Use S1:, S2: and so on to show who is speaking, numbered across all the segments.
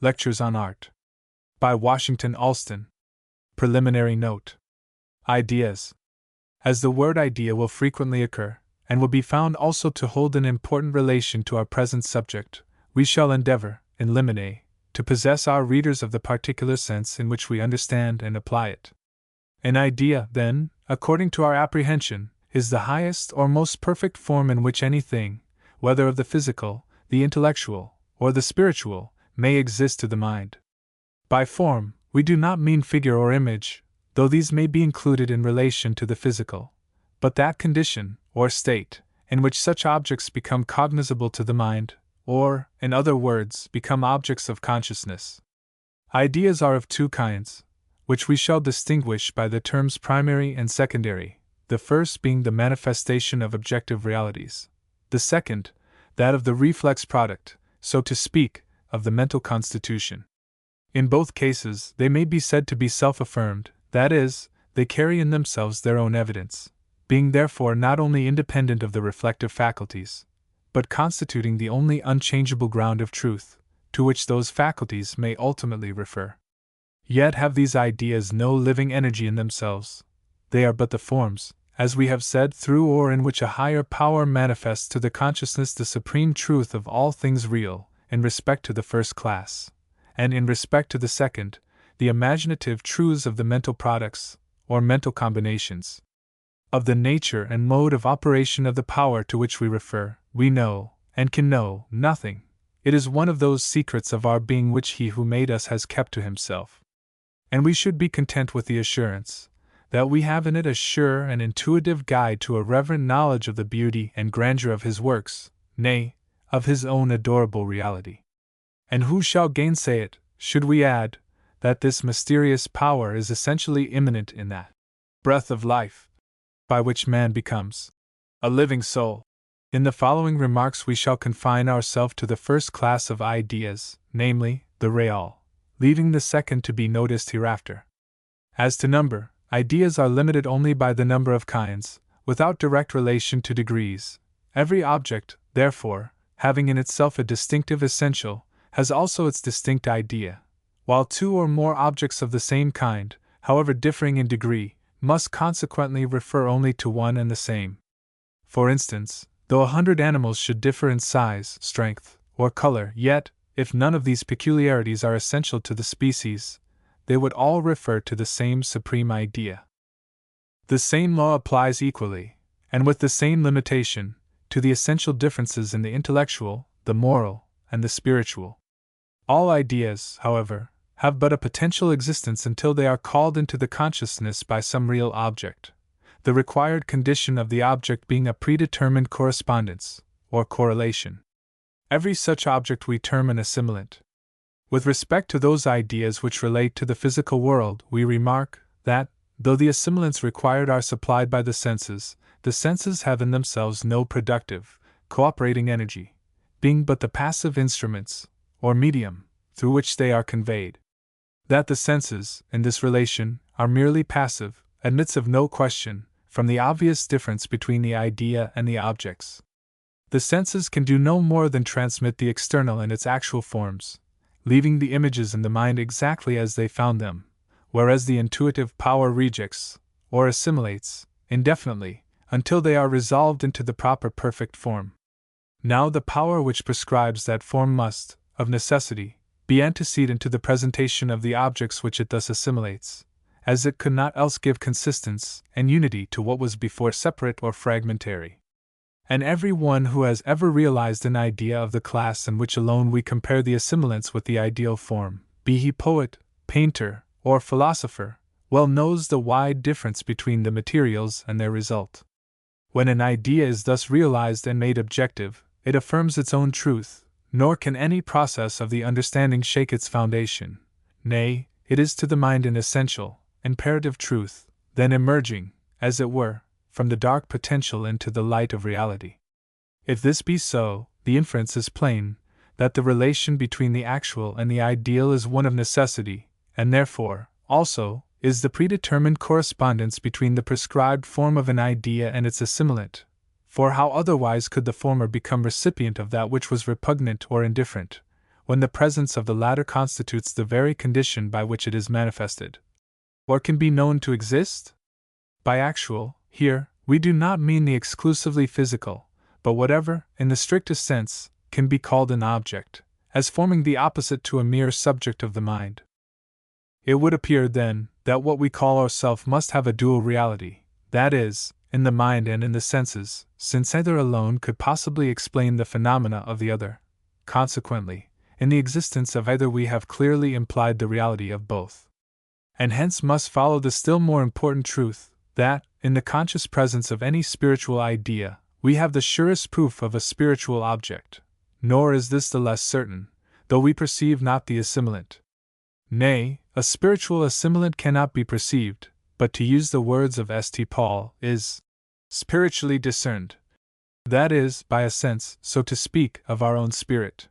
S1: Lectures on Art. By Washington Allston. Preliminary Note. Ideas. As the word idea will frequently occur, and will be found also to hold an important relation to our present subject, we shall endeavor, in limine, to possess our readers of the particular sense in which we understand and apply it. An idea, then, according to our apprehension, is the highest or most perfect form in which anything, whether of the physical, the intellectual, or the spiritual, may exist to the mind. By form, we do not mean figure or image, though these may be included in relation to the physical, but that condition, or state, in which such objects become cognizable to the mind, or, in other words, become objects of consciousness. Ideas are of two kinds, which we shall distinguish by the terms primary and secondary, the first being the manifestation of objective realities, the second, that of the reflex product, so to speak, of the mental constitution. In both cases, they may be said to be self-affirmed, that is, they carry in themselves their own evidence, being therefore not only independent of the reflective faculties, but constituting the only unchangeable ground of truth, to which those faculties may ultimately refer. Yet have these ideas no living energy in themselves. They are but the forms, as we have said, through or in which a higher power manifests to the consciousness the supreme truth of all things real, in respect to the first class, and in respect to the second, the imaginative truths of the mental products, or mental combinations. Of the nature and mode of operation of the power to which we refer, we know, and can know, nothing. It is one of those secrets of our being which He who made us has kept to Himself. And we should be content with the assurance that we have in it a sure and intuitive guide to a reverent knowledge of the beauty and grandeur of His works, nay, of His own adorable reality. And who shall gainsay it, should we add, that this mysterious power is essentially immanent in that breath of life, by which man becomes a living soul? In the following remarks we shall confine ourselves to the first class of ideas, namely, the real, leaving the second to be noticed hereafter. As to number, ideas are limited only by the number of kinds, without direct relation to degrees. Every object, therefore, having in itself a distinctive essential, has also its distinct idea, while two or more objects of the same kind, however differing in degree, must consequently refer only to one and the same. For instance, though 100 animals should differ in size, strength, or color, yet, if none of these peculiarities are essential to the species, they would all refer to the same supreme idea. The same law applies equally, and with the same limitation, to the essential differences in the intellectual, the moral, and the spiritual. All ideas, however, have but a potential existence until they are called into the consciousness by some real object, the required condition of the object being a predetermined correspondence, or correlation. Every such object we term an assimilant. With respect to those ideas which relate to the physical world, we remark that, though the assimilants required are supplied by the senses have in themselves no productive, cooperating energy, being but the passive instruments, or medium, through which they are conveyed. That the senses, in this relation, are merely passive, admits of no question, from the obvious difference between the idea and the objects. The senses can do no more than transmit the external and its actual forms, leaving the images in the mind exactly as they found them, whereas the intuitive power rejects, or assimilates, indefinitely, until they are resolved into the proper perfect form. Now the power which prescribes that form must, of necessity, be antecedent to the presentation of the objects which it thus assimilates, as it could not else give consistence and unity to what was before separate or fragmentary. And every one who has ever realized an idea of the class in which alone we compare the assimilants with the ideal form, be he poet, painter, or philosopher, well knows the wide difference between the materials and their result. When an idea is thus realized and made objective, it affirms its own truth, nor can any process of the understanding shake its foundation. Nay, it is to the mind an essential, imperative truth, then emerging, as it were, from the dark potential into the light of reality. If this be so, the inference is plain, that the relation between the actual and the ideal is one of necessity, and therefore, also, is the predetermined correspondence between the prescribed form of an idea and its assimilant, for how otherwise could the former become recipient of that which was repugnant or indifferent, when the presence of the latter constitutes the very condition by which it is manifested, or can be known to exist? By actual, here, we do not mean the exclusively physical, but whatever, in the strictest sense, can be called an object, as forming the opposite to a mere subject of the mind. It would appear, then, that what we call ourself must have a dual reality, that is, in the mind and in the senses, since either alone could possibly explain the phenomena of the other. Consequently, in the existence of either we have clearly implied the reality of both. And hence must follow the still more important truth, that, in the conscious presence of any spiritual idea, we have the surest proof of a spiritual object. Nor is this the less certain, though we perceive not the assimilant. Nay, a spiritual assimilant cannot be perceived, but to use the words of St. Paul, is spiritually discerned. That is, by a sense, so to speak, of our own spirit.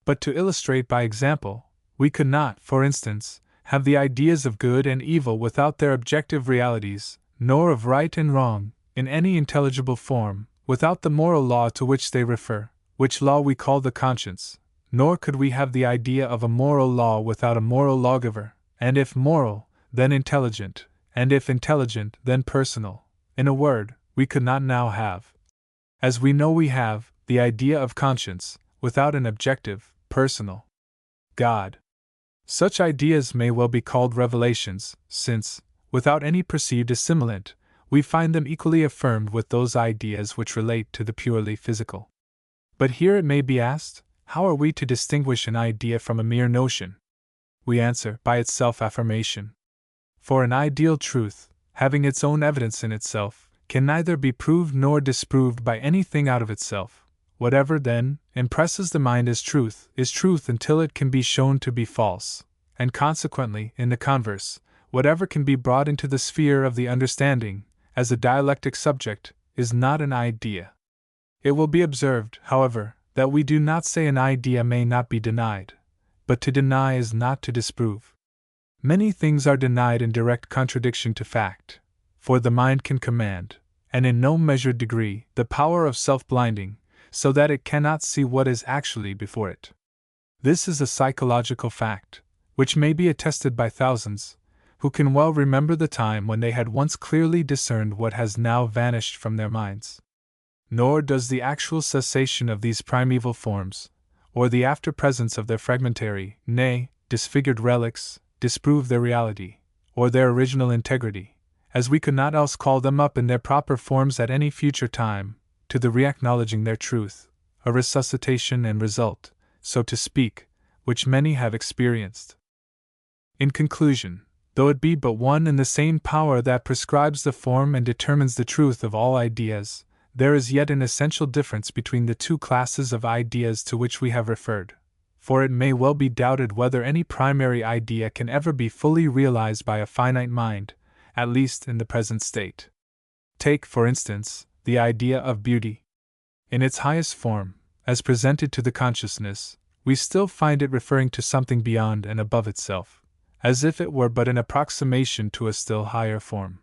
S1: But to illustrate by example, we could not, for instance, have the ideas of good and evil without their objective realities, nor of right and wrong, in any intelligible form, without the moral law to which they refer, which law we call the conscience, nor could we have the idea of a moral law without a moral lawgiver, and if moral, then intelligent, and if intelligent, then personal. In a word, we could not now have, as we know we have, the idea of conscience, without an objective, personal God. Such ideas may well be called revelations, since, without any perceived assimilant, we find them equally affirmed with those ideas which relate to the purely physical. But here it may be asked, how are we to distinguish an idea from a mere notion? We answer, by its self-affirmation. For an ideal truth, having its own evidence in itself, can neither be proved nor disproved by anything out of itself. Whatever, then, impresses the mind as truth is truth until it can be shown to be false, and consequently, in the converse, whatever can be brought into the sphere of the understanding, as a dialectic subject, is not an idea. It will be observed, however, that we do not say an idea may not be denied, but to deny is not to disprove. Many things are denied in direct contradiction to fact, for the mind can command, and in no measured degree, the power of self-blinding, so that it cannot see what is actually before it. This is a psychological fact, which may be attested by thousands, who can well remember the time when they had once clearly discerned what has now vanished from their minds. Nor does the actual cessation of these primeval forms, or the after-presence of their fragmentary, nay, disfigured relics, disprove their reality, or their original integrity, as we could not else call them up in their proper forms at any future time, to the re-acknowledging their truth, a resuscitation and result, so to speak, which many have experienced. In conclusion, though it be but one and the same power that prescribes the form and determines the truth of all ideas, there is yet an essential difference between the two classes of ideas to which we have referred, for it may well be doubted whether any primary idea can ever be fully realized by a finite mind, at least in the present state. Take, for instance, the idea of beauty. In its highest form, as presented to the consciousness, we still find it referring to something beyond and above itself, as if it were but an approximation to a still higher form.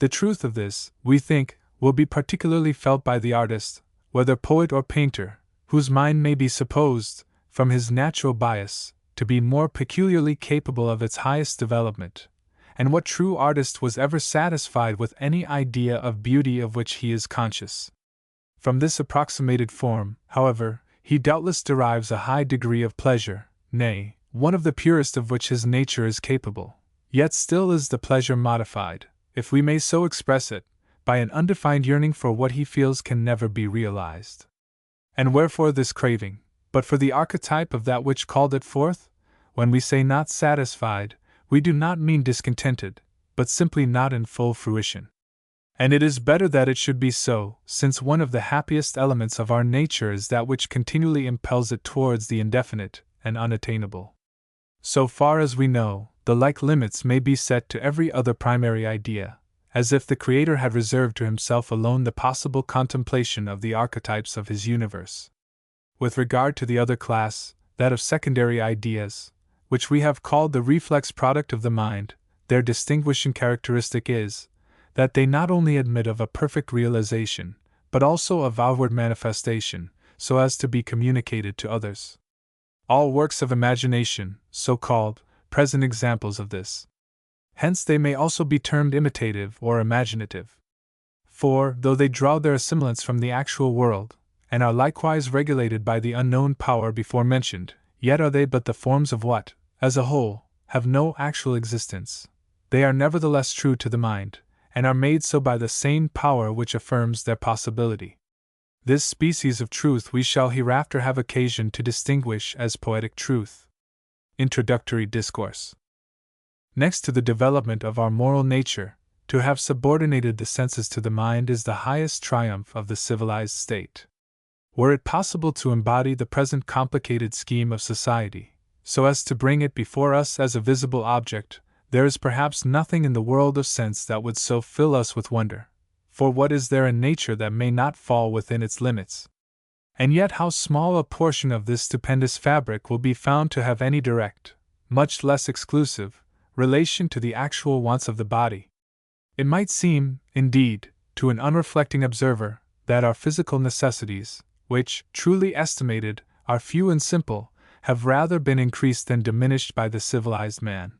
S1: The truth of this, we think, will be particularly felt by the artist, whether poet or painter, whose mind may be supposed, from his natural bias, to be more peculiarly capable of its highest development. And what true artist was ever satisfied with any idea of beauty of which he is conscious? From this approximated form, however, he doubtless derives a high degree of pleasure, nay, one of the purest of which his nature is capable. Yet still is the pleasure modified, if we may so express it, by an undefined yearning for what he feels can never be realized. And wherefore this craving, but for the archetype of that which called it forth? When we say not satisfied, we do not mean discontented, but simply not in full fruition. And it is better that it should be so, since one of the happiest elements of our nature is that which continually impels it towards the indefinite and unattainable. So far as we know, the like limits may be set to every other primary idea, as if the Creator had reserved to himself alone the possible contemplation of the archetypes of his universe. With regard to the other class, that of secondary ideas, which we have called the reflex product of the mind, their distinguishing characteristic is, that they not only admit of a perfect realization, but also of outward manifestation, so as to be communicated to others. All works of imagination, so-called, present examples of this. Hence they may also be termed imitative or imaginative. For, though they draw their assimilants from the actual world, and are likewise regulated by the unknown power before mentioned, yet are they but the forms of what, as a whole, have no actual existence. They are nevertheless true to the mind, and are made so by the same power which affirms their possibility. This species of truth we shall hereafter have occasion to distinguish as poetic truth. Introductory Discourse. Next to the development of our moral nature, to have subordinated the senses to the mind is the highest triumph of the civilized state. Were it possible to embody the present complicated scheme of society, so as to bring it before us as a visible object, there is perhaps nothing in the world of sense that would so fill us with wonder. For what is there in nature that may not fall within its limits? And yet how small a portion of this stupendous fabric will be found to have any direct, much less exclusive, relation to the actual wants of the body. It might seem, indeed, to an unreflecting observer, that our physical necessities, which, truly estimated, are few and simple, have rather been increased than diminished by the civilized man.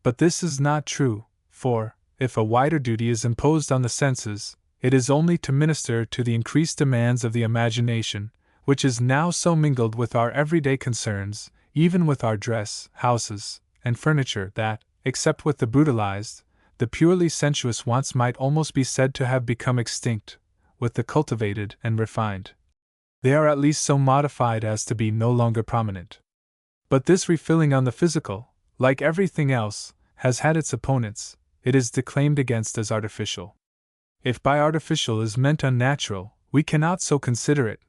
S1: But this is not true, for, if a wider duty is imposed on the senses, it is only to minister to the increased demands of the imagination, which is now so mingled with our everyday concerns, even with our dress, houses, and furniture, that, except with the brutalized, the purely sensuous wants might almost be said to have become extinct, with the cultivated and refined. They are at least so modified as to be no longer prominent. But this refilling on the physical, like everything else, has had its opponents. It is declaimed against as artificial. If by artificial is meant unnatural, we cannot so consider it,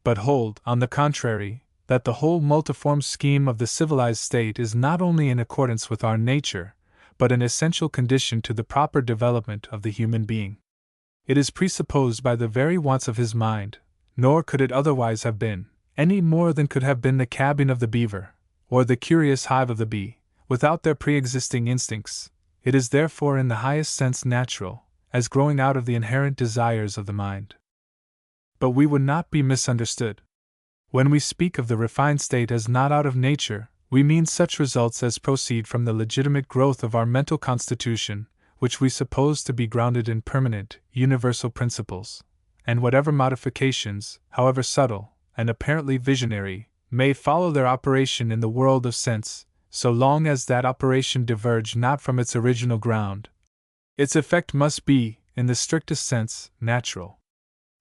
S1: but hold, on the contrary, that the whole multiform scheme of the civilized state is not only in accordance with our nature, but an essential condition to the proper development of the human being. It is presupposed by the very wants of his mind, nor could it otherwise have been, any more than could have been the cabin of the beaver, or the curious hive of the bee, without their pre-existing instincts. It is therefore in the highest sense natural, as growing out of the inherent desires of the mind. But we would not be misunderstood. When we speak of the refined state as not out of nature, we mean such results as proceed from the legitimate growth of our mental constitution, which we suppose to be grounded in permanent, universal principles, and whatever modifications, however subtle, and apparently visionary, may follow their operation in the world of sense, so long as that operation diverge not from its original ground, its effect must be, in the strictest sense, natural.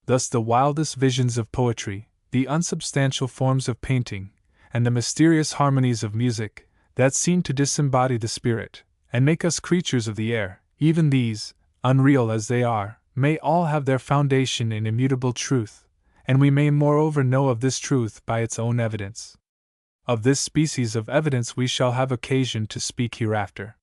S1: Thus the wildest visions of poetry, the unsubstantial forms of painting, and the mysterious harmonies of music, that seem to disembody the spirit, and make us creatures of the air, even these, unreal as they are, may all have their foundation in immutable truth, and we may moreover know of this truth by its own evidence. Of this species of evidence we shall have occasion to speak hereafter.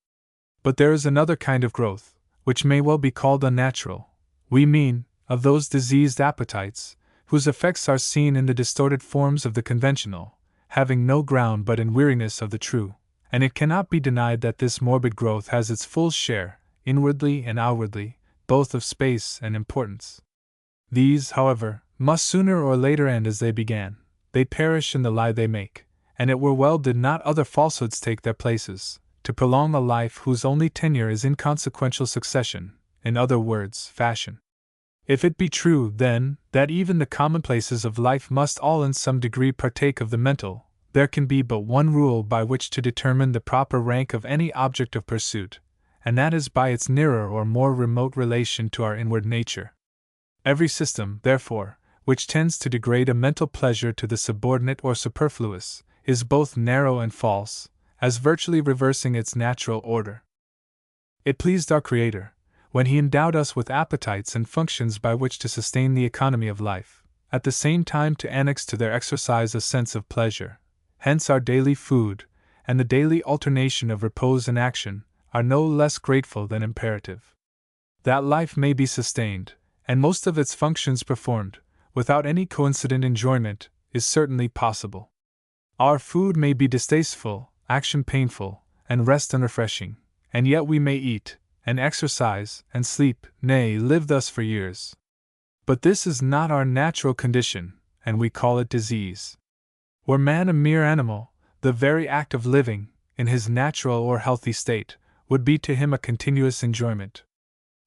S1: But there is another kind of growth, which may well be called unnatural. We mean, of those diseased appetites, whose effects are seen in the distorted forms of the conventional, having no ground but in weariness of the true, and it cannot be denied that this morbid growth has its full share, inwardly and outwardly, both of space and importance. These, however, must sooner or later end as they began. They perish in the lie they make, and it were well did not other falsehoods take their places, to prolong a life whose only tenure is inconsequential succession, in other words, fashion. If it be true, then, that even the commonplaces of life must all in some degree partake of the mental, there can be but one rule by which to determine the proper rank of any object of pursuit, and that is by its nearer or more remote relation to our inward nature. Every system, therefore, which tends to degrade a mental pleasure to the subordinate or superfluous, is both narrow and false, as virtually reversing its natural order. It pleased our Creator, when He endowed us with appetites and functions by which to sustain the economy of life, at the same time to annex to their exercise a sense of pleasure. Hence our daily food, and the daily alternation of repose and action, are no less grateful than imperative. That life may be sustained, and most of its functions performed, without any coincident enjoyment, is certainly possible. Our food may be distasteful, action painful, and rest unrefreshing, and yet we may eat, and exercise, and sleep, nay, live thus for years. But this is not our natural condition, and we call it disease. Were man a mere animal, the very act of living, in his natural or healthy state, would be to him a continuous enjoyment.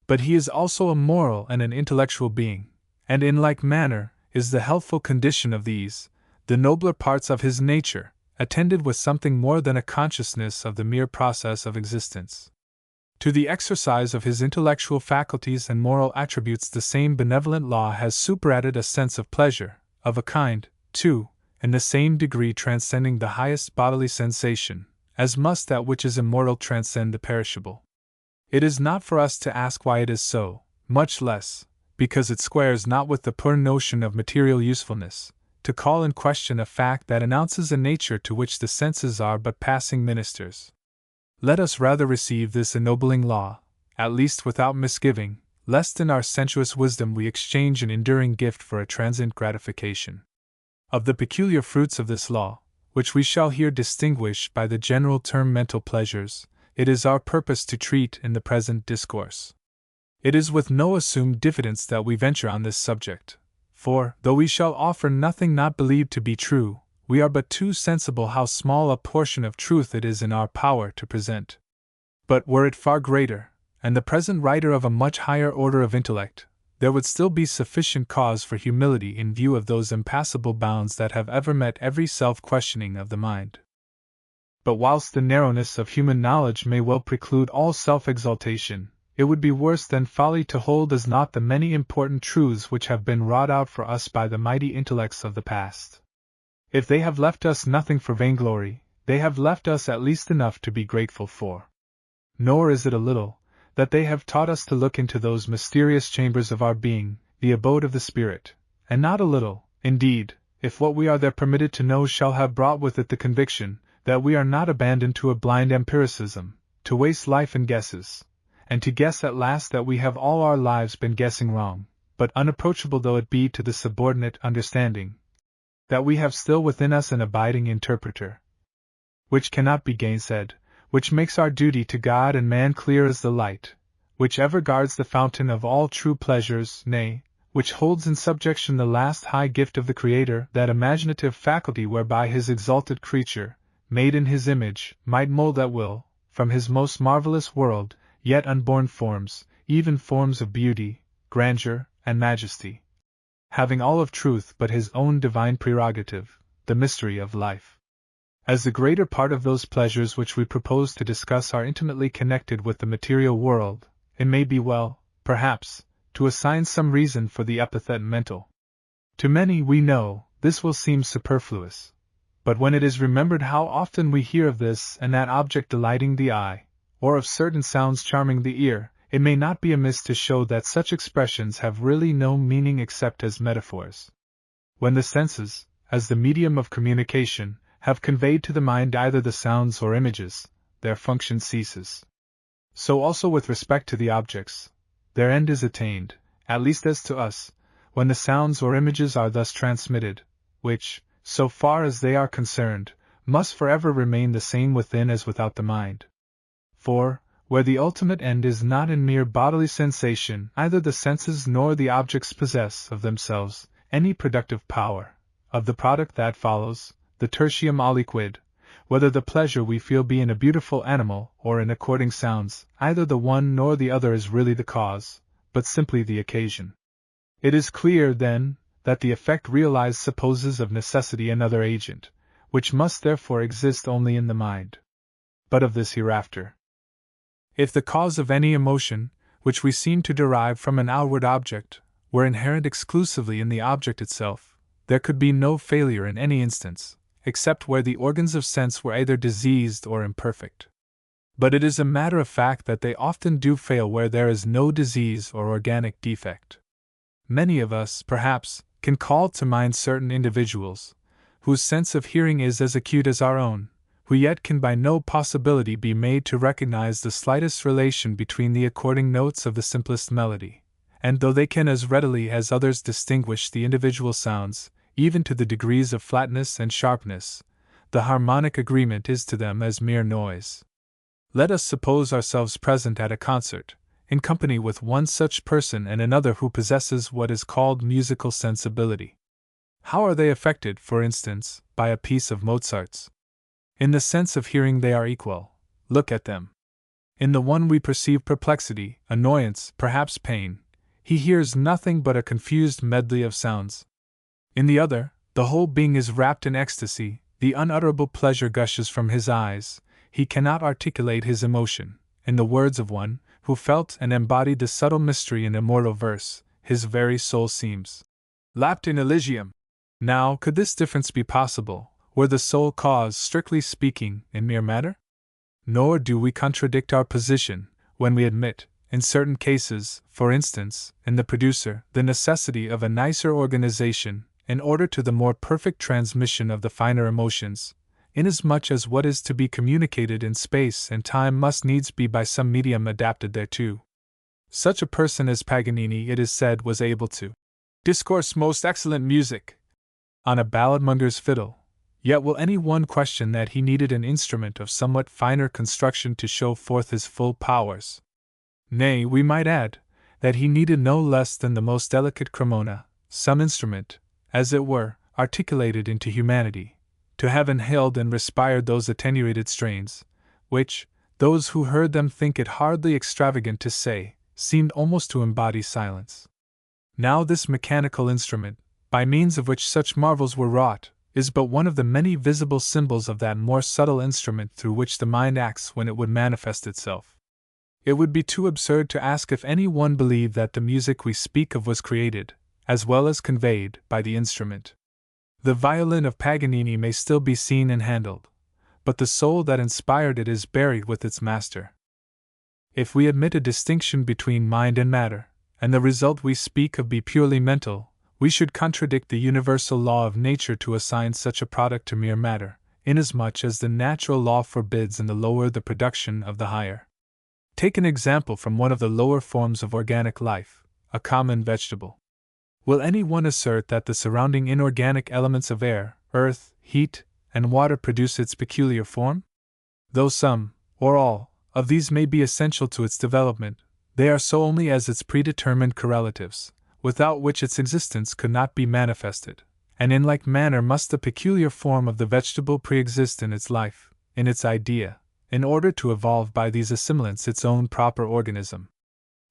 S1: But he is also a moral and an intellectual being, and in like manner is the healthful condition of these, the nobler parts of his nature, attended with something more than a consciousness of the mere process of existence. To the exercise of his intellectual faculties and moral attributes the same benevolent law has superadded a sense of pleasure, of a kind, too, in the same degree transcending the highest bodily sensation, as must that which is immortal transcend the perishable. It is not for us to ask why it is so, much less, because it squares not with the poor notion of material usefulness, to call in question a fact that announces a nature to which the senses are but passing ministers. Let us rather receive this ennobling law, at least without misgiving, lest in our sensuous wisdom we exchange an enduring gift for a transient gratification. Of the peculiar fruits of this law, which we shall here distinguish by the general term mental pleasures, it is our purpose to treat in the present discourse. It is with no assumed diffidence that we venture on this subject, for, though we shall offer nothing not believed to be true, we are but too sensible how small a portion of truth it is in our power to present. But were it far greater, and the present writer of a much higher order of intellect, there would still be sufficient cause for humility in view of those impassable bounds that have ever met every self-questioning of the mind. But whilst the narrowness of human knowledge may well preclude all self-exaltation, it would be worse than folly to hold as naught the many important truths which have been wrought out for us by the mighty intellects of the past. If they have left us nothing for vainglory, they have left us at least enough to be grateful for. Nor is it a little, that they have taught us to look into those mysterious chambers of our being, the abode of the spirit, and not a little, indeed, if what we are there permitted to know shall have brought with it the conviction that we are not abandoned to a blind empiricism, to waste life in guesses, and to guess at last that we have all our lives been guessing wrong, but unapproachable though it be to the subordinate understanding, that we have still within us an abiding interpreter, which cannot be gainsaid, which makes our duty to God and man clear as the light, which ever guards the fountain of all true pleasures, nay, which holds in subjection the last high gift of the Creator, that imaginative faculty whereby his exalted creature, made in his image, might mold at will, from his most marvelous world, yet unborn forms, even forms of beauty, grandeur, and majesty, having all of truth but his own divine prerogative, the mystery of life. As the greater part of those pleasures which we propose to discuss are intimately connected with the material world, it may be well, perhaps, to assign some reason for the epithet mental. To many, we know, this will seem superfluous. But when it is remembered how often we hear of this and that object delighting the eye, or of certain sounds charming the ear, it may not be amiss to show that such expressions have really no meaning except as metaphors. When the senses, as the medium of communication, have conveyed to the mind either the sounds or images, their function ceases. So also with respect to the objects, their end is attained, at least as to us, when the sounds or images are thus transmitted, which, so far as they are concerned, must forever remain the same within as without the mind. For, where the ultimate end is not in mere bodily sensation, either the senses nor the objects possess, of themselves, any productive power. Of the product that follows, the tertium aliquid, whether the pleasure we feel be in a beautiful animal or in according sounds, either the one nor the other is really the cause, but simply the occasion. It is clear, then, that the effect realized supposes of necessity another agent, which must therefore exist only in the mind. But of this hereafter. If the cause of any emotion, which we seem to derive from an outward object, were inherent exclusively in the object itself, there could be no failure in any instance, except where the organs of sense were either diseased or imperfect. But it is a matter of fact that they often do fail where there is no disease or organic defect. Many of us, perhaps, can call to mind certain individuals, whose sense of hearing is as acute as our own, who yet can by no possibility be made to recognize the slightest relation between the according notes of the simplest melody, and though they can as readily as others distinguish the individual sounds, even to the degrees of flatness and sharpness, the harmonic agreement is to them as mere noise. Let us suppose ourselves present at a concert, in company with one such person and another who possesses what is called musical sensibility. How are they affected, for instance, by a piece of Mozart's? In the sense of hearing they are equal. Look at them. In the one we perceive perplexity, annoyance, perhaps pain. He hears nothing but a confused medley of sounds. In the other, the whole being is wrapped in ecstasy, the unutterable pleasure gushes from his eyes, he cannot articulate his emotion. In the words of one who felt and embodied the subtle mystery in immortal verse, his very soul seems lapped in Elysium. Now, could this difference be possible, were the sole cause, strictly speaking, in mere matter? Nor do we contradict our position when we admit, in certain cases, for instance, in the producer, the necessity of a nicer organization in order to the more perfect transmission of the finer emotions, inasmuch as what is to be communicated in space and time must needs be by some medium adapted thereto. Such a person as Paganini, it is said, was able to discourse most excellent music on a balladmonger's fiddle. Yet will any one question that he needed an instrument of somewhat finer construction to show forth his full powers? Nay, we might add that he needed no less than the most delicate Cremona, some instrument, as it were, articulated into humanity, to have inhaled and respired those attenuated strains, which, those who heard them think it hardly extravagant to say, seemed almost to embody silence. Now this mechanical instrument, by means of which such marvels were wrought, is but one of the many visible symbols of that more subtle instrument through which the mind acts when it would manifest itself. It would be too absurd to ask if any one believed that the music we speak of was created, as well as conveyed, by the instrument. The violin of Paganini may still be seen and handled, but the soul that inspired it is buried with its master. If we admit a distinction between mind and matter, and the result we speak of be purely mental, we should contradict the universal law of nature to assign such a product to mere matter, inasmuch as the natural law forbids in the lower the production of the higher. Take an example from one of the lower forms of organic life, a common vegetable. Will any one assert that the surrounding inorganic elements of air, earth, heat, and water produce its peculiar form? Though some, or all, of these may be essential to its development, they are so only as its predetermined correlatives, without which its existence could not be manifested, and in like manner must the peculiar form of the vegetable pre-exist in its life, in its idea, in order to evolve by these assimilants its own proper organism.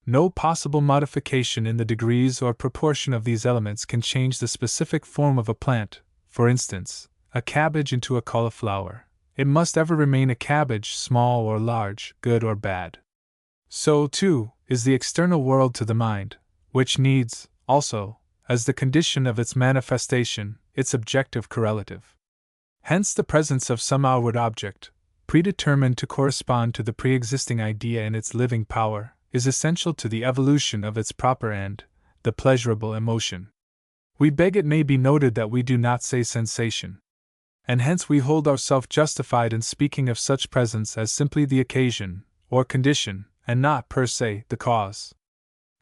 S1: No possible modification in the degrees or proportion of these elements can change the specific form of a plant, for instance, a cabbage into a cauliflower. It must ever remain a cabbage, small or large, good or bad. So, too, is the external world to the mind, which needs, also, as the condition of its manifestation, its objective correlative. Hence the presence of some outward object, predetermined to correspond to the pre-existing idea in its living power, is essential to the evolution of its proper end, the pleasurable emotion. We beg it may be noted that we do not say sensation. And hence we hold ourselves justified in speaking of such presence as simply the occasion, or condition, and not, per se, the cause.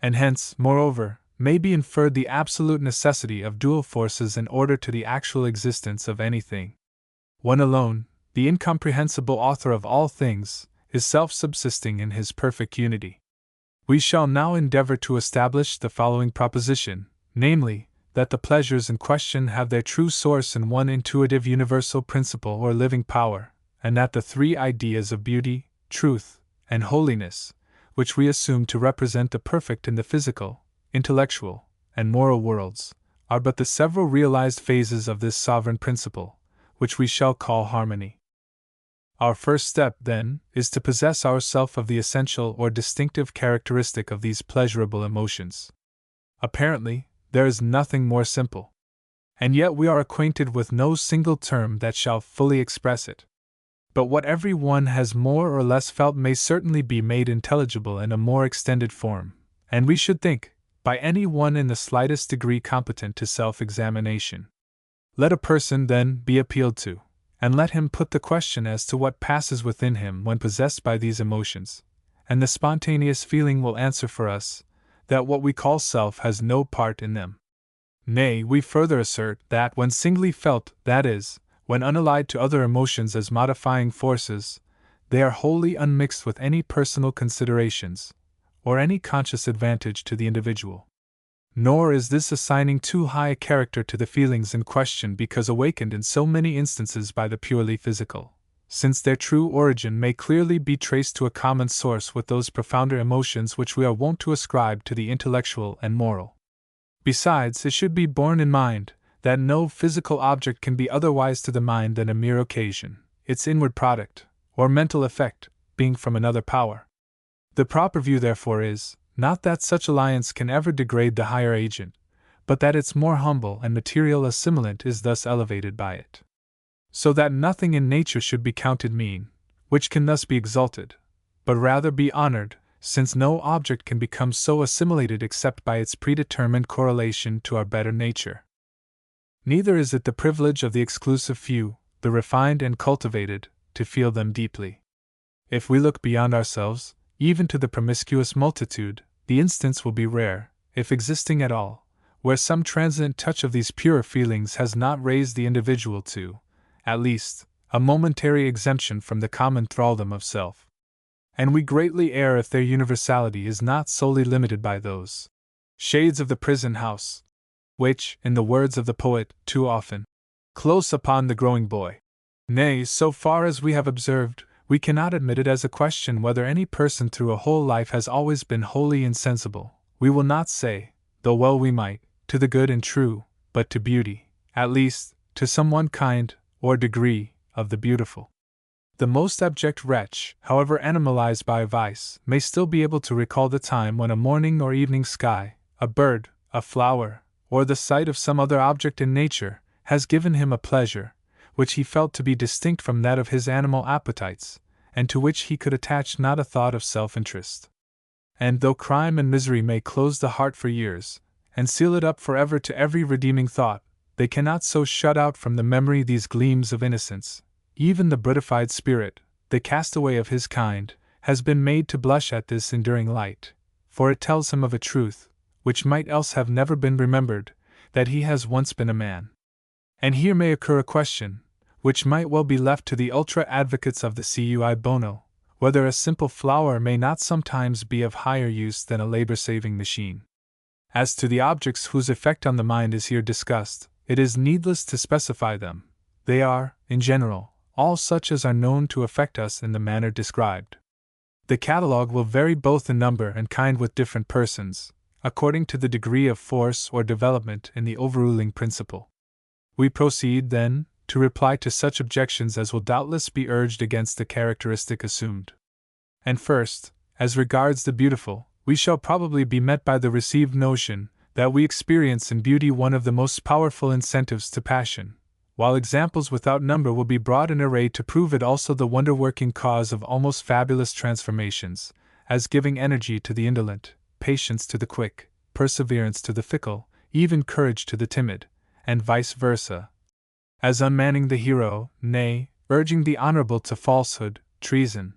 S1: And hence, moreover, may be inferred the absolute necessity of dual forces in order to the actual existence of anything. One alone, the incomprehensible author of all things, is self-subsisting in his perfect unity. We shall now endeavor to establish the following proposition, namely, that the pleasures in question have their true source in one intuitive universal principle or living power, and that the three ideas of beauty, truth, and holiness, which we assume to represent the perfect in the physical, intellectual, and moral worlds, are but the several realized phases of this sovereign principle, which we shall call harmony. Our first step, then, is to possess ourselves of the essential or distinctive characteristic of these pleasurable emotions. Apparently, there is nothing more simple. And yet we are acquainted with no single term that shall fully express it. But what every one has more or less felt may certainly be made intelligible in a more extended form, and we should think, by any one in the slightest degree competent to self-examination. Let a person, then, be appealed to, and let him put the question as to what passes within him when possessed by these emotions, and the spontaneous feeling will answer for us that what we call self has no part in them. Nay, we further assert that when singly felt, that is, when unallied to other emotions as modifying forces, they are wholly unmixed with any personal considerations, or any conscious advantage to the individual. Nor is this assigning too high a character to the feelings in question because awakened in so many instances by the purely physical, since their true origin may clearly be traced to a common source with those profounder emotions which we are wont to ascribe to the intellectual and moral. Besides, it should be borne in mind that no physical object can be otherwise to the mind than a mere occasion, its inward product, or mental effect, being from another power. The proper view, therefore, is, not that such alliance can ever degrade the higher agent, but that its more humble and material assimilant is thus elevated by it. So that nothing in nature should be counted mean, which can thus be exalted, but rather be honored, since no object can become so assimilated except by its predetermined correlation to our better nature. Neither is it the privilege of the exclusive few, the refined and cultivated, to feel them deeply. If we look beyond ourselves, even to the promiscuous multitude, the instance will be rare, if existing at all, where some transient touch of these purer feelings has not raised the individual to, at least, a momentary exemption from the common thraldom of self. And we greatly err if their universality is not solely limited by those shades of the prison house, which, in the words of the poet, too often close upon the growing boy. Nay, so far as we have observed, we cannot admit it as a question whether any person through a whole life has always been wholly insensible, we will not say, though well we might, to the good and true, but to beauty, at least, to some one kind, or degree, of the beautiful. The most abject wretch, however animalized by vice, may still be able to recall the time when a morning or evening sky, a bird, a flower, or the sight of some other object in nature, has given him a pleasure, which he felt to be distinct from that of his animal appetites, and to which he could attach not a thought of self-interest. And though crime and misery may close the heart for years, and seal it up forever to every redeeming thought, they cannot so shut out from the memory these gleams of innocence. Even the brutified spirit, the castaway of his kind, has been made to blush at this enduring light, for it tells him of a truth, which might else have never been remembered, that he has once been a man. And here may occur a question, which might well be left to the ultra-advocates of the cui bono, whether a simple flower may not sometimes be of higher use than a labor-saving machine. As to the objects whose effect on the mind is here discussed, it is needless to specify them. They are, in general, all such as are known to affect us in the manner described. The catalogue will vary both in number and kind with different persons, according to the degree of force or development in the overruling principle. We proceed, then, to reply to such objections as will doubtless be urged against the characteristic assumed. And first, as regards the beautiful, we shall probably be met by the received notion that we experience in beauty one of the most powerful incentives to passion, while examples without number will be brought in array to prove it also the wonder-working cause of almost fabulous transformations, as giving energy to the indolent, patience to the quick, perseverance to the fickle, even courage to the timid, and vice versa, as unmanning the hero, nay, urging the honorable to falsehood, treason,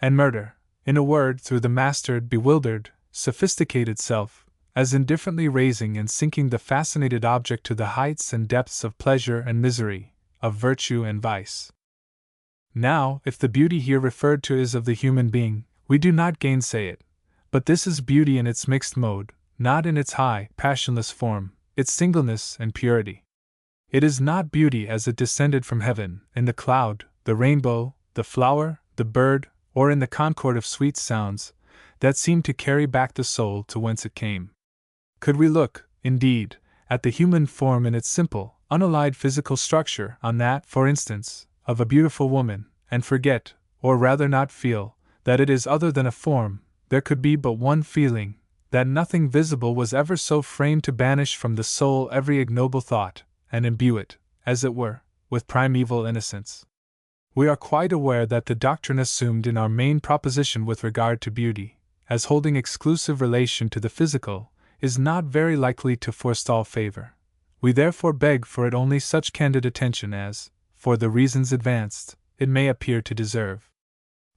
S1: and murder, in a word, through the mastered, bewildered, sophisticated self, as indifferently raising and sinking the fascinated object to the heights and depths of pleasure and misery, of virtue and vice. Now, if the beauty here referred to is of the human being, we do not gainsay it, but this is beauty in its mixed mode, not in its high, passionless form, its singleness and purity. It is not beauty as it descended from heaven, in the cloud, the rainbow, the flower, the bird, or in the concord of sweet sounds, that seem to carry back the soul to whence it came. Could we look, indeed, at the human form in its simple, unallied physical structure, on that, for instance, of a beautiful woman, and forget, or rather not feel, that it is other than a form, there could be but one feeling, that nothing visible was ever so framed to banish from the soul every ignoble thought, and imbue it, as it were, with primeval innocence. We are quite aware that the doctrine assumed in our main proposition with regard to beauty, as holding exclusive relation to the physical, is not very likely to forestall favor. We therefore beg for it only such candid attention as, for the reasons advanced, it may appear to deserve.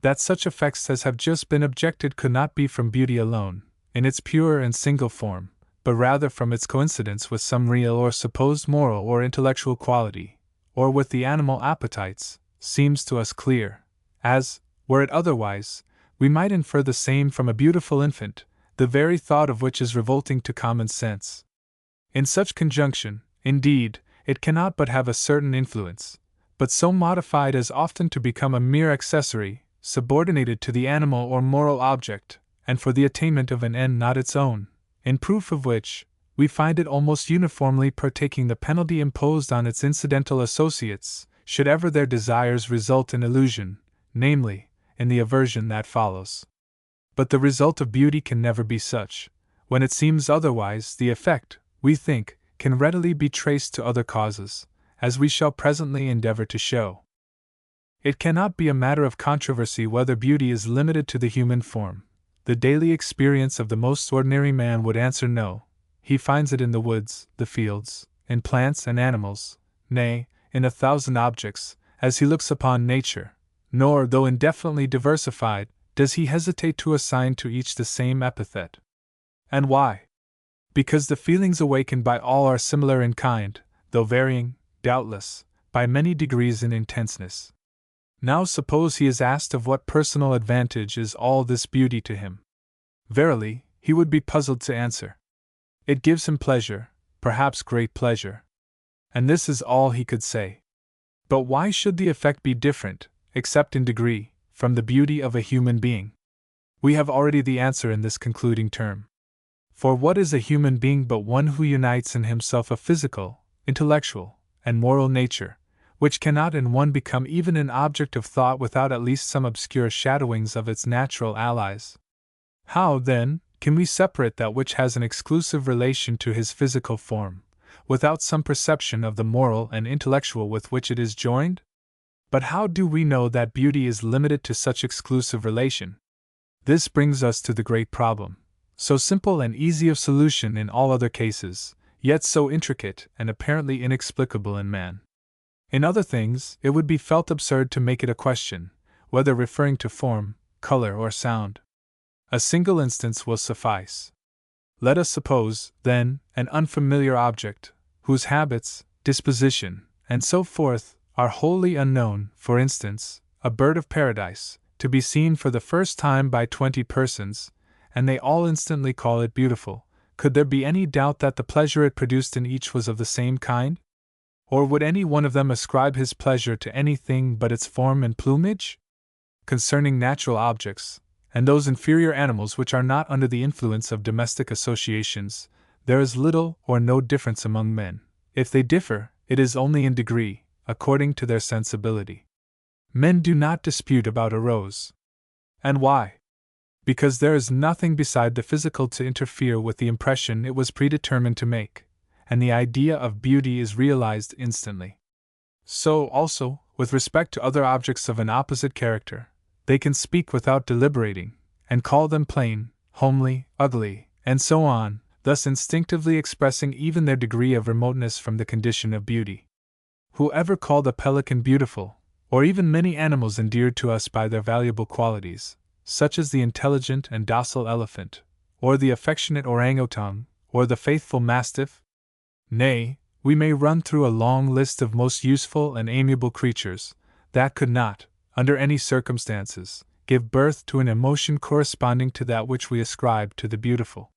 S1: That such effects as have just been objected could not be from beauty alone, in its pure and single form, but rather from its coincidence with some real or supposed moral or intellectual quality, or with the animal appetites, seems to us clear, as, were it otherwise, we might infer the same from a beautiful infant, the very thought of which is revolting to common sense. In such conjunction, indeed, it cannot but have a certain influence, but so modified as often to become a mere accessory, subordinated to the animal or moral object, and for the attainment of an end not its own, in proof of which, we find it almost uniformly partaking the penalty imposed on its incidental associates, should ever their desires result in illusion, namely, in the aversion that follows. But the result of beauty can never be such. When it seems otherwise, the effect, we think, can readily be traced to other causes, as we shall presently endeavor to show. It cannot be a matter of controversy whether beauty is limited to the human form. The daily experience of the most ordinary man would answer no. He finds it in the woods, the fields, in plants and animals, nay, in 1,000 objects, as he looks upon nature, nor, though indefinitely diversified, does he hesitate to assign to each the same epithet. And why? Because the feelings awakened by all are similar in kind, though varying, doubtless, by many degrees in intenseness. Now suppose he is asked of what personal advantage is all this beauty to him. Verily, he would be puzzled to answer. It gives him pleasure, perhaps great pleasure. And this is all he could say. But why should the effect be different, except in degree, from the beauty of a human being? We have already the answer in this concluding term. For what is a human being but one who unites in himself a physical, intellectual, and moral nature, which cannot in one become even an object of thought without at least some obscure shadowings of its natural allies? How, then, can we separate that which has an exclusive relation to his physical form, without some perception of the moral and intellectual with which it is joined? But how do we know that beauty is limited to such exclusive relation? This brings us to the great problem, so simple and easy of solution in all other cases, yet so intricate and apparently inexplicable in man. In other things, it would be felt absurd to make it a question, whether referring to form, color, or sound. A single instance will suffice. Let us suppose, then, an unfamiliar object, whose habits, disposition, and so forth, are wholly unknown, for instance, a bird of paradise, to be seen for the first time by 20 persons, and they all instantly call it beautiful. Could there be any doubt that the pleasure it produced in each was of the same kind? Or would any one of them ascribe his pleasure to anything but its form and plumage? Concerning natural objects, and those inferior animals which are not under the influence of domestic associations, there is little or no difference among men. If they differ, it is only in degree, according to their sensibility. Men do not dispute about a rose. And why? Because there is nothing beside the physical to interfere with the impression it was predetermined to make, and the idea of beauty is realized instantly. So, also, with respect to other objects of an opposite character, they can speak without deliberating, and call them plain, homely, ugly, and so on, thus instinctively expressing even their degree of remoteness from the condition of beauty. Whoever called a pelican beautiful, or even many animals endeared to us by their valuable qualities, such as the intelligent and docile elephant, or the affectionate orangutan, or the faithful mastiff? Nay, we may run through a long list of most useful and amiable creatures, that could not, under any circumstances, give birth to an emotion corresponding to that which we ascribe to the beautiful.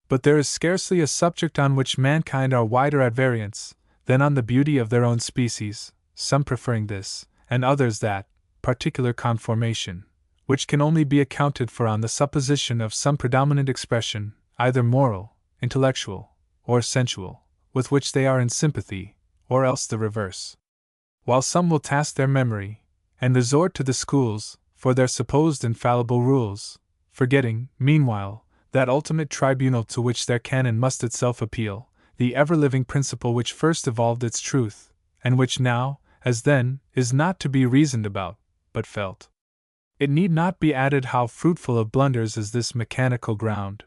S1: But there is scarcely a subject on which mankind are wider at variance than on the beauty of their own species, some preferring this, and others that, particular conformation, which can only be accounted for on the supposition of some predominant expression, either moral, intellectual, or sensual, with which they are in sympathy, or else the reverse. While some will task their memory, and resort to the schools, for their supposed infallible rules, forgetting, meanwhile, that ultimate tribunal to which their canon must itself appeal, the ever-living principle which first evolved its truth, and which now, as then, is not to be reasoned about, but felt. It need not be added how fruitful of blunders is this mechanical ground.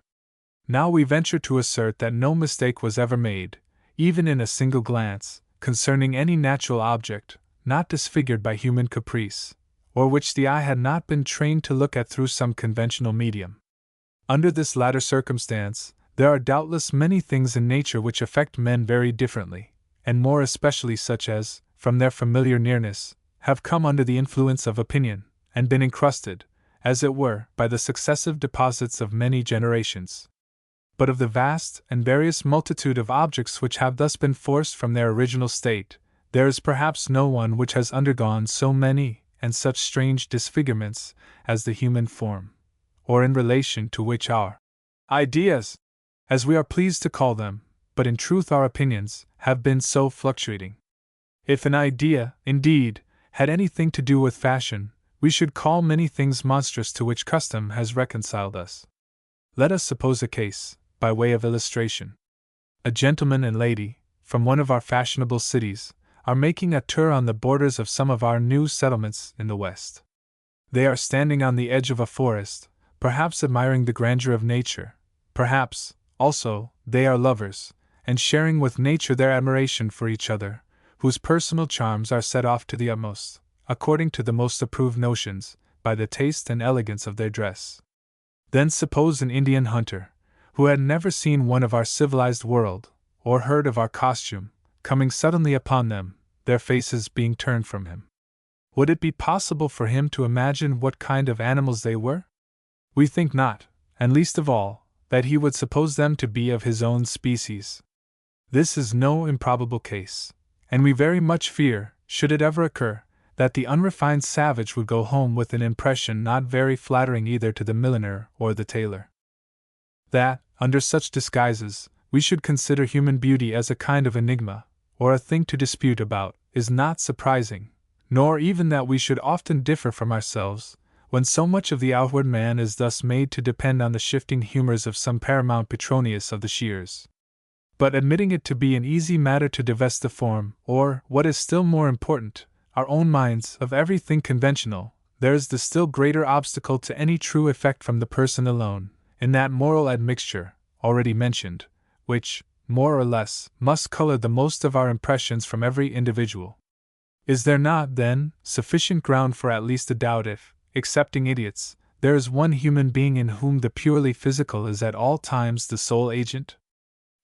S1: Now we venture to assert that no mistake was ever made, even in a single glance, concerning any natural object, not disfigured by human caprice, or which the eye had not been trained to look at through some conventional medium. Under this latter circumstance, there are doubtless many things in nature which affect men very differently, and more especially such as, from their familiar nearness, have come under the influence of opinion, and been encrusted, as it were, by the successive deposits of many generations. But of the vast and various multitude of objects which have thus been forced from their original state, there is perhaps no one which has undergone so many and such strange disfigurements as the human form, or in relation to which our ideas, as we are pleased to call them, but in truth our opinions, have been so fluctuating. If an idea, indeed, had anything to do with fashion, we should call many things monstrous to which custom has reconciled us. Let us suppose a case, by way of illustration. A gentleman and lady, from one of our fashionable cities, are making a tour on the borders of some of our new settlements in the West. They are standing on the edge of a forest, perhaps admiring the grandeur of nature, perhaps, also, they are lovers, and sharing with nature their admiration for each other, whose personal charms are set off to the utmost, according to the most approved notions, by the taste and elegance of their dress. Then suppose an Indian hunter, who had never seen one of our civilized world, or heard of our costume, coming suddenly upon them, their faces being turned from him. Would it be possible for him to imagine what kind of animals they were? We think not, and least of all, that he would suppose them to be of his own species. This is no improbable case, and we very much fear, should it ever occur, that the unrefined savage would go home with an impression not very flattering either to the milliner or the tailor. That, under such disguises, we should consider human beauty as a kind of enigma, or a thing to dispute about, is not surprising, nor even that we should often differ from ourselves, when so much of the outward man is thus made to depend on the shifting humors of some paramount Petronius of the shears. But admitting it to be an easy matter to divest the form, or, what is still more important, our own minds, of everything conventional, there is the still greater obstacle to any true effect from the person alone, in that moral admixture, already mentioned, which, more or less, must color the most of our impressions from every individual. Is there not, then, sufficient ground for at least a doubt if, excepting idiots, there is one human being in whom the purely physical is at all times the sole agent?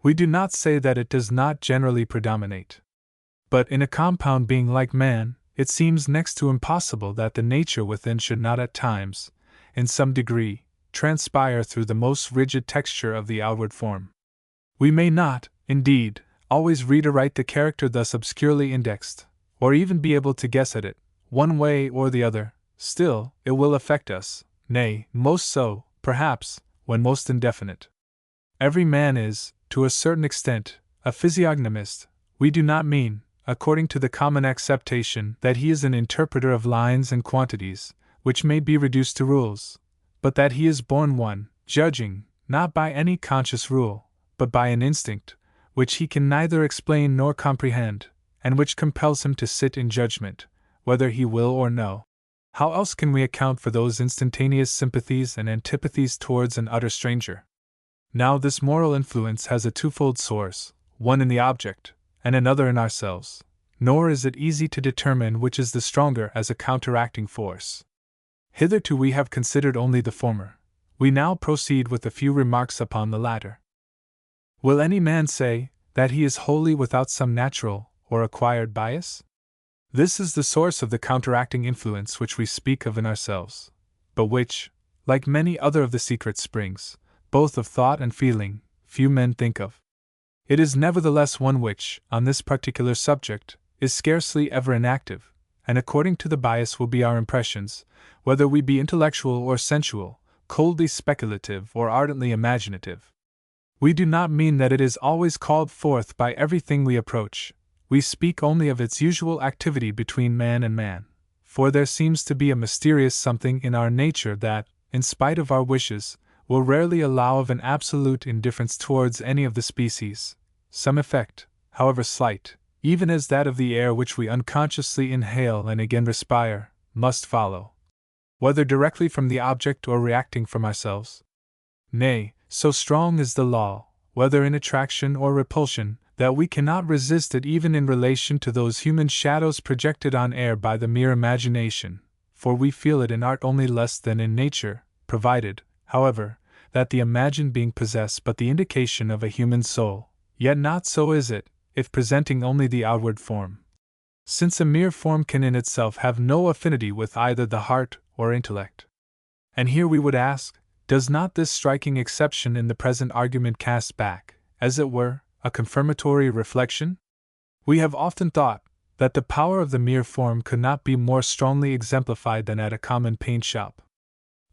S1: We do not say that it does not generally predominate. But in a compound being like man, it seems next to impossible that the nature within should not at times, in some degree, transpire through the most rigid texture of the outward form. We may not, indeed, always read aright the character thus obscurely indexed, or even be able to guess at it, one way or the other, still, it will affect us, nay, most so, perhaps, when most indefinite. Every man is, to a certain extent, a physiognomist. We do not mean, according to the common acceptation, that he is an interpreter of lines and quantities, which may be reduced to rules, but that he is born one, judging, not by any conscious rule, but by an instinct, which he can neither explain nor comprehend, and which compels him to sit in judgment, whether he will or no. How else can we account for those instantaneous sympathies and antipathies towards an utter stranger? Now this moral influence has a twofold source, one in the object, and another in ourselves, nor is it easy to determine which is the stronger as a counteracting force. Hitherto we have considered only the former. We now proceed with a few remarks upon the latter. Will any man say that he is wholly without some natural or acquired bias? This is the source of the counteracting influence which we speak of in ourselves, but which, like many other of the secret springs, both of thought and feeling, few men think of. It is nevertheless one which, on this particular subject, is scarcely ever inactive, and according to the bias will be our impressions, whether we be intellectual or sensual, coldly speculative or ardently imaginative. We do not mean that it is always called forth by everything we approach. We speak only of its usual activity between man and man, for there seems to be a mysterious something in our nature that, in spite of our wishes, will rarely allow of an absolute indifference towards any of the species. Some effect, however slight, even as that of the air which we unconsciously inhale and again respire, must follow, whether directly from the object or reacting from ourselves. Nay, so strong is the law, whether in attraction or repulsion, that we cannot resist it even in relation to those human shadows projected on air by the mere imagination, for we feel it in art only less than in nature, provided, however, that the imagined being possess but the indication of a human soul, yet not so is it, if presenting only the outward form. Since a mere form can in itself have no affinity with either the heart or intellect. And here we would ask, does not this striking exception in the present argument cast back, as it were, a confirmatory reflection? We have often thought that the power of the mere form could not be more strongly exemplified than at a common paint shop.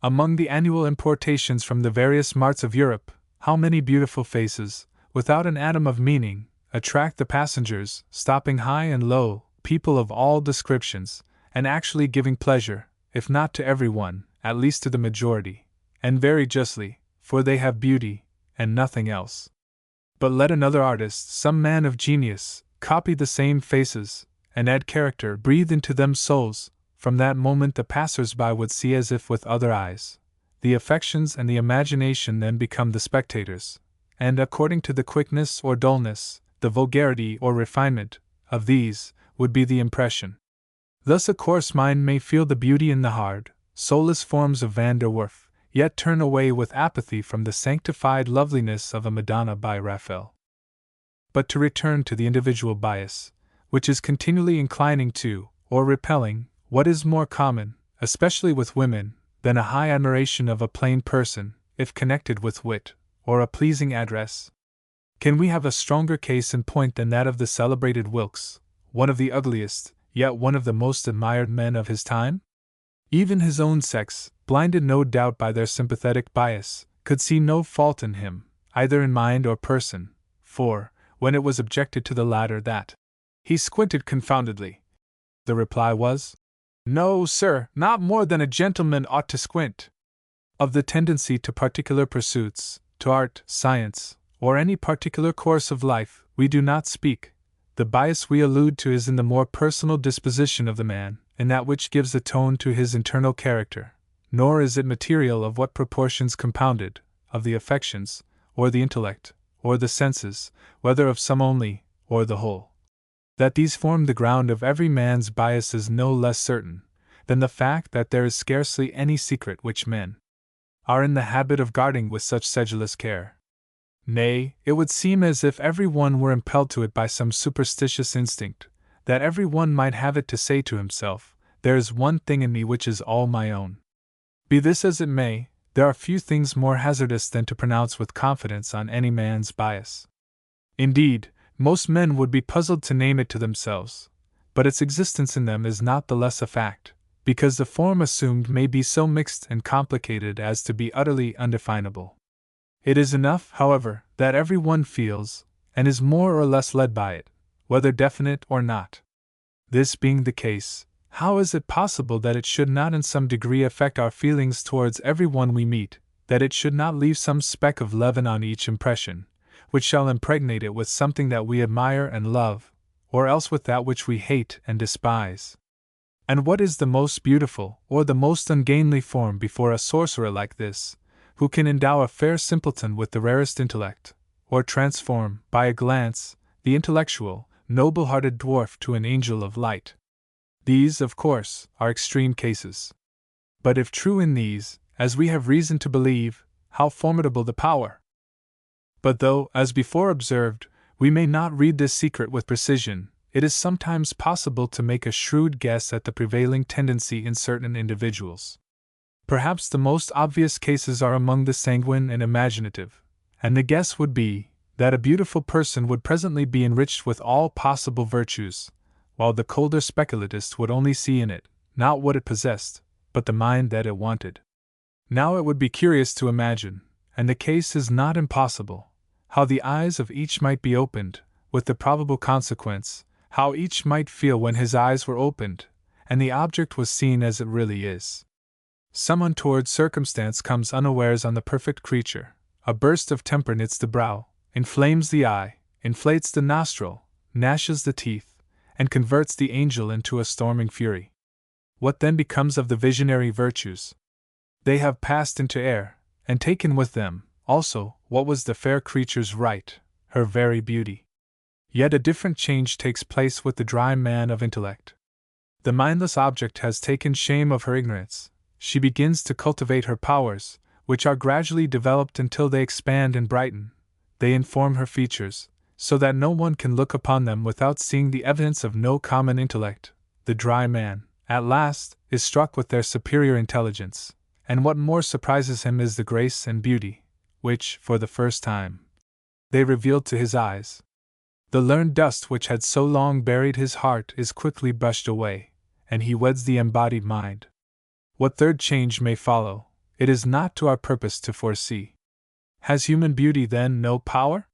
S1: Among the annual importations from the various marts of Europe, how many beautiful faces, without an atom of meaning, attract the passengers, stopping high and low, people of all descriptions, and actually giving pleasure, if not to everyone, at least to the majority, and very justly, for they have beauty, and nothing else. But let another artist, some man of genius, copy the same faces, and add character, breathe into them souls. From that moment the passers-by would see as if with other eyes. The affections and the imagination then become the spectators, and according to the quickness or dullness, the vulgarity or refinement, of these, would be the impression. Thus a coarse mind may feel the beauty in the hard, soulless forms of Van der Werf, yet turn away with apathy from the sanctified loveliness of a Madonna by Raphael. But to return to the individual bias, which is continually inclining to, or repelling, what is more common, especially with women, than a high admiration of a plain person, if connected with wit, or a pleasing address? Can we have a stronger case in point than that of the celebrated Wilkes, one of the ugliest, yet one of the most admired men of his time? Even his own sex, blinded no doubt by their sympathetic bias, could see no fault in him, either in mind or person, for, when it was objected to the latter that he squinted confoundedly, the reply was, "No, sir, not more than a gentleman ought to squint." Of the tendency to particular pursuits, to art, science, or any particular course of life, we do not speak. The bias we allude to is in the more personal disposition of the man, in that which gives a tone to his internal character, nor is it material of what proportions compounded, of the affections, or the intellect, or the senses, whether of some only, or the whole. That these form the ground of every man's bias is no less certain than the fact that there is scarcely any secret which men are in the habit of guarding with such sedulous care. Nay, it would seem as if every one were impelled to it by some superstitious instinct, that every one might have it to say to himself, "There is one thing in me which is all my own." Be this as it may, there are few things more hazardous than to pronounce with confidence on any man's bias. Indeed, most men would be puzzled to name it to themselves, but its existence in them is not the less a fact, because the form assumed may be so mixed and complicated as to be utterly undefinable. It is enough, however, that every one feels, and is more or less led by it, whether definite or not. This being the case, how is it possible that it should not in some degree affect our feelings towards every one we meet, that it should not leave some speck of leaven on each impression, which shall impregnate it with something that we admire and love, or else with that which we hate and despise? And what is the most beautiful, or the most ungainly form before a sorcerer like this, who can endow a fair simpleton with the rarest intellect, or transform, by a glance, the intellectual, noble-hearted dwarf to an angel of light? These, of course, are extreme cases. But if true in these, as we have reason to believe, how formidable the power! But though, as before observed, we may not read this secret with precision, it is sometimes possible to make a shrewd guess at the prevailing tendency in certain individuals. Perhaps the most obvious cases are among the sanguine and imaginative, and the guess would be that a beautiful person would presently be enriched with all possible virtues, while the colder speculatist would only see in it, not what it possessed, but the mind that it wanted. Now it would be curious to imagine, and the case is not impossible, how the eyes of each might be opened, with the probable consequence, how each might feel when his eyes were opened, and the object was seen as it really is. Some untoward circumstance comes unawares on the perfect creature, a burst of temper knits the brow, inflames the eye, inflates the nostril, gnashes the teeth, and converts the angel into a storming fury. What then becomes of the visionary virtues? They have passed into air, and taken with them, also, what was the fair creature's right, her very beauty. Yet a different change takes place with the dry man of intellect. The mindless object has taken shame of her ignorance. She begins to cultivate her powers, which are gradually developed until they expand and brighten. They inform her features, so that no one can look upon them without seeing the evidence of no common intellect. The dry man, at last, is struck with their superior intelligence, and what more surprises him is the grace and beauty, which, for the first time, they revealed to his eyes. The learned dust which had so long buried his heart is quickly brushed away, and he weds the embodied mind. What third change may follow, it is not to our purpose to foresee. Has human beauty, then, no power?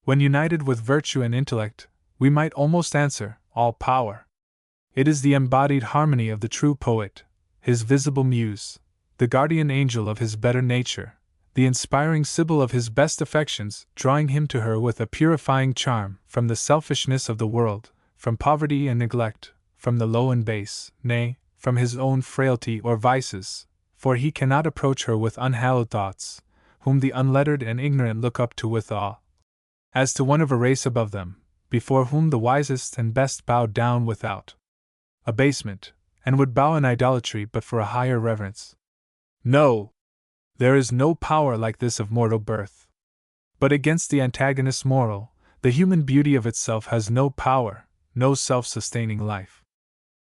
S1: When united with virtue and intellect, we might almost answer, all power. It is the embodied harmony of the true poet, his visible muse, the guardian angel of his better nature, the inspiring sibyl of his best affections, drawing him to her with a purifying charm, from the selfishness of the world, from poverty and neglect, from the low and base, nay, from his own frailty or vices, for he cannot approach her with unhallowed thoughts, whom the unlettered and ignorant look up to with awe, as to one of a race above them, before whom the wisest and best bow down without abasement, and would bow in idolatry but for a higher reverence. No! There is no power like this of mortal birth. But against the antagonist moral, the human beauty of itself has no power, no self-sustaining life.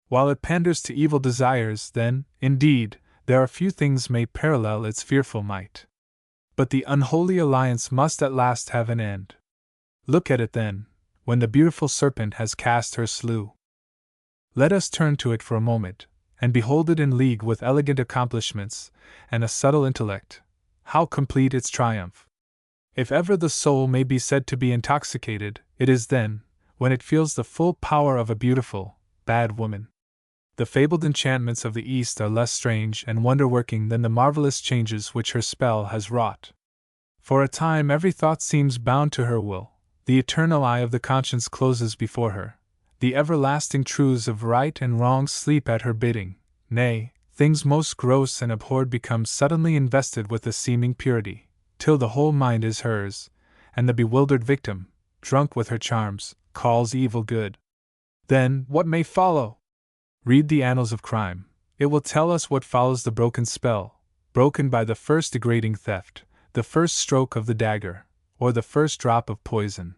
S1: While it panders to evil desires, then, indeed, there are few things may parallel its fearful might. But the unholy alliance must at last have an end. Look at it then, when the beautiful serpent has cast her slough. Let us turn to it for a moment, and behold it in league with elegant accomplishments and a subtle intellect. How complete its triumph! If ever the soul may be said to be intoxicated, it is then, when it feels the full power of a beautiful, bad woman. The fabled enchantments of the East are less strange and wonder-working than the marvelous changes which her spell has wrought. For a time every thought seems bound to her will, the eternal eye of the conscience closes before her, the everlasting truths of right and wrong sleep at her bidding, nay, things most gross and abhorred become suddenly invested with a seeming purity, till the whole mind is hers, and the bewildered victim, drunk with her charms, calls evil good. Then, what may follow? Read the annals of crime. It will tell us what follows the broken spell, broken by the first degrading theft, the first stroke of the dagger, or the first drop of poison.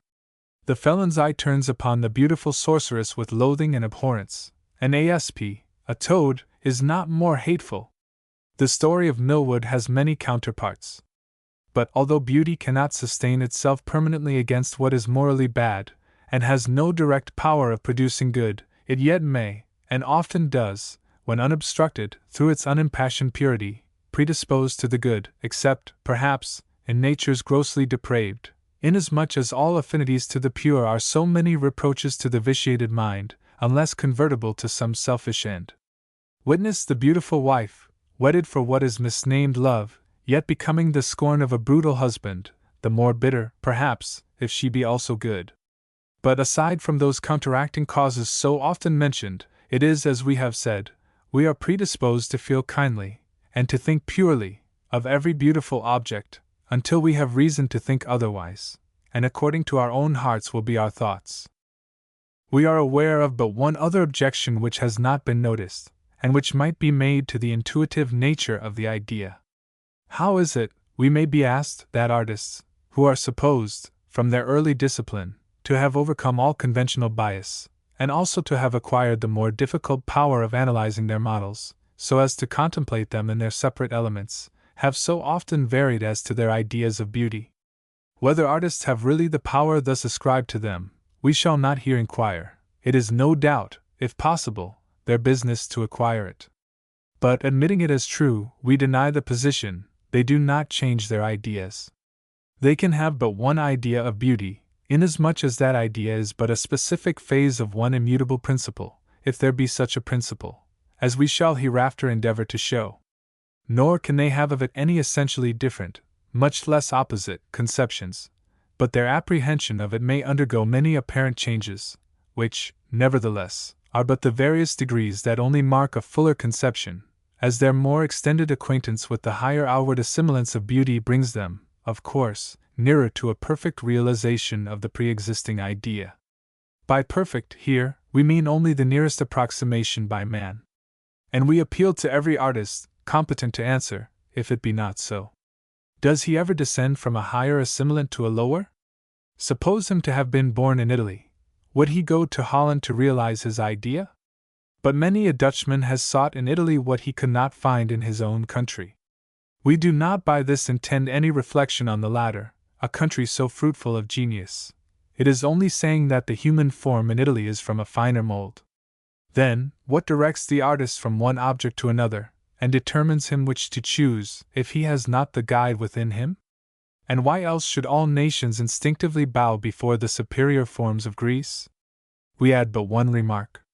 S1: The felon's eye turns upon the beautiful sorceress with loathing and abhorrence. An asp, a toad, is not more hateful. The story of Millwood has many counterparts. But although beauty cannot sustain itself permanently against what is morally bad, and has no direct power of producing good, it yet may, and often does, when unobstructed, through its unimpassioned purity, predispose to the good, except, perhaps, in natures grossly depraved, inasmuch as all affinities to the pure are so many reproaches to the vitiated mind, unless convertible to some selfish end. Witness the beautiful wife, wedded for what is misnamed love, yet becoming the scorn of a brutal husband, the more bitter, perhaps, if she be also good. But aside from those counteracting causes so often mentioned, it is as we have said, we are predisposed to feel kindly, and to think purely, of every beautiful object, until we have reason to think otherwise, and according to our own hearts will be our thoughts. We are aware of but one other objection which has not been noticed, and which might be made to the intuitive nature of the idea. How is it, we may be asked, that artists, who are supposed, from their early discipline, to have overcome all conventional bias, and also to have acquired the more difficult power of analyzing their models, so as to contemplate them in their separate elements, have so often varied as to their ideas of beauty? Whether artists have really the power thus ascribed to them, we shall not here inquire. It is no doubt, if possible, their business to acquire it. But admitting it as true, we deny the position, they do not change their ideas. They can have but one idea of beauty, inasmuch as that idea is but a specific phase of one immutable principle, if there be such a principle, as we shall hereafter endeavor to show. Nor can they have of it any essentially different, much less opposite, conceptions, but their apprehension of it may undergo many apparent changes, which, nevertheless, are but the various degrees that only mark a fuller conception, as their more extended acquaintance with the higher outward assimilants of beauty brings them, of course, nearer to a perfect realization of the pre-existing idea. By perfect, here, we mean only the nearest approximation by man. And we appeal to every artist, competent to answer, if it be not so. Does he ever descend from a higher assimilant to a lower? Suppose him to have been born in Italy. Would he go to Holland to realize his idea? But many a Dutchman has sought in Italy what he could not find in his own country. We do not by this intend any reflection on the latter, a country so fruitful of genius. It is only saying that the human form in Italy is from a finer mold. Then, what directs the artist from one object to another, and determines him which to choose, if he has not the guide within him? And why else should all nations instinctively bow before the superior forms of Greece? We add but one remark.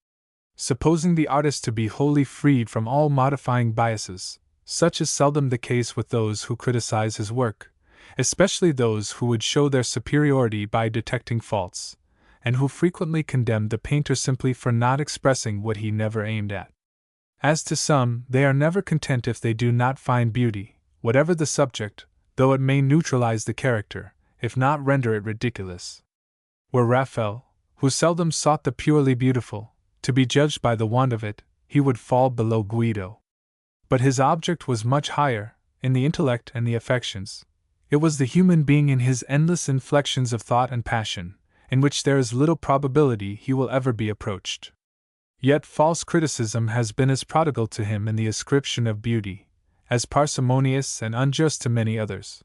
S1: Supposing the artist to be wholly freed from all modifying biases, such is seldom the case with those who criticize his work, especially those who would show their superiority by detecting faults, and who frequently condemn the painter simply for not expressing what he never aimed at. As to some, they are never content if they do not find beauty, whatever the subject, though it may neutralize the character, if not render it ridiculous. Were Raphael, who seldom sought the purely beautiful, to be judged by the want of it, he would fall below Guido. But his object was much higher, in the intellect and the affections. It was the human being in his endless inflections of thought and passion, in which there is little probability he will ever be approached. Yet false criticism has been as prodigal to him in the ascription of beauty, as parsimonious and unjust to many others.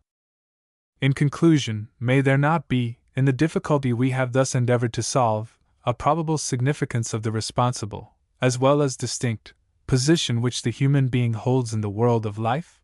S1: In conclusion, may there not be, in the difficulty we have thus endeavored to solve, a probable significance of the responsible, as well as distinct, position which the human being holds in the world of life?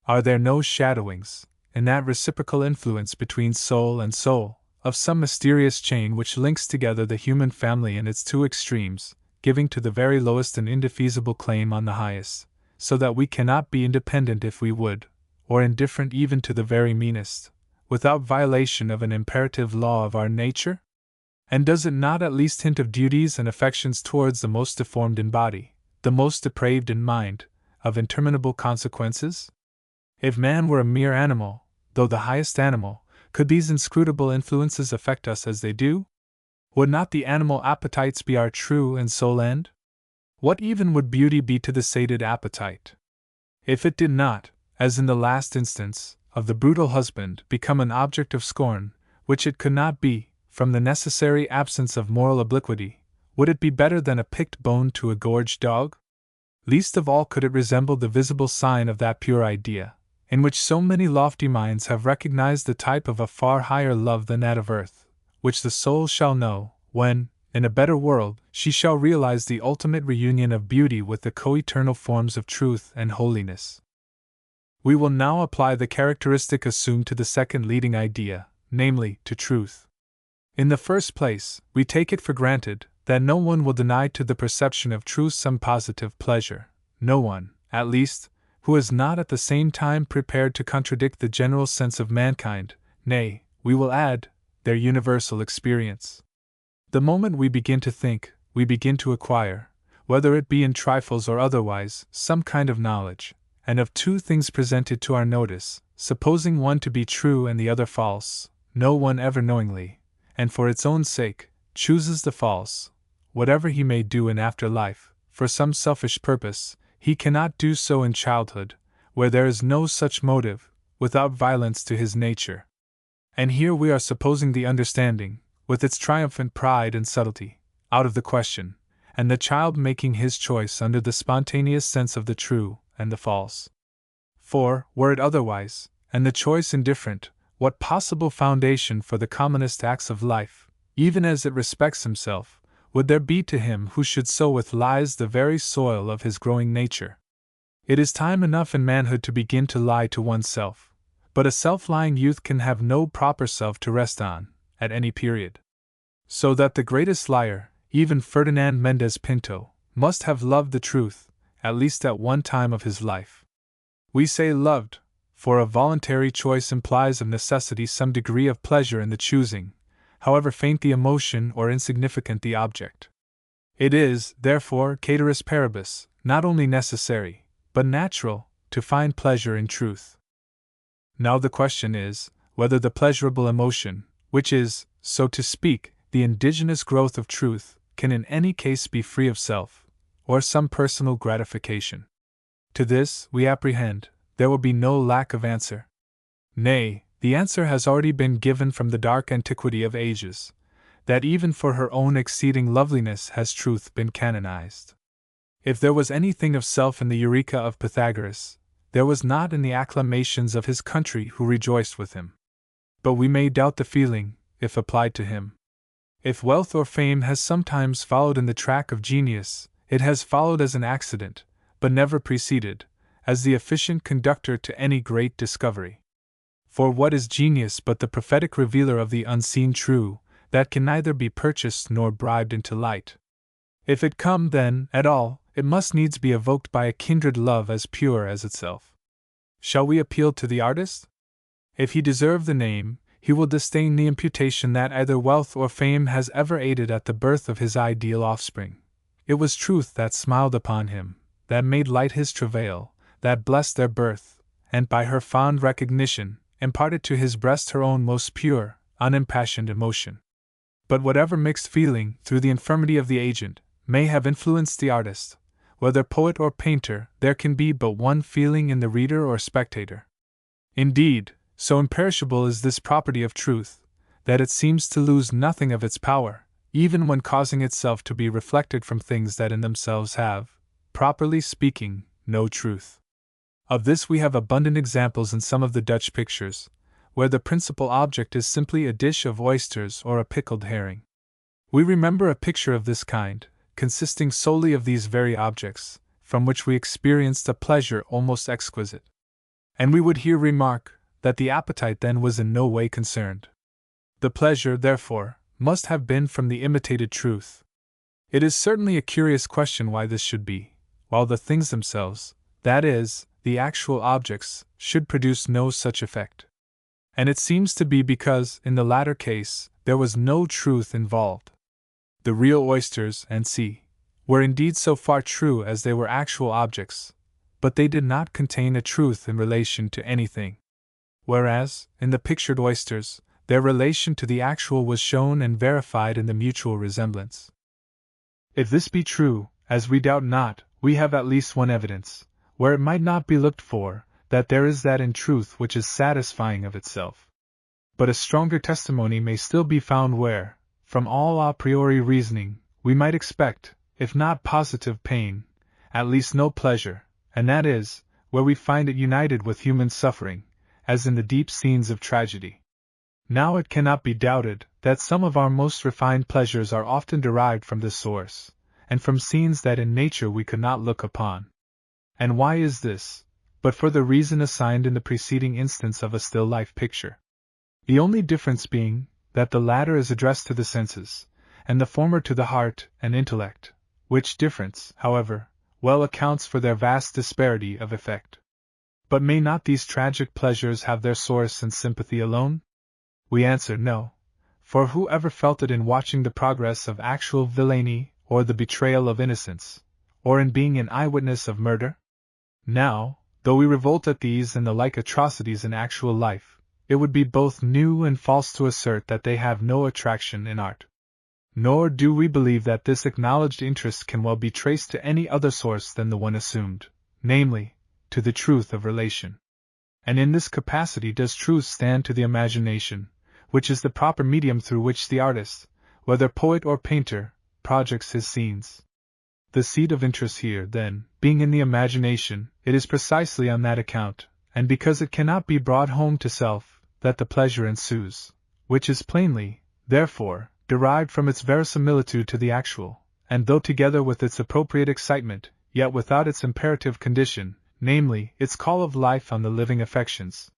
S1: Are there no shadowings, in that reciprocal influence between soul and soul, of some mysterious chain which links together the human family in its two extremes, giving to the very lowest an indefeasible claim on the highest, so that we cannot be independent if we would, or indifferent even to the very meanest, without violation of an imperative law of our nature? And does it not at least hint of duties and affections towards the most deformed in body, the most depraved in mind, of interminable consequences? If man were a mere animal, though the highest animal, could these inscrutable influences affect us as they do? Would not the animal appetites be our true and sole end? What even would beauty be to the sated appetite? If it did not, as in the last instance, of the brutal husband, become an object of scorn, which it could not be, from the necessary absence of moral obliquity, would it be better than a picked bone to a gorged dog? Least of all could it resemble the visible sign of that pure idea, in which so many lofty minds have recognized the type of a far higher love than that of earth, which the soul shall know, when, in a better world, she shall realize the ultimate reunion of beauty with the co-eternal forms of truth and holiness. We will now apply the characteristic assumed to the second leading idea, namely, to truth. In the first place, we take it for granted that no one will deny to the perception of truth some positive pleasure, no one, at least, who is not at the same time prepared to contradict the general sense of mankind, nay, we will add, their universal experience. The moment we begin to think, we begin to acquire, whether it be in trifles or otherwise, some kind of knowledge, and of two things presented to our notice, supposing one to be true and the other false, no one ever knowingly, and for its own sake, chooses the false, whatever he may do in after life, for some selfish purpose. He cannot do so in childhood, where there is no such motive, without violence to his nature. And here we are supposing the understanding, with its triumphant pride and subtlety, out of the question, and the child making his choice under the spontaneous sense of the true and the false. For, were it otherwise, and the choice indifferent, what possible foundation for the commonest acts of life, even as it respects himself, would there be to him who should sow with lies the very soil of his growing nature? It is time enough in manhood to begin to lie to oneself, but a self-lying youth can have no proper self to rest on, at any period. So that the greatest liar, even Ferdinand Mendez Pinto, must have loved the truth, at least at one time of his life. We say loved, for a voluntary choice implies of necessity some degree of pleasure in the choosing, however faint the emotion or insignificant the object. It is, therefore, caeteris paribus, not only necessary, but natural, to find pleasure in truth. Now the question is, whether the pleasurable emotion, which is, so to speak, the indigenous growth of truth, can in any case be free of self, or some personal gratification. To this, we apprehend, there will be no lack of answer. Nay, the answer has already been given from the dark antiquity of ages, that even for her own exceeding loveliness has truth been canonized. If there was anything of self in the Eureka of Pythagoras, there was not in the acclamations of his country who rejoiced with him. But we may doubt the feeling, if applied to him. If wealth or fame has sometimes followed in the track of genius, it has followed as an accident, but never preceded, as the efficient conductor to any great discovery. For what is genius but the prophetic revealer of the unseen true, that can neither be purchased nor bribed into light? If it come, then, at all, it must needs be evoked by a kindred love as pure as itself. Shall we appeal to the artist? If he deserve the name, he will disdain the imputation that either wealth or fame has ever aided at the birth of his ideal offspring. It was truth that smiled upon him, that made light his travail, that blessed their birth, and by her fond recognition, imparted to his breast her own most pure, unimpassioned emotion. But whatever mixed feeling, through the infirmity of the agent, may have influenced the artist, whether poet or painter, there can be but one feeling in the reader or spectator. Indeed, so imperishable is this property of truth, that it seems to lose nothing of its power, even when causing itself to be reflected from things that in themselves have, properly speaking, no truth. Of this we have abundant examples in some of the Dutch pictures, where the principal object is simply a dish of oysters or a pickled herring. We remember a picture of this kind, consisting solely of these very objects, from which we experienced a pleasure almost exquisite. And we would here remark that the appetite then was in no way concerned. The pleasure, therefore, must have been from the imitated truth. It is certainly a curious question why this should be, while the things themselves, that is, the actual objects, should produce no such effect. And it seems to be because, in the latter case, there was no truth involved. The real oysters and sea were indeed so far true as they were actual objects, but they did not contain a truth in relation to anything. Whereas, in the pictured oysters, their relation to the actual was shown and verified in the mutual resemblance. If this be true, as we doubt not, we have at least one evidence, where it might not be looked for, that there is that in truth which is satisfying of itself. But a stronger testimony may still be found where, from all a priori reasoning, we might expect, if not positive pain, at least no pleasure, and that is, where we find it united with human suffering, as in the deep scenes of tragedy. Now it cannot be doubted that some of our most refined pleasures are often derived from this source, and from scenes that in nature we could not look upon. And why is this, but for the reason assigned in the preceding instance of a still life picture? The only difference being, that the latter is addressed to the senses, and the former to the heart and intellect, which difference, however, well accounts for their vast disparity of effect. But may not these tragic pleasures have their source in sympathy alone? We answer no, for who ever felt it in watching the progress of actual villainy, or the betrayal of innocence, or in being an eyewitness of murder? Now, though we revolt at these and the like atrocities in actual life, it would be both new and false to assert that they have no attraction in art. Nor do we believe that this acknowledged interest can well be traced to any other source than the one assumed, namely, to the truth of relation. And in this capacity does truth stand to the imagination, which is the proper medium through which the artist, whether poet or painter, projects his scenes. The seat of interest here, then, being in the imagination, it is precisely on that account, and because it cannot be brought home to self, that the pleasure ensues, which is plainly, therefore, derived from its verisimilitude to the actual, and though together with its appropriate excitement, yet without its imperative condition, namely, its call of life on the living affections.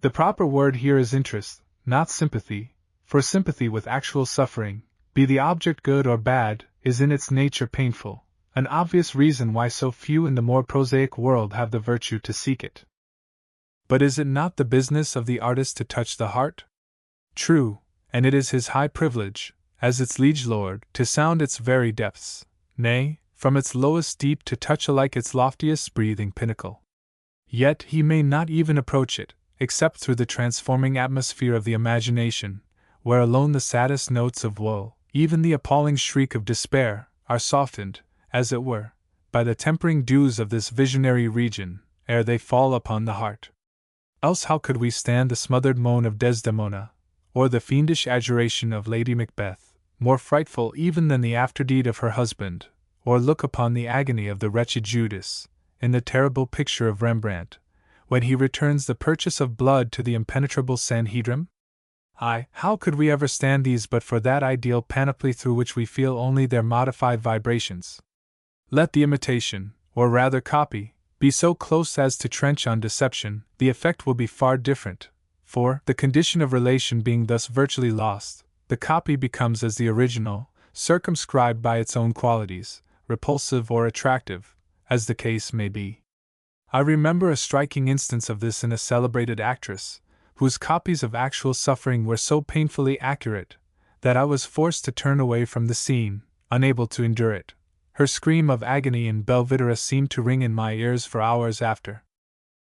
S1: The proper word here is interest, not sympathy, for sympathy with actual suffering, be the object good or bad, is in its nature painful, an obvious reason why so few in the more prosaic world have the virtue to seek it. But is it not the business of the artist to touch the heart? True, and it is his high privilege, as its liege lord, to sound its very depths, nay, from its lowest deep to touch alike its loftiest breathing pinnacle. Yet he may not even approach it, except through the transforming atmosphere of the imagination, where alone the saddest notes of woe, even the appalling shriek of despair, are softened, as it were, by the tempering dews of this visionary region, ere they fall upon the heart. Else how could we stand the smothered moan of Desdemona, or the fiendish adjuration of Lady Macbeth, more frightful even than the afterdeed of her husband, or look upon the agony of the wretched Judas, in the terrible picture of Rembrandt, when he returns the purchase of blood to the impenetrable Sanhedrim? How could we ever stand these but for that ideal panoply through which we feel only their modified vibrations? Let the imitation, or rather copy, be so close as to trench on deception, the effect will be far different, for, the condition of relation being thus virtually lost, the copy becomes as the original, circumscribed by its own qualities, repulsive or attractive, as the case may be. I remember a striking instance of this in a celebrated actress, whose copies of actual suffering were so painfully accurate that I was forced to turn away from the scene, unable to endure it. Her scream of agony in Belvidera seemed to ring in my ears for hours after.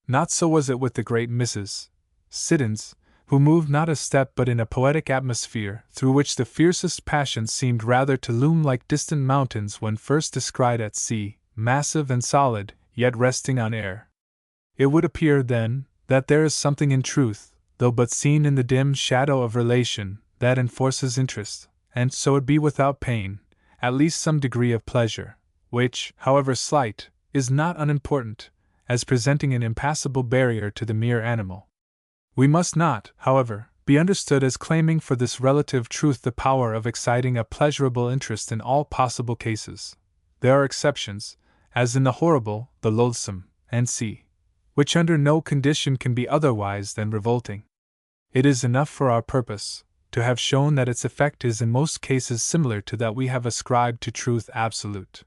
S1: Not so was it with the great Mrs. Siddons, who moved not a step but in a poetic atmosphere through which the fiercest passions seemed rather to loom like distant mountains when first descried at sea, massive and solid, yet resting on air. It would appear, then, that there is something in truth, though but seen in the dim shadow of relation, that enforces interest, and so it be without pain, at least some degree of pleasure, which, however slight, is not unimportant, as presenting an impassable barrier to the mere animal. We must not, however, be understood as claiming for this relative truth the power of exciting a pleasurable interest in all possible cases. There are exceptions, as in the horrible, the loathsome, and c. which under no condition can be otherwise than revolting. It is enough for our purpose to have shown that its effect is in most cases similar to that we have ascribed to truth absolute.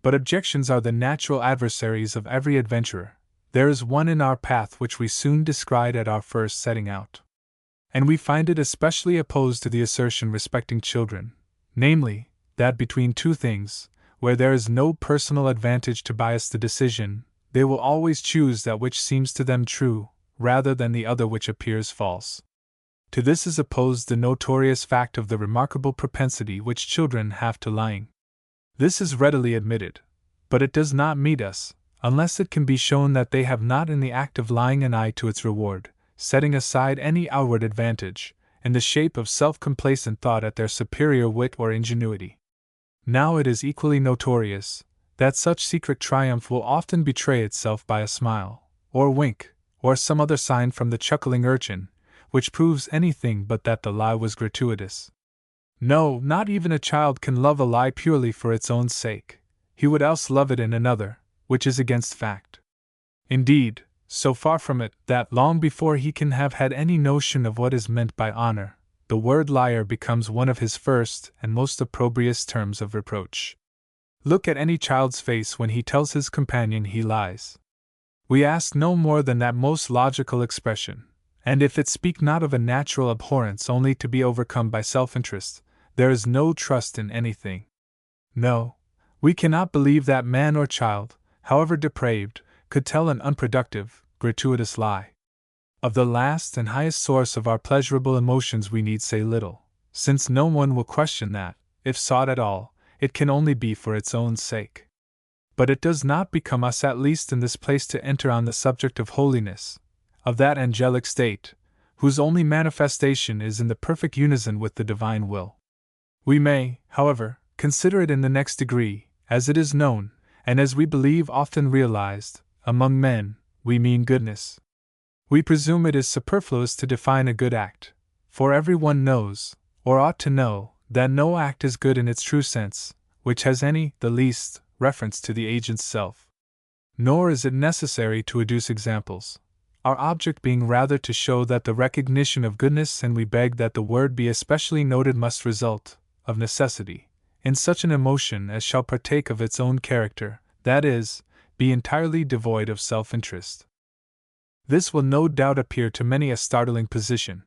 S1: But objections are the natural adversaries of every adventurer. There is one in our path which we soon descried at our first setting out, and we find it especially opposed to the assertion respecting children, namely, that between two things, where there is no personal advantage to bias the decision, they will always choose that which seems to them true, rather than the other which appears false. To this is opposed the notorious fact of the remarkable propensity which children have to lying. This is readily admitted, but it does not meet us, unless it can be shown that they have not in the act of lying an eye to its reward, setting aside any outward advantage, in the shape of self-complacent thought at their superior wit or ingenuity. Now it is equally notorious that such secret triumph will often betray itself by a smile, or wink, or some other sign from the chuckling urchin, which proves anything but that the lie was gratuitous. No, not even a child can love a lie purely for its own sake. He would else love it in another, which is against fact. Indeed, so far from it, that long before he can have had any notion of what is meant by honor, the word liar becomes one of his first and most opprobrious terms of reproach. Look at any child's face when he tells his companion he lies. We ask no more than that most logical expression, and if it speak not of a natural abhorrence only to be overcome by self-interest, there is no trust in anything. No, we cannot believe that man or child, however depraved, could tell an unproductive, gratuitous lie. Of the last and highest source of our pleasurable emotions we need say little, since no one will question that, if sought at all, it can only be for its own sake. But it does not become us at least in this place to enter on the subject of holiness, of that angelic state, whose only manifestation is in the perfect unison with the divine will. We may, however, consider it in the next degree, as it is known, and as we believe often realized, among men, we mean goodness. We presume it is superfluous to define a good act, for every one knows, or ought to know, that no act is good in its true sense, which has any, the least, reference to the agent's self. Nor is it necessary to adduce examples, our object being rather to show that the recognition of goodness, and we beg that the word be especially noted, must result, of necessity, in such an emotion as shall partake of its own character, that is, be entirely devoid of self-interest. This will no doubt appear to many a startling position.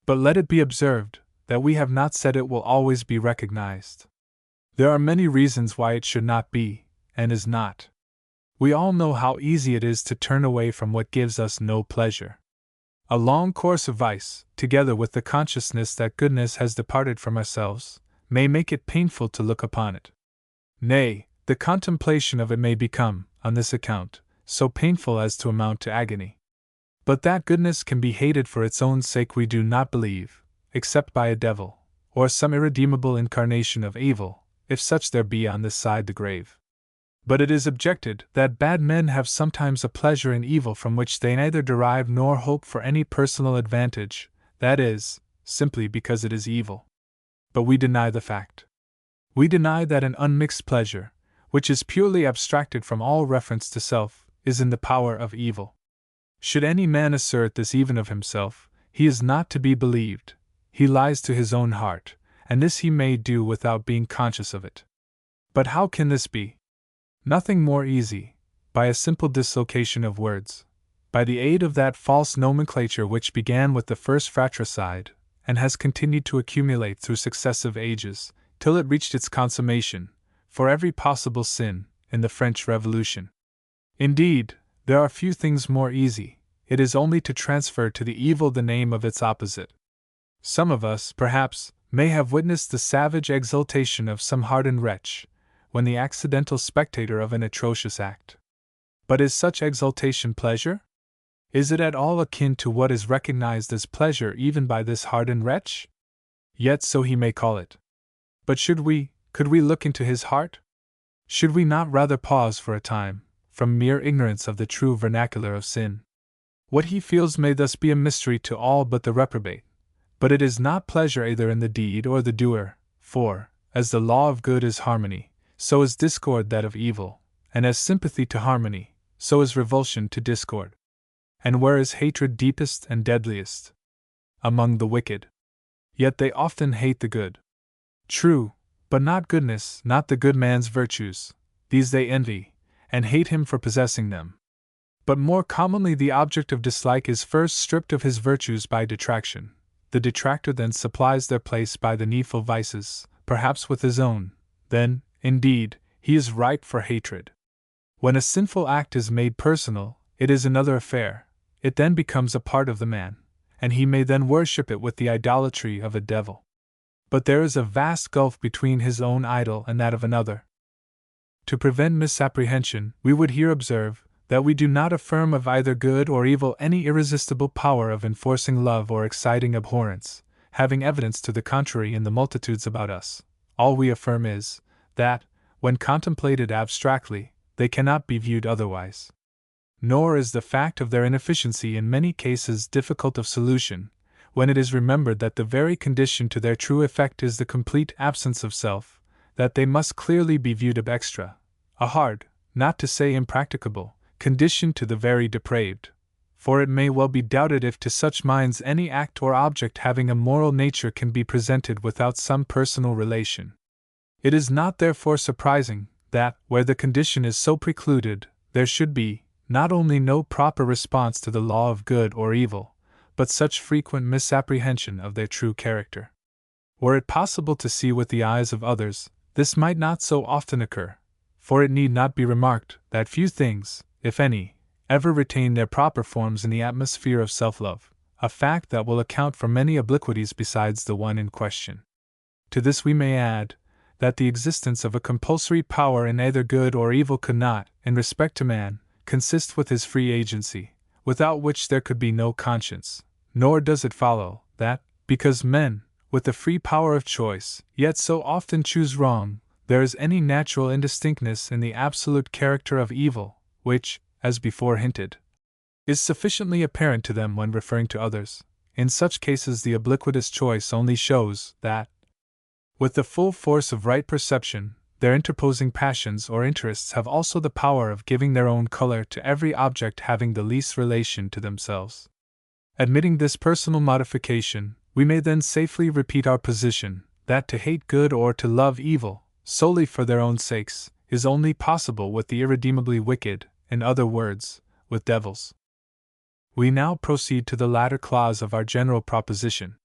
S1: But let it be observed that we have not said it will always be recognized. There are many reasons why it should not be, and is not. We all know how easy it is to turn away from what gives us no pleasure. A long course of vice, together with the consciousness that goodness has departed from ourselves, may make it painful to look upon it. Nay, the contemplation of it may become, on this account, so painful as to amount to agony. But that goodness can be hated for its own sake we do not believe, except by a devil, or some irredeemable incarnation of evil, if such there be on this side the grave. But it is objected that bad men have sometimes a pleasure in evil from which they neither derive nor hope for any personal advantage, that is, simply because it is evil. But we deny the fact. We deny that an unmixed pleasure, which is purely abstracted from all reference to self, is in the power of evil. Should any man assert this even of himself, he is not to be believed. He lies to his own heart, and this he may do without being conscious of it. But how can this be? Nothing more easy, by a simple dislocation of words, by the aid of that false nomenclature which began with the first fratricide, and has continued to accumulate through successive ages, till it reached its consummation, for every possible sin, in the French Revolution. Indeed, there are few things more easy. It is only to transfer to the evil the name of its opposite. Some of us, perhaps, may have witnessed the savage exultation of some hardened wretch, when the accidental spectator of an atrocious act. But is such exultation pleasure? Is it at all akin to what is recognized as pleasure even by this hardened wretch? Yet so he may call it. But could we look into his heart? Should we not rather pause for a time, from mere ignorance of the true vernacular of sin? What he feels may thus be a mystery to all but the reprobate, but it is not pleasure either in the deed or the doer, for, as the law of good is harmony, so is discord that of evil, and as sympathy to harmony, so is revulsion to discord. And where is hatred deepest and deadliest? Among the wicked. Yet they often hate the good. True, but not goodness, not the good man's virtues, these they envy, and hate him for possessing them. But more commonly the object of dislike is first stripped of his virtues by detraction. The detractor then supplies their place by the needful vices, perhaps with his own. Then, indeed, he is ripe for hatred. When a sinful act is made personal, it is another affair. It then becomes a part of the man, and he may then worship it with the idolatry of a devil. But there is a vast gulf between his own idol and that of another. To prevent misapprehension, we would here observe that we do not affirm of either good or evil any irresistible power of enforcing love or exciting abhorrence, having evidence to the contrary in the multitudes about us. All we affirm is, that, when contemplated abstractly, they cannot be viewed otherwise. Nor is the fact of their inefficiency in many cases difficult of solution, when it is remembered that the very condition to their true effect is the complete absence of self, that they must clearly be viewed ab extra, a hard, not to say impracticable, condition to the very depraved, for it may well be doubted if to such minds any act or object having a moral nature can be presented without some personal relation. It is not therefore surprising that, where the condition is so precluded, there should be, not only no proper response to the law of good or evil, but such frequent misapprehension of their true character. Were it possible to see with the eyes of others, this might not so often occur, for it need not be remarked that few things, if any, ever retain their proper forms in the atmosphere of self-love, a fact that will account for many obliquities besides the one in question. To this we may add, that the existence of a compulsory power in either good or evil could not, in respect to man, consist with his free agency, without which there could be no conscience, nor does it follow, that, because men, with the free power of choice, yet so often choose wrong, there is any natural indistinctness in the absolute character of evil, which, as before hinted, is sufficiently apparent to them when referring to others. In such cases the obliquitous choice only shows that, with the full force of right perception, their interposing passions or interests have also the power of giving their own color to every object having the least relation to themselves. Admitting this personal modification, we may then safely repeat our position, that to hate good or to love evil, solely for their own sakes, is only possible with the irredeemably wicked, in other words, with devils. We now proceed to the latter clause of our general proposition.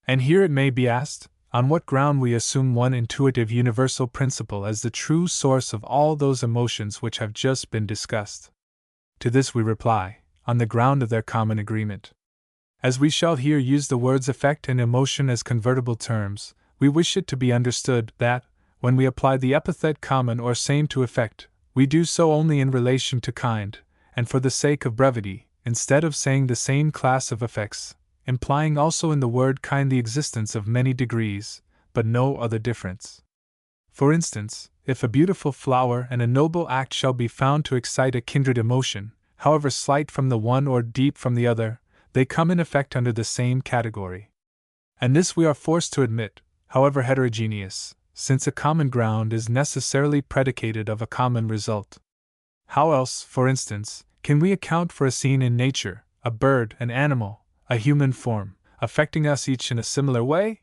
S1: And here it may be asked, on what ground we assume one intuitive universal principle as the true source of all those emotions which have just been discussed. To this we reply, on the ground of their common agreement. As we shall here use the words effect and emotion as convertible terms, we wish it to be understood that, when we apply the epithet common or same to effect, we do so only in relation to kind, and for the sake of brevity, instead of saying the same class of effects, implying also in the word kind the existence of many degrees, but no other difference. For instance, if a beautiful flower and a noble act shall be found to excite a kindred emotion, however slight from the one or deep from the other, they come in effect under the same category. And this we are forced to admit, however heterogeneous, since a common ground is necessarily predicated of a common result. How else, for instance, can we account for a scene in nature, a bird, an animal, a human form, affecting us each in a similar way?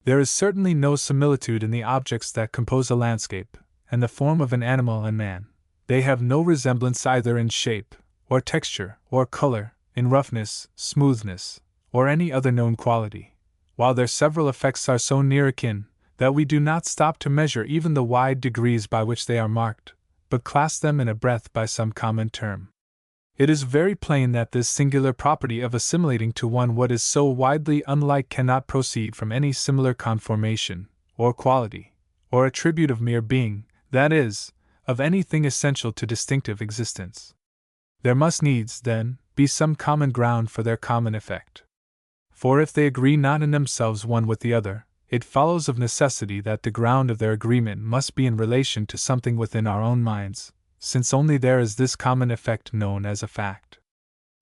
S1: There is certainly no similitude in the objects that compose a landscape, and the form of an animal and man. They have no resemblance either in shape, or texture, or color, in roughness, smoothness, or any other known quality, while their several effects are so near akin that we do not stop to measure even the wide degrees by which they are marked, but class them in a breath by some common term. It is very plain that this singular property of assimilating to one what is so widely unlike cannot proceed from any similar conformation, or quality, or attribute of mere being, that is, of anything essential to distinctive existence. There must needs, then, be some common ground for their common effect. For if they agree not in themselves one with the other, it follows of necessity that the ground of their agreement must be in relation to something within our own minds, since only there is this common effect known as a fact.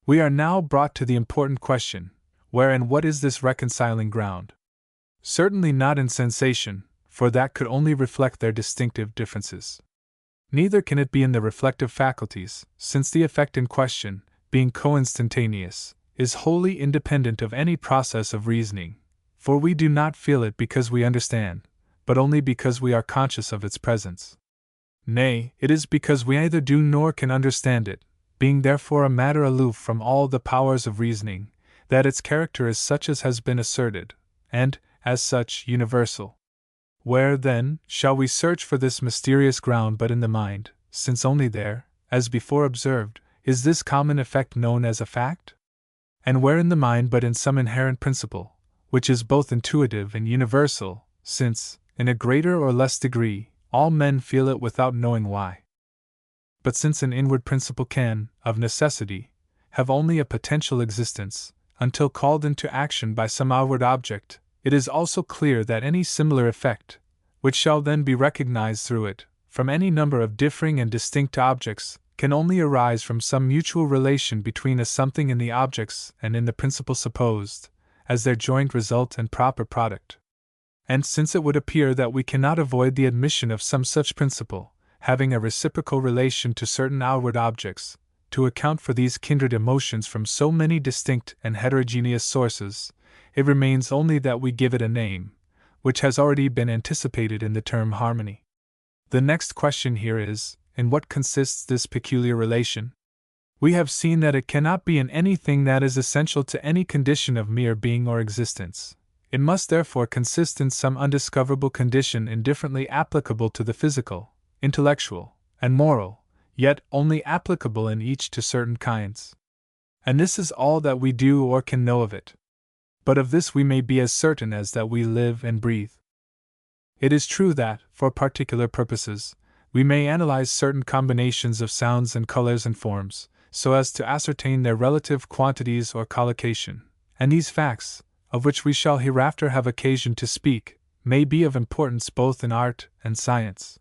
S1: We are now brought to the important question, where and what is this reconciling ground? Certainly not in sensation, for that could only reflect their distinctive differences. Neither can it be in the reflective faculties, since the effect in question, being co-instantaneous, is wholly independent of any process of reasoning, for we do not feel it because we understand, but only because we are conscious of its presence. Nay, it is because we either do nor can understand it, being therefore a matter aloof from all the powers of reasoning, that its character is such as has been asserted, and, as such, universal. Where, then, shall we search for this mysterious ground but in the mind, since only there, as before observed, is this common effect known as a fact? And where in the mind but in some inherent principle, which is both intuitive and universal, since, in a greater or less degree, all men feel it without knowing why. But since an inward principle can, of necessity, have only a potential existence, until called into action by some outward object, it is also clear that any similar effect, which shall then be recognized through it, from any number of differing and distinct objects, can only arise from some mutual relation between a something in the objects and in the principle supposed, as their joint result and proper product. And since it would appear that we cannot avoid the admission of some such principle, having a reciprocal relation to certain outward objects, to account for these kindred emotions from so many distinct and heterogeneous sources, it remains only that we give it a name, which has already been anticipated in the term harmony. The next question here is, in what consists this peculiar relation? We have seen that it cannot be in anything that is essential to any condition of mere being or existence. It must therefore consist in some undiscoverable condition indifferently applicable to the physical, intellectual, and moral, yet only applicable in each to certain kinds. And this is all that we do or can know of it. But of this we may be as certain as that we live and breathe. It is true that, for particular purposes, we may analyze certain combinations of sounds and colors and forms, so as to ascertain their relative quantities or collocation, and these facts, of which we shall hereafter have occasion to speak, may be of importance both in art and science.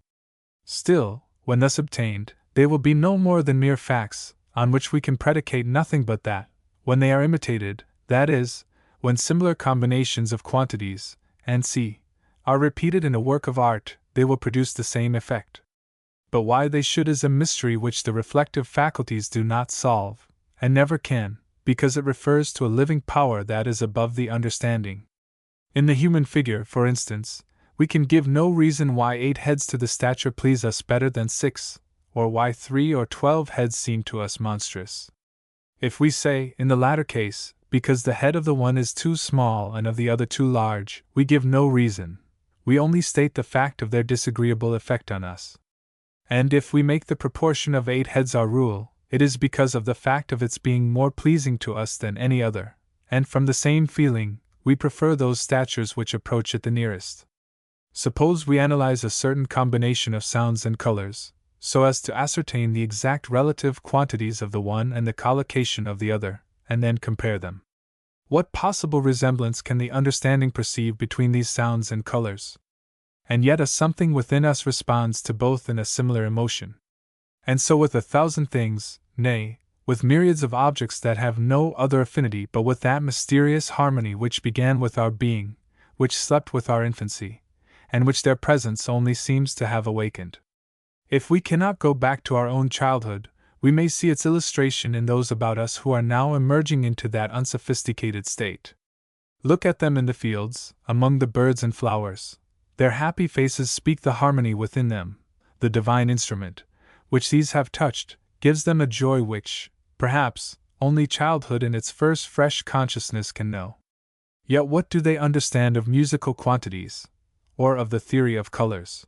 S1: Still, when thus obtained, they will be no more than mere facts, on which we can predicate nothing but that, when they are imitated, that is, when similar combinations of quantities, are repeated in a work of art, they will produce the same effect. But why they should is a mystery which the reflective faculties do not solve, and never can, because it refers to a living power that is above the understanding. In the human figure, for instance, we can give no reason why 8 heads to the stature please us better than 6, or why 3 or 12 heads seem to us monstrous. If we say, in the latter case, because the head of the one is too small and of the other too large, we give no reason, we only state the fact of their disagreeable effect on us. And if we make the proportion of 8 heads our rule, it is because of the fact of its being more pleasing to us than any other, and from the same feeling, we prefer those statures which approach it the nearest. Suppose we analyze a certain combination of sounds and colors, so as to ascertain the exact relative quantities of the one and the collocation of the other, and then compare them. What possible resemblance can the understanding perceive between these sounds and colors? and yet a something within us responds to both in a similar emotion. And so with 1,000 things, nay, with myriads of objects that have no other affinity but with that mysterious harmony which began with our being, which slept with our infancy, and which their presence only seems to have awakened. If we cannot go back to our own childhood, we may see its illustration in those about us who are now emerging into that unsophisticated state. Look at them in the fields, among the birds and flowers. Their happy faces speak the harmony within them. The divine instrument, which these have touched, gives them a joy which, perhaps, only childhood in its first fresh consciousness can know. Yet what do they understand of musical quantities, or of the theory of colors?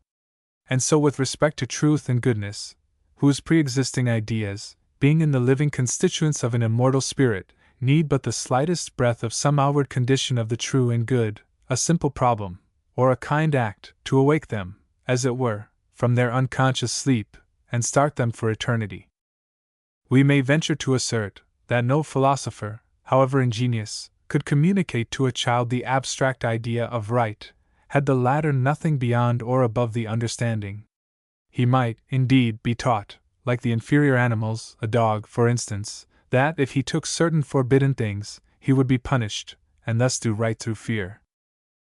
S1: And so with respect to truth and goodness, whose pre-existing ideas, being in the living constituents of an immortal spirit, need but the slightest breath of some outward condition of the true and good, a simple problem, or a kind act, to awake them, as it were, from their unconscious sleep, and start them for eternity. We may venture to assert that no philosopher, however ingenious, could communicate to a child the abstract idea of right, had the latter nothing beyond or above the understanding. He might, indeed, be taught, like the inferior animals, a dog, for instance, that if he took certain forbidden things, he would be punished, and thus do right through fear.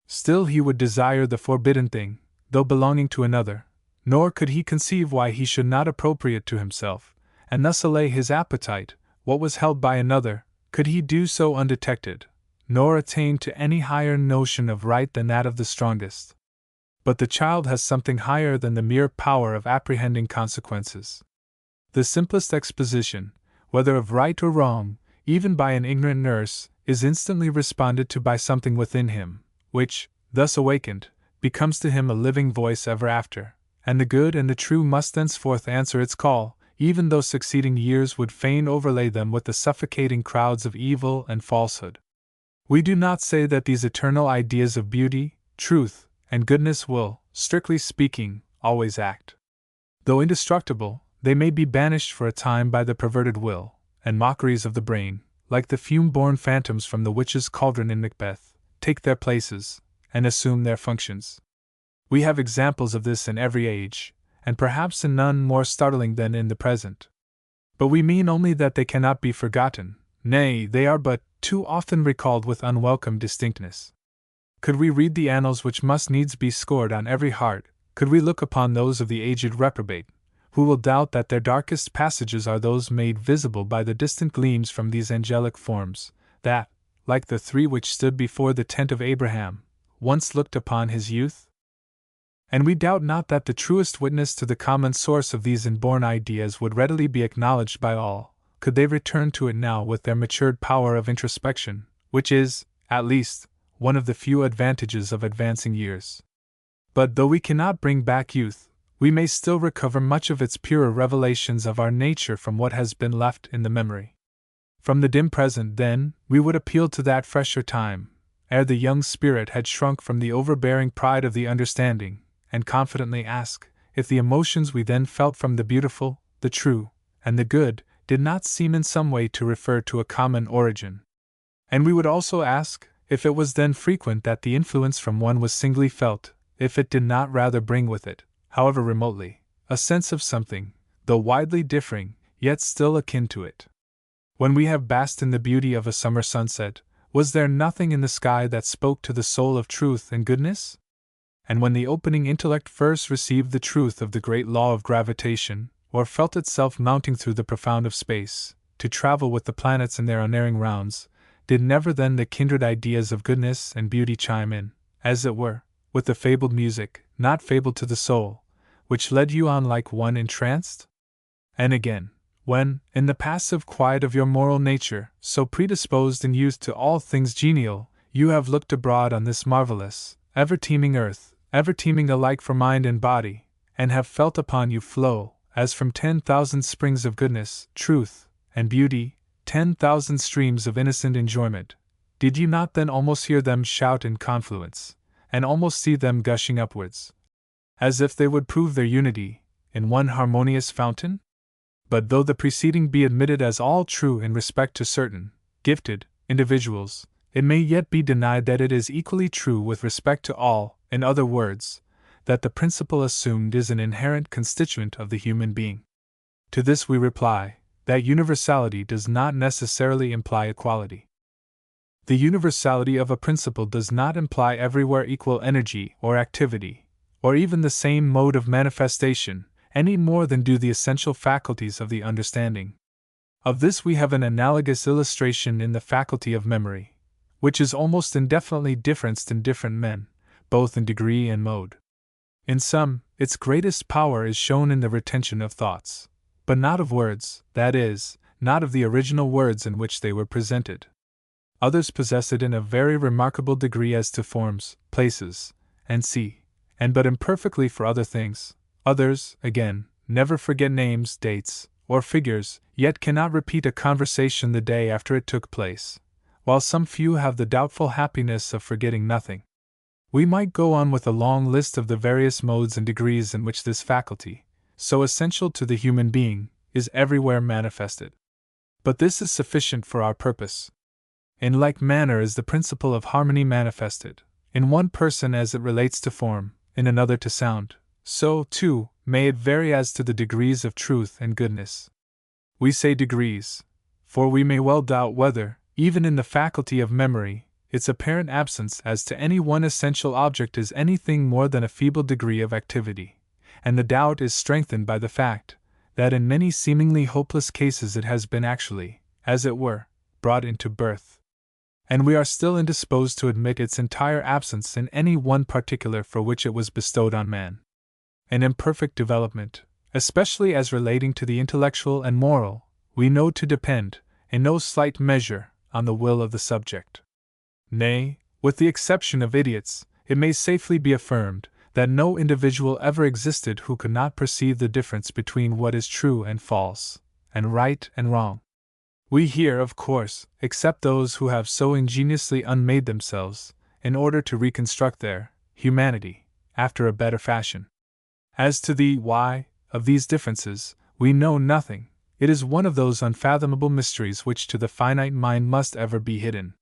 S1: Still he would desire the forbidden thing, though belonging to another, nor could he conceive why he should not appropriate to himself, and thus allay his appetite, what was held by another, could he do so undetected, nor attain to any higher notion of right than that of the strongest. But the child has something higher than the mere power of apprehending consequences. The simplest exposition, whether of right or wrong, even by an ignorant nurse, is instantly responded to by something within him, which, thus awakened, becomes to him a living voice ever after, and the good and the true must thenceforth answer its call, even though succeeding years would fain overlay them with the suffocating crowds of evil and falsehood. We do not say that these eternal ideas of beauty, truth, and goodness will, strictly speaking, always act. Though indestructible, they may be banished for a time by the perverted will, and mockeries of the brain, like the fume-born phantoms from the witch's cauldron in Macbeth, take their places, and assume their functions. We have examples of this in every age, and perhaps in none more startling than in the present. But we mean only that they cannot be forgotten, nay, they are but too often recalled with unwelcome distinctness. Could we read the annals which must needs be scored on every heart, could we look upon those of the aged reprobate, who will doubt that their darkest passages are those made visible by the distant gleams from these angelic forms, that, like the three which stood before the tent of Abraham, once looked upon his youth? And we doubt not that the truest witness to the common source of these inborn ideas would readily be acknowledged by all, could they return to it now with their matured power of introspection, which is, at least, one of the few advantages of advancing years. But though we cannot bring back youth, we may still recover much of its purer revelations of our nature from what has been left in the memory. From the dim present, then, we would appeal to that fresher time, ere the young spirit had shrunk from the overbearing pride of the understanding, and confidently ask, if the emotions we then felt from the beautiful, the true, and the good, did not seem in some way to refer to a common origin. And we would also ask, if it was then frequent that the influence from one was singly felt, if it did not rather bring with it, however remotely, a sense of something, though widely differing, yet still akin to it. When we have basked in the beauty of a summer sunset, was there nothing in the sky that spoke to the soul of truth and goodness? And when the opening intellect first received the truth of the great law of gravitation, or felt itself mounting through the profound of space, to travel with the planets in their unerring rounds, did never then the kindred ideas of goodness and beauty chime in, as it were, with the fabled music, not fabled to the soul, which led you on like one entranced? And again, when, in the passive quiet of your moral nature, so predisposed in youth to all things genial, you have looked abroad on this marvelous, ever-teeming earth, ever teeming alike for mind and body, and have felt upon you flow, as from 10,000 springs of goodness, truth, and beauty, 10,000 streams of innocent enjoyment, did you not then almost hear them shout in confluence, and almost see them gushing upwards, as if they would prove their unity, in one harmonious fountain? But though the preceding be admitted as all true in respect to certain, gifted, individuals, it may yet be denied that it is equally true with respect to all, in other words, that the principle assumed is an inherent constituent of the human being. To this we reply, that universality does not necessarily imply equality. The universality of a principle does not imply everywhere equal energy or activity, or even the same mode of manifestation, any more than do the essential faculties of the understanding. Of this we have an analogous illustration in the faculty of memory, which is almost indefinitely differenced in different men, both in degree and mode. In some, its greatest power is shown in the retention of thoughts, but not of words, that is, not of the original words in which they were presented. Others possess it in a very remarkable degree as to forms, places, and and but imperfectly for other things. Others, again, never forget names, dates, or figures, yet cannot repeat a conversation the day after it took place, while some few have the doubtful happiness of forgetting nothing. We might go on with a long list of the various modes and degrees in which this faculty, so essential to the human being, is everywhere manifested. But this is sufficient for our purpose. In like manner is the principle of harmony manifested, in one person as it relates to form, in another to sound, so, too, may it vary as to the degrees of truth and goodness. We say degrees, for we may well doubt whether, even in the faculty of memory, its apparent absence as to any one essential object is anything more than a feeble degree of activity, and the doubt is strengthened by the fact that in many seemingly hopeless cases it has been actually, as it were, brought into birth. And we are still indisposed to admit its entire absence in any one particular for which it was bestowed on man. An imperfect development, especially as relating to the intellectual and moral, we know to depend, in no slight measure, on the will of the subject. Nay, with the exception of idiots, it may safely be affirmed that no individual ever existed who could not perceive the difference between what is true and false, and right and wrong. We here, of course, except those who have so ingeniously unmade themselves, in order to reconstruct their humanity after a better fashion. As to the why of these differences, we know nothing. It is one of those unfathomable mysteries which to the finite mind must ever be hidden.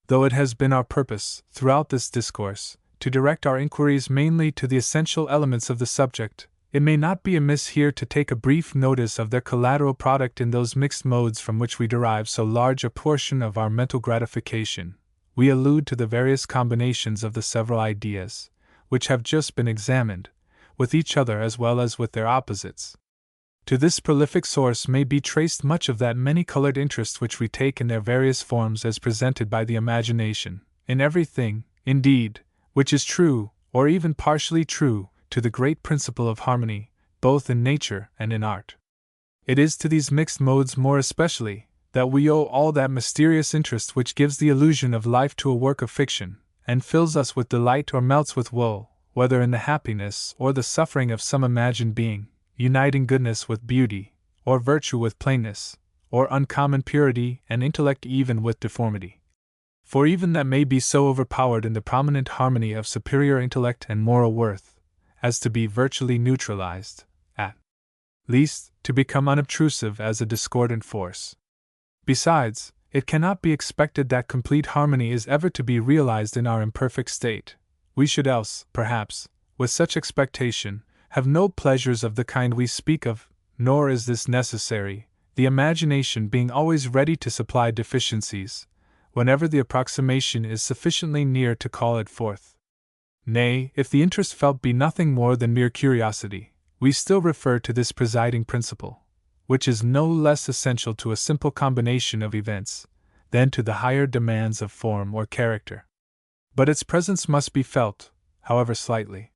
S1: Though it has been our purpose, throughout this discourse, to direct our inquiries mainly to the essential elements of the subject, it may not be amiss here to take a brief notice of their collateral product in those mixed modes from which we derive so large a portion of our mental gratification. We allude to the various combinations of the several ideas, which have just been examined, with each other as well as with their opposites. To this prolific source may be traced much of that many-colored interest which we take in their various forms as presented by the imagination, in everything, indeed, which is true, or even partially true, to the great principle of harmony, both in nature and in art. It is to these mixed modes more especially that we owe all that mysterious interest which gives the illusion of life to a work of fiction, and fills us with delight or melts with woe, whether in the happiness or the suffering of some imagined being, uniting goodness with beauty, or virtue with plainness, or uncommon purity and intellect even with deformity. For even that may be so overpowered in the prominent harmony of superior intellect and moral worth, as to be virtually neutralized, at least, to become unobtrusive as a discordant force. Besides, it cannot be expected that complete harmony is ever to be realized in our imperfect state. We should else, perhaps, with such expectation, have no pleasures of the kind we speak of, nor is this necessary, the imagination being always ready to supply deficiencies, whenever the approximation is sufficiently near to call it forth. Nay, if the interest felt be nothing more than mere curiosity, we still refer to this presiding principle, which is no less essential to a simple combination of events than to the higher demands of form or character. But its presence must be felt, however slightly.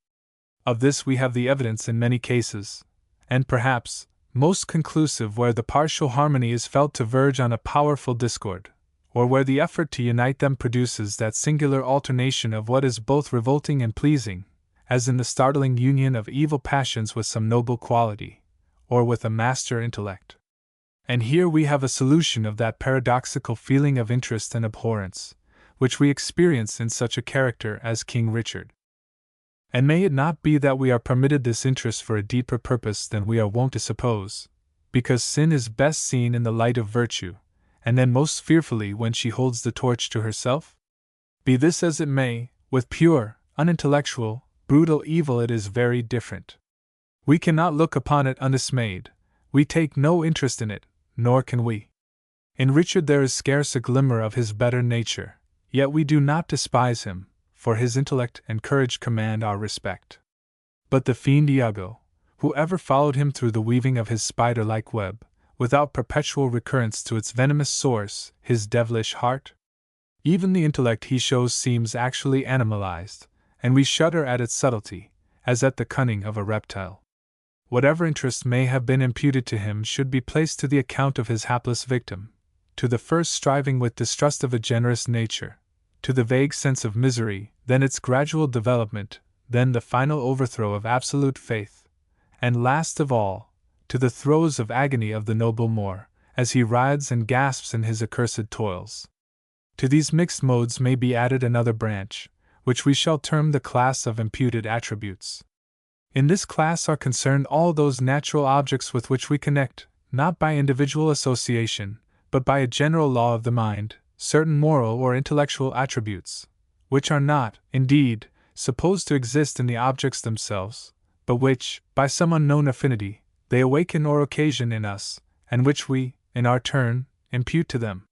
S1: Of this we have the evidence in many cases, and perhaps most conclusive where the partial harmony is felt to verge on a powerful discord, or where the effort to unite them produces that singular alternation of what is both revolting and pleasing, as in the startling union of evil passions with some noble quality, or with a master intellect. And here we have a solution of that paradoxical feeling of interest and abhorrence, which we experience in such a character as King Richard. And may it not be that we are permitted this interest for a deeper purpose than we are wont to suppose, because sin is best seen in the light of virtue, and then most fearfully when she holds the torch to herself? Be this as it may, with pure, unintellectual, brutal evil it is very different. We cannot look upon it undismayed, we take no interest in it, nor can we. In Richard there is scarce a glimmer of his better nature, yet we do not despise him, for his intellect and courage command our respect. But the fiend Iago, who ever followed him through the weaving of his spider-like web, without perpetual recurrence to its venomous source, his devilish heart? Even the intellect he shows seems actually animalized, and we shudder at its subtlety, as at the cunning of a reptile. Whatever interest may have been imputed to him should be placed to the account of his hapless victim, to the first striving with distrust of a generous nature, to the vague sense of misery, then its gradual development, then the final overthrow of absolute faith, and last of all, to the throes of agony of the noble Moor, as he writhes and gasps in his accursed toils. To these mixed modes may be added another branch, which we shall term the class of imputed attributes. In this class are concerned all those natural objects with which we connect, not by individual association, but by a general law of the mind, certain moral or intellectual attributes, which are not, indeed, supposed to exist in the objects themselves, but which, by some unknown affinity, they awaken or occasion in us, and which we, in our turn, impute to them.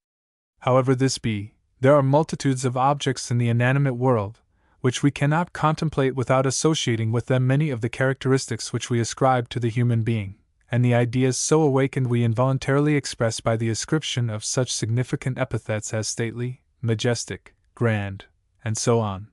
S1: However this be, there are multitudes of objects in the inanimate world, which we cannot contemplate without associating with them many of the characteristics which we ascribe to the human being, and the ideas so awakened we involuntarily express by the ascription of such significant epithets as stately, majestic, grand, and so on.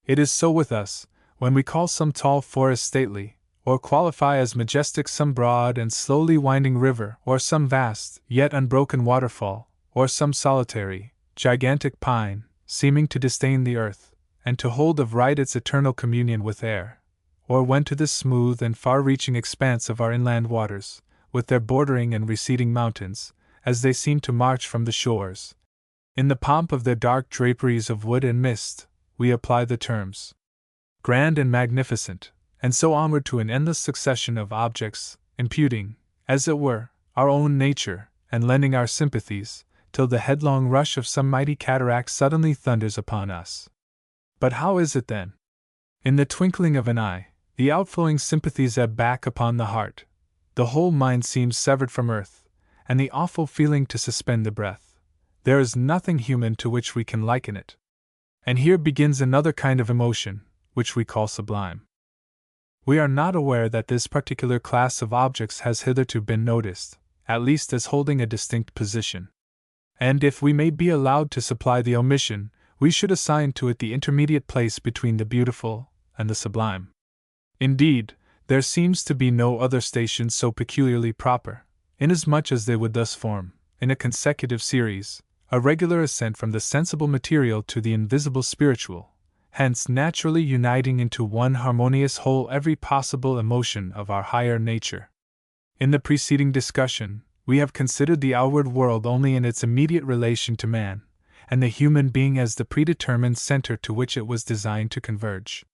S1: It is so with us, when we call some tall forest stately, or qualify as majestic some broad and slowly winding river, or some vast, yet unbroken waterfall, or some solitary, gigantic pine, seeming to disdain the earth, and to hold of right its eternal communion with air, or when to the smooth and far-reaching expanse of our inland waters, with their bordering and receding mountains, as they seem to march from the shores, in the pomp of their dark draperies of wood and mist, we apply the terms grand and magnificent, and so onward to an endless succession of objects, imputing, as it were, our own nature, and lending our sympathies, till the headlong rush of some mighty cataract suddenly thunders upon us. But how is it then? In the twinkling of an eye, the outflowing sympathies ebb back upon the heart, the whole mind seems severed from earth, and the awful feeling to suspend the breath. There is nothing human to which we can liken it. And here begins another kind of emotion, which we call sublime. We are not aware that this particular class of objects has hitherto been noticed, at least as holding a distinct position. And if we may be allowed to supply the omission, we should assign to it the intermediate place between the beautiful and the sublime. Indeed, there seems to be no other station so peculiarly proper, inasmuch as they would thus form, in a consecutive series, a regular ascent from the sensible material to the invisible spiritual, hence naturally uniting into one harmonious whole every possible emotion of our higher nature. In the preceding discussion, we have considered the outward world only in its immediate relation to man, and the human being as the predetermined center to which it was designed to converge.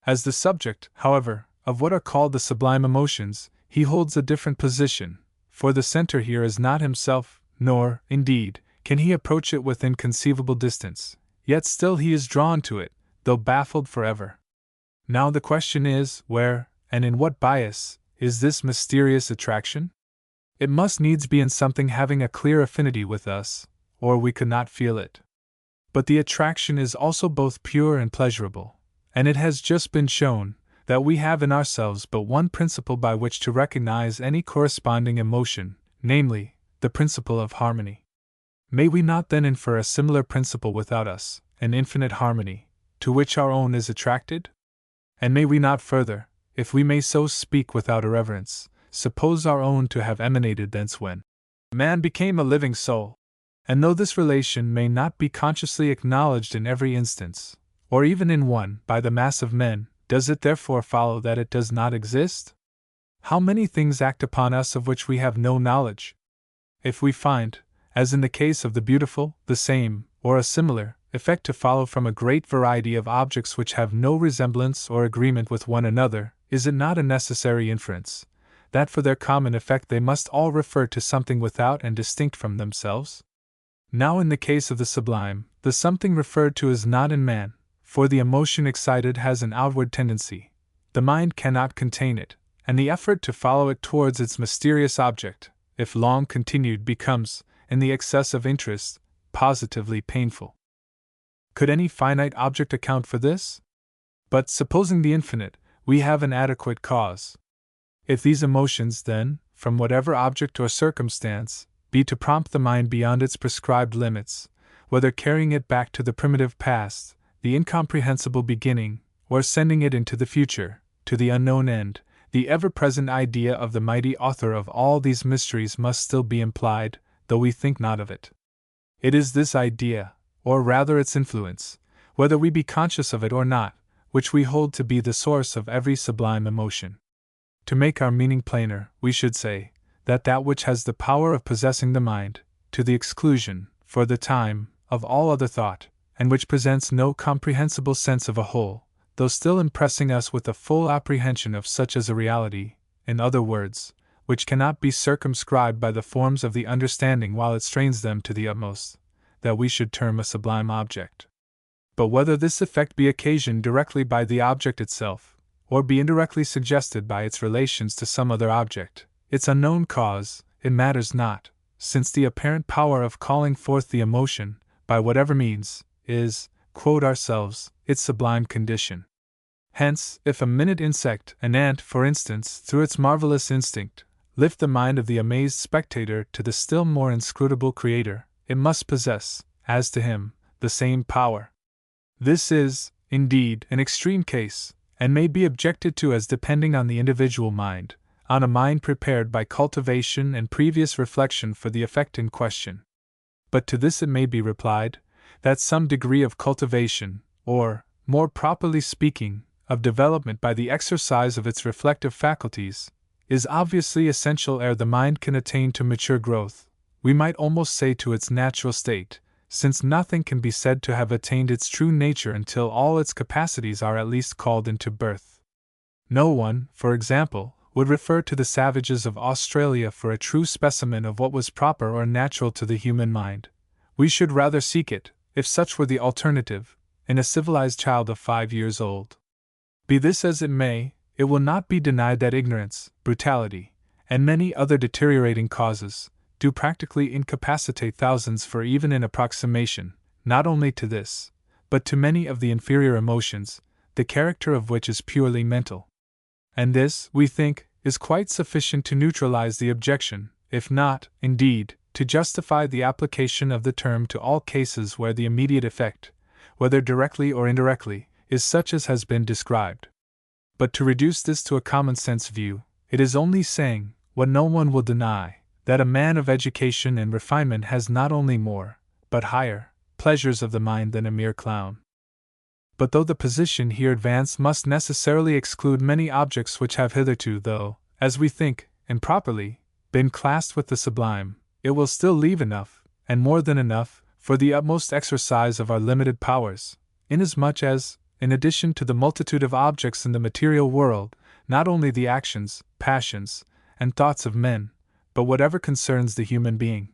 S1: As the subject, however, of what are called the sublime emotions, he holds a different position, for the center here is not himself, nor, indeed, can he approach it with inconceivable distance, yet still he is drawn to it, though baffled forever. Now the question is, where, and in what bias, is this mysterious attraction? It must needs be in something having a clear affinity with us, or we could not feel it. But the attraction is also both pure and pleasurable, and it has just been shown that we have in ourselves but one principle by which to recognize any corresponding emotion, namely, the principle of harmony. May we not then infer a similar principle without us, an infinite harmony, to which our own is attracted? And may we not further, if we may so speak without irreverence, suppose our own to have emanated thence when man became a living soul? And though this relation may not be consciously acknowledged in every instance, or even in one, by the mass of men, does it therefore follow that it does not exist? How many things act upon us of which we have no knowledge? If we find, as in the case of the beautiful, the same, or a similar, effect to follow from a great variety of objects which have no resemblance or agreement with one another, is it not a necessary inference, that for their common effect they must all refer to something without and distinct from themselves? Now in the case of the sublime, the something referred to is not in man, for the emotion excited has an outward tendency. The mind cannot contain it, and the effort to follow it towards its mysterious object, if long continued, becomes, in the excess of interest, positively painful. Could any finite object account for this? But, supposing the infinite, we have an adequate cause. If these emotions, then, from whatever object or circumstance, be to prompt the mind beyond its prescribed limits, whether carrying it back to the primitive past, the incomprehensible beginning, or sending it into the future, to the unknown end, the ever-present idea of the mighty author of all these mysteries must still be implied, though we think not of it. It is this idea, or rather its influence, whether we be conscious of it or not, which we hold to be the source of every sublime emotion. To make our meaning plainer, we should say, that which has the power of possessing the mind, to the exclusion, for the time, of all other thought, and which presents no comprehensible sense of a whole, though still impressing us with a full apprehension of such as a reality, in other words, which cannot be circumscribed by the forms of the understanding while it strains them to the utmost, that we should term a sublime object. But whether this effect be occasioned directly by the object itself, or be indirectly suggested by its relations to some other object, its unknown cause, it matters not, since the apparent power of calling forth the emotion, by whatever means, is, quote ourselves, its sublime condition. Hence, if a minute insect, an ant for instance, through its marvelous instinct, lift the mind of the amazed spectator to the still more inscrutable Creator, it must possess, as to him, the same power. This is, indeed, an extreme case, and may be objected to as depending on the individual mind, on a mind prepared by cultivation and previous reflection for the effect in question. But to this it may be replied, that some degree of cultivation, or, more properly speaking, of development by the exercise of its reflective faculties, is obviously essential ere the mind can attain to mature growth, we might almost say to its natural state, since nothing can be said to have attained its true nature until all its capacities are at least called into birth. No one, for example, would refer to the savages of Australia for a true specimen of what was proper or natural to the human mind. We should rather seek it, if such were the alternative, in a civilized child of 5 years old. Be this as it may, it will not be denied that ignorance, brutality, and many other deteriorating causes, do practically incapacitate thousands for even an approximation, not only to this, but to many of the inferior emotions, the character of which is purely mental. And this, we think, is quite sufficient to neutralize the objection, if not, indeed, to justify the application of the term to all cases where the immediate effect, whether directly or indirectly, is such as has been described. But to reduce this to a common-sense view, it is only saying, what no one will deny, that a man of education and refinement has not only more, but higher, pleasures of the mind than a mere clown. But though the position here advanced must necessarily exclude many objects which have hitherto, though, as we think, improperly, been classed with the sublime, it will still leave enough, and more than enough, for the utmost exercise of our limited powers, inasmuch as, in addition to the multitude of objects in the material world, not only the actions, passions, and thoughts of men, but whatever concerns the human being,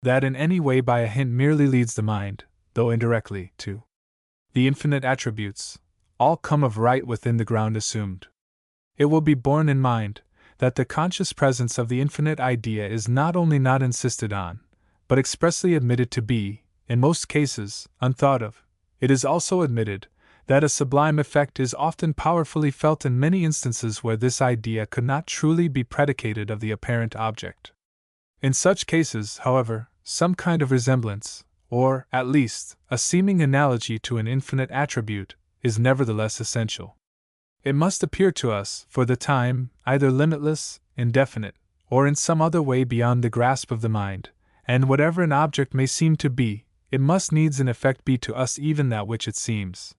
S1: that in any way by a hint merely leads the mind, though indirectly, to the infinite attributes, all come of right within the ground assumed. It will be borne in mind that the conscious presence of the infinite idea is not only not insisted on, but expressly admitted to be, in most cases, unthought of. It is also admitted that a sublime effect is often powerfully felt in many instances where this idea could not truly be predicated of the apparent object. In such cases, however, some kind of resemblance, or, at least, a seeming analogy to an infinite attribute, is nevertheless essential. It must appear to us, for the time, either limitless, indefinite, or in some other way beyond the grasp of the mind, and whatever an object may seem to be, it must needs in effect be to us even that which it seems.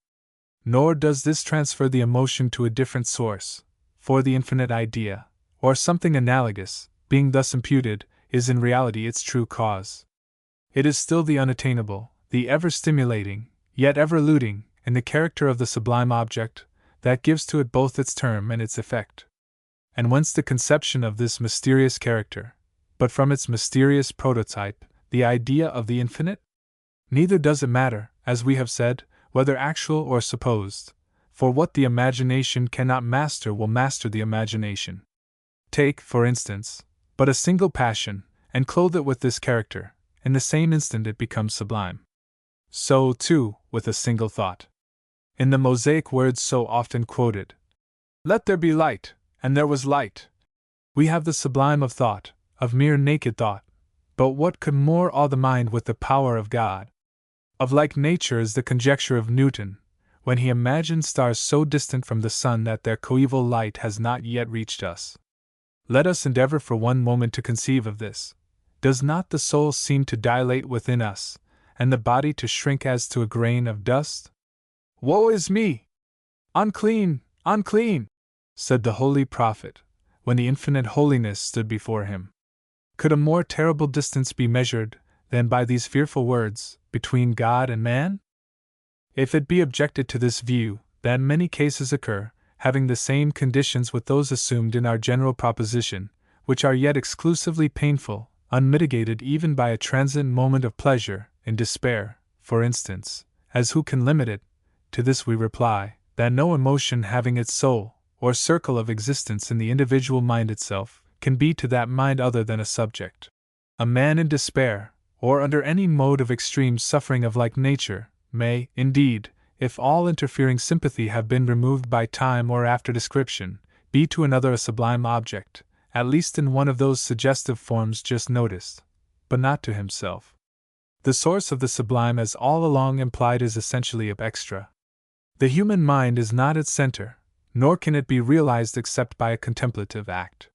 S1: Nor does this transfer the emotion to a different source, for the infinite idea, or something analogous, being thus imputed, is in reality its true cause. It is still the unattainable, the ever-stimulating, yet ever-eluding, in the character of the sublime object, that gives to it both its term and its effect. And whence the conception of this mysterious character, but from its mysterious prototype, the idea of the infinite? Neither does it matter, as we have said, whether actual or supposed, for what the imagination cannot master will master the imagination. Take, for instance, but a single passion, and clothe it with this character, in the same instant it becomes sublime. So, too, with a single thought. In the Mosaic words so often quoted, "Let there be light, and there was light," we have the sublime of thought, of mere naked thought. But what could more awe the mind with the power of God? Of like nature is the conjecture of Newton, when he imagined stars so distant from the sun that their coeval light has not yet reached us. Let us endeavor for one moment to conceive of this. Does not the soul seem to dilate within us, and the body to shrink as to a grain of dust? "Woe is me! Unclean, unclean!" said the holy prophet, when the infinite holiness stood before him. Could a more terrible distance be measured than by these fearful words, between God and man? If it be objected to this view, that many cases occur, having the same conditions with those assumed in our general proposition, which are yet exclusively painful, unmitigated even by a transient moment of pleasure, in despair, for instance, as who can limit it? To this we reply, that no emotion having its soul, or circle of existence in the individual mind itself, can be to that mind other than a subject. A man in despair, or under any mode of extreme suffering of like nature, may, indeed, if all interfering sympathy have been removed by time or after description, be to another a sublime object, at least in one of those suggestive forms just noticed, but not to himself. The source of the sublime, as all along implied, is essentially ab extra. The human mind is not its center, nor can it be realized except by a contemplative act.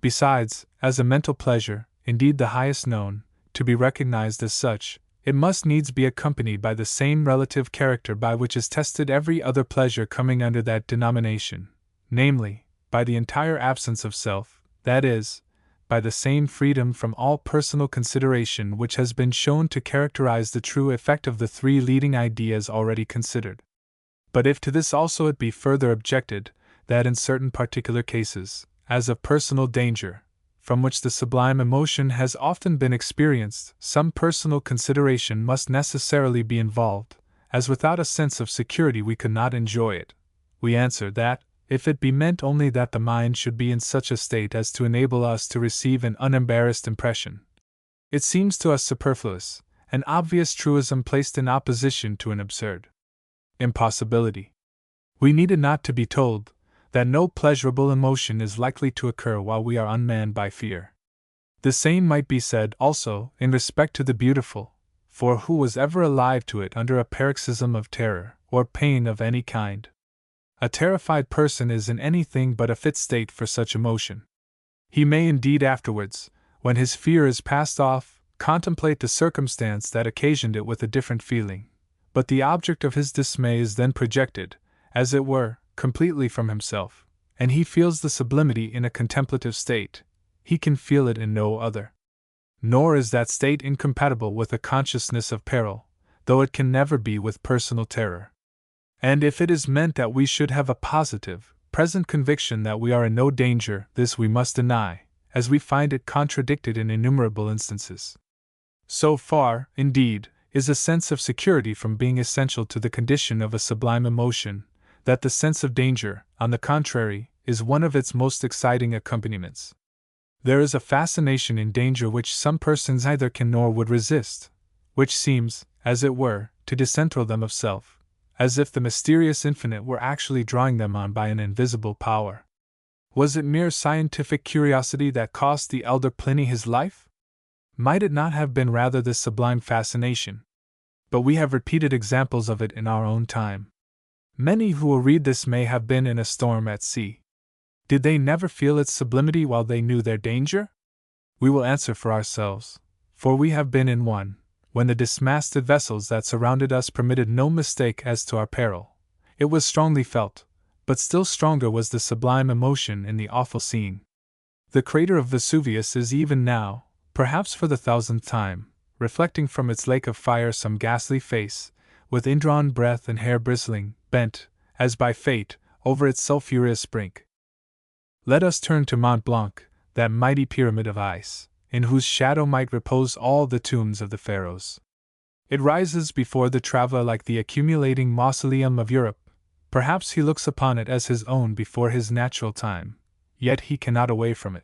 S1: Besides, as a mental pleasure, indeed the highest known, to be recognized as such, it must needs be accompanied by the same relative character by which is tested every other pleasure coming under that denomination, namely, by the entire absence of self, that is, by the same freedom from all personal consideration which has been shown to characterize the true effect of the three leading ideas already considered. But if to this also it be further objected, that in certain particular cases, as of personal danger, from which the sublime emotion has often been experienced, some personal consideration must necessarily be involved, as without a sense of security we could not enjoy it, we answer that, if it be meant only that the mind should be in such a state as to enable us to receive an unembarrassed impression, it seems to us superfluous, an obvious truism placed in opposition to an absurd impossibility. We needed not to be told that no pleasurable emotion is likely to occur while we are unmanned by fear. The same might be said, also, in respect to the beautiful, for who was ever alive to it under a paroxysm of terror, or pain of any kind? A terrified person is in anything but a fit state for such emotion. He may indeed afterwards, when his fear is passed off, contemplate the circumstance that occasioned it with a different feeling, but the object of his dismay is then projected, as it were, completely from himself, and he feels the sublimity in a contemplative state. He can feel it in no other. Nor is that state incompatible with a consciousness of peril, though it can never be with personal terror. And if it is meant that we should have a positive, present conviction that we are in no danger, this we must deny, as we find it contradicted in innumerable instances. So far, indeed, is a sense of security from being essential to the condition of a sublime emotion, that the sense of danger, on the contrary, is one of its most exciting accompaniments. There is a fascination in danger which some persons either can nor would resist, which seems, as it were, to decentral them of self, as if the mysterious infinite were actually drawing them on by an invisible power. Was it mere scientific curiosity that cost the elder Pliny his life? Might it not have been rather this sublime fascination? But we have repeated examples of it in our own time. Many who will read this may have been in a storm at sea. Did they never feel its sublimity while they knew their danger? We will answer for ourselves, for we have been in one, when the dismasted vessels that surrounded us permitted no mistake as to our peril. It was strongly felt, but still stronger was the sublime emotion in the awful scene. The crater of Vesuvius is even now, perhaps for the 1000th time, reflecting from its lake of fire some ghastly face, with indrawn breath and hair bristling, bent, as by fate, over its sulphurous brink. Let us turn to Mont Blanc, that mighty pyramid of ice, in whose shadow might repose all the tombs of the pharaohs. It rises before the traveler like the accumulating mausoleum of Europe. Perhaps he looks upon it as his own before his natural time, yet he cannot away from it.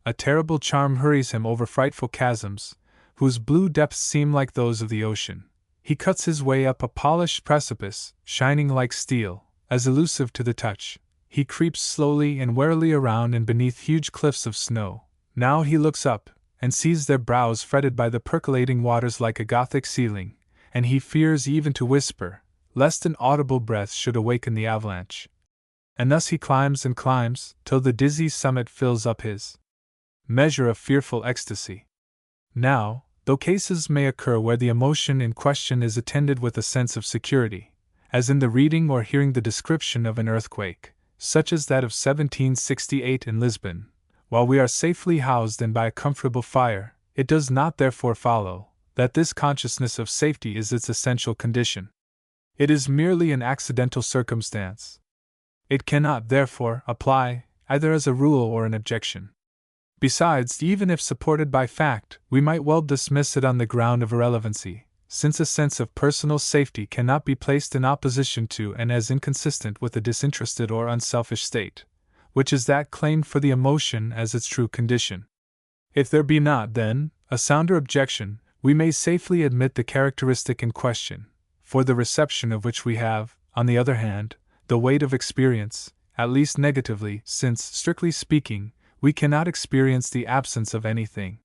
S1: A terrible charm hurries him over frightful chasms, whose blue depths seem like those of the ocean. He cuts his way up a polished precipice, shining like steel, as elusive to the touch. He creeps slowly and warily around and beneath huge cliffs of snow. Now he looks up, and sees their brows fretted by the percolating waters like a Gothic ceiling, and he fears even to whisper, lest an audible breath should awaken the avalanche. And thus he climbs and climbs, till the dizzy summit fills up his measure of fearful ecstasy. Now, though cases may occur where the emotion in question is attended with a sense of security, as in the reading or hearing the description of an earthquake, such as that of 1768 in Lisbon, while we are safely housed and by a comfortable fire, it does not therefore follow that this consciousness of safety is its essential condition. It is merely an accidental circumstance. It cannot, therefore, apply, either as a rule or an objection. Besides, even if supported by fact, we might well dismiss it on the ground of irrelevancy, since a sense of personal safety cannot be placed in opposition to and as inconsistent with a disinterested or unselfish state, which is that claimed for the emotion as its true condition. If there be not, then, a sounder objection, we may safely admit the characteristic in question, for the reception of which we have, on the other hand, the weight of experience, at least negatively, since, strictly speaking, we cannot experience the absence of anything.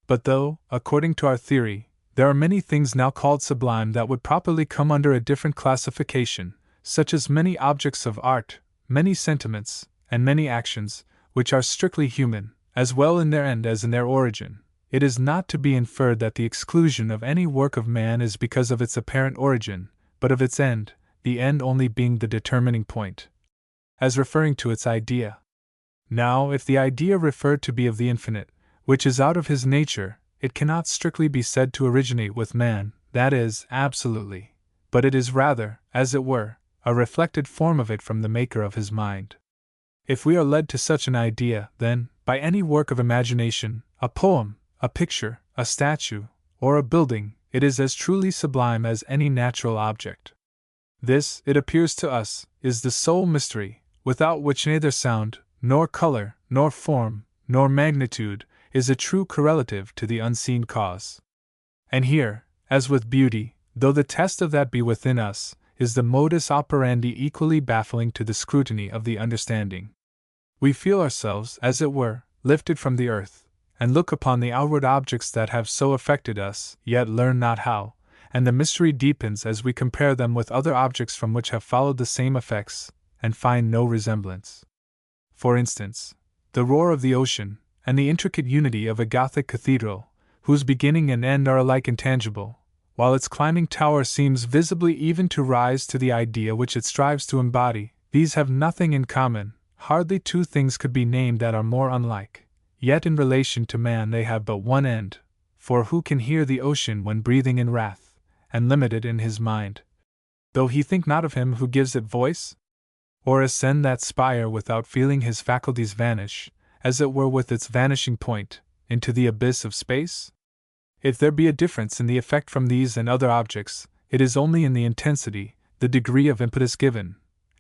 S1: But though, according to our theory, there are many things now called sublime that would properly come under a different classification, such as many objects of art, many sentiments, and many actions, which are strictly human, as well in their end as in their origin, it is not to be inferred that the exclusion of any work of man is because of its apparent origin, but of its end, the end only being the determining point, as referring to its idea. Now, if the idea referred to be of the infinite, which is out of his nature, it cannot strictly be said to originate with man, that is, absolutely, but it is rather, as it were, a reflected form of it from the maker of his mind. If we are led to such an idea, then, by any work of imagination, a poem, a picture, a statue, or a building, it is as truly sublime as any natural object. This, it appears to us, is the sole mystery, without which neither sound, nor color, nor form, nor magnitude, is a true correlative to the unseen cause. And here, as with beauty, though the test of that be within us, is the modus operandi equally baffling to the scrutiny of the understanding. We feel ourselves, as it were, lifted from the earth, and look upon the outward objects that have so affected us, yet learn not how, and the mystery deepens as we compare them with other objects from which have followed the same effects, and find no resemblance. For instance, the roar of the ocean, and the intricate unity of a Gothic cathedral, whose beginning and end are alike intangible, while its climbing tower seems visibly even to rise to the idea which it strives to embody, these have nothing in common. Hardly two things could be named that are more unlike, yet in relation to man they have but one end, for who can hear the ocean when breathing in wrath, and limit it in his mind, though he think not of him who gives it voice? Or ascend that spire without feeling his faculties vanish, as it were with its vanishing point, into the abyss of space? If there be a difference in the effect from these and other objects, it is only in the intensity, the degree of impetus given,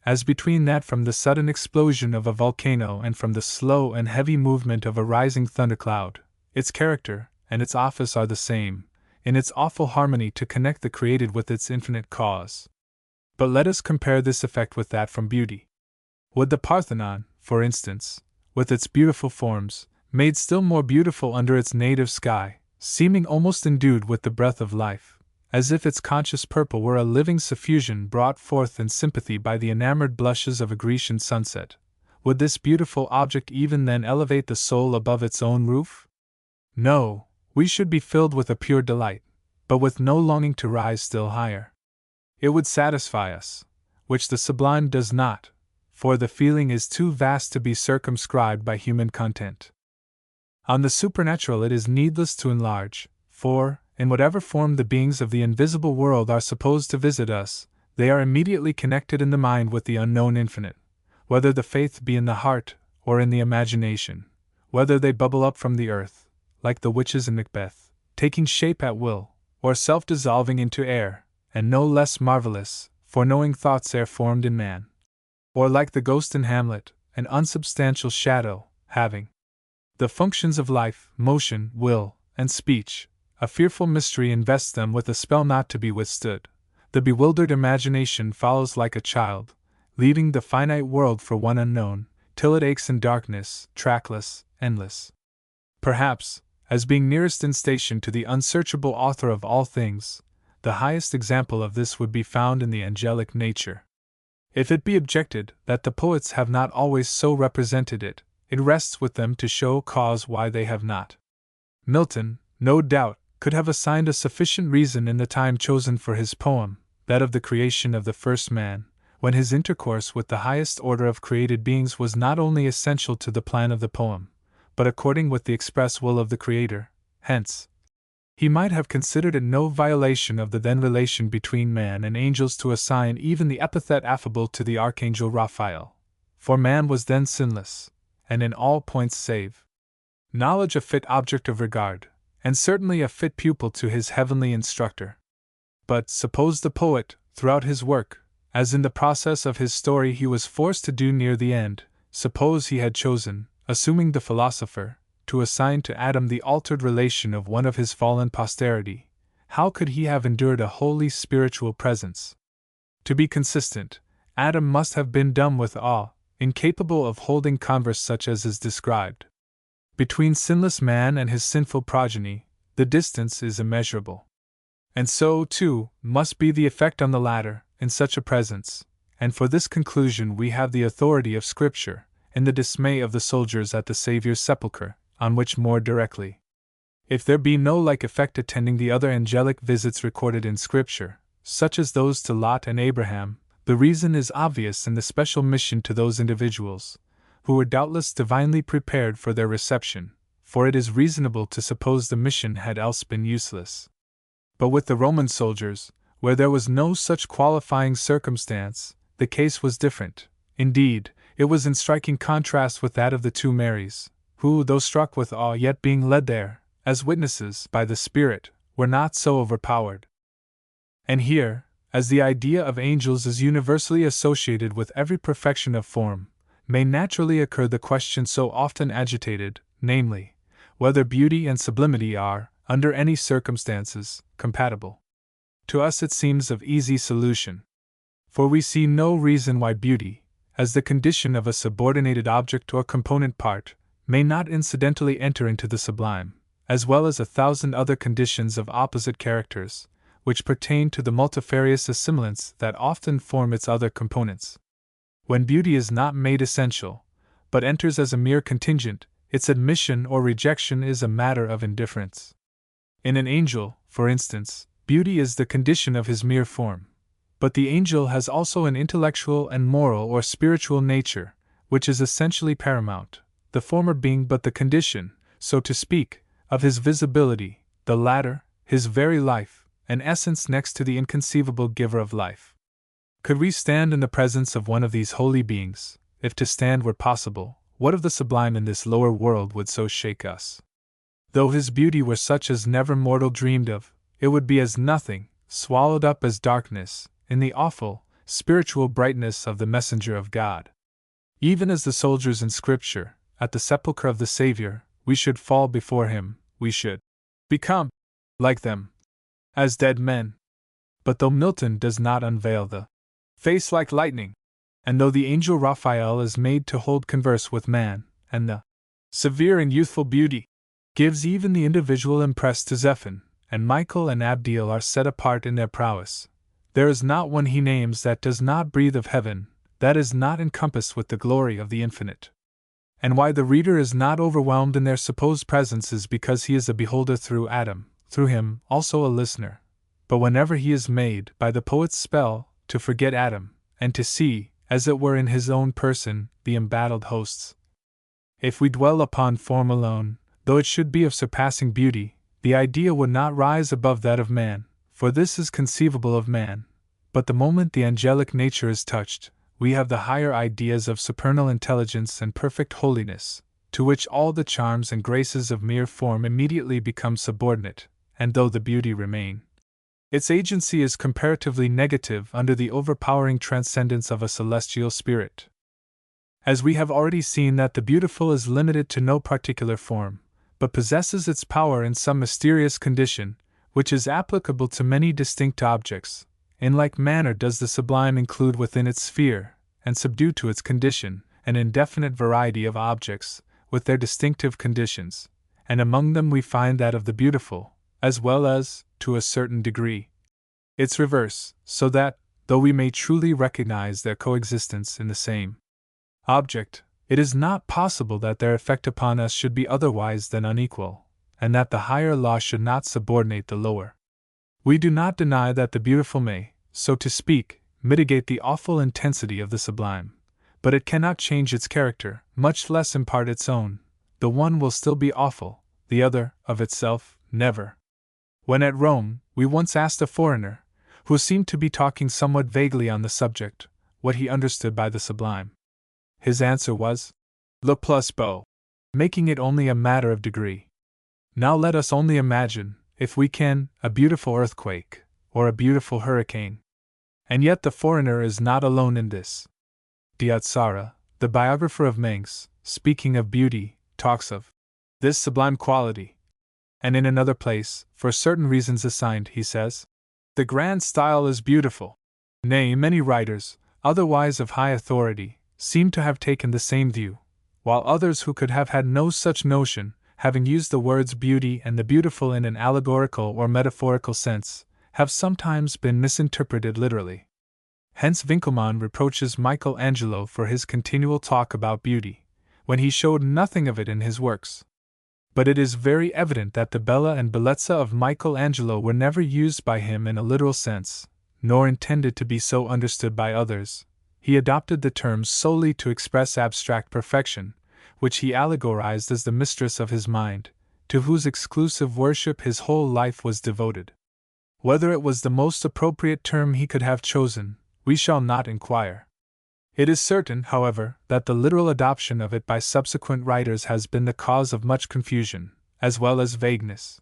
S1: as between that from the sudden explosion of a volcano and from the slow and heavy movement of a rising thundercloud. Its character and its office are the same, in its awful harmony to connect the created with its infinite cause. But let us compare this effect with that from beauty. Would the Parthenon, for instance, with its beautiful forms, made still more beautiful under its native sky, seeming almost endued with the breath of life, as if its conscious purple were a living suffusion brought forth in sympathy by the enamored blushes of a Grecian sunset, would this beautiful object even then elevate the soul above its own roof? No, we should be filled with a pure delight, but with no longing to rise still higher. It would satisfy us, which the sublime does not, for the feeling is too vast to be circumscribed by human content. On the supernatural it is needless to enlarge, for, in whatever form the beings of the invisible world are supposed to visit us, they are immediately connected in the mind with the unknown infinite, whether the faith be in the heart or in the imagination, whether they bubble up from the earth, like the witches in Macbeth, taking shape at will, or self-dissolving into air, and no less marvelous, for knowing thoughts ere formed in man. Or like the ghost in Hamlet, an unsubstantial shadow, having the functions of life, motion, will, and speech, a fearful mystery invests them with a spell not to be withstood. The bewildered imagination follows like a child, leaving the finite world for one unknown, till it aches in darkness, trackless, endless. Perhaps, as being nearest in station to the unsearchable author of all things, the highest example of this would be found in the angelic nature. If it be objected that the poets have not always so represented it, it rests with them to show cause why they have not. Milton, no doubt, could have assigned a sufficient reason in the time chosen for his poem, that of the creation of the first man, when his intercourse with the highest order of created beings was not only essential to the plan of the poem, but according with the express will of the Creator. Hence, he might have considered it no violation of the then relation between man and angels to assign even the epithet affable to the archangel Raphael, for man was then sinless, and in all points save knowledge a fit object of regard, and certainly a fit pupil to his heavenly instructor. But suppose the poet, throughout his work, as in the process of his story he was forced to do near the end, suppose he had chosen, assuming the philosopher, to assign to Adam the altered relation of one of his fallen posterity, how could he have endured a wholly spiritual presence? To be consistent, Adam must have been dumb with awe, incapable of holding converse such as is described. Between sinless man and his sinful progeny, the distance is immeasurable. And so, too, must be the effect on the latter, in such a presence, and for this conclusion we have the authority of Scripture, in the dismay of the soldiers at the Saviour's sepulchre, on which more directly. If there be no like effect attending the other angelic visits recorded in Scripture, such as those to Lot and Abraham, the reason is obvious in the special mission to those individuals, who were doubtless divinely prepared for their reception, for it is reasonable to suppose the mission had else been useless. But with the Roman soldiers, where there was no such qualifying circumstance, the case was different. Indeed, it was in striking contrast with that of the two Marys, who, though struck with awe, yet being led there, as witnesses, by the Spirit, were not so overpowered. And here, as the idea of angels is universally associated with every perfection of form, may naturally occur the question so often agitated, namely, whether beauty and sublimity are, under any circumstances, compatible. To us it seems of easy solution. For we see no reason why beauty, as the condition of a subordinated object or component part, may not incidentally enter into the sublime, as well as 1,000 other conditions of opposite characters, which pertain to the multifarious assimilants that often form its other components. When beauty is not made essential, but enters as a mere contingent, its admission or rejection is a matter of indifference. In an angel, for instance, beauty is the condition of his mere form, but the angel has also an intellectual and moral or spiritual nature, which is essentially paramount, the former being but the condition, so to speak, of his visibility, the latter, his very life, an essence next to the inconceivable giver of life. Could we stand in the presence of one of these holy beings, if to stand were possible, what of the sublime in this lower world would so shake us? Though his beauty were such as never mortal dreamed of, it would be as nothing, swallowed up as darkness, in the awful, spiritual brightness of the messenger of God. Even as the soldiers in Scripture, at the sepulchre of the Savior, we should fall before him, we should become, like them, as dead men. But though Milton does not unveil the face like lightning, and though the angel Raphael is made to hold converse with man, and the severe and youthful beauty gives even the individual impress to Zephan, and Michael and Abdiel are set apart in their prowess, there is not one he names that does not breathe of heaven, that is not encompassed with the glory of the infinite. And why the reader is not overwhelmed in their supposed presence is because he is a beholder through Adam, through him also a listener. But whenever he is made, by the poet's spell, to forget Adam, and to see, as it were in his own person, the embattled hosts. If we dwell upon form alone, though it should be of surpassing beauty, the idea would not rise above that of man, for this is conceivable of man. But the moment the angelic nature is touched, we have the higher ideas of supernal intelligence and perfect holiness, to which all the charms and graces of mere form immediately become subordinate, and though the beauty remain, Its agency is comparatively negative under the overpowering transcendence of a celestial spirit. As we have already seen that the beautiful is limited to no particular form, but possesses its power in some mysterious condition, which is applicable to many distinct objects, in like manner does the sublime include within its sphere, and subdue to its condition, an indefinite variety of objects, with their distinctive conditions, and among them we find that of the beautiful, as well as, to a certain degree, its reverse, so that, though we may truly recognize their coexistence in the same object, it is not possible that their effect upon us should be otherwise than unequal, and that the higher law should not subordinate the lower. We do not deny that the beautiful may, so to speak, mitigate the awful intensity of the sublime, but it cannot change its character, much less impart its own. The one will still be awful, the other, of itself, never. When at Rome, we once asked a foreigner, who seemed to be talking somewhat vaguely on the subject, what he understood by the sublime. His answer was, le plus beau, making it only a matter of degree. Now let us only imagine, if we can, a beautiful earthquake, or a beautiful hurricane. And yet the foreigner is not alone in this. D'Azzara, the biographer of Mengs, speaking of beauty, talks of this sublime quality. And in another place, for certain reasons assigned, he says, the grand style is beautiful. Nay, many writers, otherwise of high authority, seem to have taken the same view, while others who could have had no such notion, having used the words beauty and the beautiful in an allegorical or metaphorical sense, have sometimes been misinterpreted literally. Hence Winckelmann reproaches Michelangelo for his continual talk about beauty, when he showed nothing of it in his works. But it is very evident that the bella and bellezza of Michelangelo were never used by him in a literal sense, nor intended to be so understood by others. He adopted the terms solely to express abstract perfection, which he allegorized as the mistress of his mind, to whose exclusive worship his whole life was devoted. Whether it was the most appropriate term he could have chosen, we shall not inquire. It is certain, however, that the literal adoption of it by subsequent writers has been the cause of much confusion, as well as vagueness.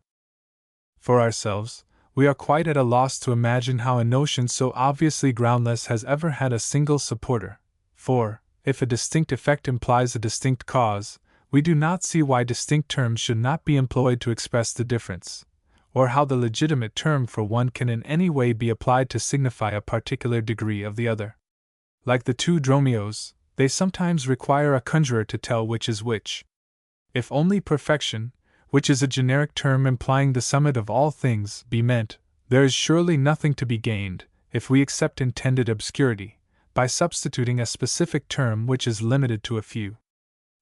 S1: For ourselves, we are quite at a loss to imagine how a notion so obviously groundless has ever had a single supporter, for, if a distinct effect implies a distinct cause, we do not see why distinct terms should not be employed to express the difference, or how the legitimate term for one can in any way be applied to signify a particular degree of the other. Like the two Dromios, they sometimes require a conjurer to tell which is which. If only perfection, which is a generic term implying the summit of all things, be meant, there is surely nothing to be gained, if we accept intended obscurity, by substituting a specific term which is limited to a few.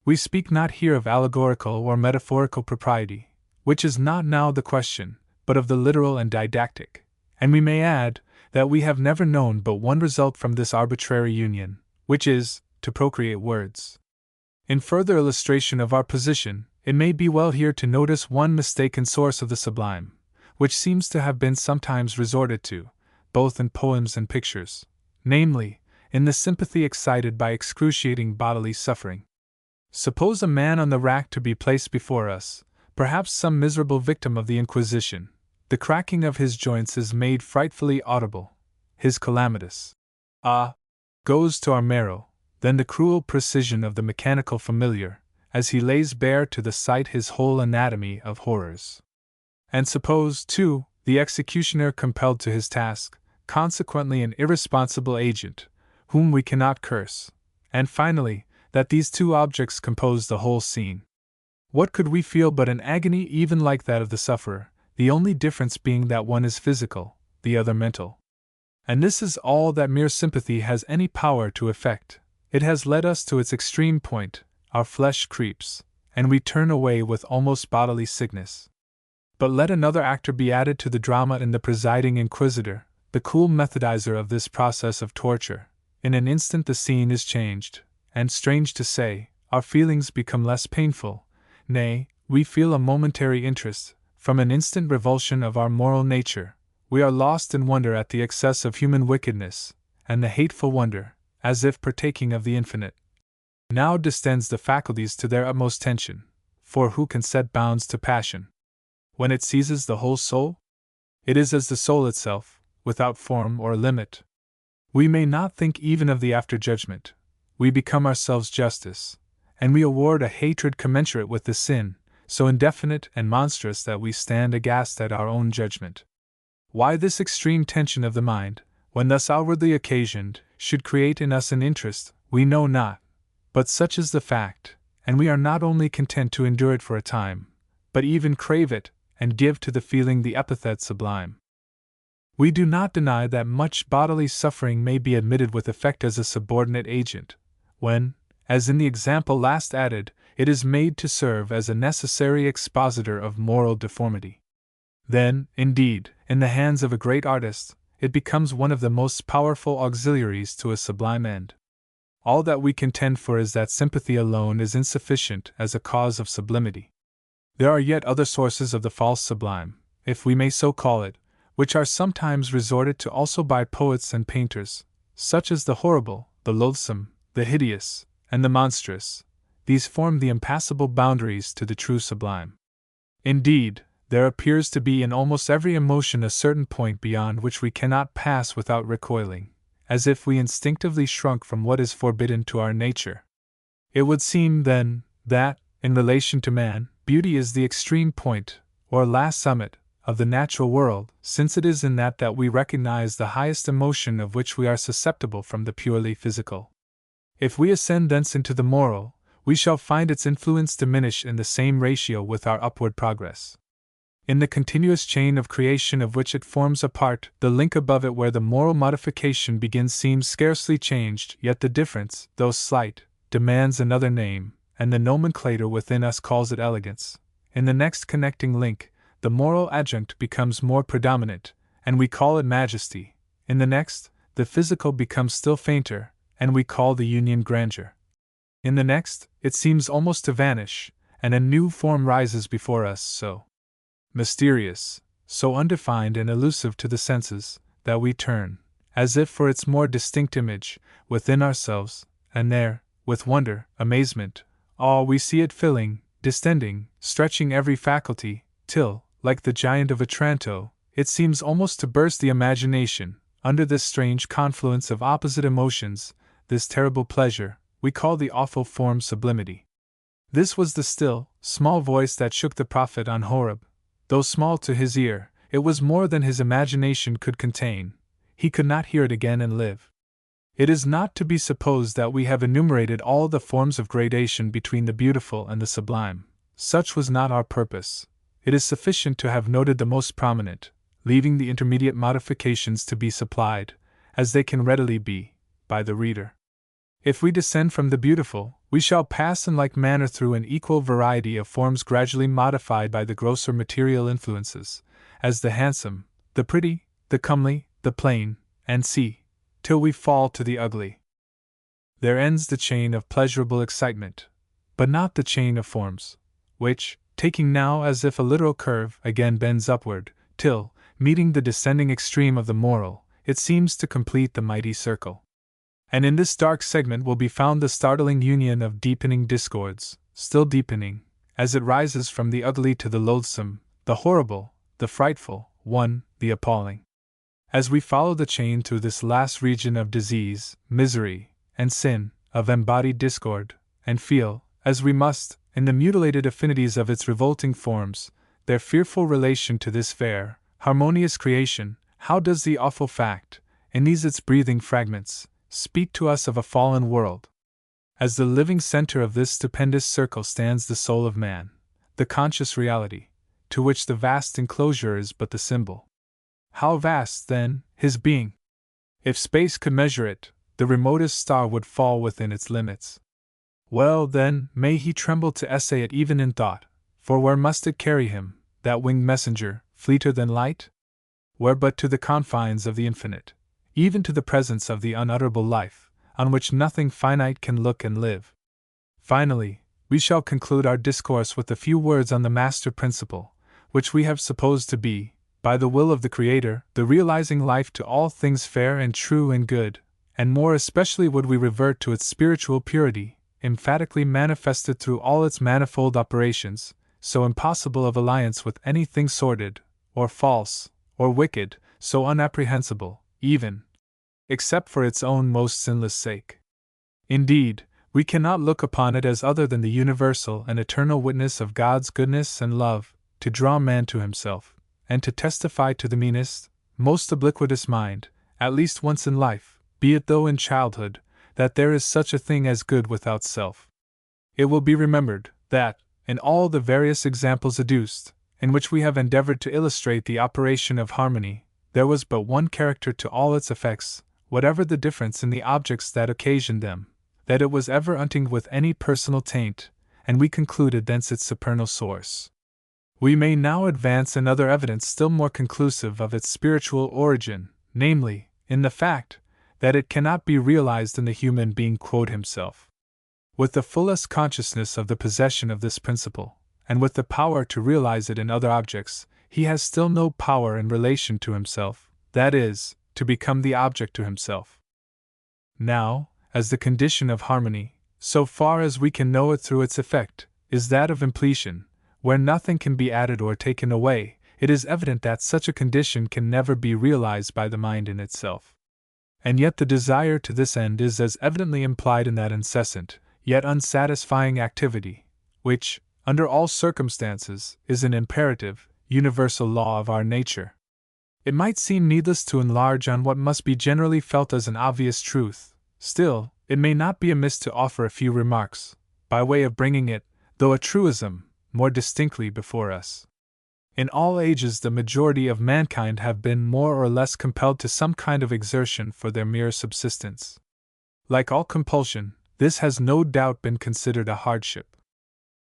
S1: We speak not here of allegorical or metaphorical propriety, which is not now the question, but of the literal and didactic, and we may add that we have never known but one result from this arbitrary union, which is, to procreate words. In further illustration of our position, it may be well here to notice one mistaken source of the sublime, which seems to have been sometimes resorted to, both in poems and pictures, namely, in the sympathy excited by excruciating bodily suffering. Suppose a man on the rack to be placed before us, perhaps some miserable victim of the Inquisition. The cracking of his joints is made frightfully audible. His calamitous goes to our marrow, then the cruel precision of the mechanical familiar, as he lays bare to the sight his whole anatomy of horrors. And suppose, too, the executioner compelled to his task, consequently an irresponsible agent, whom we cannot curse, and finally, that these two objects compose the whole scene. What could we feel but an agony even like that of the sufferer, the only difference being that one is physical, the other mental? And this is all that mere sympathy has any power to effect. It has led us to its extreme point, our flesh creeps, and we turn away with almost bodily sickness. But let another actor be added to the drama in the presiding inquisitor, the cool methodizer of this process of torture. In an instant the scene is changed, and strange to say, our feelings become less painful. Nay, we feel a momentary interest. From an instant revulsion of our moral nature, we are lost in wonder at the excess of human wickedness, and the hateful wonder, as if partaking of the infinite, now distends the faculties to their utmost tension, for who can set bounds to passion? When it seizes the whole soul? It is as the soul itself, without form or limit. We may not think even of the after-judgment. We become ourselves justice, and we award a hatred commensurate with the sin, so indefinite and monstrous that we stand aghast at our own judgment. Why this extreme tension of the mind, when thus outwardly occasioned, should create in us an interest, we know not, but such is the fact, and we are not only content to endure it for a time, but even crave it, and give to the feeling the epithet sublime. We do not deny that much bodily suffering may be admitted with effect as a subordinate agent, when, as in the example last added, it is made to serve as a necessary expositor of moral deformity. Then, indeed, in the hands of a great artist, it becomes one of the most powerful auxiliaries to a sublime end. All that we contend for is that sympathy alone is insufficient as a cause of sublimity. There are yet other sources of the false sublime, if we may so call it, which are sometimes resorted to also by poets and painters, such as the horrible, the loathsome, the hideous, and the monstrous. These form the impassable boundaries to the true sublime. Indeed, there appears to be in almost every emotion a certain point beyond which we cannot pass without recoiling, as if we instinctively shrunk from what is forbidden to our nature. It would seem, then, that, in relation to man, beauty is the extreme point, or last summit, of the natural world, since it is in that we recognize the highest emotion of which we are susceptible from the purely physical. If we ascend thence into the moral, we shall find its influence diminish in the same ratio with our upward progress. In the continuous chain of creation of which it forms a part, the link above it where the moral modification begins seems scarcely changed, yet the difference, though slight, demands another name, and the nomenclator within us calls it elegance. In the next connecting link, the moral adjunct becomes more predominant, and we call it majesty. In the next, the physical becomes still fainter, and we call the union grandeur. In the next, it seems almost to vanish, and a new form rises before us, so mysterious, so undefined and elusive to the senses, that we turn, as if for its more distinct image, within ourselves, and there, with wonder, amazement, awe, we see it filling, distending, stretching every faculty, till, like the giant of Otranto, it seems almost to burst the imagination. Under this strange confluence of opposite emotions, this terrible pleasure, we call the awful form sublimity. This was the still, small voice that shook the prophet on Horeb. Though small to his ear, it was more than his imagination could contain. He could not hear it again and live. It is not to be supposed that we have enumerated all the forms of gradation between the beautiful and the sublime. Such was not our purpose. It is sufficient to have noted the most prominent, leaving the intermediate modifications to be supplied, as they can readily be, by the reader. If we descend from the beautiful, we shall pass in like manner through an equal variety of forms gradually modified by the grosser material influences, as the handsome, the pretty, the comely, the plain, and see, till we fall to the ugly. There ends the chain of pleasurable excitement, but not the chain of forms, which, taking now as if a literal curve, again bends upward, till, meeting the descending extreme of the moral, it seems to complete the mighty circle. And in this dark segment will be found the startling union of deepening discords, still deepening, as it rises from the ugly to the loathsome, the horrible, the frightful, the appalling. As we follow the chain through this last region of disease, misery, and sin, of embodied discord, and feel, as we must, in the mutilated affinities of its revolting forms, their fearful relation to this fair, harmonious creation, how does the awful fact, in these its breathing fragments, speak to us of a fallen world? As the living center of this stupendous circle stands the soul of man, the conscious reality, to which the vast enclosure is but the symbol. How vast, then, his being! If space could measure it, the remotest star would fall within its limits. Well, then, may he tremble to essay it even in thought, for where must it carry him, that winged messenger, fleeter than light? Where but to the confines of the infinite, even to the presence of the unutterable life, on which nothing finite can look and live. Finally, we shall conclude our discourse with a few words on the master principle, which we have supposed to be, by the will of the Creator, the realizing life to all things fair and true and good, and more especially would we revert to its spiritual purity, emphatically manifested through all its manifold operations, so impossible of alliance with anything sordid, or false, or wicked, so unapprehensible, even, except for its own most sinless sake. Indeed, we cannot look upon it as other than the universal and eternal witness of God's goodness and love, to draw man to himself, and to testify to the meanest, most obliquitous mind, at least once in life, be it though in childhood, that there is such a thing as good without self. It will be remembered that, in all the various examples adduced, in which we have endeavored to illustrate the operation of harmony, there was but one character to all its effects, whatever the difference in the objects that occasioned them, that it was ever untinged with any personal taint, and we concluded thence its supernal source. We may now advance another evidence still more conclusive of its spiritual origin, namely, in the fact that it cannot be realized in the human being himself. With the fullest consciousness of the possession of this principle, and with the power to realize it in other objects, he has still no power in relation to himself, that is, to become the object to himself. Now, as the condition of harmony, so far as we can know it through its effect, is that of impletion, where nothing can be added or taken away, it is evident that such a condition can never be realized by the mind in itself. And yet the desire to this end is as evidently implied in that incessant, yet unsatisfying activity, which, under all circumstances, is an imperative, universal law of our nature. It might seem needless to enlarge on what must be generally felt as an obvious truth, still, it may not be amiss to offer a few remarks, by way of bringing it, though a truism, more distinctly before us. In all ages the majority of mankind have been more or less compelled to some kind of exertion for their mere subsistence. Like all compulsion, this has no doubt been considered a hardship.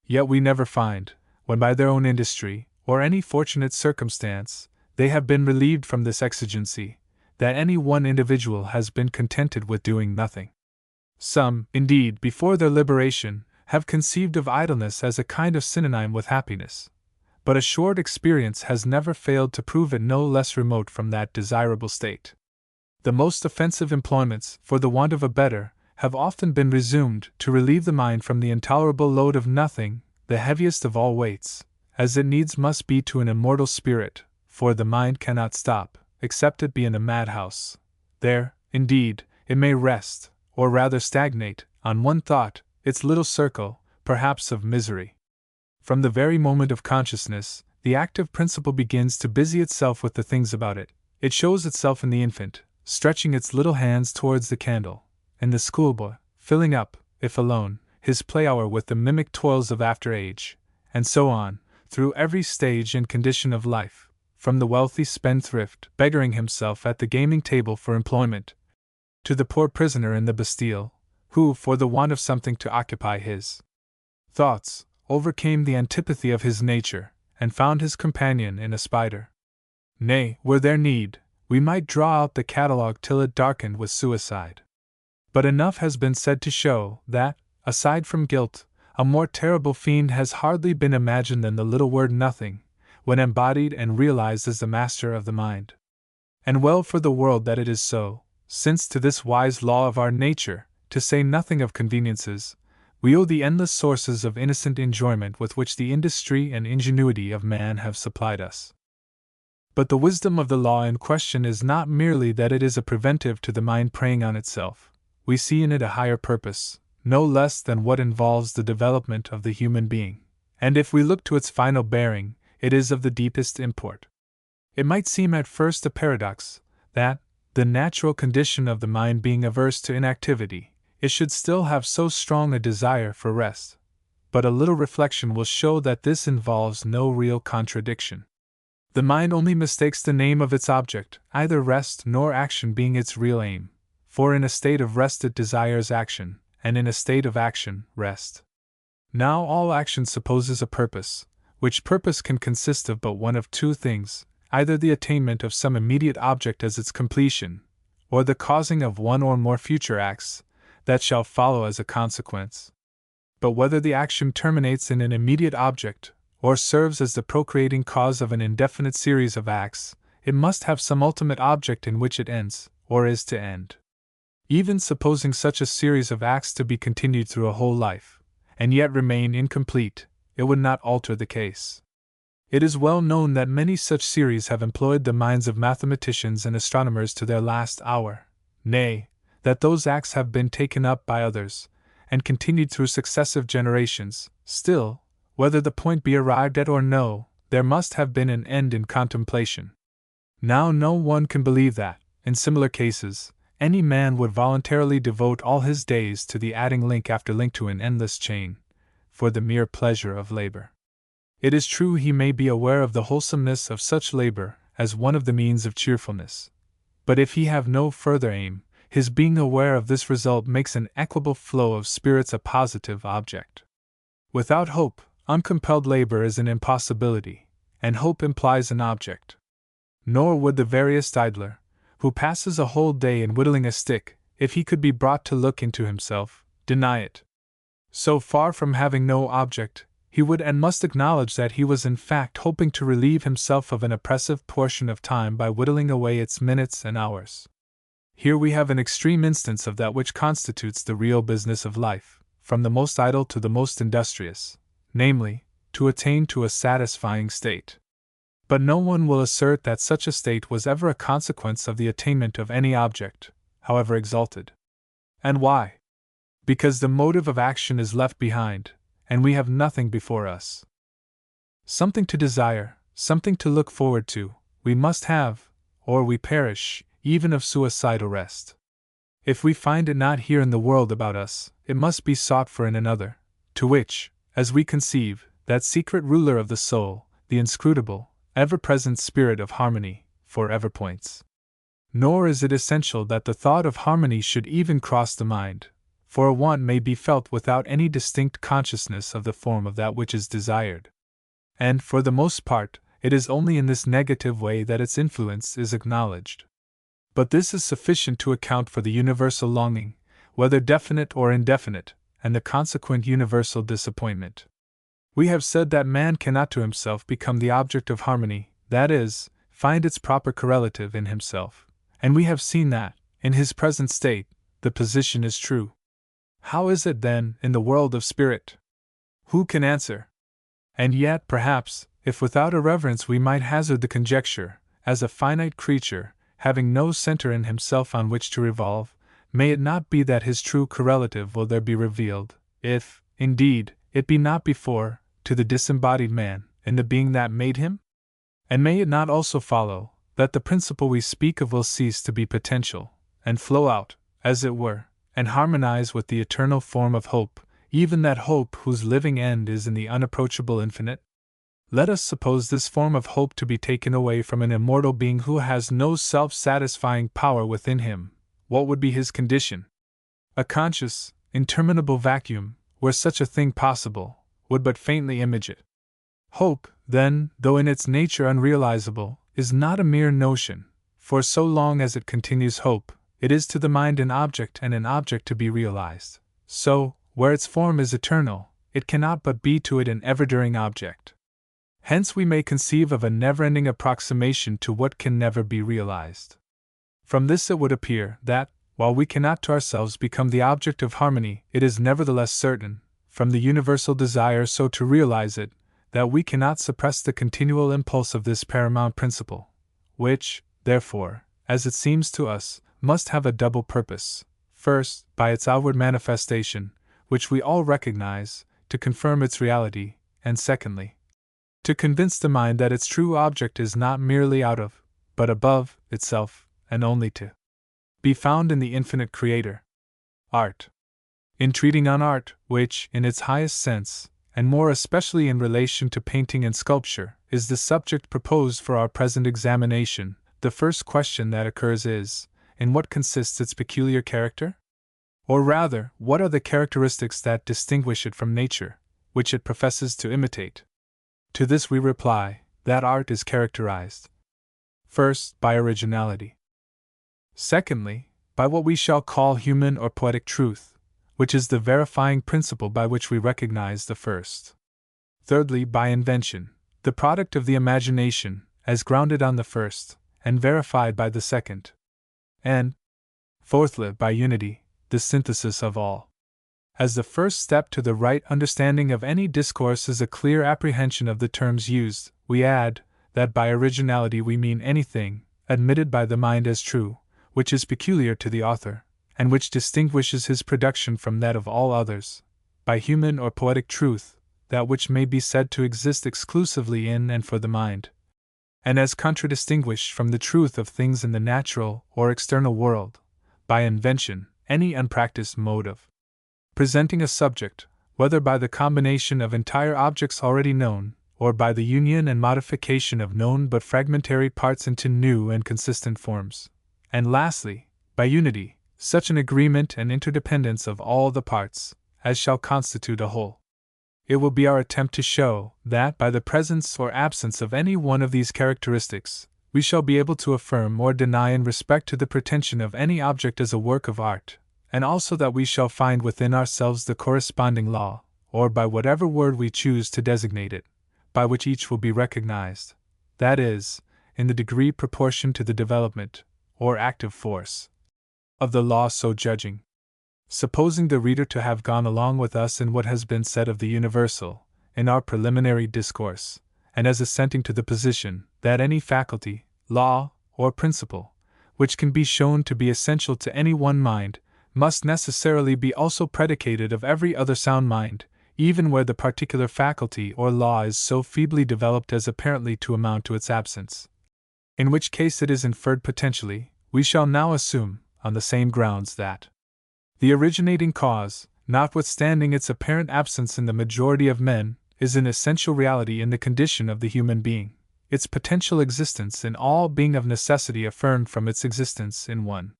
S1: Yet we never find, when by their own industry, or any fortunate circumstance, they have been relieved from this exigency, that any one individual has been contented with doing nothing. Some, indeed, before their liberation, have conceived of idleness as a kind of synonym with happiness, but a short experience has never failed to prove it no less remote from that desirable state. The most offensive employments, for the want of a better, have often been resumed to relieve the mind from the intolerable load of nothing, the heaviest of all weights, as it needs must be to an immortal spirit, for the mind cannot stop, except it be in a madhouse. There, indeed, it may rest, or rather stagnate, on one thought, its little circle, perhaps of misery. From the very moment of consciousness, the active principle begins to busy itself with the things about it. It shows itself in the infant, stretching its little hands towards the candle, in the schoolboy, filling up, if alone, his play hour with the mimic toils of after age, and so on, through every stage and condition of life, from the wealthy spendthrift beggaring himself at the gaming table for employment, to the poor prisoner in the Bastille, who, for the want of something to occupy his thoughts, overcame the antipathy of his nature, and found his companion in a spider. Nay, were there need, we might draw out the catalogue till it darkened with suicide. But enough has been said to show that, aside from guilt, a more terrible fiend has hardly been imagined than the little word nothing, when embodied and realized as the master of the mind. And well for the world that it is so, since to this wise law of our nature, to say nothing of conveniences, we owe the endless sources of innocent enjoyment with which the industry and ingenuity of man have supplied us. But the wisdom of the law in question is not merely that it is a preventive to the mind preying on itself. We see in it a higher purpose, no less than what involves the development of the human being, and if we look to its final bearing, it is of the deepest import. It might seem at first a paradox, that, the natural condition of the mind being averse to inactivity, it should still have so strong a desire for rest, but a little reflection will show that this involves no real contradiction. The mind only mistakes the name of its object, either rest nor action being its real aim, for in a state of rest it desires action, and in a state of action, rest. Now all action supposes a purpose, which purpose can consist of but one of two things, either the attainment of some immediate object as its completion, or the causing of one or more future acts, that shall follow as a consequence. But whether the action terminates in an immediate object, or serves as the procreating cause of an indefinite series of acts, it must have some ultimate object in which it ends, or is to end. Even supposing such a series of acts to be continued through a whole life, and yet remain incomplete, it would not alter the case. It is well known that many such series have employed the minds of mathematicians and astronomers to their last hour, nay, that those acts have been taken up by others, and continued through successive generations. Still, whether the point be arrived at or no, there must have been an end in contemplation. Now no one can believe that, in similar cases, any man would voluntarily devote all his days to the adding link after link to an endless chain, for the mere pleasure of labor. It is true he may be aware of the wholesomeness of such labor as one of the means of cheerfulness, but if he have no further aim, his being aware of this result makes an equable flow of spirits a positive object. Without hope, uncompelled labor is an impossibility, and hope implies an object. Nor would the veriest idler, who passes a whole day in whittling a stick, if he could be brought to look into himself, deny it. So far from having no object, he would and must acknowledge that he was in fact hoping to relieve himself of an oppressive portion of time by whittling away its minutes and hours. Here we have an extreme instance of that which constitutes the real business of life, from the most idle to the most industrious, namely, to attain to a satisfying state. But no one will assert that such a state was ever a consequence of the attainment of any object, however exalted. And why? Because the motive of action is left behind, and we have nothing before us. Something to desire, something to look forward to, we must have, or we perish, even of suicidal rest. If we find it not here in the world about us, it must be sought for in another, to which, as we conceive, that secret ruler of the soul, the inscrutable, ever-present spirit of harmony, forever points. Nor is it essential that the thought of harmony should even cross the mind, for a want may be felt without any distinct consciousness of the form of that which is desired. And, for the most part, it is only in this negative way that its influence is acknowledged. But this is sufficient to account for the universal longing, whether definite or indefinite, and the consequent universal disappointment. We have said that man cannot to himself become the object of harmony, that is, find its proper correlative in himself, and we have seen that, in his present state, the position is true. How is it, then, in the world of spirit? Who can answer? And yet, perhaps, if without irreverence we might hazard the conjecture, as a finite creature, having no center in himself on which to revolve, may it not be that his true correlative will there be revealed, if, indeed, it be not before, to the disembodied man, in the being that made him? And may it not also follow, that the principle we speak of will cease to be potential, and flow out, as it were, and harmonize with the eternal form of hope, even that hope whose living end is in the unapproachable infinite? Let us suppose this form of hope to be taken away from an immortal being who has no self-satisfying power within him. What would be his condition? A conscious, interminable vacuum, were such a thing possible, would but faintly image it. Hope, then, though in its nature unrealizable, is not a mere notion, for so long as it continues hope, it is to the mind an object and an object to be realized. So, where its form is eternal, it cannot but be to it an ever-during object. Hence we may conceive of a never-ending approximation to what can never be realized. From this it would appear that, while we cannot to ourselves become the object of harmony, it is nevertheless certain, from the universal desire so to realize it, that we cannot suppress the continual impulse of this paramount principle, which, therefore, as it seems to us, must have a double purpose: first, by its outward manifestation, which we all recognize, to confirm its reality, and secondly, to convince the mind that its true object is not merely out of, but above, itself, and only to be found in the infinite Creator. Art. In treating on art, which, in its highest sense, and more especially in relation to painting and sculpture, is the subject proposed for our present examination, the first question that occurs is, in what consists its peculiar character? Or rather, what are the characteristics that distinguish it from nature, which it professes to imitate? To this we reply, that art is characterized, first, by originality. Secondly, by what we shall call human or poetic truth, which is the verifying principle by which we recognize the first. Thirdly, by invention, the product of the imagination, as grounded on the first, and verified by the second. And, fourthly, by unity, the synthesis of all. As the first step to the right understanding of any discourse is a clear apprehension of the terms used, we add that by originality we mean anything, admitted by the mind as true, which is peculiar to the author, and which distinguishes his production from that of all others; by human or poetic truth, that which may be said to exist exclusively in and for the mind, and as contradistinguished from the truth of things in the natural or external world; by invention, any unpracticed mode of presenting a subject, whether by the combination of entire objects already known, or by the union and modification of known but fragmentary parts into new and consistent forms; and lastly, by unity, such an agreement and interdependence of all the parts, as shall constitute a whole. It will be our attempt to show that, by the presence or absence of any one of these characteristics, we shall be able to affirm or deny in respect to the pretension of any object as a work of art, and also that we shall find within ourselves the corresponding law, or by whatever word we choose to designate it, by which each will be recognized, that is, in the degree proportion to the development, or active force, of the law so judging. Supposing the reader to have gone along with us in what has been said of the universal, in our preliminary discourse, and as assenting to the position that any faculty, law, or principle, which can be shown to be essential to any one mind, must necessarily be also predicated of every other sound mind, even where the particular faculty or law is so feebly developed as apparently to amount to its absence, in which case it is inferred potentially, we shall now assume, on the same grounds, that the originating cause, notwithstanding its apparent absence in the majority of men, is an essential reality in the condition of the human being, its potential existence in all being of necessity affirmed from its existence in one.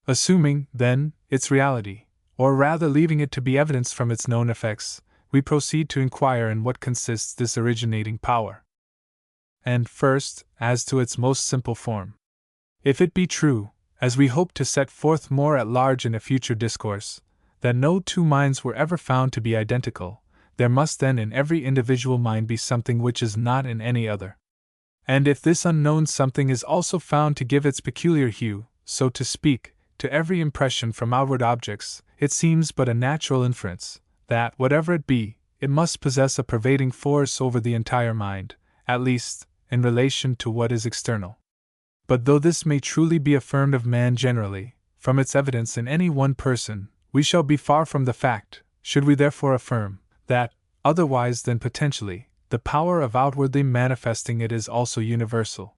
S1: Assuming, then, its reality, or rather leaving it to be evidenced from its known effects, we proceed to inquire in what consists this originating power. And first, as to its most simple form. If it be true, as we hope to set forth more at large in a future discourse, that no two minds were ever found to be identical, there must then in every individual mind be something which is not in any other. And if this unknown something is also found to give its peculiar hue, so to speak, to every impression from outward objects, it seems but a natural inference, that, whatever it be, it must possess a pervading force over the entire mind, at least, in relation to what is external. But though this may truly be affirmed of man generally, from its evidence in any one person, we shall be far from the fact, should we therefore affirm, that, otherwise than potentially, the power of outwardly manifesting it is also universal.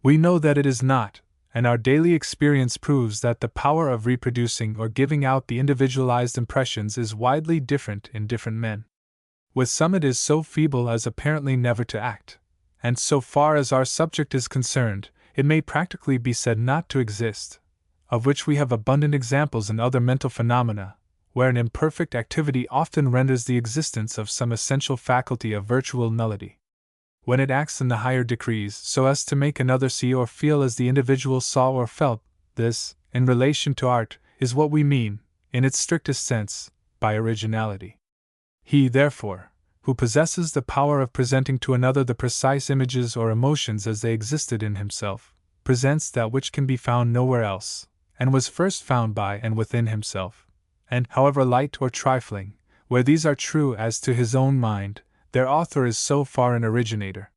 S1: We know that it is not, and our daily experience proves that the power of reproducing or giving out the individualized impressions is widely different in different men. With some it is so feeble as apparently never to act, and so far as our subject is concerned, it may practically be said not to exist, of which we have abundant examples in other mental phenomena, where an imperfect activity often renders the existence of some essential faculty a virtual nullity. When it acts in the higher degrees so as to make another see or feel as the individual saw or felt, this, in relation to art, is what we mean, in its strictest sense, by originality. He, therefore, who possesses the power of presenting to another the precise images or emotions as they existed in himself, presents that which can be found nowhere else, and was first found by and within himself, and, however light or trifling, where these are true as to his own mind, their author is so far an originator.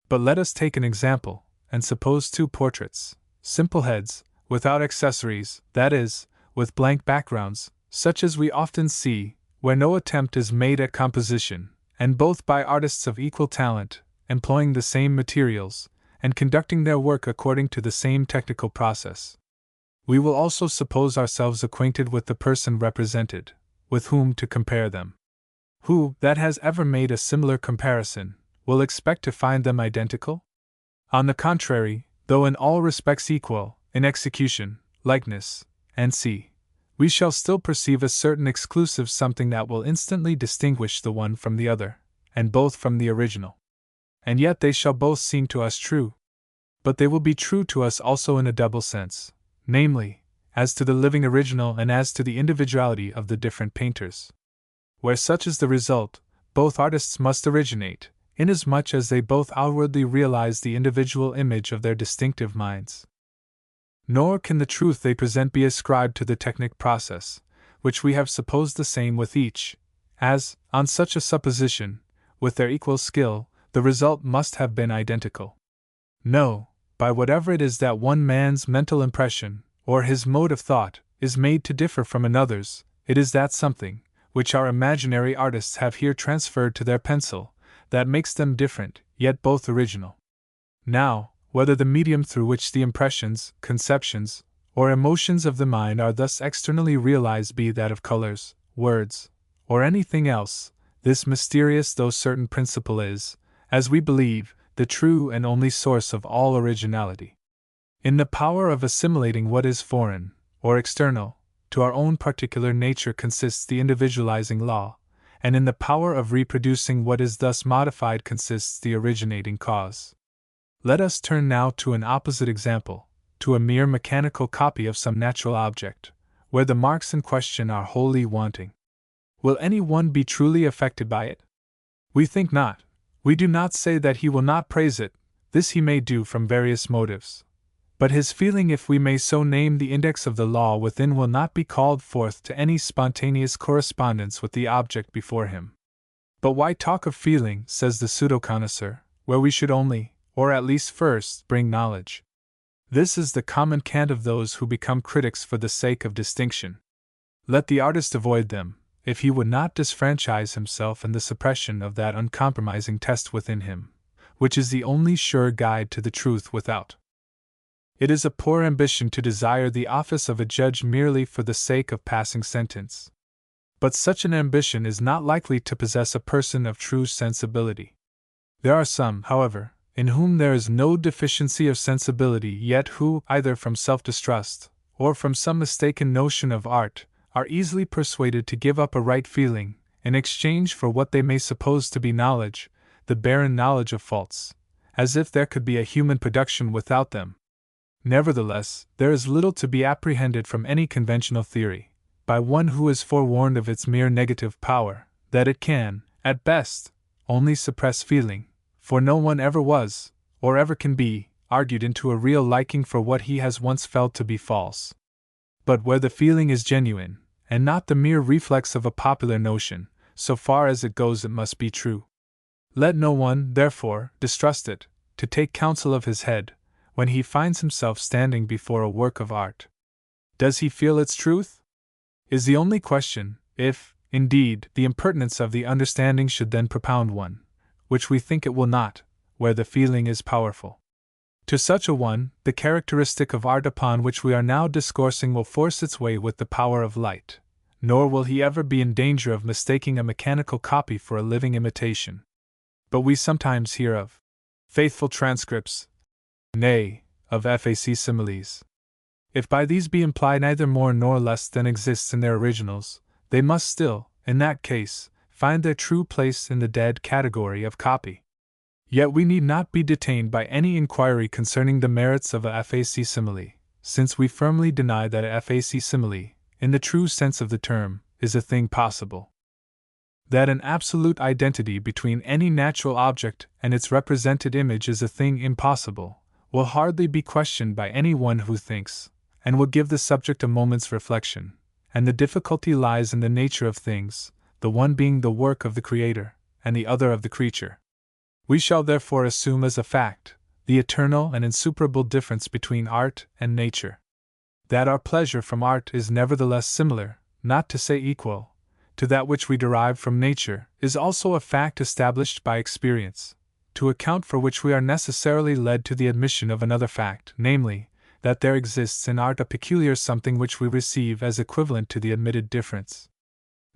S1: But let us take an example, and suppose two portraits, simple heads, without accessories, that is, with blank backgrounds, such as we often see, where no attempt is made at composition, and both by artists of equal talent, employing the same materials, and conducting their work according to the same technical process. We will also suppose ourselves acquainted with the person represented, with whom to compare them. Who, that has ever made a similar comparison, will expect to find them identical? On the contrary, though in all respects equal, in execution, likeness, and we shall still perceive a certain exclusive something that will instantly distinguish the one from the other, and both from the original. And yet they shall both seem to us true. But they will be true to us also in a double sense, namely, as to the living original and as to the individuality of the different painters. Where such is the result, both artists must originate, inasmuch as they both outwardly realize the individual image of their distinctive minds. Nor can the truth they present be ascribed to the technic process, which we have supposed the same with each, as, on such a supposition, with their equal skill, the result must have been identical. No, by whatever it is that one man's mental impression, or his mode of thought, is made to differ from another's, it is that something, which our imaginary artists have here transferred to their pencil, that makes them different, yet both original. Now, whether the medium through which the impressions, conceptions, or emotions of the mind are thus externally realized be that of colors, words, or anything else, this mysterious though certain principle is, as we believe, the true and only source of all originality. In the power of assimilating what is foreign, or external, to our own particular nature consists the individualizing law, and in the power of reproducing what is thus modified consists the originating cause. Let us turn now to an opposite example, to a mere mechanical copy of some natural object, where the marks in question are wholly wanting. Will any one be truly affected by it? We think not. We do not say that he will not praise it, this he may do from various motives. But his feeling, if we may so name the index of the law within, will not be called forth to any spontaneous correspondence with the object before him. But why talk of feeling, says the pseudo-connoisseur, where we should only, or at least first, bring knowledge? This is the common cant of those who become critics for the sake of distinction. Let the artist avoid them, if he would not disfranchise himself in the suppression of that uncompromising test within him, which is the only sure guide to the truth without. It is a poor ambition to desire the office of a judge merely for the sake of passing sentence. But such an ambition is not likely to possess a person of true sensibility. There are some, however, in whom there is no deficiency of sensibility, yet who, either from self-distrust, or from some mistaken notion of art, are easily persuaded to give up a right feeling, in exchange for what they may suppose to be knowledge, the barren knowledge of faults, as if there could be a human production without them. Nevertheless, there is little to be apprehended from any conventional theory, by one who is forewarned of its mere negative power, that it can, at best, only suppress feeling, for no one ever was, or ever can be, argued into a real liking for what he has once felt to be false. But where the feeling is genuine, and not the mere reflex of a popular notion, so far as it goes it must be true. Let no one, therefore, distrust it, to take counsel of his head, when he finds himself standing before a work of art. Does he feel its truth? Is the only question, if, indeed, the impertinence of the understanding should then propound one, which we think it will not, where the feeling is powerful. To such a one, the characteristic of art upon which we are now discoursing will force its way with the power of light, nor will he ever be in danger of mistaking a mechanical copy for a living imitation. But we sometimes hear of faithful transcripts, nay, of facsimiles. If by these be implied neither more nor less than exists in their originals, they must still, in that case, find their true place in the dead category of copy. Yet we need not be detained by any inquiry concerning the merits of a facsimile, since we firmly deny that a facsimile, in the true sense of the term, is a thing possible. That an absolute identity between any natural object and its represented image is a thing impossible, will hardly be questioned by any one who thinks, and will give the subject a moment's reflection, and the difficulty lies in the nature of things, the one being the work of the Creator, and the other of the creature. We shall therefore assume as a fact the eternal and insuperable difference between art and nature. That our pleasure from art is nevertheless similar, not to say equal, to that which we derive from nature, is also a fact established by experience, to account for which we are necessarily led to the admission of another fact, namely, that there exists in art a peculiar something which we receive as equivalent to the admitted difference.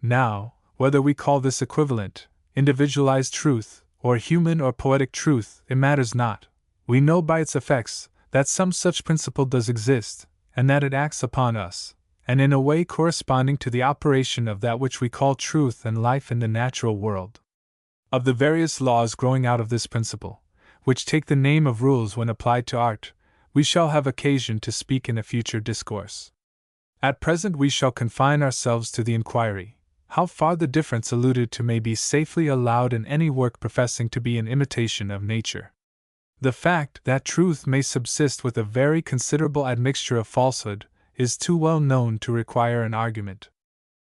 S1: Now, whether we call this equivalent individualized truth, or human or poetic truth, it matters not. We know by its effects that some such principle does exist, and that it acts upon us, and in a way corresponding to the operation of that which we call truth and life in the natural world. Of the various laws growing out of this principle, which take the name of rules when applied to art, we shall have occasion to speak in a future discourse. At present we shall confine ourselves to the inquiry, how far the difference alluded to may be safely allowed in any work professing to be an imitation of nature. The fact that truth may subsist with a very considerable admixture of falsehood is too well known to require an argument.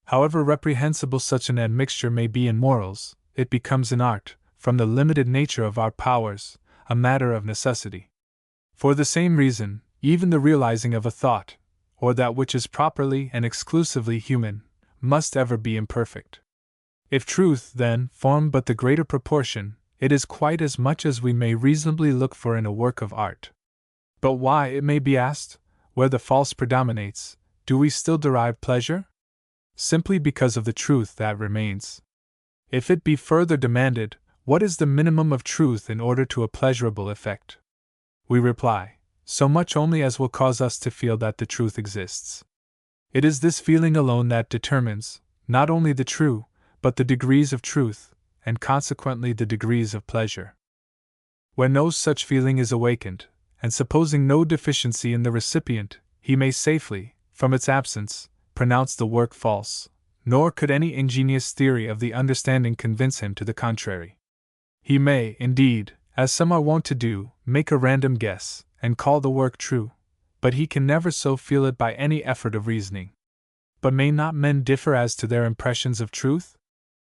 S1: However reprehensible such an admixture may be in morals, it becomes in art, from the limited nature of our powers, a matter of necessity. For the same reason, even the realizing of a thought, or that which is properly and exclusively human, must ever be imperfect. If truth, then, form but the greater proportion, it is quite as much as we may reasonably look for in a work of art. But why, it may be asked, where the false predominates, do we still derive pleasure? Simply because of the truth that remains. If it be further demanded, what is the minimum of truth in order to a pleasurable effect? We reply, so much only as will cause us to feel that the truth exists. It is this feeling alone that determines, not only the true, but the degrees of truth, and consequently the degrees of pleasure. When no such feeling is awakened, and supposing no deficiency in the recipient, he may safely, from its absence, pronounce the work false, nor could any ingenious theory of the understanding convince him to the contrary. He may, indeed, as some are wont to do, make a random guess, and call the work true, but he can never so feel it by any effort of reasoning. But may not men differ as to their impressions of truth?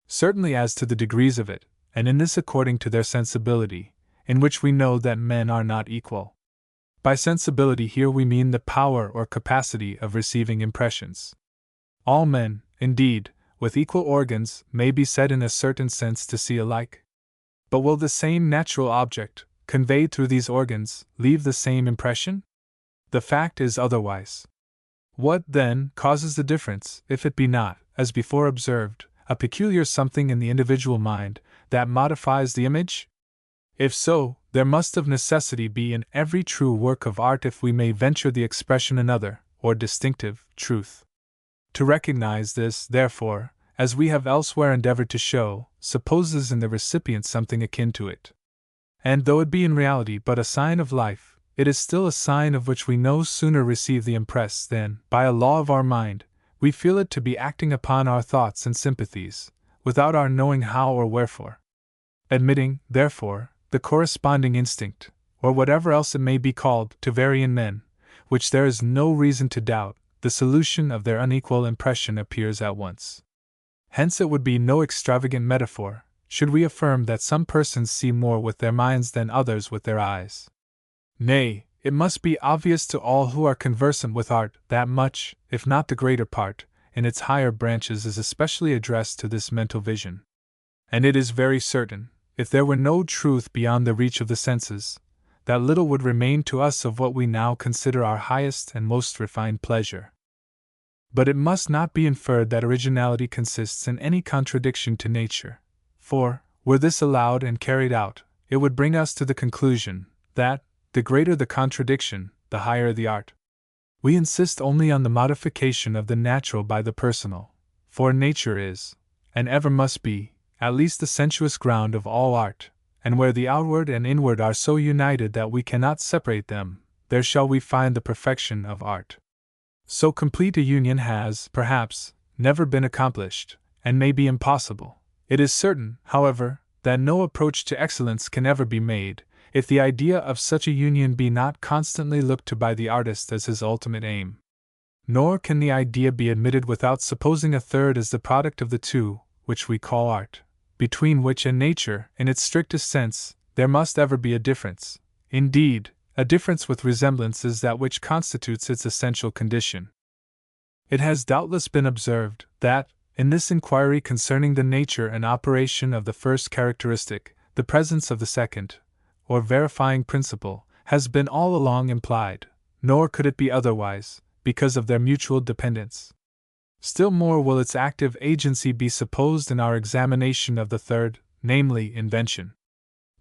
S1: Certainly as to the degrees of it, and in this according to their sensibility, in which we know that men are not equal. By sensibility here we mean the power or capacity of receiving impressions. All men, indeed, with equal organs, may be said in a certain sense to see alike. But will the same natural object, conveyed through these organs, leave the same impression? The fact is otherwise. What, then, causes the difference, if it be not, as before observed, a peculiar something in the individual mind, that modifies the image? If so, there must of necessity be in every true work of art, if we may venture the expression, another, or distinctive, truth. To recognize this, therefore, as we have elsewhere endeavored to show, supposes in the recipient something akin to it. And though it be in reality but a sign of life, it is still a sign of which we no sooner receive the impress than, by a law of our mind, we feel it to be acting upon our thoughts and sympathies, without our knowing how or wherefore. Admitting, therefore, the corresponding instinct, or whatever else it may be called, to vary in men, which there is no reason to doubt, the solution of their unequal impression appears at once. Hence it would be no extravagant metaphor, should we affirm that some persons see more with their minds than others with their eyes. Nay, it must be obvious to all who are conversant with art that much, if not the greater part, in its higher branches is especially addressed to this mental vision. And it is very certain, if there were no truth beyond the reach of the senses, that little would remain to us of what we now consider our highest and most refined pleasure. But it must not be inferred that originality consists in any contradiction to nature, for, were this allowed and carried out, it would bring us to the conclusion that, the greater the contradiction, the higher the art. We insist only on the modification of the natural by the personal, for nature is, and ever must be, at least the sensuous ground of all art, and where the outward and inward are so united that we cannot separate them, there shall we find the perfection of art. So complete a union has, perhaps, never been accomplished, and may be impossible. It is certain, however, that no approach to excellence can ever be made, if the idea of such a union be not constantly looked to by the artist as his ultimate aim. Nor can the idea be admitted without supposing a third as the product of the two, which we call art, between which and nature, in its strictest sense, there must ever be a difference. Indeed, a difference with resemblance is that which constitutes its essential condition. It has doubtless been observed that, in this inquiry concerning the nature and operation of the first characteristic, the presence of the second, or verifying principle, has been all along implied, nor could it be otherwise, because of their mutual dependence. Still more will its active agency be supposed in our examination of the third, namely, invention.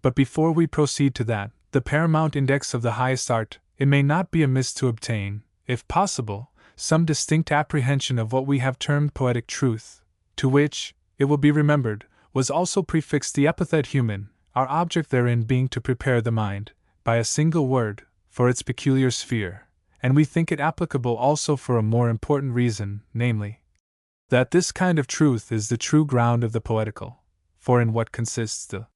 S1: But before we proceed to that, the paramount index of the highest art, it may not be amiss to obtain, if possible, some distinct apprehension of what we have termed poetic truth, to which, it will be remembered, was also prefixed the epithet human, our object therein being to prepare the mind, by a single word, for its peculiar sphere, and we think it applicable also for a more important reason, namely, that this kind of truth is the true ground of the poetical, for in what consists the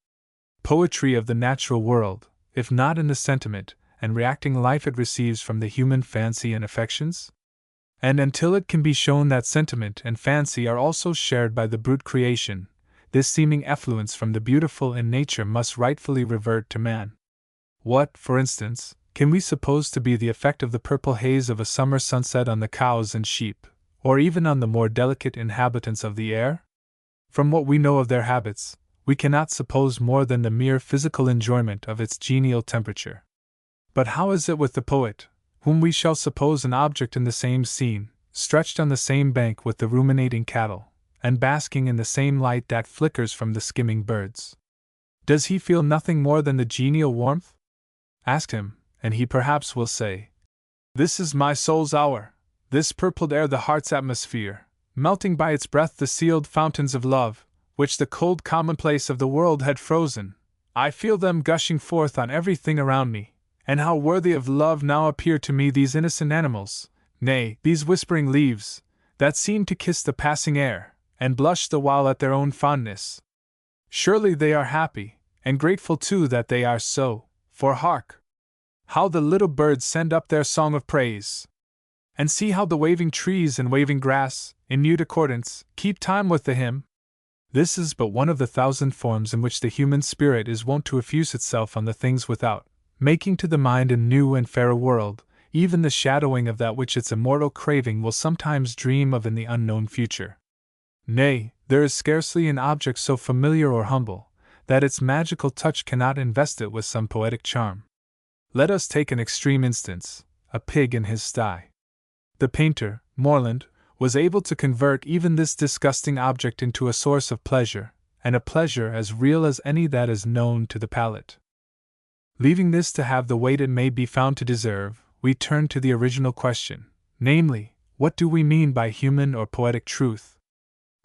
S1: poetry of the natural world, if not in the sentiment and reacting life it receives from the human fancy and affections? And until it can be shown that sentiment and fancy are also shared by the brute creation, this seeming effluence from the beautiful in nature must rightfully revert to man. What, for instance, can we suppose to be the effect of the purple haze of a summer sunset on the cows and sheep, or even on the more delicate inhabitants of the air? From what we know of their habits, we cannot suppose more than the mere physical enjoyment of its genial temperature. But how is it with the poet, whom we shall suppose an object in the same scene, stretched on the same bank with the ruminating cattle, and basking in the same light that flickers from the skimming birds? Does he feel nothing more than the genial warmth? Ask him, and he perhaps will say, "This is my soul's hour, this purpled air the heart's atmosphere, melting by its breath the sealed fountains of love, which the cold commonplace of the world had frozen. I feel them gushing forth on everything around me, and how worthy of love now appear to me these innocent animals, nay, these whispering leaves, that seem to kiss the passing air, and blush the while at their own fondness. Surely they are happy, and grateful too that they are so, for hark! How the little birds send up their song of praise! And see how the waving trees and waving grass, in mute accordance, keep time with the hymn. This is but one of the thousand forms in which the human spirit is wont to effuse itself on the things without, making to the mind a new and fairer world, even the shadowing of that which its immortal craving will sometimes dream of in the unknown future. Nay, there is scarcely an object so familiar or humble, that its magical touch cannot invest it with some poetic charm. Let us take an extreme instance, a pig in his sty. The painter, Morland, was able to convert even this disgusting object into a source of pleasure, and a pleasure as real as any that is known to the palate. Leaving this to have the weight it may be found to deserve, we turn to the original question, namely, what do we mean by human or poetic truth?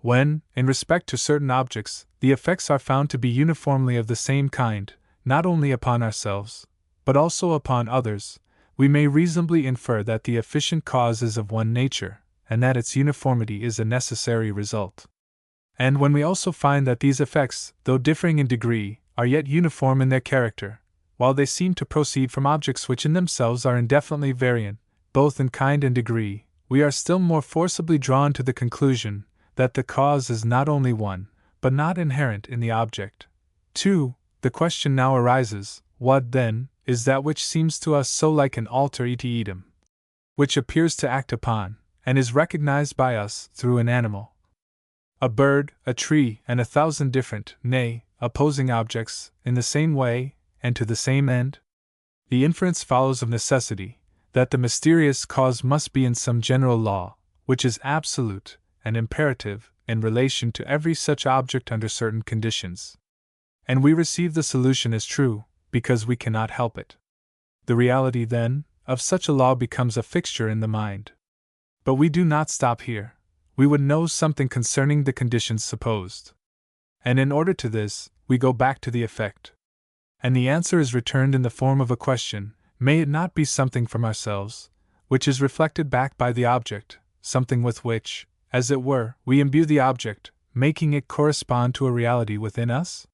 S1: When, in respect to certain objects, the effects are found to be uniformly of the same kind, not only upon ourselves, but also upon others, we may reasonably infer that the efficient cause is of one nature, and that its uniformity is a necessary result. And when we also find that these effects, though differing in degree, are yet uniform in their character, while they seem to proceed from objects which in themselves are indefinitely variant, both in kind and degree, we are still more forcibly drawn to the conclusion that the cause is not only one, but not inherent in the object. 2. The question now arises, what, then, is that which seems to us so like an alter etiam, which appears to act upon, and is recognized by us through an animal, a bird, a tree, and 1,000 different, nay, opposing objects, in the same way, and to the same end? The inference follows of necessity, that the mysterious cause must be in some general law, which is absolute and imperative in relation to every such object under certain conditions. And we receive the solution as true, because we cannot help it. The reality, then, of such a law becomes a fixture in the mind. But we do not stop here. We would know something concerning the conditions supposed. And in order to this, we go back to the effect. And the answer is returned in the form of a question, may it not be something from ourselves, which is reflected back by the object, something with which, as it were, we imbue the object, making it correspond to a reality within us?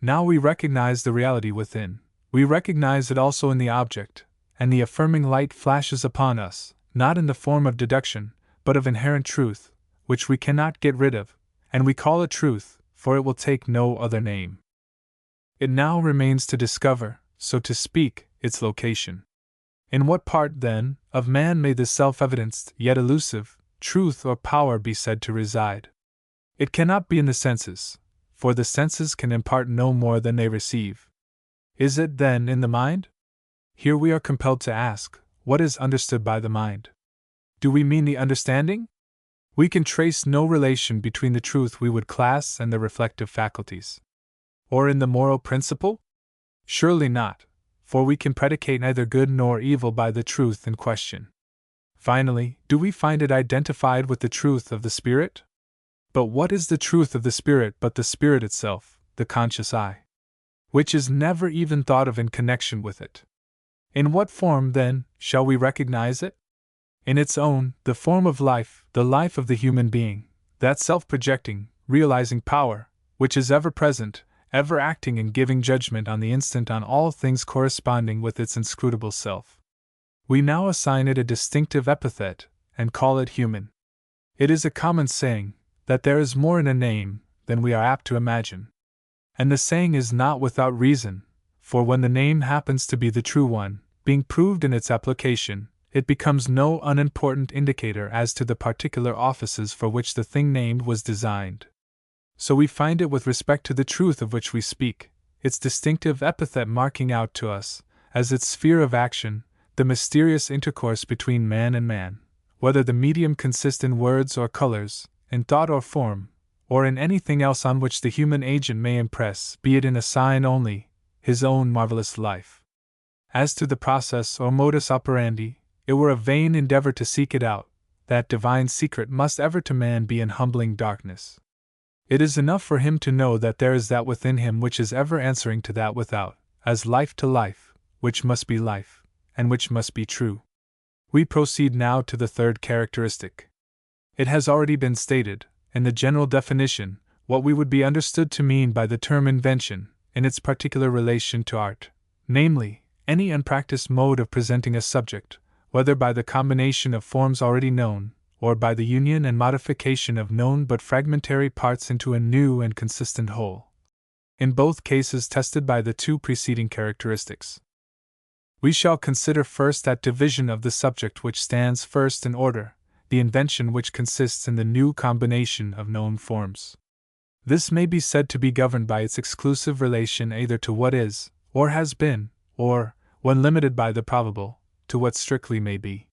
S1: Now we recognize the reality within, we recognize it also in the object, and the affirming light flashes upon us, not in the form of deduction, but of inherent truth, which we cannot get rid of, and we call it truth, for it will take no other name. It now remains to discover, so to speak, its location. In what part, then, of man may this self-evidenced, yet elusive, truth or power be said to reside? It cannot be in the senses, for the senses can impart no more than they receive. Is it, then, in the mind? Here we are compelled to ask, what is understood by the mind? Do we mean the understanding? We can trace no relation between the truth we would class and the reflective faculties. Or in the moral principle? Surely not, for we can predicate neither good nor evil by the truth in question. Finally, do we find it identified with the truth of the spirit? But what is the truth of the spirit but the spirit itself, the conscious I, which is never even thought of in connection with it? In what form, then, shall we recognize it? In its own, the form of life, the life of the human being, that self-projecting, realizing power, which is ever present, ever acting and giving judgment on the instant on all things corresponding with its inscrutable self. We now assign it a distinctive epithet, and call it human. It is a common saying, that there is more in a name than we are apt to imagine. And the saying is not without reason, for when the name happens to be the true one, being proved in its application, it becomes no unimportant indicator as to the particular offices for which the thing named was designed. So we find it with respect to the truth of which we speak, its distinctive epithet marking out to us, as its sphere of action, the mysterious intercourse between man and man, whether the medium consist in words or colors, in thought or form, or in anything else on which the human agent may impress, be it in a sign only, his own marvelous life. As to the process or modus operandi, it were a vain endeavor to seek it out. That divine secret must ever to man be in humbling darkness. It is enough for him to know that there is that within him which is ever answering to that without, as life to life, which must be life, and which must be true. We proceed now to the third characteristic. It has already been stated, in the general definition, what we would be understood to mean by the term invention, in its particular relation to art, namely, any unpracticed mode of presenting a subject, whether by the combination of forms already known, or by the union and modification of known but fragmentary parts into a new and consistent whole. In both cases tested by the two preceding characteristics. We shall consider first that division of the subject which stands first in order, the invention which consists in the new combination of known forms. This may be said to be governed by its exclusive relation either to what is, or has been, or, when limited by the probable, to what strictly may be.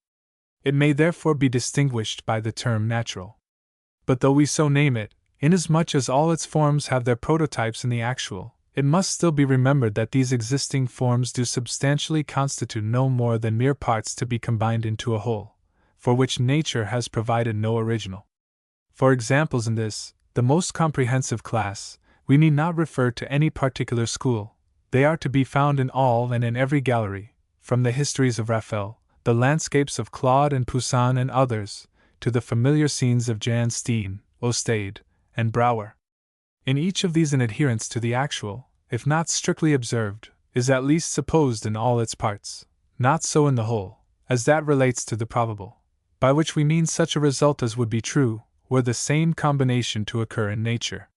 S1: It may therefore be distinguished by the term natural. But though we so name it, inasmuch as all its forms have their prototypes in the actual, it must still be remembered that these existing forms do substantially constitute no more than mere parts to be combined into a whole, for which nature has provided no original. For examples in this, the most comprehensive class, we need not refer to any particular school. They are to be found in all and in every gallery, from the histories of Raphael, the landscapes of Claude and Poussin and others, to the familiar scenes of Jan Steen, Ostade, and Brouwer. In each of these an adherence to the actual, if not strictly observed, is at least supposed in all its parts, not so in the whole, as that relates to the probable, by which we mean such a result as would be true, were the same combination to occur in nature.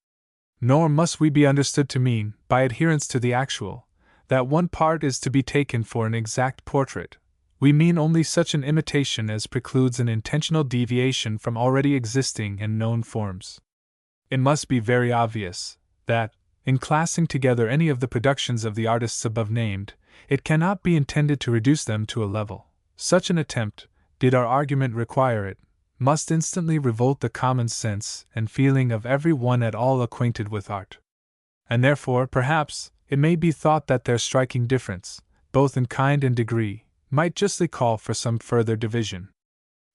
S1: Nor must we be understood to mean, by adherence to the actual, that one part is to be taken for an exact portrait. We mean only such an imitation as precludes an intentional deviation from already existing and known forms. It must be very obvious that, in classing together any of the productions of the artists above named, it cannot be intended to reduce them to a level. Such an attempt, did our argument require it, must instantly revolt the common sense and feeling of every one at all acquainted with art. And therefore, perhaps, it may be thought that their striking difference, both in kind and degree, might justly call for some further division.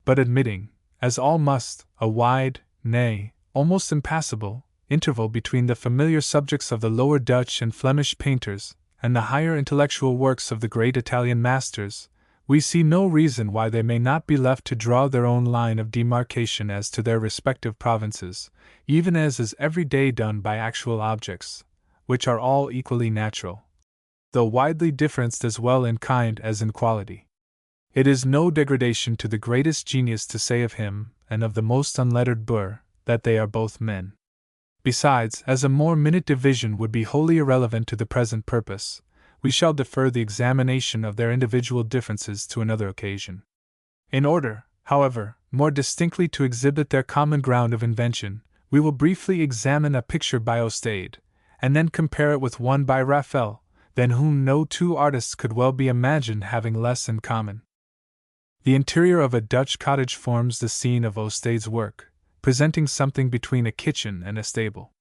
S1: But admitting, as all must, a wide, nay, almost impassable, interval between the familiar subjects of the lower Dutch and Flemish painters, and the higher intellectual works of the great Italian masters, we see no reason why they may not be left to draw their own line of demarcation as to their respective provinces, even as is every day done by actual objects, which are all equally natural, though widely differenced as well in kind as in quality. It is no degradation to the greatest genius to say of him, and of the most unlettered boor, that they are both men. Besides, as a more minute division would be wholly irrelevant to the present purpose, we shall defer the examination of their individual differences to another occasion. In order, however, more distinctly to exhibit their common ground of invention, we will briefly examine a picture by Ostade, and then compare it with one by Raphael, than whom no two artists could well be imagined having less in common. The interior of a Dutch cottage forms the scene of Ostade's work, presenting something between a kitchen and a stable.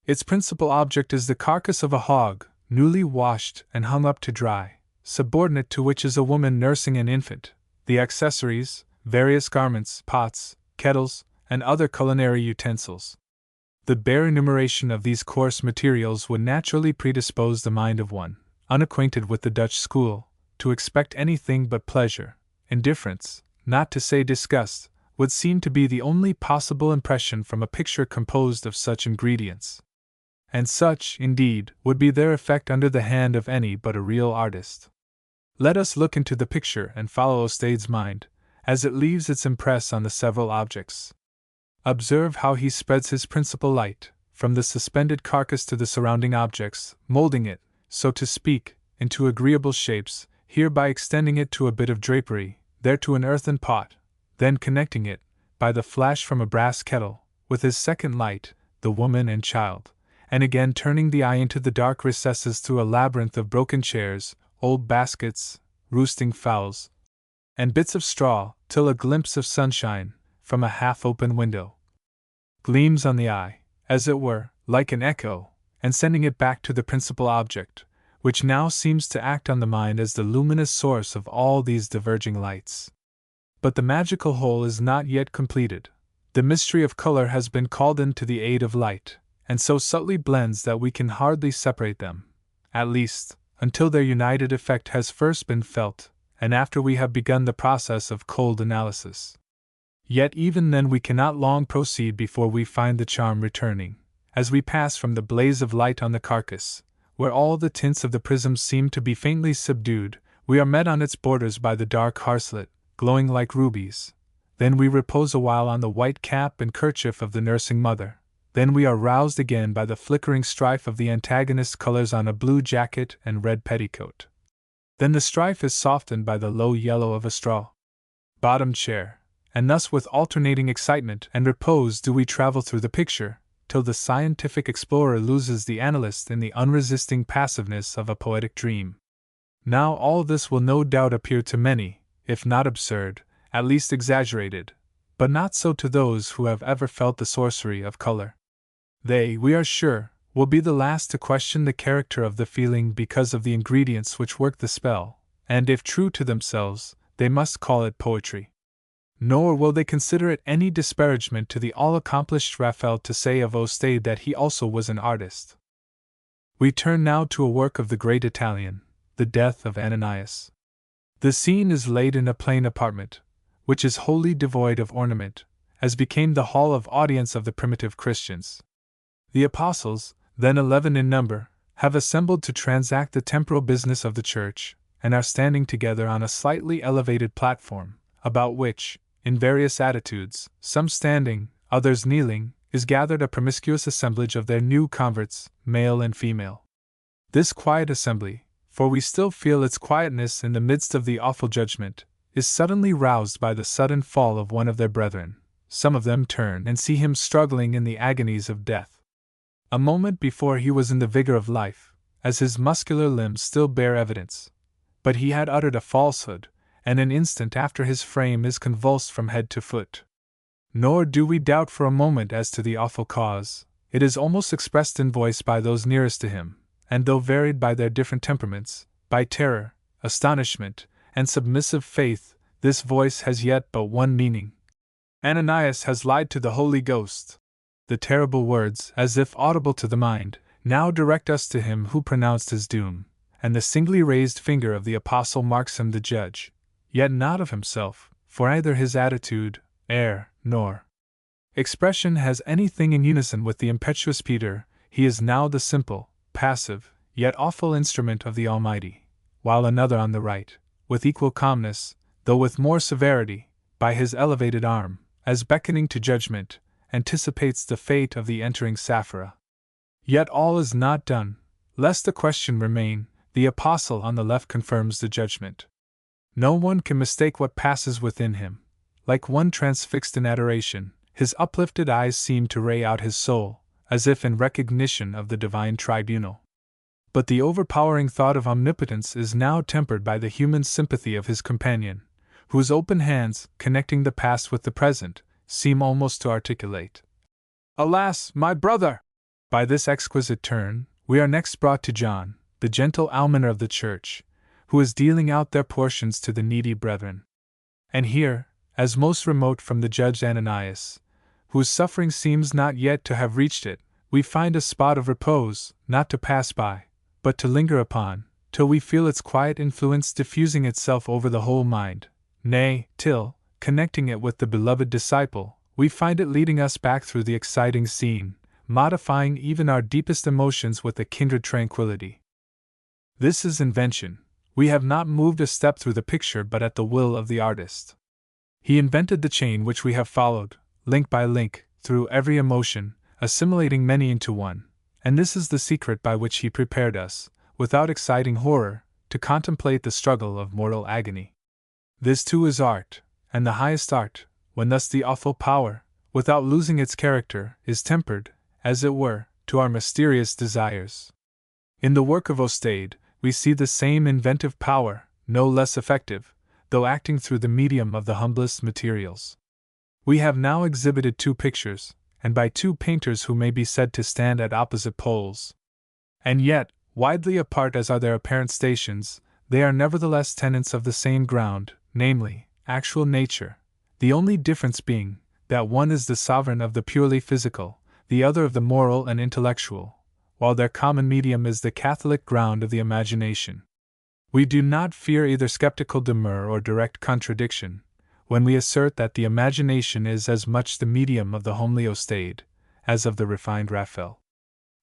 S1: Its principal object is the carcass of a hog, newly washed and hung up to dry, subordinate to which is a woman nursing an infant, the accessories, various garments, pots, kettles, and other culinary utensils. The bare enumeration of these coarse materials would naturally predispose the mind of one, unacquainted with the Dutch school, to expect anything but pleasure. Indifference, not to say disgust, would seem to be the only possible impression from a picture composed of such ingredients. And such, indeed, would be their effect under the hand of any but a real artist. Let us look into the picture and follow Ostade's mind, as it leaves its impress on the several objects. Observe how he spreads his principal light, from the suspended carcass to the surrounding objects, molding it, so to speak, into agreeable shapes, here by extending it to a bit of drapery, there to an earthen pot, then connecting it, by the flash from a brass kettle, with his second light, the woman and child, and again turning the eye into the dark recesses through a labyrinth of broken chairs, old baskets, roosting fowls, and bits of straw, till a glimpse of sunshine, from a half-open window, gleams on the eye, as it were, like an echo, and sending it back to the principal object, which now seems to act on the mind as the luminous source of all these diverging lights. But the magical whole is not yet completed. The mystery of color has been called in to the aid of light, and so subtly blends that we can hardly separate them, at least, until their united effect has first been felt, and after we have begun the process of cold analysis. Yet even then we cannot long proceed before we find the charm returning, as we pass from the blaze of light on the carcass, where all the tints of the prisms seem to be faintly subdued, we are met on its borders by the dark hearthslit, glowing like rubies. Then we repose a while on the white cap and kerchief of the nursing mother. Then we are roused again by the flickering strife of the antagonist colors on a blue jacket and red petticoat. Then the strife is softened by the low yellow of a straw-bottomed chair, and thus with alternating excitement and repose do we travel through the picture, till the scientific explorer loses the analyst in the unresisting passiveness of a poetic dream. Now all this will no doubt appear to many, if not absurd, at least exaggerated, but not so to those who have ever felt the sorcery of color. They, we are sure, will be the last to question the character of the feeling because of the ingredients which work the spell, and if true to themselves, they must call it poetry. Nor will they consider it any disparagement to the all-accomplished Raphael to say of Ostade that he also was an artist. We turn now to a work of the great Italian, The Death of Ananias. The scene is laid in a plain apartment, which is wholly devoid of ornament, as became the hall of audience of the primitive Christians. The apostles, then 11 in number, have assembled to transact the temporal business of the church, and are standing together on a slightly elevated platform, about which, in various attitudes, some standing, others kneeling, is gathered a promiscuous assemblage of their new converts, male and female. This quiet assembly, for we still feel its quietness in the midst of the awful judgment, is suddenly roused by the sudden fall of one of their brethren. Some of them turn and see him struggling in the agonies of death. A moment before he was in the vigor of life, as his muscular limbs still bear evidence. But he had uttered a falsehood, and an instant after his frame is convulsed from head to foot. Nor do we doubt for a moment as to the awful cause. It is almost expressed in voice by those nearest to him, and though varied by their different temperaments, by terror, astonishment, and submissive faith, this voice has yet but one meaning. Ananias has lied to the Holy Ghost. The terrible words, as if audible to the mind, now direct us to him who pronounced his doom, and the singly raised finger of the apostle marks him the judge, yet not of himself, for either his attitude, air, nor expression has anything in unison with the impetuous Peter. He is now the simple, passive, yet awful instrument of the Almighty, while another on the right, with equal calmness, though with more severity, by his elevated arm, as beckoning to judgment, anticipates the fate of the entering Sapphira. Yet all is not done, lest a question remain. The apostle on the left confirms the judgment. No one can mistake what passes within him. Like one transfixed in adoration, his uplifted eyes seem to ray out his soul, as if in recognition of the divine tribunal. But the overpowering thought of omnipotence is now tempered by the human sympathy of his companion, whose open hands, connecting the past with the present, seem almost to articulate, "Alas, my brother!" By this exquisite turn, we are next brought to John, the gentle almoner of the church, who is dealing out their portions to the needy brethren. And here, as most remote from the judge Ananias, whose suffering seems not yet to have reached it, we find a spot of repose, not to pass by, but to linger upon, till we feel its quiet influence diffusing itself over the whole mind, nay, till, connecting it with the beloved disciple, we find it leading us back through the exciting scene, modifying even our deepest emotions with a kindred tranquility. This is invention. We have not moved a step through the picture but at the will of the artist. He invented the chain which we have followed, link by link, through every emotion, assimilating many into one, and this is the secret by which he prepared us, without exciting horror, to contemplate the struggle of mortal agony. This too is art, and the highest art, when thus the awful power, without losing its character, is tempered, as it were, to our mysterious desires. In the work of Ostade, we see the same inventive power, no less effective, though acting through the medium of the humblest materials. We have now exhibited two pictures, and by two painters who may be said to stand at opposite poles. And yet, widely apart as are their apparent stations, they are nevertheless tenants of the same ground, namely, actual nature, the only difference being that one is the sovereign of the purely physical, the other of the moral and intellectual, while their common medium is the Catholic ground of the imagination. We do not fear either skeptical demur or direct contradiction, when we assert that the imagination is as much the medium of the homely Ostade, as of the refined Raphael.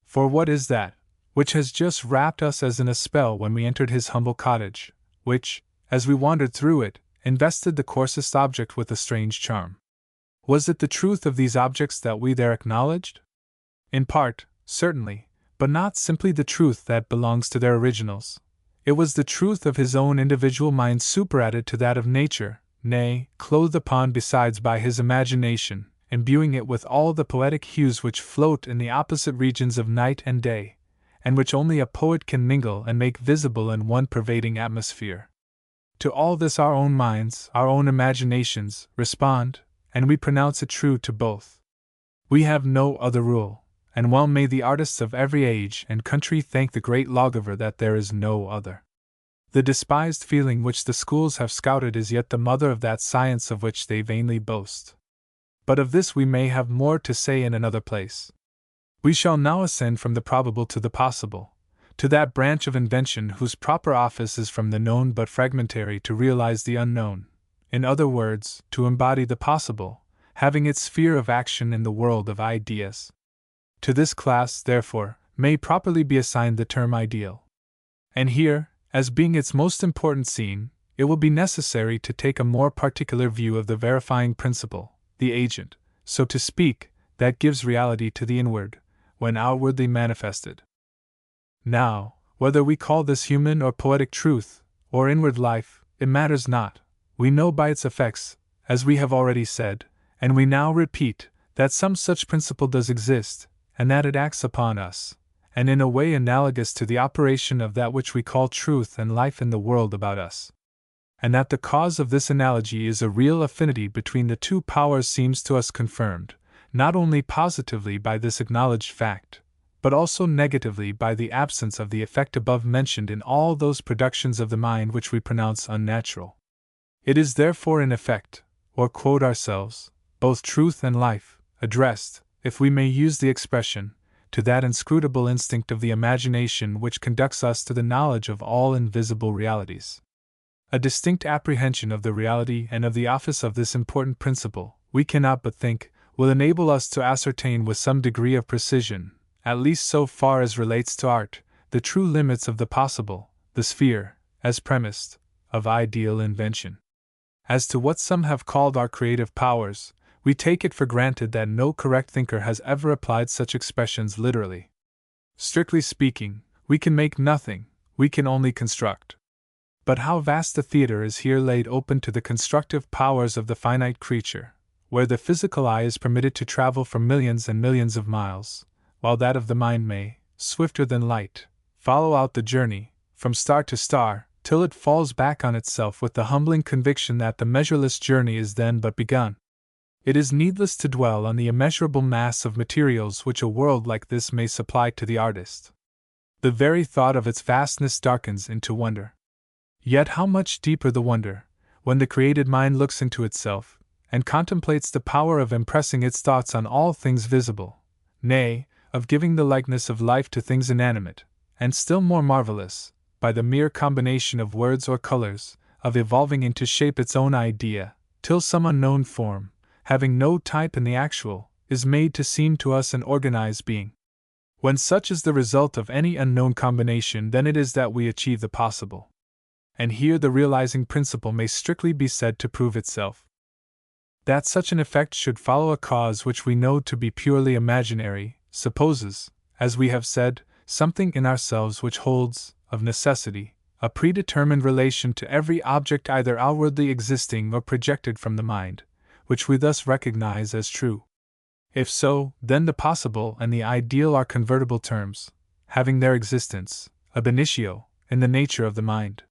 S1: For what is that which has just wrapped us as in a spell when we entered his humble cottage, which, as we wandered through it, invested the coarsest object with a strange charm? Was it the truth of these objects that we there acknowledged? In part, certainly, but not simply the truth that belongs to their originals. It was the truth of his own individual mind superadded to that of nature, nay, clothed upon besides by his imagination, imbuing it with all the poetic hues which float in the opposite regions of night and day, and which only a poet can mingle and make visible in one pervading atmosphere. To all this our own minds, our own imaginations, respond, and we pronounce it true to both. We have no other rule, and well may the artists of every age and country thank the great lawgiver that there is no other. The despised feeling which the schools have scouted is yet the mother of that science of which they vainly boast. But of this we may have more to say in another place. We shall now ascend from the probable to the possible, to that branch of invention whose proper office is from the known but fragmentary to realize the unknown, in other words, to embody the possible, having its sphere of action in the world of ideas. To this class, therefore, may properly be assigned the term ideal. And here, as being its most important scene, it will be necessary to take a more particular view of the verifying principle, the agent, so to speak, that gives reality to the inward, when outwardly manifested. Now, whether we call this human or poetic truth, or inward life, it matters not. We know by its effects, as we have already said, and we now repeat, that some such principle does exist, and that it acts upon us, and in a way analogous to the operation of that which we call truth and life in the world about us. And that the cause of this analogy is a real affinity between the two powers seems to us confirmed, not only positively by this acknowledged fact, but also negatively by the absence of the effect above mentioned in all those productions of the mind which we pronounce unnatural. It is therefore in effect, or quote ourselves, both truth and life, addressed, if we may use the expression, to that inscrutable instinct of the imagination which conducts us to the knowledge of all invisible realities. A distinct apprehension of the reality and of the office of this important principle, we cannot but think, will enable us to ascertain with some degree of precision, at least so far as relates to art, the true limits of the possible, the sphere, as premised, of ideal invention. As to what some have called our creative powers, we take it for granted that no correct thinker has ever applied such expressions literally. Strictly speaking, we can make nothing, we can only construct. But how vast a theater is here laid open to the constructive powers of the finite creature, where the physical eye is permitted to travel for millions and millions of miles, while that of the mind may, swifter than light, follow out the journey, from star to star, till it falls back on itself with the humbling conviction that the measureless journey is then but begun. It is needless to dwell on the immeasurable mass of materials which a world like this may supply to the artist. The very thought of its vastness darkens into wonder. Yet how much deeper the wonder, when the created mind looks into itself, and contemplates the power of impressing its thoughts on all things visible, nay, of giving the likeness of life to things inanimate, and still more marvelous, by the mere combination of words or colors, of evolving into shape its own idea, till some unknown form, having no type in the actual, is made to seem to us an organized being. When such is the result of any unknown combination, then it is that we achieve the possible. And here the realizing principle may strictly be said to prove itself. That such an effect should follow a cause which we know to be purely imaginary, supposes, as we have said, something in ourselves which holds, of necessity, a predetermined relation to every object either outwardly existing or projected from the mind, which we thus recognize as true. If so, then the possible and the ideal are convertible terms, having their existence, ab initio, in the nature of the mind.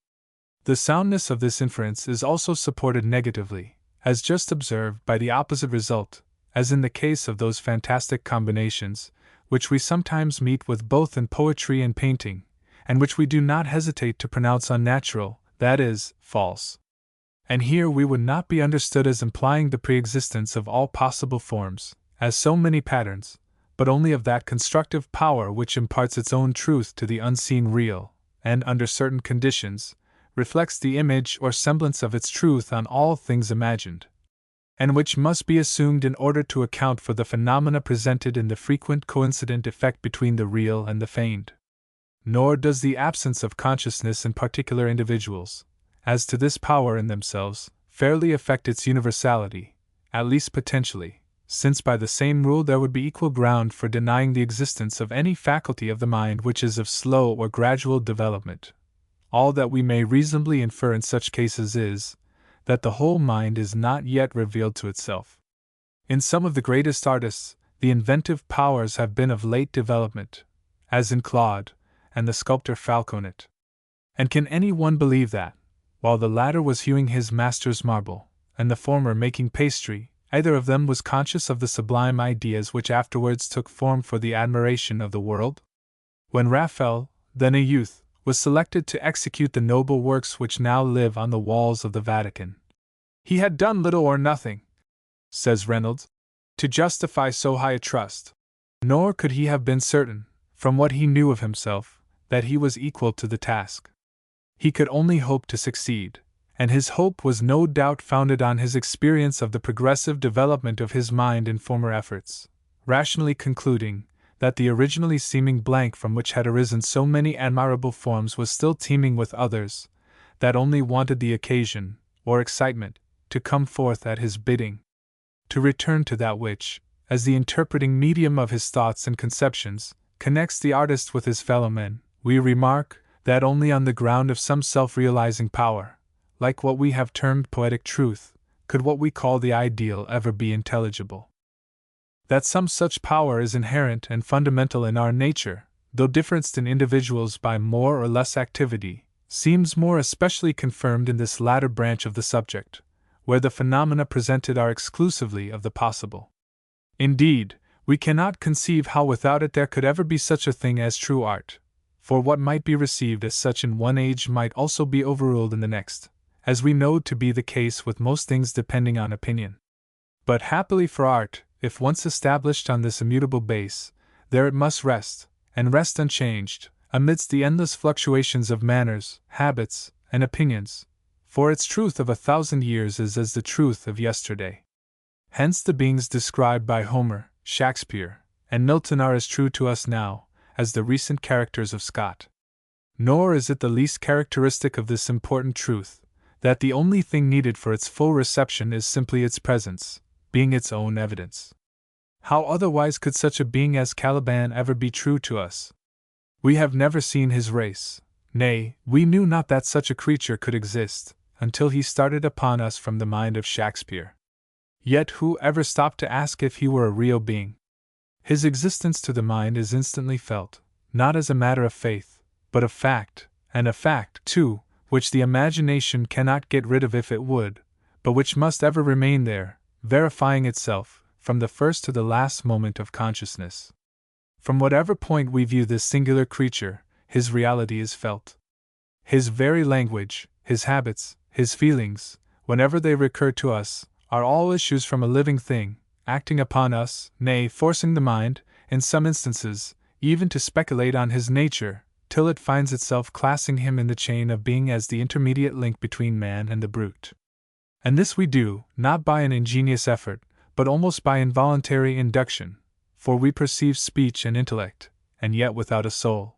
S1: The soundness of this inference is also supported negatively, as just observed, by the opposite result, as in the case of those fantastic combinations, which we sometimes meet with both in poetry and painting, and which we do not hesitate to pronounce unnatural, that is, false. And here we would not be understood as implying the pre-existence of all possible forms, as so many patterns, but only of that constructive power which imparts its own truth to the unseen real, and, under certain conditions, reflects the image or semblance of its truth on all things imagined, and which must be assumed in order to account for the phenomena presented in the frequent coincident effect between the real and the feigned. Nor does the absence of consciousness in particular individuals, as to this power in themselves, fairly affect its universality, at least potentially, since by the same rule there would be equal ground for denying the existence of any faculty of the mind which is of slow or gradual development. All that we may reasonably infer in such cases is, that the whole mind is not yet revealed to itself. In some of the greatest artists, the inventive powers have been of late development, as in Claude and the sculptor Falconet. And can any one believe that, while the latter was hewing his master's marble, and the former making pastry, either of them was conscious of the sublime ideas which afterwards took form for the admiration of the world? When Raphael, then a youth, was selected to execute the noble works which now live on the walls of the Vatican, he had done little or nothing, says Reynolds, to justify so high a trust. Nor could he have been certain, from what he knew of himself, that he was equal to the task. He could only hope to succeed, and his hope was no doubt founded on his experience of the progressive development of his mind in former efforts, rationally concluding that the originally seeming blank from which had arisen so many admirable forms was still teeming with others, that only wanted the occasion, or excitement, to come forth at his bidding. To return to that which, as the interpreting medium of his thoughts and conceptions, connects the artist with his fellow men, we remark that only on the ground of some self-realizing power, like what we have termed poetic truth, could what we call the ideal ever be intelligible. That some such power is inherent and fundamental in our nature, though differenced in individuals by more or less activity, seems more especially confirmed in this latter branch of the subject, where the phenomena presented are exclusively of the possible. Indeed, we cannot conceive how without it there could ever be such a thing as true art, for what might be received as such in one age might also be overruled in the next, as we know to be the case with most things depending on opinion. But happily for art, if once established on this immutable base, there it must rest, and rest unchanged, amidst the endless fluctuations of manners, habits, and opinions, for its truth of 1,000 years is as the truth of yesterday. Hence the beings described by Homer, Shakespeare, and Milton are as true to us now as the recent characters of Scott. Nor is it the least characteristic of this important truth that the only thing needed for its full reception is simply its presence, being its own evidence. How otherwise could such a being as Caliban ever be true to us? We have never seen his race, nay, we knew not that such a creature could exist, until he started upon us from the mind of Shakespeare. Yet who ever stopped to ask if he were a real being? His existence to the mind is instantly felt, not as a matter of faith, but of fact, and a fact, too, which the imagination cannot get rid of if it would, but which must ever remain there, verifying itself, from the first to the last moment of consciousness. From whatever point we view this singular creature, his reality is felt. His very language, his habits, his feelings, whenever they recur to us, are all issues from a living thing, acting upon us, nay, forcing the mind, in some instances, even to speculate on his nature, till it finds itself classing him in the chain of being as the intermediate link between man and the brute. And this we do, not by an ingenious effort, but almost by involuntary induction, for we perceive speech and intellect, and yet without a soul.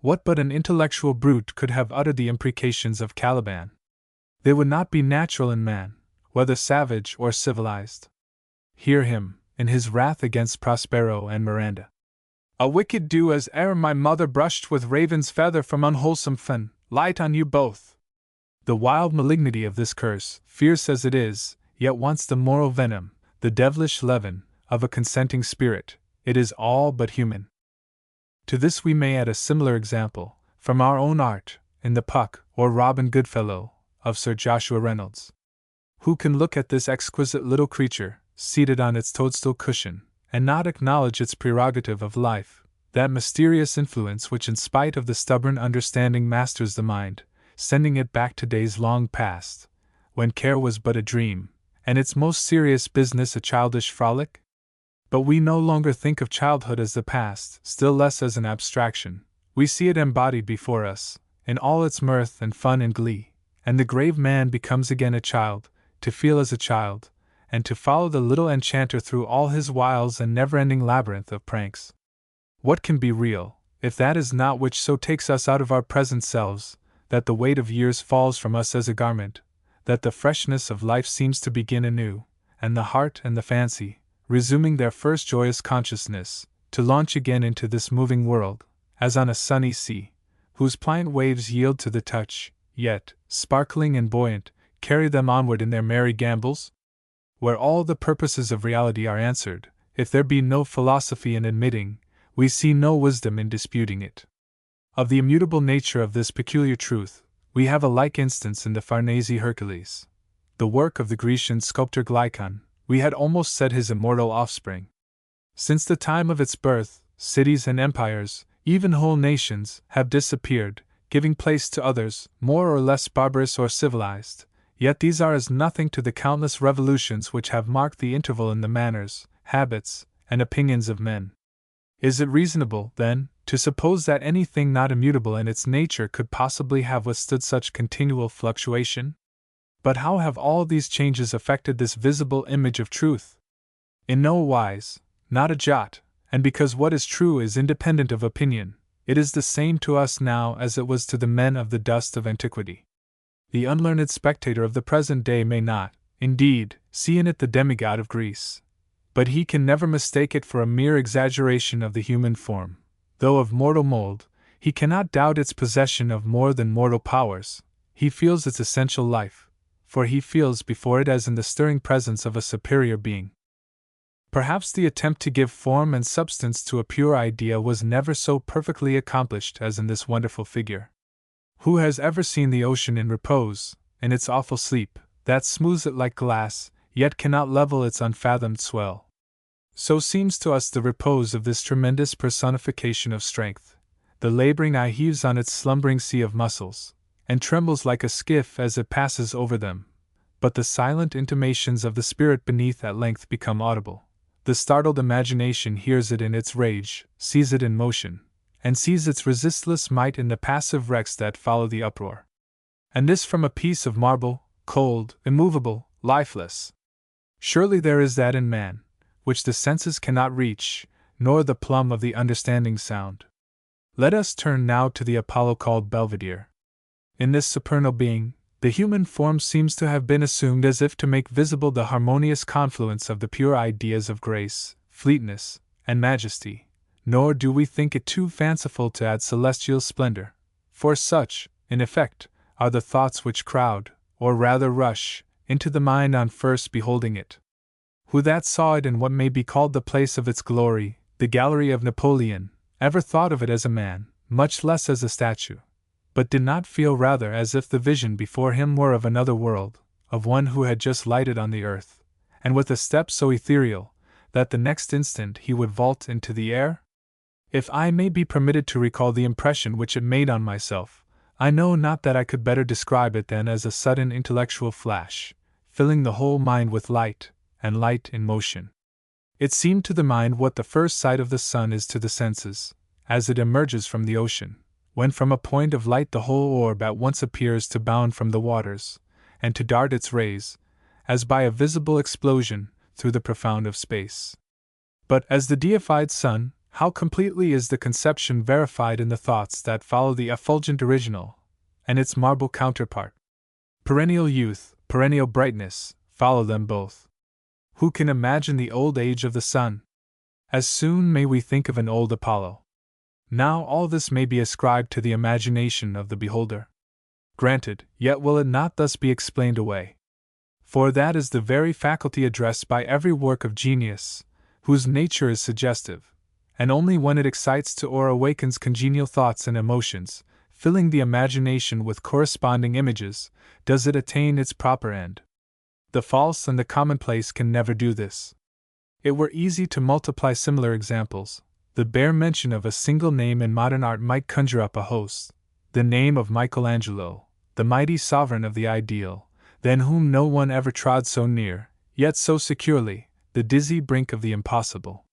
S1: What but an intellectual brute could have uttered the imprecations of Caliban? They would not be natural in man, whether savage or civilized. Hear him, in his wrath against Prospero and Miranda. A wicked dew as ere my mother brushed with raven's feather from unwholesome fen, light on you both. The wild malignity of this curse, fierce as it is, yet wants the moral venom, the devilish leaven, of a consenting spirit. It is all but human. To this we may add a similar example, from our own art, in the Puck, or Robin Goodfellow, of Sir Joshua Reynolds. Who can look at this exquisite little creature, seated on its toadstool cushion, and not acknowledge its prerogative of life, that mysterious influence which in spite of the stubborn understanding masters the mind, sending it back to days long past, when care was but a dream, and its most serious business a childish frolic? But we no longer think of childhood as the past, still less as an abstraction. We see it embodied before us, in all its mirth and fun and glee, and the grave man becomes again a child, to feel as a child, and to follow the little enchanter through all his wiles and never-ending labyrinth of pranks. What can be real, if that is not which so takes us out of our present selves, that the weight of years falls from us as a garment, that the freshness of life seems to begin anew, and the heart and the fancy, resuming their first joyous consciousness, to launch again into this moving world, as on a sunny sea, whose pliant waves yield to the touch, yet, sparkling and buoyant, carry them onward in their merry gambols? Where all the purposes of reality are answered, if there be no philosophy in admitting, we see no wisdom in disputing it. Of the immutable nature of this peculiar truth, we have a like instance in the Farnese Hercules, the work of the Grecian sculptor Glycon. We had almost said his immortal offspring. Since the time of its birth, cities and empires, even whole nations, have disappeared, giving place to others, more or less barbarous or civilized, yet these are as nothing to the countless revolutions which have marked the interval in the manners, habits, and opinions of men. Is it reasonable, then, to suppose that anything not immutable in its nature could possibly have withstood such continual fluctuation? But how have all these changes affected this visible image of truth? In no wise, not a jot, and because what is true is independent of opinion, it is the same to us now as it was to the men of the dust of antiquity. The unlearned spectator of the present day may not, indeed, see in it the demigod of Greece, but he can never mistake it for a mere exaggeration of the human form. Though of mortal mold, he cannot doubt its possession of more than mortal powers. He feels its essential life, for he feels before it as in the stirring presence of a superior being. Perhaps the attempt to give form and substance to a pure idea was never so perfectly accomplished as in this wonderful figure. Who has ever seen the ocean in repose, in its awful sleep, that smooths it like glass, yet cannot level its unfathomed swell? So seems to us the repose of this tremendous personification of strength. The laboring eye heaves on its slumbering sea of muscles, and trembles like a skiff as it passes over them. But the silent intimations of the spirit beneath at length become audible. The startled imagination hears it in its rage, sees it in motion, and sees its resistless might in the passive wrecks that follow the uproar. And this from a piece of marble, cold, immovable, lifeless. Surely there is that in man, which the senses cannot reach, nor the plumb of the understanding sound. Let us turn now to the Apollo called Belvedere. In this supernal being, the human form seems to have been assumed as if to make visible the harmonious confluence of the pure ideas of grace, fleetness, and majesty, nor do we think it too fanciful to add celestial splendor, for such, in effect, are the thoughts which crowd, or rather rush, into the mind on first beholding it. Who that saw it in what may be called the place of its glory, the gallery of Napoleon, ever thought of it as a man, much less as a statue, but did not feel rather as if the vision before him were of another world, of one who had just lighted on the earth, and with a step so ethereal, that the next instant he would vault into the air? If I may be permitted to recall the impression which it made on myself, I know not that I could better describe it than as a sudden intellectual flash, filling the whole mind with light, and light in motion. It seemed to the mind what the first sight of the sun is to the senses, as it emerges from the ocean, when from a point of light the whole orb at once appears to bound from the waters, and to dart its rays, as by a visible explosion, through the profound of space. But as the deified sun, how completely is the conception verified in the thoughts that follow the effulgent original, and its marble counterpart. Perennial youth, perennial brightness, follow them both. Who can imagine the old age of the sun? As soon may we think of an old Apollo. Now all this may be ascribed to the imagination of the beholder. Granted, yet will it not thus be explained away. For that is the very faculty addressed by every work of genius, whose nature is suggestive, and only when it excites to or awakens congenial thoughts and emotions, filling the imagination with corresponding images, does it attain its proper end. The false and the commonplace can never do this. It were easy to multiply similar examples. The bare mention of a single name in modern art might conjure up a host. The name of Michelangelo, the mighty sovereign of the ideal, than whom no one ever trod so near, yet so securely, the dizzy brink of the impossible.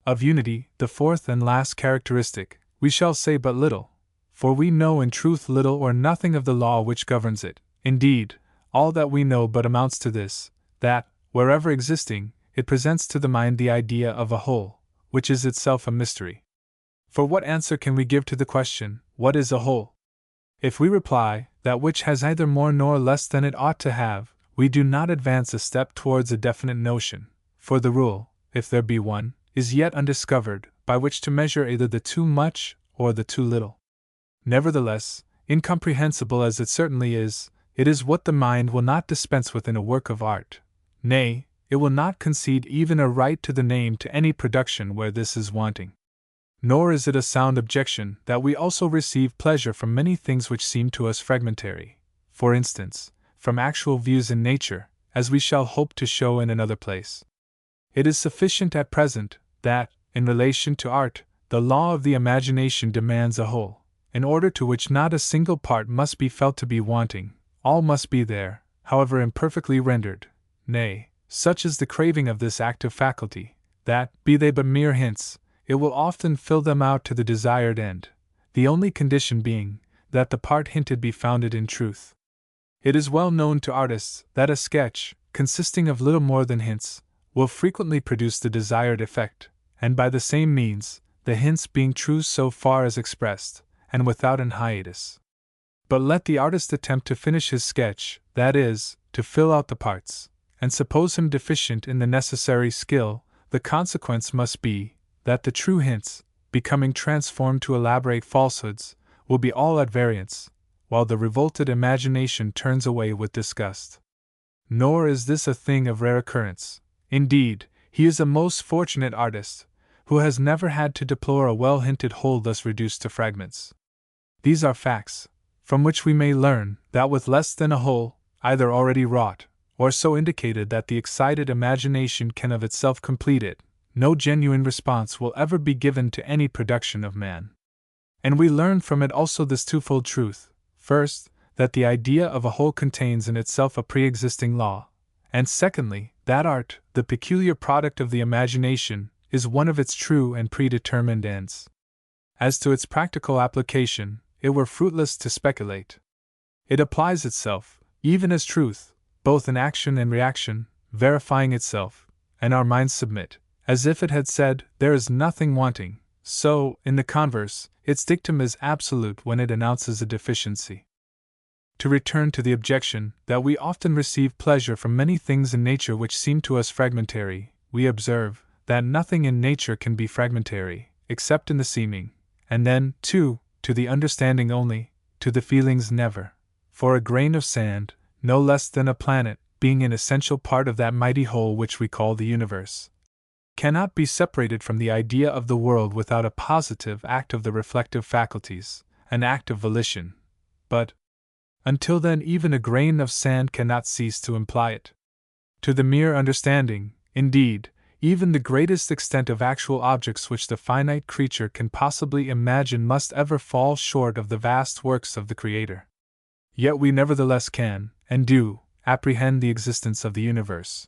S1: Of unity, the fourth and last characteristic, we shall say but little, for we know in truth little or nothing of the law which governs it. Indeed, all that we know but amounts to this, that, wherever existing, it presents to the mind the idea of a whole, which is itself a mystery. For what answer can we give to the question, what is a whole? If we reply, that which has neither more nor less than it ought to have, we do not advance a step towards a definite notion, for the rule, if there be one, is yet undiscovered, by which to measure either the too much or the too little. Nevertheless, incomprehensible as it certainly is, it is what the mind will not dispense with in a work of art. Nay, it will not concede even a right to the name to any production where this is wanting. Nor is it a sound objection that we also receive pleasure from many things which seem to us fragmentary, for instance, from actual views in nature, as we shall hope to show in another place. It is sufficient at present that, in relation to art, the law of the imagination demands a whole, in order to which not a single part must be felt to be wanting, all must be there, however imperfectly rendered. Nay, such is the craving of this active faculty, that, be they but mere hints, it will often fill them out to the desired end, the only condition being, that the part hinted be founded in truth. It is well known to artists that a sketch, consisting of little more than hints, will frequently produce the desired effect, and by the same means, the hints being true so far as expressed, and without an hiatus. But let the artist attempt to finish his sketch, that is, to fill out the parts, and suppose him deficient in the necessary skill, the consequence must be, that the true hints, becoming transformed to elaborate falsehoods, will be all at variance, while the revolted imagination turns away with disgust. Nor is this a thing of rare occurrence. Indeed, he is a most fortunate artist, who has never had to deplore a well-hinted whole thus reduced to fragments. These are facts, from which we may learn that with less than a whole, either already wrought, or so indicated that the excited imagination can of itself complete it, no genuine response will ever be given to any production of man. And we learn from it also this twofold truth: first, that the idea of a whole contains in itself a pre-existing law, and secondly, that art, the peculiar product of the imagination, is one of its true and predetermined ends. As to its practical application, it were fruitless to speculate. It applies itself, even as truth, both in action and reaction, verifying itself, and our minds submit, as if it had said, "There is nothing wanting." So, in the converse, its dictum is absolute when it announces a deficiency. To return to the objection that we often receive pleasure from many things in nature which seem to us fragmentary, we observe that nothing in nature can be fragmentary, except in the seeming, and then, too, to the understanding only, to the feelings never. For a grain of sand, no less than a planet, being an essential part of that mighty whole which we call the universe, cannot be separated from the idea of the world without a positive act of the reflective faculties, an act of volition. But, until then, even a grain of sand cannot cease to imply it. To the mere understanding, indeed, even the greatest extent of actual objects which the finite creature can possibly imagine must ever fall short of the vast works of the Creator. Yet we nevertheless can, and do, apprehend the existence of the universe.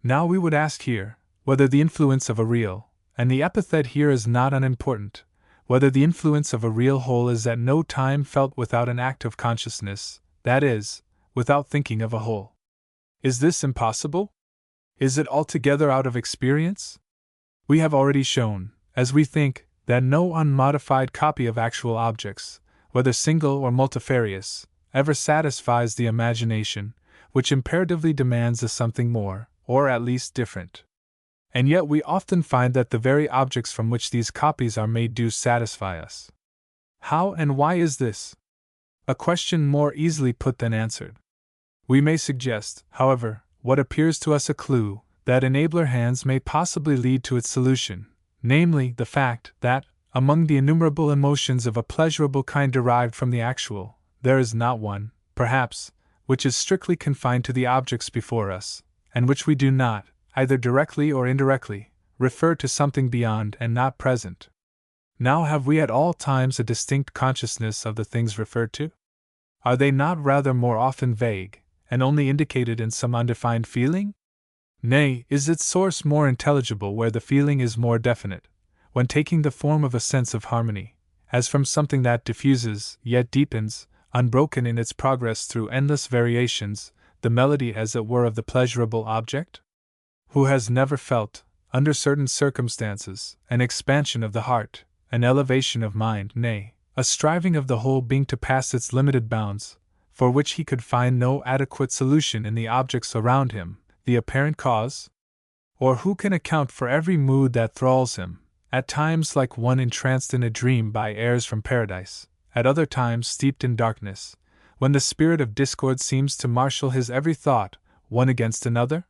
S1: Now we would ask here, whether the influence of a real, and the epithet here is not unimportant, whether the influence of a real whole is at no time felt without an act of consciousness, that is, without thinking of a whole. Is this impossible? Is it altogether out of experience? We have already shown, as we think, that no unmodified copy of actual objects, whether single or multifarious, ever satisfies the imagination, which imperatively demands a something more, or at least different. And yet we often find that the very objects from which these copies are made do satisfy us. How and why is this? A question more easily put than answered. We may suggest, however, what appears to us a clue that in abler hands may possibly lead to its solution, namely the fact that, among the innumerable emotions of a pleasurable kind derived from the actual, there is not one, perhaps, which is strictly confined to the objects before us, and which we do not, either directly or indirectly, refer to something beyond and not present. Now, have we at all times a distinct consciousness of the things referred to? Are they not rather more often vague, and only indicated in some undefined feeling? Nay, is its source more intelligible where the feeling is more definite, when taking the form of a sense of harmony, as from something that diffuses, yet deepens, unbroken in its progress through endless variations, the melody as it were of the pleasurable object? Who has never felt, under certain circumstances, an expansion of the heart, an elevation of mind, nay, a striving of the whole being to pass its limited bounds, for which he could find no adequate solution in the objects around him, the apparent cause? Or who can account for every mood that thralls him, at times like one entranced in a dream by airs from paradise, at other times steeped in darkness, when the spirit of discord seems to marshal his every thought, one against another?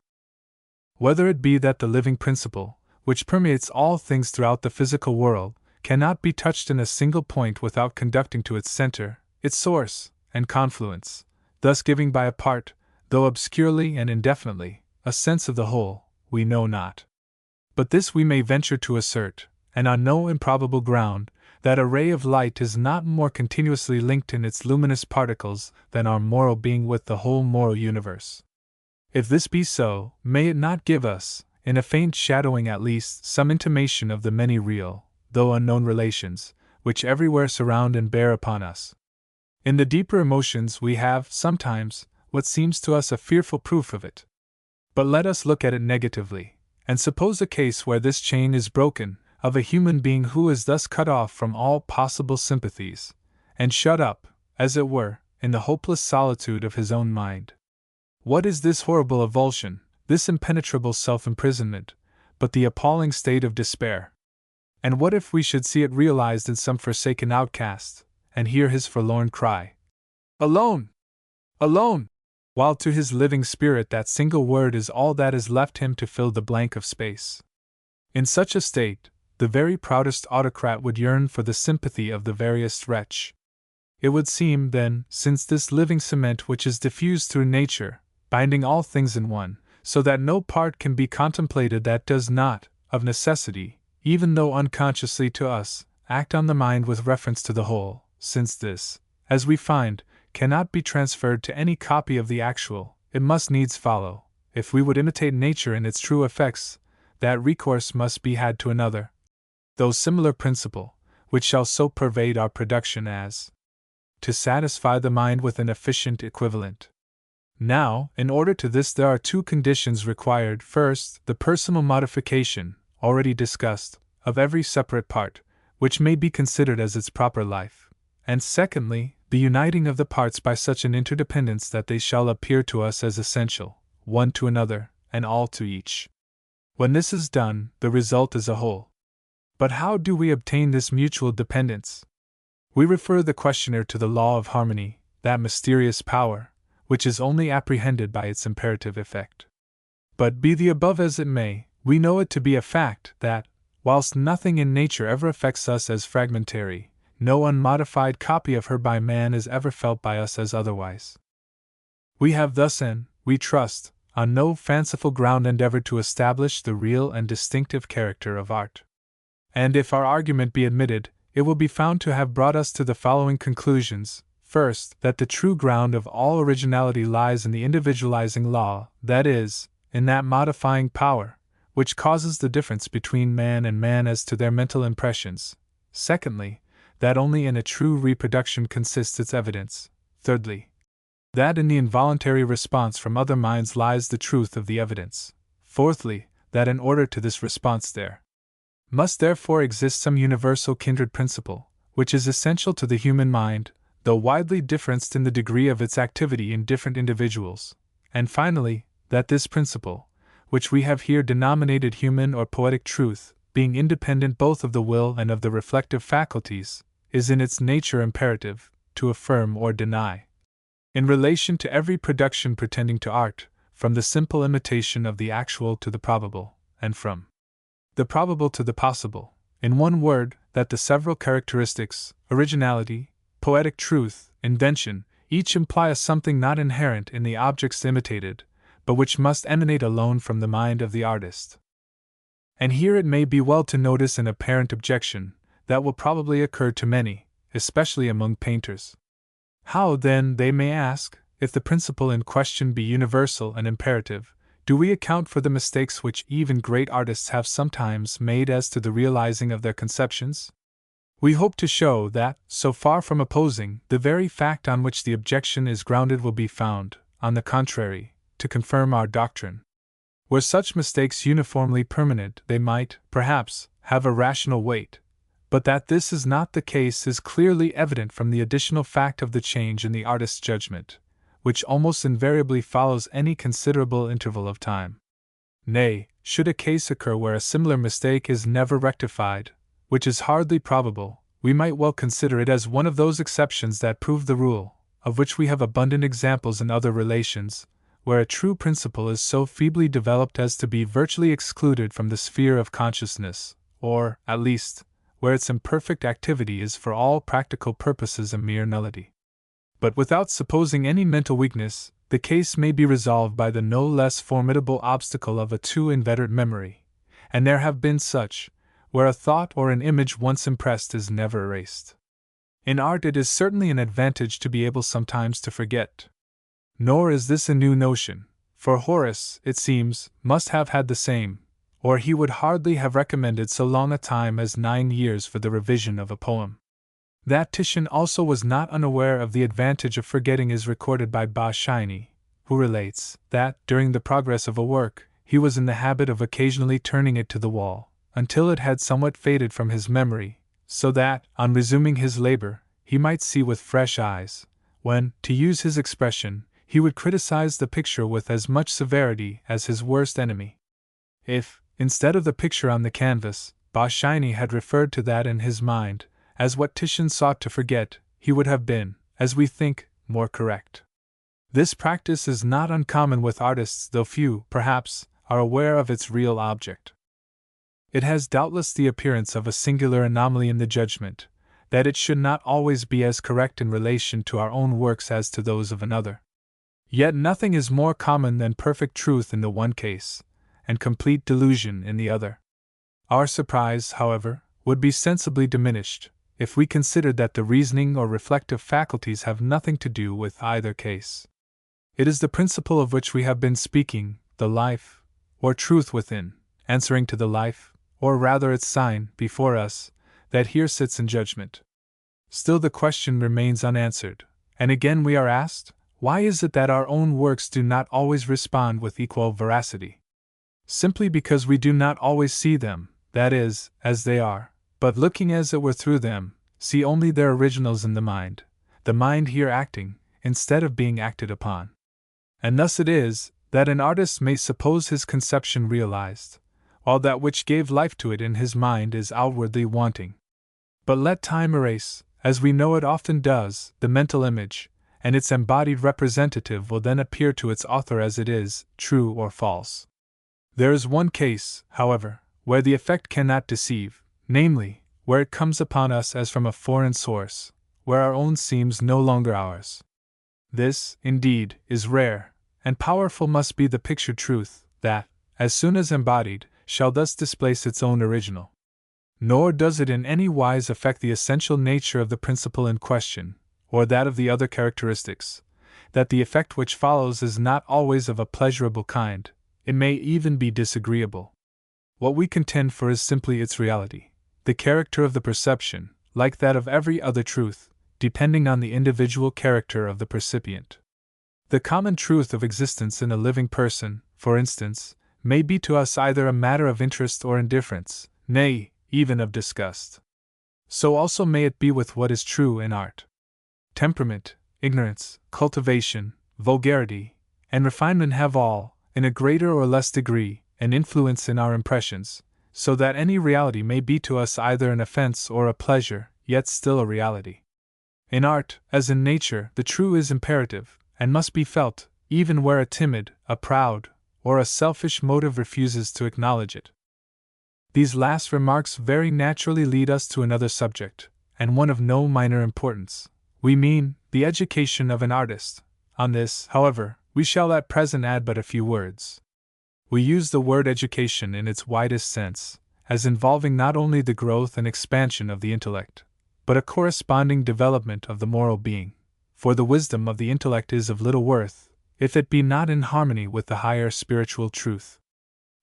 S1: Whether it be that the living principle, which permeates all things throughout the physical world, cannot be touched in a single point without conducting to its center, its source, and confluence, thus giving by a part, though obscurely and indefinitely, a sense of the whole, we know not. But this we may venture to assert, and on no improbable ground, that a ray of light is not more continuously linked in its luminous particles than our moral being with the whole moral universe. If this be so, may it not give us, in a faint shadowing at least, some intimation of the many real, though unknown relations, which everywhere surround and bear upon us? In the deeper emotions we have, sometimes, what seems to us a fearful proof of it. But let us look at it negatively, and suppose a case where this chain is broken, of a human being who is thus cut off from all possible sympathies, and shut up, as it were, in the hopeless solitude of his own mind. What is this horrible avulsion, this impenetrable self-imprisonment, but the appalling state of despair? And what if we should see it realized in some forsaken outcast, and hear his forlorn cry, "Alone! Alone!" while to his living spirit that single word is all that is left him to fill the blank of space? In such a state, the very proudest autocrat would yearn for the sympathy of the veriest wretch. It would seem, then, since this living cement which is diffused through nature, binding all things in one, so that no part can be contemplated that does not, of necessity, even though unconsciously to us, act on the mind with reference to the whole, since this, as we find, cannot be transferred to any copy of the actual, it must needs follow, if we would imitate nature in its true effects, that recourse must be had to another, though similar principle, which shall so pervade our production as to satisfy the mind with an efficient equivalent. Now, in order to this there are two conditions required. First, the personal modification, already discussed, of every separate part, which may be considered as its proper life, and secondly, the uniting of the parts by such an interdependence that they shall appear to us as essential, one to another, and all to each. When this is done, the result is a whole. But how do we obtain this mutual dependence? We refer the questioner to the law of harmony, that mysterious power, which is only apprehended by its imperative effect. But be the above as it may, we know it to be a fact that, whilst nothing in nature ever affects us as fragmentary, no unmodified copy of her by man is ever felt by us as otherwise. We have thus, and, we trust, on no fanciful ground endeavored to establish the real and distinctive character of art. And if our argument be admitted, it will be found to have brought us to the following conclusions. First, that the true ground of all originality lies in the individualizing law, that is, in that modifying power, which causes the difference between man and man as to their mental impressions. Secondly, that only in a true reproduction consists its evidence. Thirdly, that in the involuntary response from other minds lies the truth of the evidence. Fourthly, that in order to this response there must therefore exist some universal kindred principle, which is essential to the human mind, though widely differenced in the degree of its activity in different individuals. and finally, that this principle, which we have here denominated human or poetic truth, being independent both of the will and of the reflective faculties, is in its nature imperative, to affirm or deny. In relation to every production pretending to art, from the simple imitation of the actual to the probable, and from the probable to the possible, in one word, that the several characteristics, originality, poetic truth, invention, each imply a something not inherent in the objects imitated, but which must emanate alone from the mind of the artist. And here it may be well to notice an apparent objection that will probably occur to many, especially among painters. How, then, they may ask, if the principle in question be universal and imperative, do we account for the mistakes which even great artists have sometimes made as to the realizing of their conceptions? We hope to show that, so far from opposing, the very fact on which the objection is grounded will be found, on the contrary, to confirm our doctrine. Were such mistakes uniformly permanent, they might, perhaps, have a rational weight, but that this is not the case is clearly evident from the additional fact of the change in the artist's judgment, which almost invariably follows any considerable interval of time. Nay, should a case occur where a similar mistake is never rectified, which is hardly probable, we might well consider it as one of those exceptions that prove the rule, of which we have abundant examples in other relations, where a true principle is so feebly developed as to be virtually excluded from the sphere of consciousness, or, at least, where its imperfect activity is for all practical purposes a mere nullity. But without supposing any mental weakness, the case may be resolved by the no less formidable obstacle of a too inveterate memory, and there have been such, where a thought or an image once impressed is never erased. In art it is certainly an advantage to be able sometimes to forget. Nor is this a new notion, for Horace, it seems, must have had the same, or he would hardly have recommended so long a time as 9 years for the revision of a poem. That Titian also was not unaware of the advantage of forgetting is recorded by Boccaini, who relates that, during the progress of a work, he was in the habit of occasionally turning it to the wall, until it had somewhat faded from his memory, so that, on resuming his labor, he might see with fresh eyes, when, to use his expression, he would criticize the picture with as much severity as his worst enemy. If, instead of the picture on the canvas, Boccaini had referred to that in his mind, as what Titian sought to forget, he would have been, as we think, more correct. This practice is not uncommon with artists, though few, perhaps, are aware of its real object. It has doubtless the appearance of a singular anomaly in the judgment, that it should not always be as correct in relation to our own works as to those of another. Yet nothing is more common than perfect truth in the one case, and complete delusion in the other. Our surprise, however, would be sensibly diminished, if we considered that the reasoning or reflective faculties have nothing to do with either case. It is the principle of which we have been speaking, the life, or truth within, answering to the life, or rather its sign, before us, that here sits in judgment. Still the question remains unanswered, and again we are asked, why is it that our own works do not always respond with equal veracity? Simply because we do not always see them, that is, as they are, but looking as it were through them, see only their originals in the mind here acting, instead of being acted upon. And thus it is, that an artist may suppose his conception realized, while that which gave life to it in his mind is outwardly wanting. But let time erase, as we know it often does, the mental image, and its embodied representative will then appear to its author as it is, true or false. There is one case, however, where the effect cannot deceive, namely, where it comes upon us as from a foreign source, where our own seems no longer ours. This, indeed, is rare, and powerful must be the pictured truth, that, as soon as embodied, shall thus displace its own original. Nor does it in any wise affect the essential nature of the principle in question, or that of the other characteristics, that the effect which follows is not always of a pleasurable kind, it may even be disagreeable. What we contend for is simply its reality, the character of the perception, like that of every other truth, depending on the individual character of the percipient. The common truth of existence in a living person, for instance, may be to us either a matter of interest or indifference, nay, even of disgust. So also may it be with what is true in art. Temperament, ignorance, cultivation, vulgarity, and refinement have all, in a greater or less degree, an influence in our impressions, so that any reality may be to us either an offense or a pleasure, yet still a reality. In art, as in nature, the true is imperative, and must be felt, even where a timid, a proud, or a selfish motive refuses to acknowledge it. These last remarks very naturally lead us to another subject, and one of no minor importance. We mean the education of an artist. On this, however, we shall at present add but a few words. We use the word education in its widest sense, as involving not only the growth and expansion of the intellect, but a corresponding development of the moral being, for the wisdom of the intellect is of little worth, if it be not in harmony with the higher spiritual truth.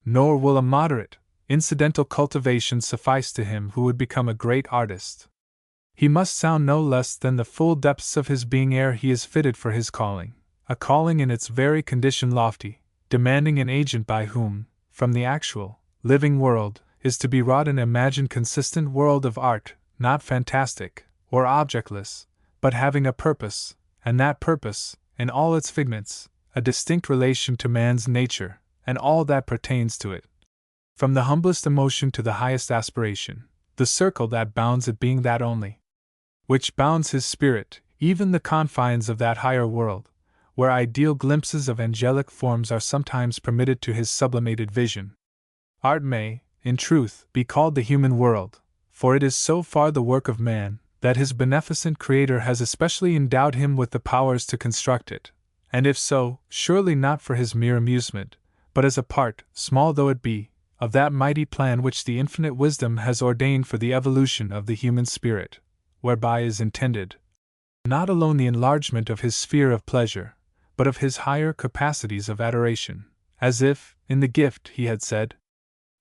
S1: Nor will a moderate, incidental cultivation suffice to him who would become a great artist. He must sound no less than the full depths of his being ere he is fitted for his calling, a calling in its very condition lofty, demanding an agent by whom, from the actual, living world, is to be wrought an imagined consistent world of art, not fantastic, or objectless, but having a purpose, and that purpose, in all its figments, a distinct relation to man's nature, and all that pertains to it. From the humblest emotion to the highest aspiration, the circle that bounds it being that only which bounds his spirit, even the confines of that higher world, where ideal glimpses of angelic forms are sometimes permitted to his sublimated vision. Art may, in truth, be called the human world, for it is so far the work of man, that his beneficent Creator has especially endowed him with the powers to construct it, and if so, surely not for his mere amusement, but as a part, small though it be, of that mighty plan which the infinite wisdom has ordained for the evolution of the human spirit, whereby is intended, not alone the enlargement of his sphere of pleasure, but of his higher capacities of adoration, as if, in the gift, he had said,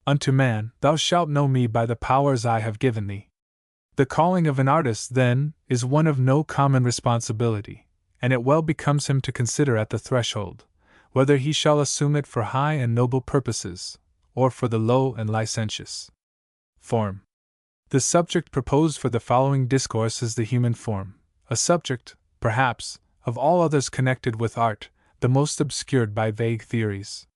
S1: "Unto man, thou shalt know me by the powers I have given thee." The calling of an artist, then, is one of no common responsibility, and it well becomes him to consider at the threshold, whether he shall assume it for high and noble purposes, or for the low and licentious form. The subject proposed for the following discourse is the human form, a subject, perhaps, of all others connected with art, the most obscured by vague theories.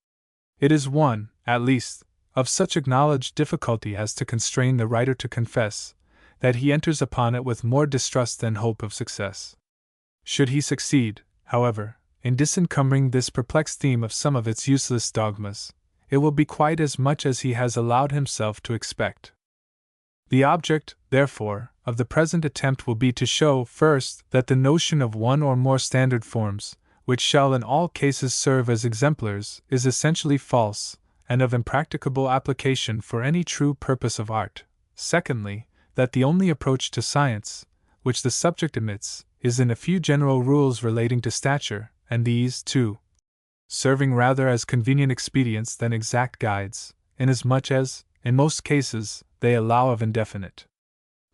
S1: It is one, at least, of such acknowledged difficulty as to constrain the writer to confess that he enters upon it with more distrust than hope of success. Should he succeed, however, in disencumbering this perplexed theme of some of its useless dogmas, it will be quite as much as he has allowed himself to expect. The object, therefore, of the present attempt will be to show, first, that the notion of one or more standard forms, which shall in all cases serve as exemplars, is essentially false, and of impracticable application for any true purpose of art. Secondly, that the only approach to science, which the subject admits, is in a few general rules relating to stature, and these, too, serving rather as convenient expedients than exact guides, inasmuch as, in most cases, they allow of indefinite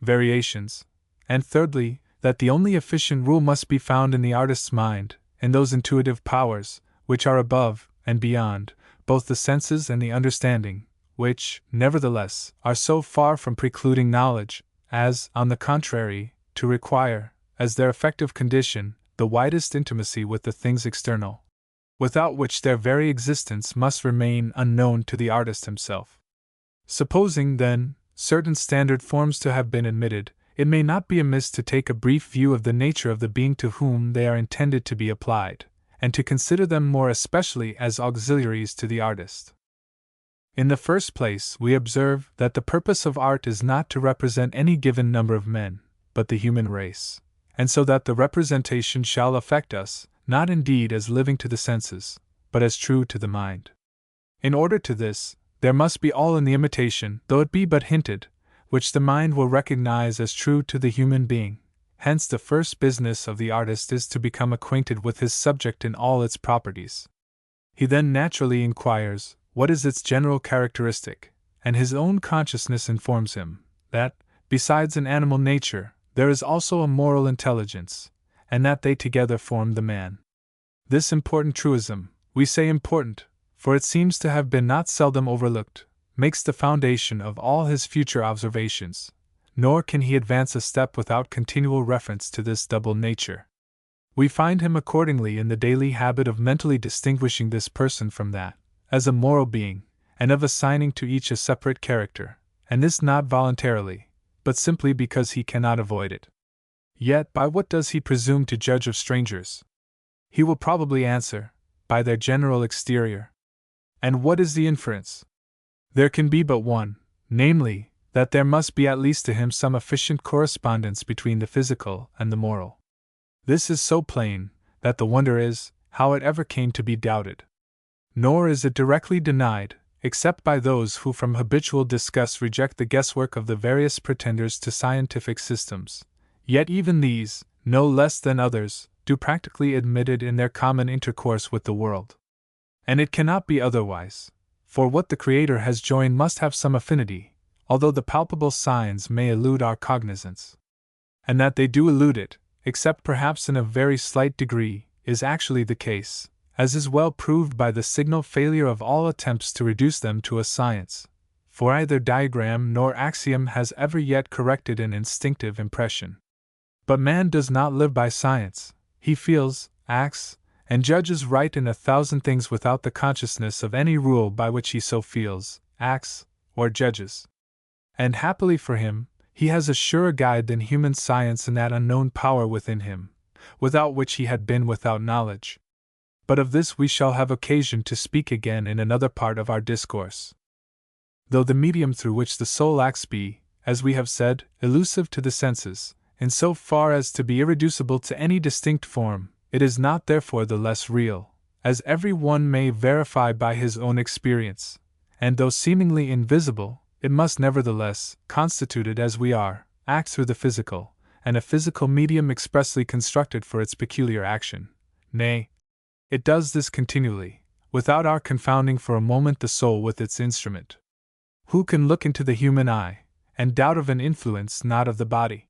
S1: variations. And thirdly, that the only efficient rule must be found in the artist's mind, in those intuitive powers, which are above and beyond both the senses and the understanding, which, nevertheless, are so far from precluding knowledge, as, on the contrary, to require, as their effective condition, the widest intimacy with the things external, without which their very existence must remain unknown to the artist himself. Supposing, then, certain standard forms to have been admitted, it may not be amiss to take a brief view of the nature of the being to whom they are intended to be applied, and to consider them more especially as auxiliaries to the artist. In the first place, we observe that the purpose of art is not to represent any given number of men, but the human race, and so that the representation shall affect us, not indeed as living to the senses, but as true to the mind. In order to this, there must be all in the imitation, though it be but hinted, which the mind will recognize as true to the human being. Hence the first business of the artist is to become acquainted with his subject in all its properties. He then naturally inquires, what is its general characteristic, and his own consciousness informs him that, besides an animal nature, there is also a moral intelligence, and that they together form the man. This important truism, we say important, for it seems to have been not seldom overlooked, makes the foundation of all his future observations, nor can he advance a step without continual reference to this double nature. We find him accordingly in the daily habit of mentally distinguishing this person from that, as a moral being, and of assigning to each a separate character, and this not voluntarily, but simply because he cannot avoid it. Yet by what does he presume to judge of strangers? He will probably answer, by their general exterior. And what is the inference? There can be but one, namely, that there must be at least to him some efficient correspondence between the physical and the moral. This is so plain, that the wonder is, how it ever came to be doubted. Nor is it directly denied, except by those who from habitual disgust reject the guesswork of the various pretenders to scientific systems. Yet even these, no less than others, do practically admit it in their common intercourse with the world. And it cannot be otherwise, for what the Creator has joined must have some affinity, although the palpable signs may elude our cognizance. And that they do elude it, except perhaps in a very slight degree, is actually the case, as is well proved by the signal failure of all attempts to reduce them to a science, for either diagram nor axiom has ever yet corrected an instinctive impression. But man does not live by science. He feels, acts, and judges right in 1,000 things without the consciousness of any rule by which he so feels, acts, or judges. And happily for him, he has a surer guide than human science in that unknown power within him, without which he had been without knowledge. But of this we shall have occasion to speak again in another part of our discourse. Though the medium through which the soul acts be, as we have said, elusive to the senses, in so far as to be irreducible to any distinct form, it is not therefore the less real, as every one may verify by his own experience, and though seemingly invisible, it must nevertheless, constituted as we are, act through the physical, and a physical medium expressly constructed for its peculiar action. Nay, it does this continually, without our confounding for a moment the soul with its instrument. Who can look into the human eye, and doubt of an influence not of the body?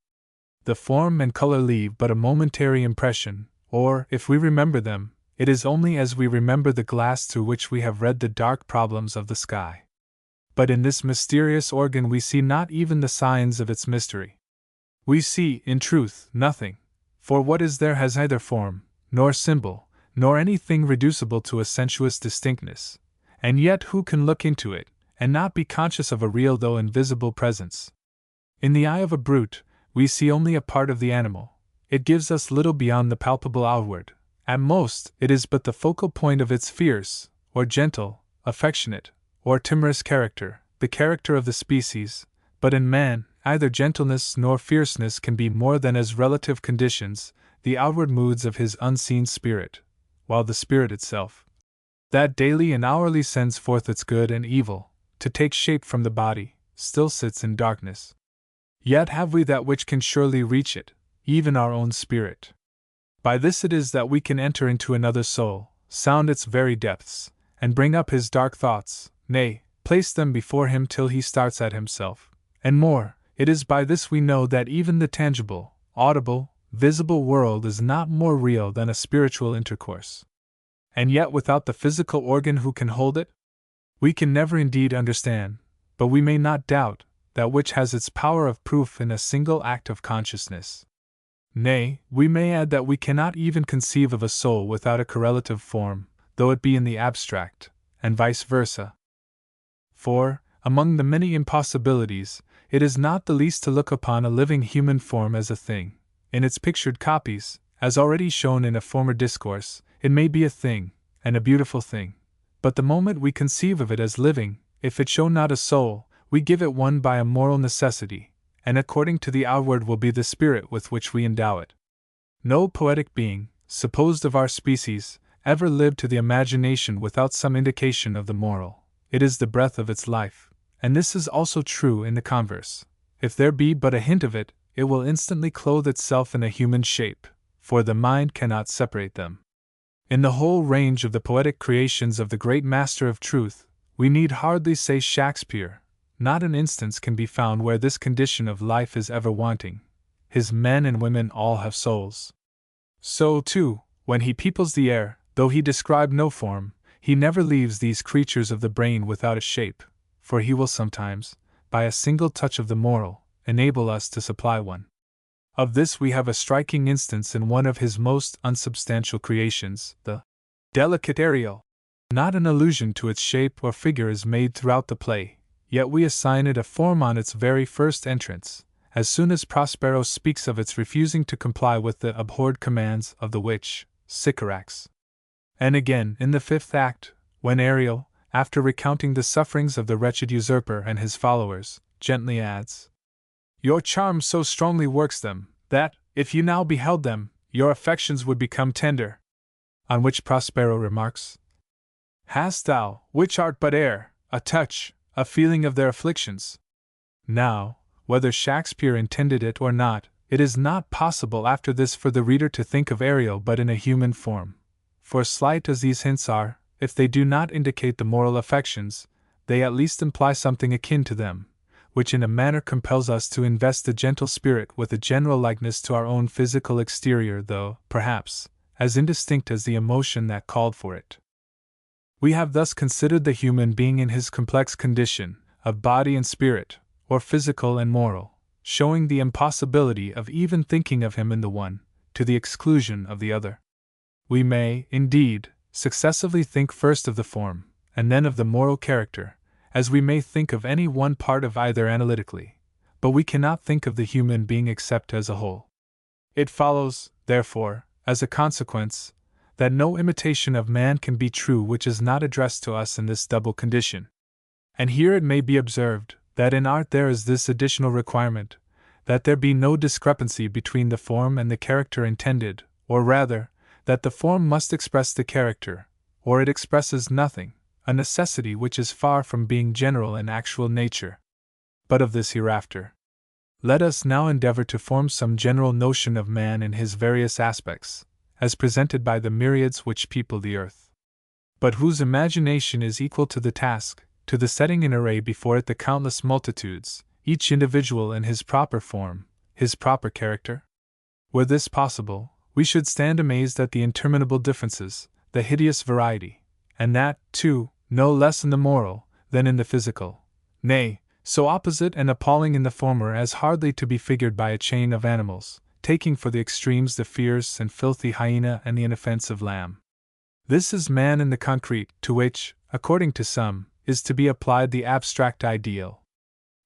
S1: The form and color leave but a momentary impression, or, if we remember them, it is only as we remember the glass through which we have read the dark problems of the sky. But in this mysterious organ we see not even the signs of its mystery. We see, in truth, nothing, for what is there has neither form, nor symbol, nor anything reducible to a sensuous distinctness, and yet who can look into it, and not be conscious of a real though invisible presence? In the eye of a brute, we see only a part of the animal. It gives us little beyond the palpable outward. At most, it is but the focal point of its fierce, or gentle, affectionate, or timorous character, the character of the species, but in man, either gentleness nor fierceness can be more than as relative conditions, the outward moods of his unseen spirit, while the spirit itself, that daily and hourly sends forth its good and evil, to take shape from the body, still sits in darkness. Yet have we that which can surely reach it, even our own spirit. By this it is that we can enter into another soul, sound its very depths, and bring up his dark thoughts, nay, place them before him till he starts at himself. And more, it is by this we know that even the tangible, audible, visible world is not more real than a spiritual intercourse. And yet without the physical organ who can hold it? We can never indeed understand, but we may not doubt, that which has its power of proof in a single act of consciousness. Nay, we may add that we cannot even conceive of a soul without a correlative form, though it be in the abstract, and vice versa. For, among the many impossibilities, it is not the least to look upon a living human form as a thing. In its pictured copies, as already shown in a former discourse, it may be a thing, and a beautiful thing. But the moment we conceive of it as living, if it show not a soul, we give it one by a moral necessity, and according to the outward will be the spirit with which we endow it. No poetic being, supposed of our species, ever lived to the imagination without some indication of the moral. It is the breath of its life, and this is also true in the converse. If there be but a hint of it, it will instantly clothe itself in a human shape, for the mind cannot separate them. In the whole range of the poetic creations of the great master of truth, we need hardly say Shakespeare. Not an instance can be found where this condition of life is ever wanting. His men and women all have souls. So, too, when he peoples the air, though he describe no form, he never leaves these creatures of the brain without a shape, for he will sometimes, by a single touch of the moral, enable us to supply one. Of this we have a striking instance in one of his most unsubstantial creations, the delicate Ariel. Not an allusion to its shape or figure is made throughout the play, yet we assign it a form on its very first entrance, as soon as Prospero speaks of its refusing to comply with the abhorred commands of the witch, Sycorax. And again, in the fifth act, when Ariel, after recounting the sufferings of the wretched usurper and his followers, gently adds, "Your charm so strongly works them, that, if you now beheld them, your affections would become tender." On which Prospero remarks, "Hast thou, which art but air, a touch, a feeling of their afflictions?" Now, whether Shakespeare intended it or not, it is not possible after this for the reader to think of Ariel but in a human form. For slight as these hints are, if they do not indicate the moral affections, they at least imply something akin to them, which in a manner compels us to invest the gentle spirit with a general likeness to our own physical exterior, though, perhaps, as indistinct as the emotion that called for it. We have thus considered the human being in his complex condition, of body and spirit, or physical and moral, showing the impossibility of even thinking of him in the one, to the exclusion of the other. We may, indeed, successively think first of the form, and then of the moral character, as we may think of any one part of either analytically, but we cannot think of the human being except as a whole. It follows, therefore, as a consequence, that no imitation of man can be true which is not addressed to us in this double condition. And here it may be observed, that in art there is this additional requirement, that there be no discrepancy between the form and the character intended, or rather, that the form must express the character, or it expresses nothing, a necessity which is far from being general in actual nature. But of this hereafter. Let us now endeavor to form some general notion of man in his various aspects, as presented by the myriads which people the earth, but whose imagination is equal to the task, to the setting in array before it the countless multitudes, each individual in his proper form, his proper character. Were this possible, we should stand amazed at the interminable differences, the hideous variety, and that, too, no less in the moral than in the physical, nay, so opposite and appalling in the former as hardly to be figured by a chain of animals, taking for the extremes the fierce and filthy hyena and the inoffensive lamb. This is man in the concrete, to which, according to some, is to be applied the abstract ideal.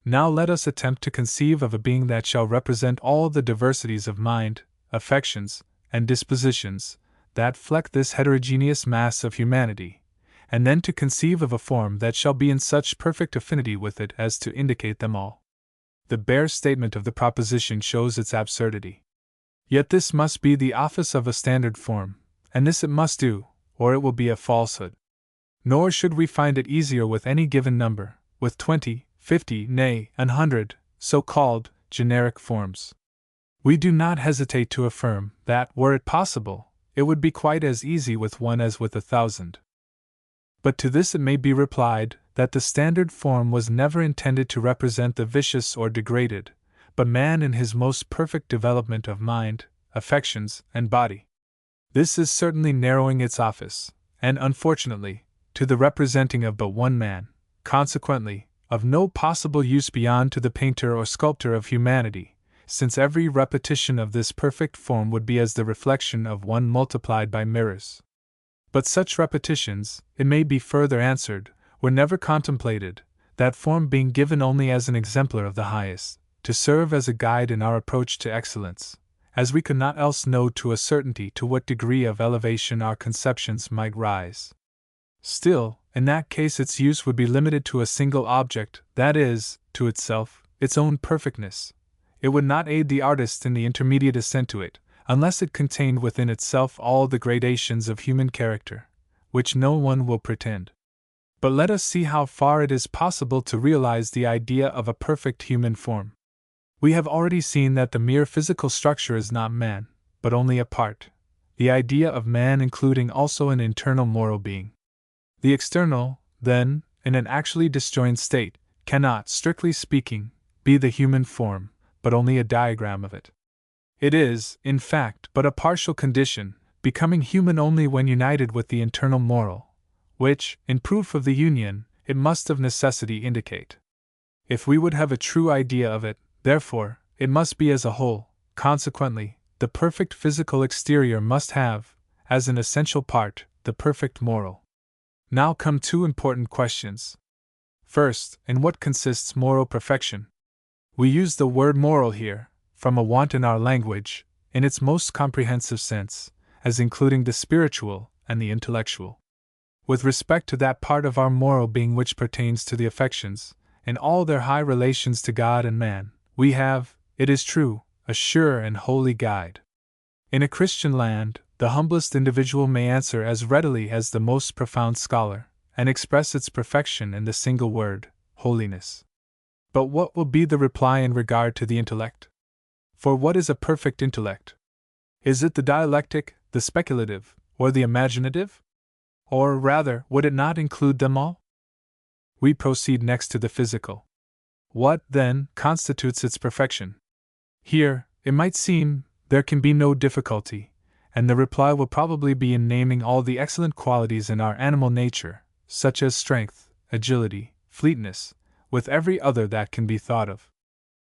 S1: Now let us attempt to conceive of a being that shall represent all the diversities of mind, affections, and dispositions that fleck this heterogeneous mass of humanity, and then to conceive of a form that shall be in such perfect affinity with it as to indicate them all. The bare statement of the proposition shows its absurdity. Yet this must be the office of a standard form, and this it must do, or it will be a falsehood. Nor should we find it easier with any given number, with 20, 50, nay, 100, so-called generic forms. We do not hesitate to affirm that, were it possible, it would be quite as easy with one as with 1,000. But to this it may be replied that the standard form was never intended to represent the vicious or degraded, but man in his most perfect development of mind, affections, and body. This is certainly narrowing its office, and unfortunately, to the representing of but one man, consequently, of no possible use beyond to the painter or sculptor of humanity, since every repetition of this perfect form would be as the reflection of one multiplied by mirrors. But such repetitions, it may be further answered, were never contemplated, that form being given only as an exemplar of the highest, to serve as a guide in our approach to excellence, as we could not else know to a certainty to what degree of elevation our conceptions might rise. Still, in that case its use would be limited to a single object, that is, to itself, its own perfectness. It would not aid the artist in the intermediate ascent to it, unless it contained within itself all the gradations of human character, which no one will pretend. But let us see how far it is possible to realize the idea of a perfect human form. We have already seen that the mere physical structure is not man, but only a part, the idea of man including also an internal moral being. The external, then, in an actually disjoined state, cannot, strictly speaking, be the human form, but only a diagram of it. It is, in fact, but a partial condition, becoming human only when united with the internal moral, which, in proof of the union, it must of necessity indicate. If we would have a true idea of it, therefore, it must be as a whole, Consequently, the perfect physical exterior must have, as an essential part, the perfect moral. Now come two important questions. First, in what consists moral perfection? We use the word moral here, from a want in our language, in its most comprehensive sense, as including the spiritual and the intellectual. With respect to that part of our moral being which pertains to the affections, in all their high relations to God and man, we have, it is true, a sure and holy guide. In a Christian land, the humblest individual may answer as readily as the most profound scholar, and express its perfection in the single word, holiness. But what will be the reply in regard to the intellect? For what is a perfect intellect? Is it the dialectic, the speculative, or the imaginative? Or rather, would it not include them all? We proceed next to the physical. What, then, constitutes its perfection? Here, it might seem, there can be no difficulty, and the reply will probably be in naming all the excellent qualities in our animal nature, such as strength, agility, fleetness, with every other that can be thought of.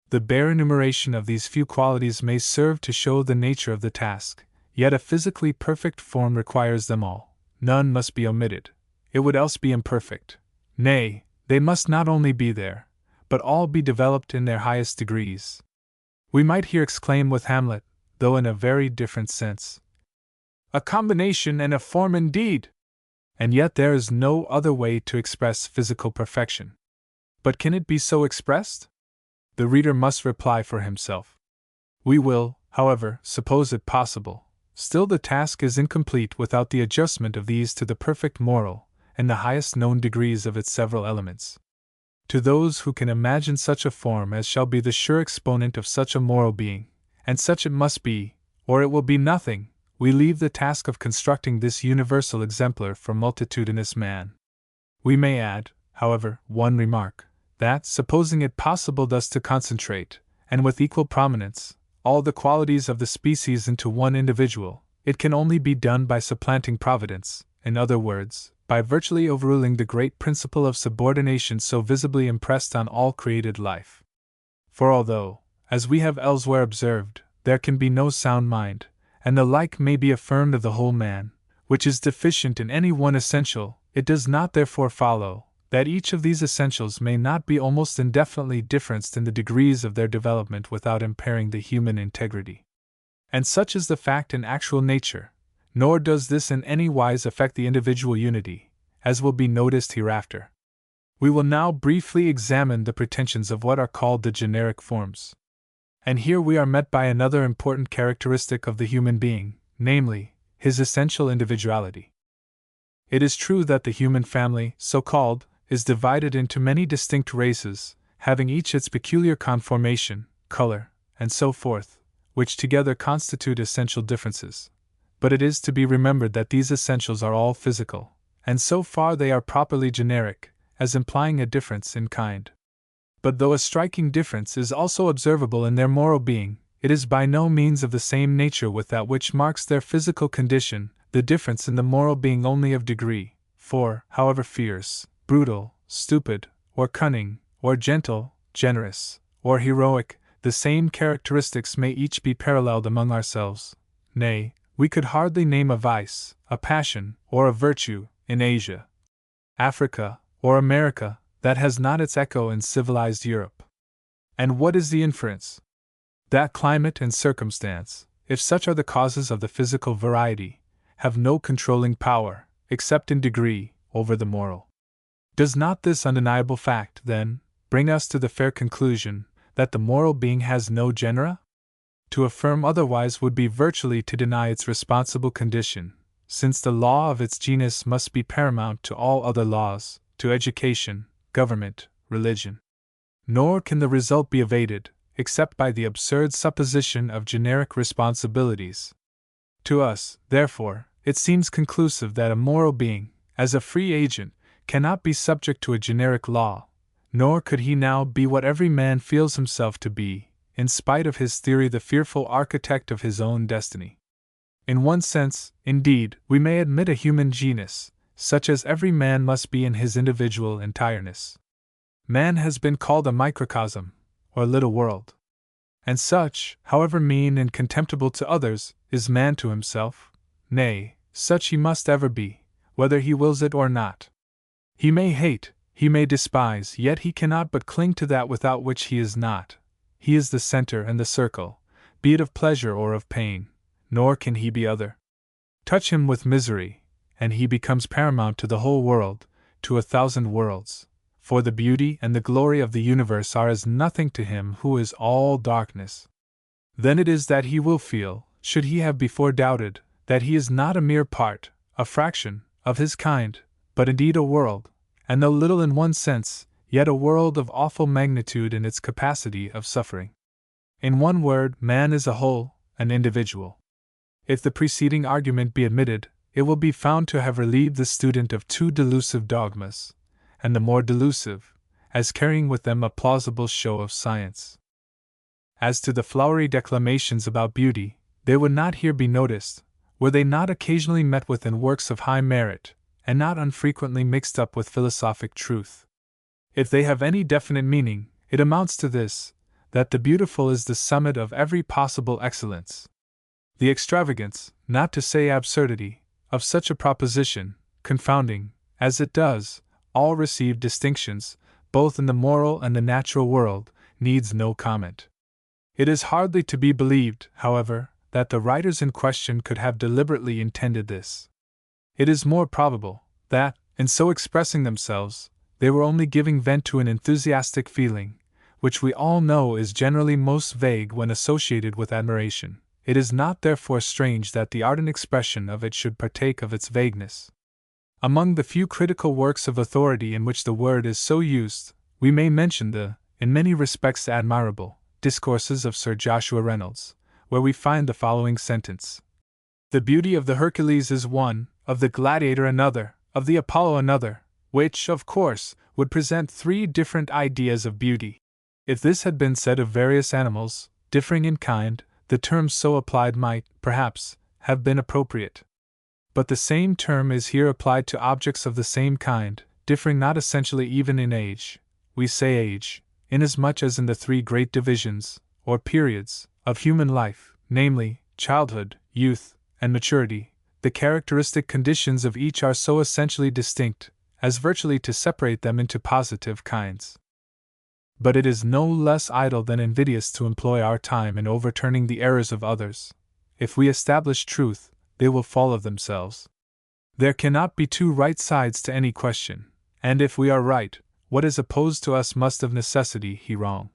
S1: The bare enumeration of these few qualities may serve to show the nature of the task, yet a physically perfect form requires them all. None must be omitted. It would else be imperfect. Nay, they must not only be there, but all be developed in their highest degrees. We might here exclaim with Hamlet, though in a very different sense, "A combination and a form indeed!" And yet there is no other way to express physical perfection. But can it be so expressed? The reader must reply for himself. We will, however, suppose it possible. Still the task is incomplete without the adjustment of these to the perfect moral, and the highest known degrees of its several elements. To those who can imagine such a form as shall be the sure exponent of such a moral being, and such it must be, or it will be nothing, we leave the task of constructing this universal exemplar for multitudinous man. We may add, however, one remark, that, supposing it possible thus to concentrate, and with equal prominence, all the qualities of the species into one individual, it can only be done by supplanting Providence, in other words, by virtually overruling the great principle of subordination so visibly impressed on all created life. For although, as we have elsewhere observed, there can be no sound mind, and the like may be affirmed of the whole man, which is deficient in any one essential, it does not therefore follow that each of these essentials may not be almost indefinitely differenced in the degrees of their development without impairing the human integrity. And such is the fact in actual nature, nor does this in any wise affect the individual unity, as will be noticed hereafter. We will now briefly examine the pretensions of what are called the generic forms. And here we are met by another important characteristic of the human being, namely, his essential individuality. It is true that the human family, so called, is divided into many distinct races, having each its peculiar conformation, color, and so forth, which together constitute essential differences. But it is to be remembered that these essentials are all physical, and so far they are properly generic, as implying a difference in kind. But though a striking difference is also observable in their moral being, it is by no means of the same nature with that which marks their physical condition, the difference in the moral being only of degree, for, however fierce, brutal, stupid, or cunning, or gentle, generous, or heroic, the same characteristics may each be paralleled among ourselves. Nay, we could hardly name a vice, a passion, or a virtue, in Asia, Africa, or America, that has not its echo in civilized Europe. And what is the inference? That climate and circumstance, if such are the causes of the physical variety, have no controlling power, except in degree, over the moral. Does not this undeniable fact, then, bring us to the fair conclusion that the moral being has no genera? To affirm otherwise would be virtually to deny its responsible condition, since the law of its genus must be paramount to all other laws, to education, government, religion. Nor can the result be evaded, except by the absurd supposition of generic responsibilities. To us, therefore, it seems conclusive that a moral being, as a free agent, cannot be subject to a generic law, nor could he now be what every man feels himself to be, in spite of his theory the fearful architect of his own destiny. In one sense, indeed, we may admit a human genus, such as every man must be in his individual entireness. Man has been called a microcosm, or little world. And such, however mean and contemptible to others, is man to himself. Nay, such he must ever be, whether he wills it or not. He may hate, he may despise, yet he cannot but cling to that without which he is not. He is the center and the circle, be it of pleasure or of pain, nor can he be other. Touch him with misery, and he becomes paramount to the whole world, to 1,000 worlds, for the beauty and the glory of the universe are as nothing to him who is all darkness. Then it is that he will feel, should he have before doubted, that he is not a mere part, a fraction, of his kind, but indeed a world, and though little in one sense, yet a world of awful magnitude in its capacity of suffering. In one word, man is a whole, an individual. If the preceding argument be admitted, it will be found to have relieved the student of two delusive dogmas, and the more delusive, as carrying with them a plausible show of science. As to the flowery declamations about beauty, they would not here be noticed, were they not occasionally met with in works of high merit, and not unfrequently mixed up with philosophic truth. If they have any definite meaning, it amounts to this, that the beautiful is the summit of every possible excellence. The extravagance, not to say absurdity, of such a proposition, confounding, as it does, all received distinctions, both in the moral and the natural world, needs no comment. It is hardly to be believed, however, that the writers in question could have deliberately intended this. It is more probable that, in so expressing themselves, they were only giving vent to an enthusiastic feeling, which we all know is generally most vague when associated with admiration. It is not therefore strange that the ardent expression of it should partake of its vagueness. Among the few critical works of authority in which the word is so used, we may mention the, in many respects admirable, Discourses of Sir Joshua Reynolds, where we find the following sentence: "The beauty of the Hercules is one, of the Gladiator another, of the Apollo another," which, of course, would present three different ideas of beauty. If this had been said of various animals, differing in kind, the term so applied might, perhaps, have been appropriate. But the same term is here applied to objects of the same kind, differing not essentially even in age. We say age, inasmuch as in the three great divisions, or periods, of human life, namely, childhood, youth, and maturity, the characteristic conditions of each are so essentially distinct, as virtually to separate them into positive kinds. But it is no less idle than invidious to employ our time in overturning the errors of others. If we establish truth, they will fall of themselves. There cannot be two right sides to any question, and if we are right, what is opposed to us must of necessity be wrong.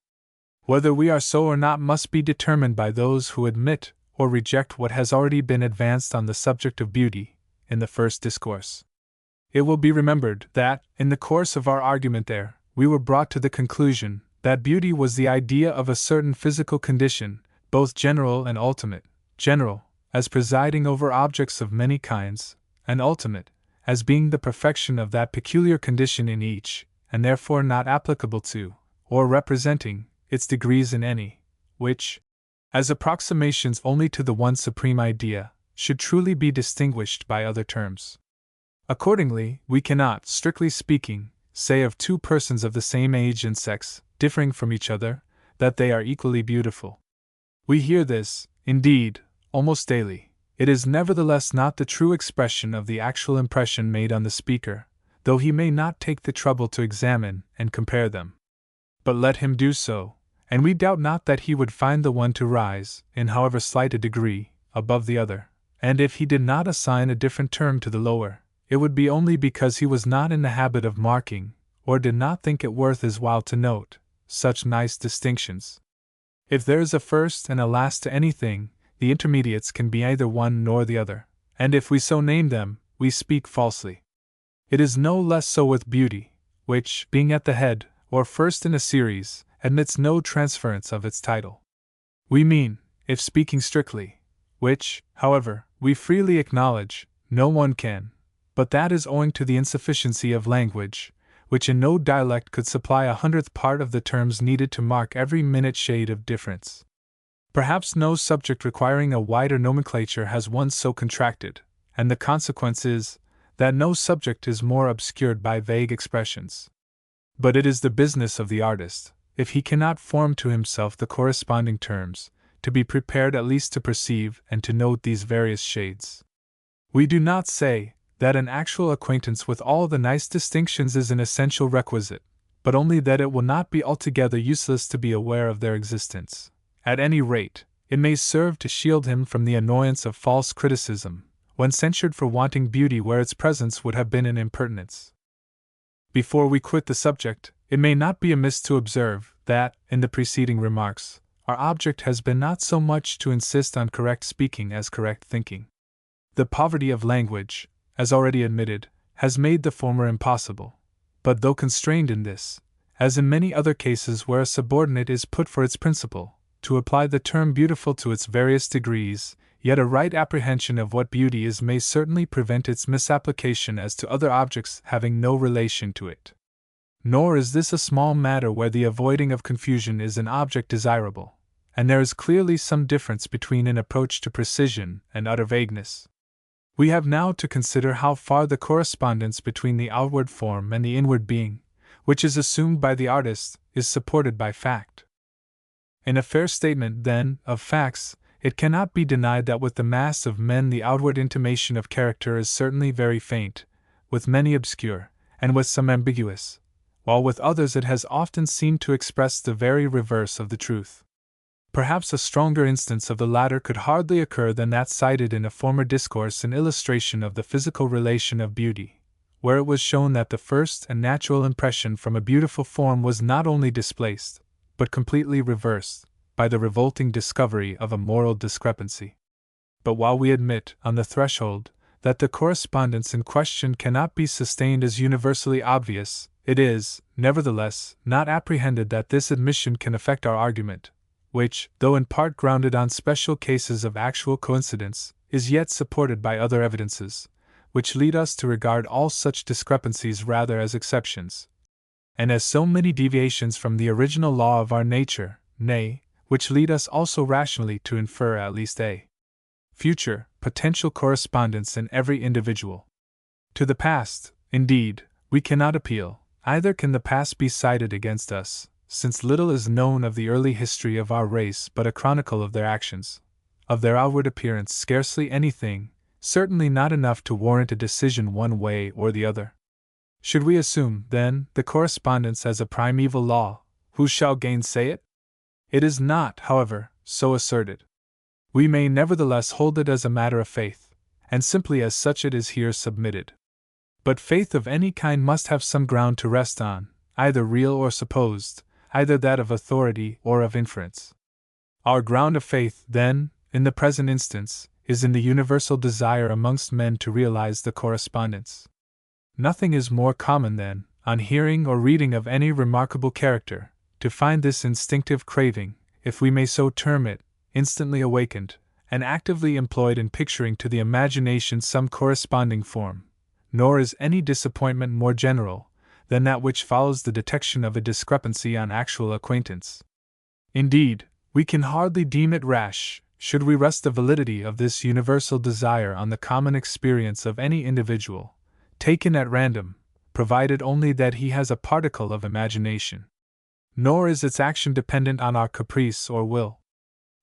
S1: Whether we are so or not must be determined by those who admit or reject what has already been advanced on the subject of beauty, in the first discourse. It will be remembered that, in the course of our argument there, we were brought to the conclusion that beauty was the idea of a certain physical condition, both general and ultimate. General, as presiding over objects of many kinds, and ultimate, as being the perfection of that peculiar condition in each, and therefore not applicable to, or representing, its degrees in any, which, as approximations only to the one supreme idea, should truly be distinguished by other terms. Accordingly, we cannot, strictly speaking, say of two persons of the same age and sex, differing from each other, that they are equally beautiful. We hear this, indeed, almost daily. It is nevertheless not the true expression of the actual impression made on the speaker, though he may not take the trouble to examine and compare them. But let him do so, and we doubt not that he would find the one to rise, in however slight a degree, above the other, and if he did not assign a different term to the lower, it would be only because he was not in the habit of marking, or did not think it worth his while to note, such nice distinctions. If there is a first and a last to anything, the intermediates can be either one nor the other, and if we so name them, we speak falsely. It is no less so with beauty, which, being at the head, or first in a series, admits no transference of its title. We mean, if speaking strictly, which, however, we freely acknowledge, no one can, but that is owing to the insufficiency of language, which in no dialect could supply 100th part of the terms needed to mark every minute shade of difference. Perhaps no subject requiring a wider nomenclature has one so contracted, and the consequence is, that no subject is more obscured by vague expressions. But it is the business of the artist, if he cannot form to himself the corresponding terms, to be prepared at least to perceive and to note these various shades. We do not say that an actual acquaintance with all the nice distinctions is an essential requisite, but only that it will not be altogether useless to be aware of their existence. At any rate, it may serve to shield him from the annoyance of false criticism, when censured for wanting beauty where its presence would have been an impertinence. Before we quit the subject, it may not be amiss to observe that, in the preceding remarks, our object has been not so much to insist on correct speaking as correct thinking. The poverty of language, as already admitted, has made the former impossible. But though constrained in this, as in many other cases where a subordinate is put for its principle, to apply the term beautiful to its various degrees, yet a right apprehension of what beauty is may certainly prevent its misapplication as to other objects having no relation to it. Nor is this a small matter where the avoiding of confusion is an object desirable, and there is clearly some difference between an approach to precision and utter vagueness. We have now to consider how far the correspondence between the outward form and the inward being, which is assumed by the artist, is supported by fact. In a fair statement, then, of facts, it cannot be denied that with the mass of men the outward intimation of character is certainly very faint, with many obscure, and with some ambiguous, while with others it has often seemed to express the very reverse of the truth. Perhaps a stronger instance of the latter could hardly occur than that cited in a former discourse in illustration of the physical relation of beauty, where it was shown that the first and natural impression from a beautiful form was not only displaced, but completely reversed, by the revolting discovery of a moral discrepancy. But while we admit, on the threshold, that the correspondence in question cannot be sustained as universally obvious, it is, nevertheless, not apprehended that this admission can affect our argument, which, though in part grounded on special cases of actual coincidence, is yet supported by other evidences, which lead us to regard all such discrepancies rather as exceptions, and as so many deviations from the original law of our nature, nay, which lead us also rationally to infer at least a future, potential correspondence in every individual. To the past, indeed, we cannot appeal, either can the past be cited against us, since little is known of the early history of our race but a chronicle of their actions, of their outward appearance scarcely anything, certainly not enough to warrant a decision one way or the other. Should we assume, then, the correspondence as a primeval law, who shall gainsay it? It is not, however, so asserted. We may nevertheless hold it as a matter of faith, and simply as such it is here submitted. But faith of any kind must have some ground to rest on, either real or supposed, either that of authority or of inference. Our ground of faith, then, in the present instance, is in the universal desire amongst men to realize the correspondence. Nothing is more common than, on hearing or reading of any remarkable character, to find this instinctive craving, if we may so term it, instantly awakened, and actively employed in picturing to the imagination some corresponding form, nor is any disappointment more general than that which follows the detection of a discrepancy on actual acquaintance. Indeed, we can hardly deem it rash, should we rest the validity of this universal desire on the common experience of any individual, taken at random, provided only that he has a particle of imagination. Nor is its action dependent on our caprice or will.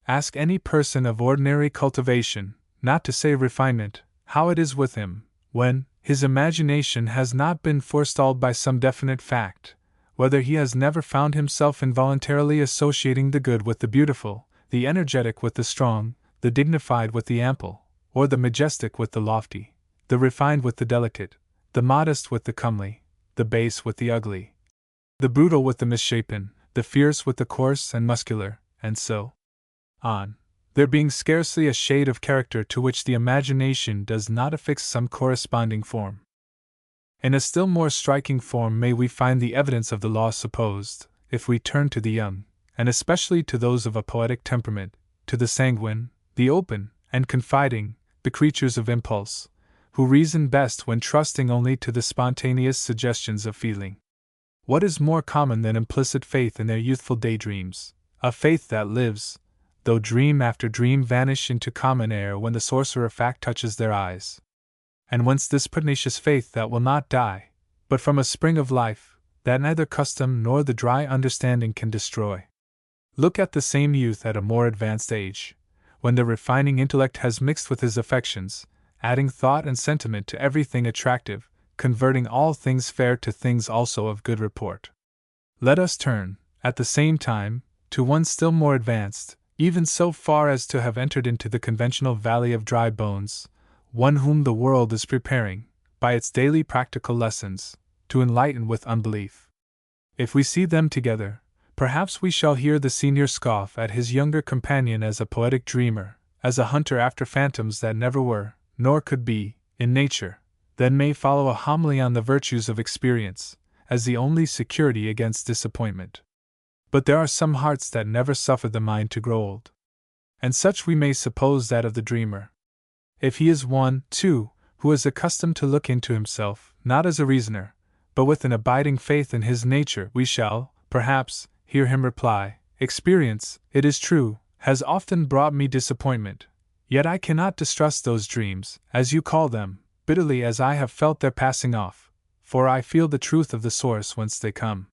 S1: Ask any person of ordinary cultivation, not to say refinement, how it is with him, when his imagination has not been forestalled by some definite fact, whether he has never found himself involuntarily associating the good with the beautiful, the energetic with the strong, the dignified with the ample, or the majestic with the lofty, the refined with the delicate, the modest with the comely, the base with the ugly, the brutal with the misshapen, the fierce with the coarse and muscular, and so on, there being scarcely a shade of character to which the imagination does not affix some corresponding form. In a still more striking form may we find the evidence of the law supposed, if we turn to the young, and especially to those of a poetic temperament, to the sanguine, the open, and confiding, the creatures of impulse, who reason best when trusting only to the spontaneous suggestions of feeling. What is more common than implicit faith in their youthful daydreams, a faith that lives, though dream after dream vanish into common air when the sorcerer fact touches their eyes? And whence this pernicious faith that will not die, but from a spring of life, that neither custom nor the dry understanding can destroy. Look at the same youth at a more advanced age, when the refining intellect has mixed with his affections, adding thought and sentiment to everything attractive, converting all things fair to things also of good report. Let us turn, at the same time, to one still more advanced, even so far as to have entered into the conventional valley of dry bones, one whom the world is preparing, by its daily practical lessons, to enlighten with unbelief. If we see them together, perhaps we shall hear the senior scoff at his younger companion as a poetic dreamer, as a hunter after phantoms that never were, nor could be, in nature. Then may follow a homily on the virtues of experience, as the only security against disappointment. But there are some hearts that never suffer the mind to grow old. And such we may suppose that of the dreamer. If he is one, too, who is accustomed to look into himself, not as a reasoner, but with an abiding faith in his nature, we shall, perhaps, hear him reply, "Experience, it is true, has often brought me disappointment, yet I cannot distrust those dreams, as you call them, bitterly as I have felt their passing off, for I feel the truth of the source whence they come.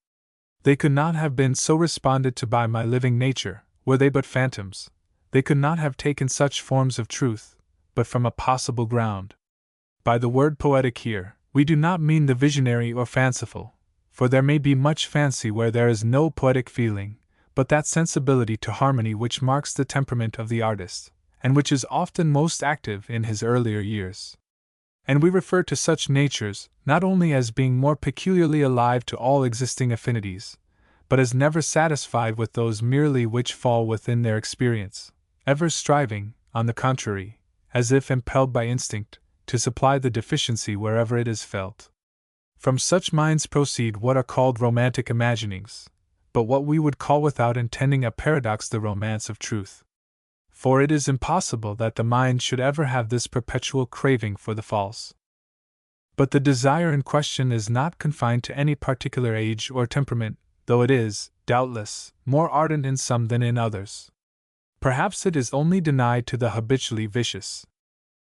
S1: They could not have been so responded to by my living nature, were they but phantoms. They could not have taken such forms of truth, but from a possible ground." By the word poetic here, we do not mean the visionary or fanciful, for there may be much fancy where there is no poetic feeling, but that sensibility to harmony which marks the temperament of the artist, and which is often most active in his earlier years. And we refer to such natures not only as being more peculiarly alive to all existing affinities, but as never satisfied with those merely which fall within their experience, ever striving, on the contrary, as if impelled by instinct, to supply the deficiency wherever it is felt. From such minds proceed what are called romantic imaginings, but what we would call without intending a paradox the romance of truth. For it is impossible that the mind should ever have this perpetual craving for the false. But the desire in question is not confined to any particular age or temperament, though it is, doubtless, more ardent in some than in others. Perhaps it is only denied to the habitually vicious.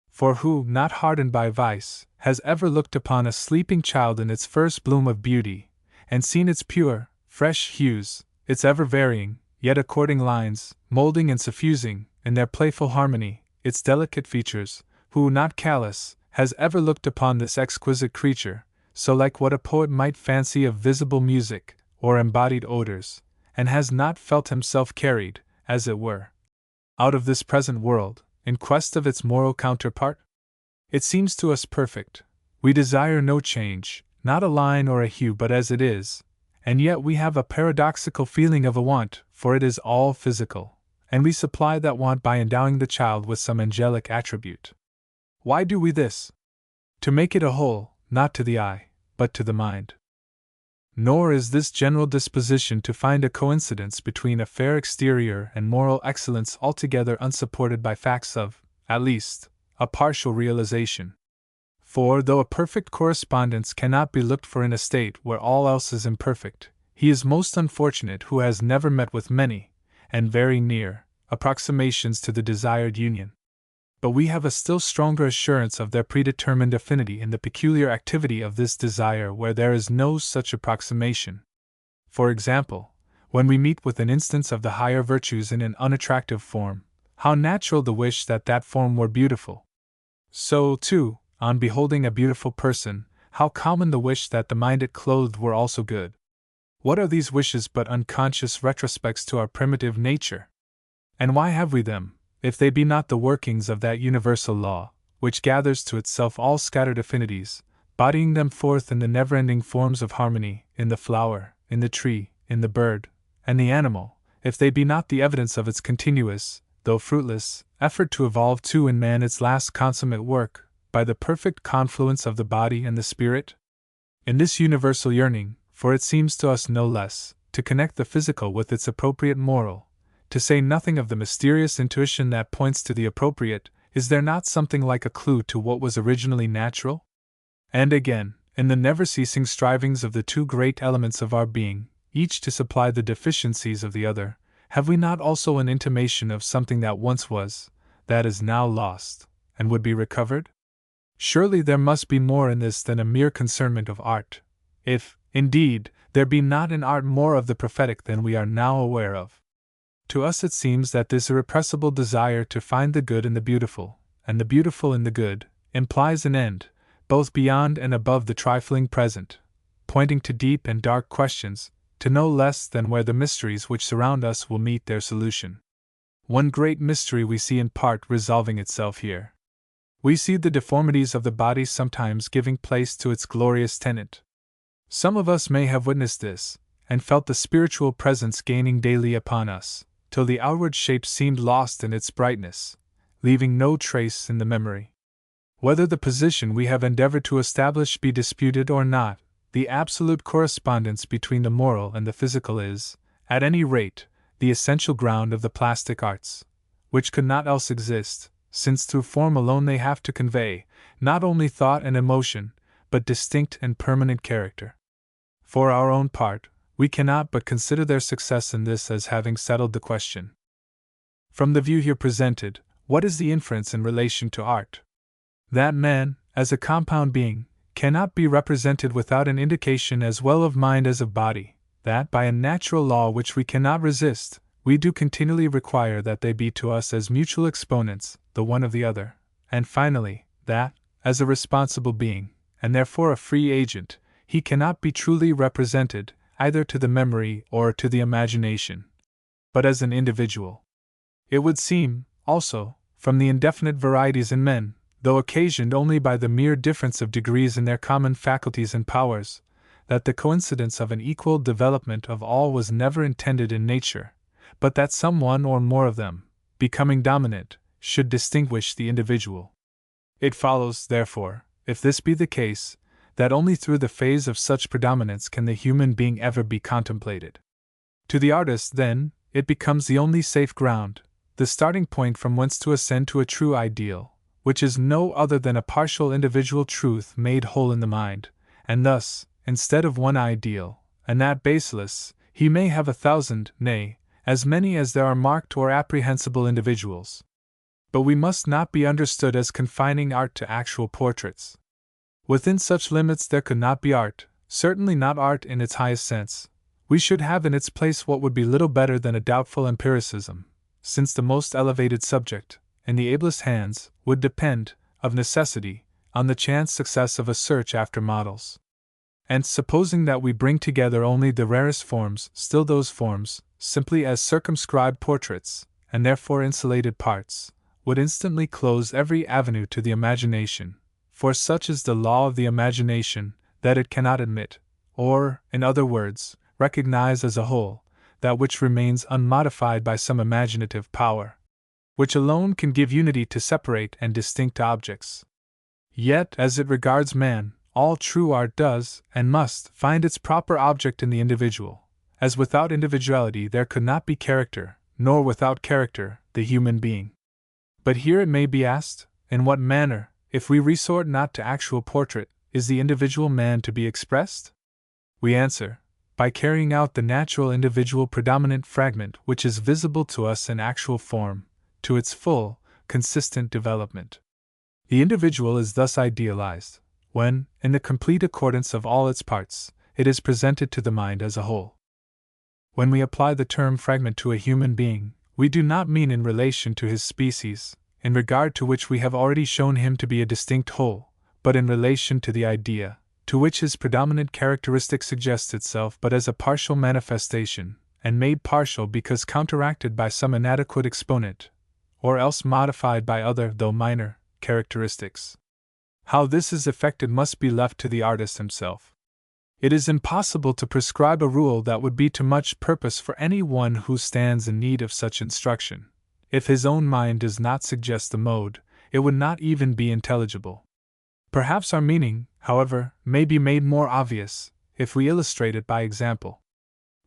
S1: For who, not hardened by vice, has ever looked upon a sleeping child in its first bloom of beauty, and seen its pure, fresh hues, its ever-varying, yet according lines, molding and suffusing, in their playful harmony, its delicate features, who, not callous, has ever looked upon this exquisite creature, so like what a poet might fancy of visible music, or embodied odors, and has not felt himself carried, as it were, out of this present world, in quest of its moral counterpart? It seems to us perfect. We desire no change, not a line or a hue but as it is, and yet we have a paradoxical feeling of a want, for it is all physical, and we supply that want by endowing the child with some angelic attribute. Why do we this? To make it a whole, not to the eye, but to the mind. Nor is this general disposition to find a coincidence between a fair exterior and moral excellence altogether unsupported by facts of, at least, a partial realization. For though a perfect correspondence cannot be looked for in a state where all else is imperfect, he is most unfortunate who has never met with many, and very near, approximations to the desired union. But we have a still stronger assurance of their predetermined affinity in the peculiar activity of this desire where there is no such approximation. For example, when we meet with an instance of the higher virtues in an unattractive form, how natural the wish that that form were beautiful. So, too, on beholding a beautiful person, how common the wish that the mind it clothed were also good. What are these wishes but unconscious retrospects to our primitive nature? And why have we them, if they be not the workings of that universal law, which gathers to itself all scattered affinities, bodying them forth in the never-ending forms of harmony, in the flower, in the tree, in the bird, and the animal, if they be not the evidence of its continuous, though fruitless, effort to evolve too in man its last consummate work, by the perfect confluence of the body and the spirit? In this universal yearning, for it seems to us no less, to connect the physical with its appropriate moral, to say nothing of the mysterious intuition that points to the appropriate, is there not something like a clue to what was originally natural? And again, in the never-ceasing strivings of the two great elements of our being, each to supply the deficiencies of the other, have we not also an intimation of something that once was, that is now lost, and would be recovered? Surely there must be more in this than a mere concernment of art, if, indeed, there be not in art more of the prophetic than we are now aware of. To us it seems that this irrepressible desire to find the good in the beautiful, and the beautiful in the good, implies an end, both beyond and above the trifling present, pointing to deep and dark questions, to no less than where the mysteries which surround us will meet their solution. One great mystery we see in part resolving itself here. We see the deformities of the body sometimes giving place to its glorious tenant. Some of us may have witnessed this, and felt the spiritual presence gaining daily upon us, till the outward shape seemed lost in its brightness, leaving no trace in the memory. Whether the position we have endeavored to establish be disputed or not, the absolute correspondence between the moral and the physical is, at any rate, the essential ground of the plastic arts, which could not else exist, since through form alone they have to convey, not only thought and emotion, but distinct and permanent character. For our own part, we cannot but consider their success in this as having settled the question. From the view here presented, what is the inference in relation to art? That man, as a compound being, cannot be represented without an indication as well of mind as of body, that by a natural law which we cannot resist, we do continually require that they be to us as mutual exponents, the one of the other, and finally, that, as a responsible being, and therefore a free agent, he cannot be truly represented, either to the memory or to the imagination, but as an individual. It would seem, also, from the indefinite varieties in men, though occasioned only by the mere difference of degrees in their common faculties and powers, that the coincidence of an equal development of all was never intended in nature, but that some one or more of them, becoming dominant, should distinguish the individual. It follows, therefore, if this be the case, that only through the phase of such predominance can the human being ever be contemplated. To the artist, then, it becomes the only safe ground, the starting point from whence to ascend to a true ideal, which is no other than a partial individual truth made whole in the mind, and thus, instead of one ideal, and that baseless, he may have 1,000, nay, as many as there are marked or apprehensible individuals. But we must not be understood as confining art to actual portraits. Within such limits there could not be art, certainly not art in its highest sense. We should have in its place what would be little better than a doubtful empiricism, since the most elevated subject, in the ablest hands, would depend, of necessity, on the chance success of a search after models. And supposing that we bring together only the rarest forms, still those forms, simply as circumscribed portraits, and therefore insulated parts, would instantly close every avenue to the imagination, for such is the law of the imagination, that it cannot admit, or, in other words, recognize as a whole, that which remains unmodified by some imaginative power, which alone can give unity to separate and distinct objects. Yet, as it regards man, all true art does, and must, find its proper object in the individual, as without individuality there could not be character, nor without character, the human being. But here it may be asked, in what manner, if we resort not to actual portrait, is the individual man to be expressed? We answer, by carrying out the natural individual predominant fragment which is visible to us in actual form, to its full, consistent development. The individual is thus idealized, when, in the complete accordance of all its parts, it is presented to the mind as a whole. When we apply the term fragment to a human being, we do not mean in relation to his species, in regard to which we have already shown him to be a distinct whole, but in relation to the idea, to which his predominant characteristic suggests itself but as a partial manifestation, and made partial because counteracted by some inadequate exponent, or else modified by other, though minor, characteristics. How this is effected must be left to the artist himself. It is impossible to prescribe a rule that would be to much purpose for any one who stands in need of such instruction. If his own mind does not suggest the mode, it would not even be intelligible. Perhaps our meaning, however, may be made more obvious, if we illustrate it by example.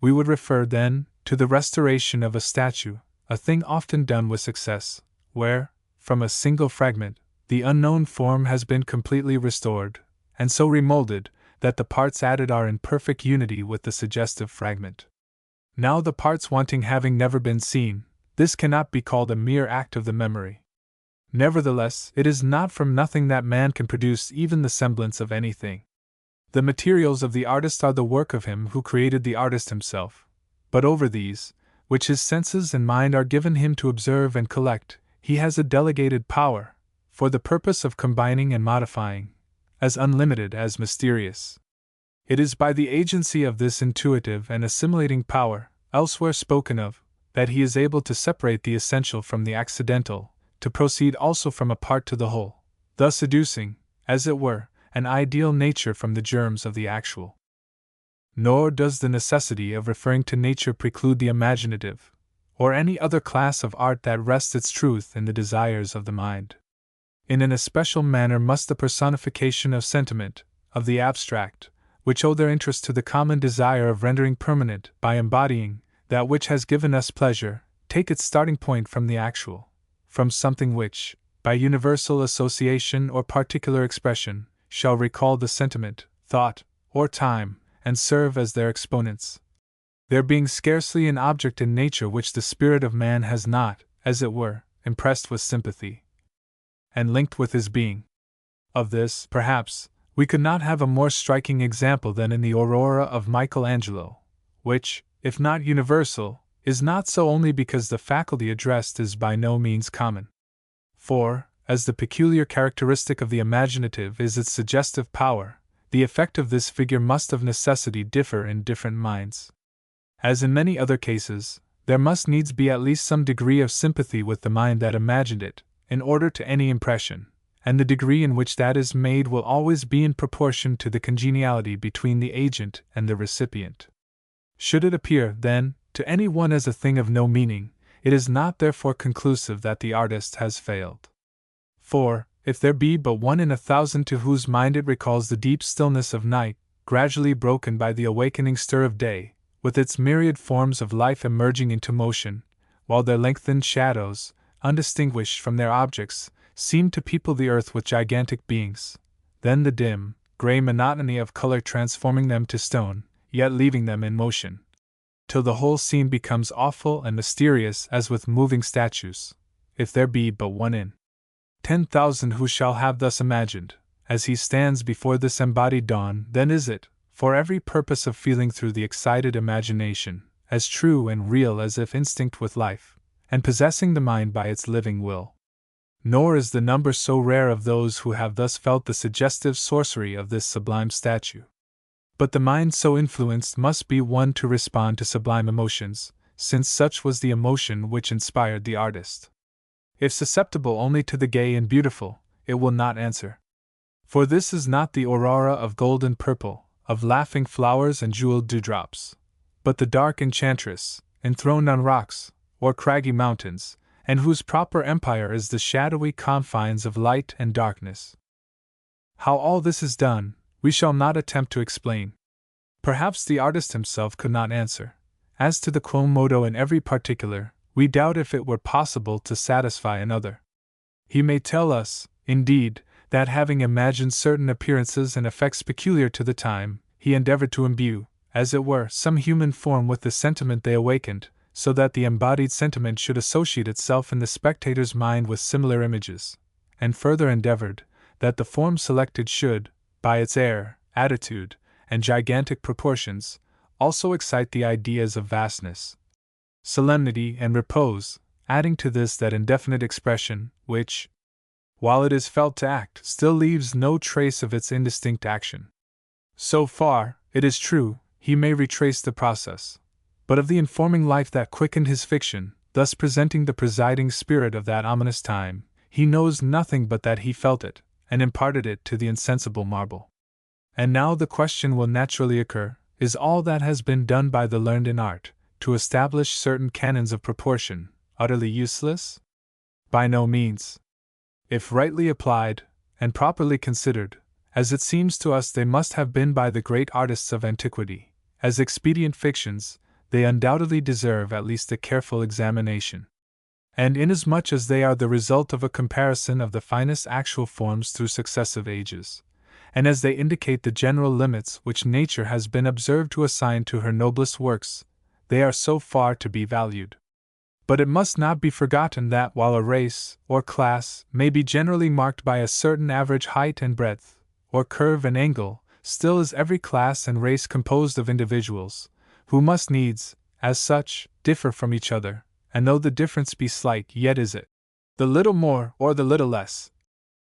S1: We would refer, then, to the restoration of a statue, a thing often done with success, where, from a single fragment, the unknown form has been completely restored, and so remolded, that the parts added are in perfect unity with the suggestive fragment. Now the parts wanting having never been seen, this cannot be called a mere act of the memory. Nevertheless, it is not from nothing that man can produce even the semblance of anything. The materials of the artist are the work of him who created the artist himself, but over these, which his senses and mind are given him to observe and collect, he has a delegated power, for the purpose of combining and modifying, as unlimited as mysterious. It is by the agency of this intuitive and assimilating power, elsewhere spoken of, that he is able to separate the essential from the accidental, to proceed also from a part to the whole, thus educing, as it were, an ideal nature from the germs of the actual. Nor does the necessity of referring to nature preclude the imaginative, or any other class of art that rests its truth in the desires of the mind. In an especial manner must the personification of sentiment, of the abstract, which owe their interest to the common desire of rendering permanent, by embodying, that which has given us pleasure, take its starting point from the actual, from something which, by universal association or particular expression, shall recall the sentiment, thought, or time, and serve as their exponents. There being scarcely an object in nature which the spirit of man has not, as it were, impressed with sympathy, and linked with his being. Of this, perhaps, we could not have a more striking example than in the Aurora of Michelangelo, which, if not universal, is not so only because the faculty addressed is by no means common. For, as the peculiar characteristic of the imaginative is its suggestive power, the effect of this figure must of necessity differ in different minds. As in many other cases, there must needs be at least some degree of sympathy with the mind that imagined it, in order to any impression, and the degree in which that is made will always be in proportion to the congeniality between the agent and the recipient. Should it appear, then, to any one as a thing of no meaning, it is not therefore conclusive that the artist has failed. For, if there be but one in 1,000 to whose mind it recalls the deep stillness of night, gradually broken by the awakening stir of day, with its myriad forms of life emerging into motion, while their lengthened shadows, undistinguished from their objects, seem to people the earth with gigantic beings, then the dim, grey monotony of color transforming them to stone, yet leaving them in motion, till the whole scene becomes awful and mysterious as with moving statues, if there be but one in 10,000 who shall have thus imagined, as he stands before this embodied dawn, then is it, for every purpose of feeling through the excited imagination, as true and real as if instinct with life, and possessing the mind by its living will. Nor is the number so rare of those who have thus felt the suggestive sorcery of this sublime statue. But the mind so influenced must be one to respond to sublime emotions, since such was the emotion which inspired the artist. If susceptible only to the gay and beautiful, it will not answer. For this is not the aurora of gold and purple, of laughing flowers and jeweled dewdrops, but the dark enchantress, enthroned on rocks, or craggy mountains, and whose proper empire is the shadowy confines of light and darkness. How all this is done, we shall not attempt to explain. Perhaps the artist himself could not answer. As to the quo modo in every particular, we doubt if it were possible to satisfy another. He may tell us, indeed, that having imagined certain appearances and effects peculiar to the time, he endeavored to imbue, as it were, some human form with the sentiment they awakened, so that the embodied sentiment should associate itself in the spectator's mind with similar images, and further endeavored, that the form selected should, by its air, attitude, and gigantic proportions, also excite the ideas of vastness, solemnity, and repose, adding to this that indefinite expression, which, while it is felt to act, still leaves no trace of its indistinct action. So far, it is true, he may retrace the process, but of the informing life that quickened his fiction, thus presenting the presiding spirit of that ominous time, he knows nothing but that he felt it, and imparted it to the insensible marble. And now the question will naturally occur, is all that has been done by the learned in art, to establish certain canons of proportion, utterly useless? By no means. If rightly applied, and properly considered, as it seems to us they must have been by the great artists of antiquity, as expedient fictions, they undoubtedly deserve at least a careful examination. And inasmuch as they are the result of a comparison of the finest actual forms through successive ages, and as they indicate the general limits which nature has been observed to assign to her noblest works, they are so far to be valued. But it must not be forgotten that while a race, or class, may be generally marked by a certain average height and breadth, or curve and angle, still is every class and race composed of individuals, who must needs, as such, differ from each other, and though the difference be slight, yet is it the little more or the little less,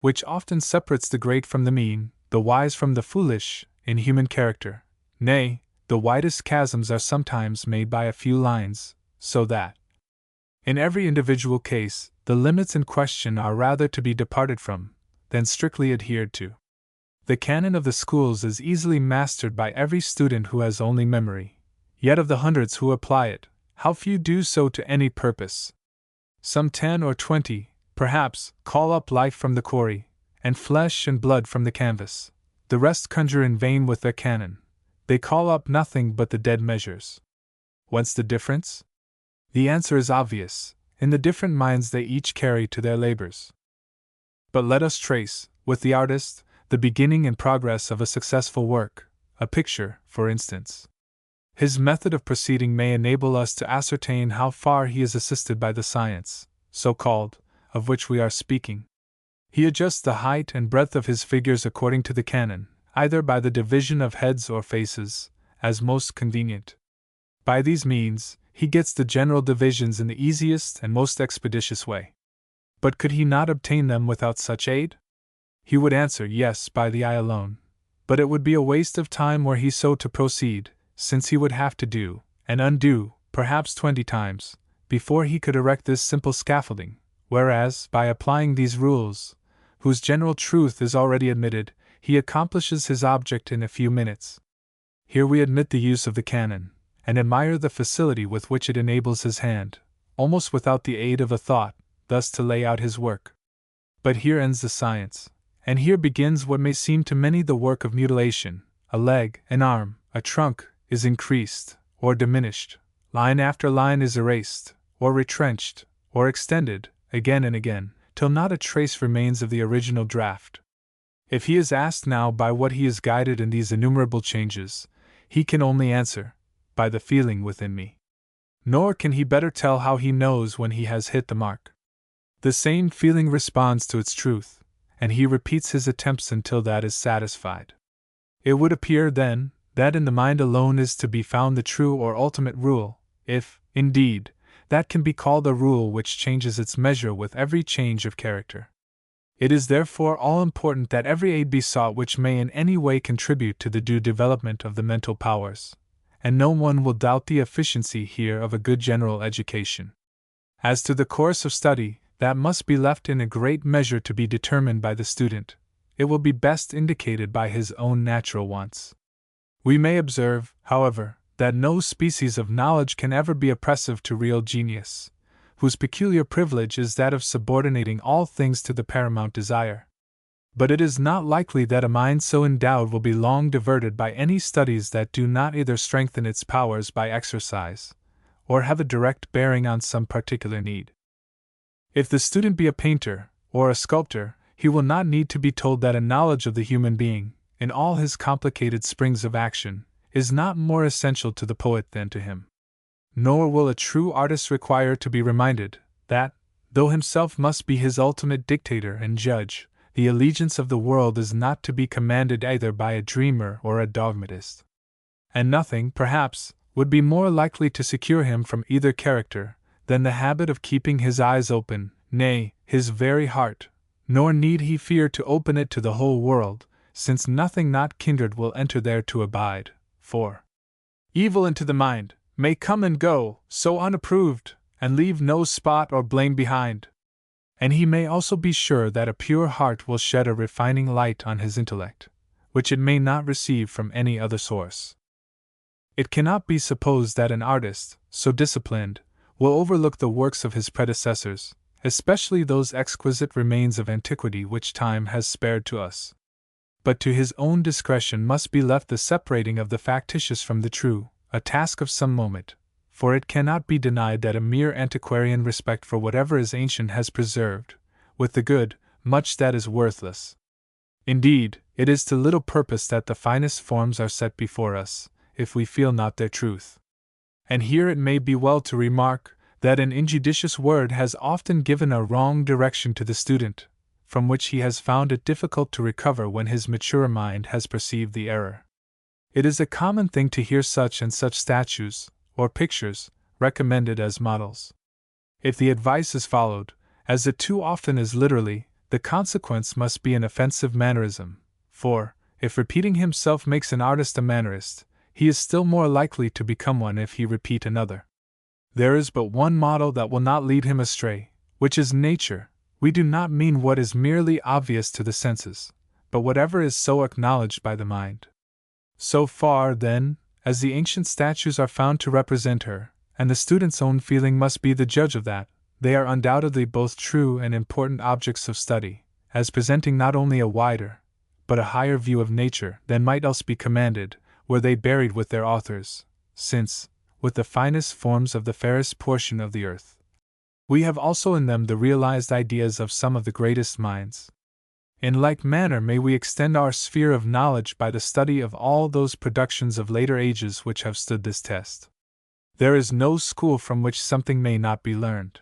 S1: which often separates the great from the mean, the wise from the foolish, in human character. Nay, the widest chasms are sometimes made by a few lines, so that, in every individual case, the limits in question are rather to be departed from, than strictly adhered to. The canon of the schools is easily mastered by every student who has only memory, yet of the hundreds who apply it, how few do so to any purpose. Some 10 or 20, perhaps, call up life from the quarry, and flesh and blood from the canvas. The rest conjure in vain with their canon. They call up nothing but the dead measures. Whence the difference? The answer is obvious, in the different minds they each carry to their labors. But let us trace, with the artist, the beginning and progress of a successful work, a picture, for instance. His method of proceeding may enable us to ascertain how far he is assisted by the science, so-called, of which we are speaking. He adjusts the height and breadth of his figures according to the canon, either by the division of heads or faces, as most convenient. By these means, he gets the general divisions in the easiest and most expeditious way. But could he not obtain them without such aid? He would answer yes by the eye alone, but it would be a waste of time were he so to proceed, since he would have to do, and undo, perhaps 20 times, before he could erect this simple scaffolding, whereas, by applying these rules, whose general truth is already admitted, he accomplishes his object in a few minutes. Here we admit the use of the canon, and admire the facility with which it enables his hand, almost without the aid of a thought, thus to lay out his work. But here ends the science, and here begins what may seem to many the work of mutilation. A leg, an arm, a trunk, is increased, or diminished, line after line is erased, or retrenched, or extended, again and again, till not a trace remains of the original draft. If he is asked now by what he is guided in these innumerable changes, he can only answer, by the feeling within me. Nor can he better tell how he knows when he has hit the mark. The same feeling responds to its truth, and he repeats his attempts until that is satisfied. It would appear, then, that in the mind alone is to be found the true or ultimate rule, if, indeed, that can be called a rule which changes its measure with every change of character. It is therefore all important that every aid be sought which may in any way contribute to the due development of the mental powers, and no one will doubt the efficiency here of a good general education. As to the course of study, that must be left in a great measure to be determined by the student. It will be best indicated by his own natural wants. We may observe, however, that no species of knowledge can ever be oppressive to real genius, whose peculiar privilege is that of subordinating all things to the paramount desire. But it is not likely that a mind so endowed will be long diverted by any studies that do not either strengthen its powers by exercise, or have a direct bearing on some particular need. If the student be a painter, or a sculptor, he will not need to be told that a knowledge of the human being, in all his complicated springs of action, is not more essential to the poet than to him. Nor will a true artist require to be reminded that, though himself must be his ultimate dictator and judge, the allegiance of the world is not to be commanded either by a dreamer or a dogmatist. And nothing, perhaps, would be more likely to secure him from either character than the habit of keeping his eyes open, nay, his very heart, nor need he fear to open it to the whole world, since nothing not kindred will enter there to abide, for evil into the mind may come and go, so unapproved, and leave no spot or blame behind. And he may also be sure that a pure heart will shed a refining light on his intellect, which it may not receive from any other source. It cannot be supposed that an artist, so disciplined, will overlook the works of his predecessors, especially those exquisite remains of antiquity which time has spared to us. But to his own discretion must be left the separating of the factitious from the true, a task of some moment, for it cannot be denied that a mere antiquarian respect for whatever is ancient has preserved, with the good, much that is worthless. Indeed, it is to little purpose that the finest forms are set before us, if we feel not their truth. And here it may be well to remark that an injudicious word has often given a wrong direction to the student, from which he has found it difficult to recover when his maturer mind has perceived the error. It is a common thing to hear such and such statues, or pictures, recommended as models. If the advice is followed, as it too often is literally, the consequence must be an offensive mannerism, for, if repeating himself makes an artist a mannerist, he is still more likely to become one if he repeat another. There is but one model that will not lead him astray, which is nature. We do not mean what is merely obvious to the senses, but whatever is so acknowledged by the mind. So far, then, as the ancient statues are found to represent her, and the student's own feeling must be the judge of that, they are undoubtedly both true and important objects of study, as presenting not only a wider, but a higher view of nature than might else be commanded, were they buried with their authors, since, with the finest forms of the fairest portion of the earth, we have also in them the realized ideas of some of the greatest minds. In like manner may we extend our sphere of knowledge by the study of all those productions of later ages which have stood this test. There is no school from which something may not be learned.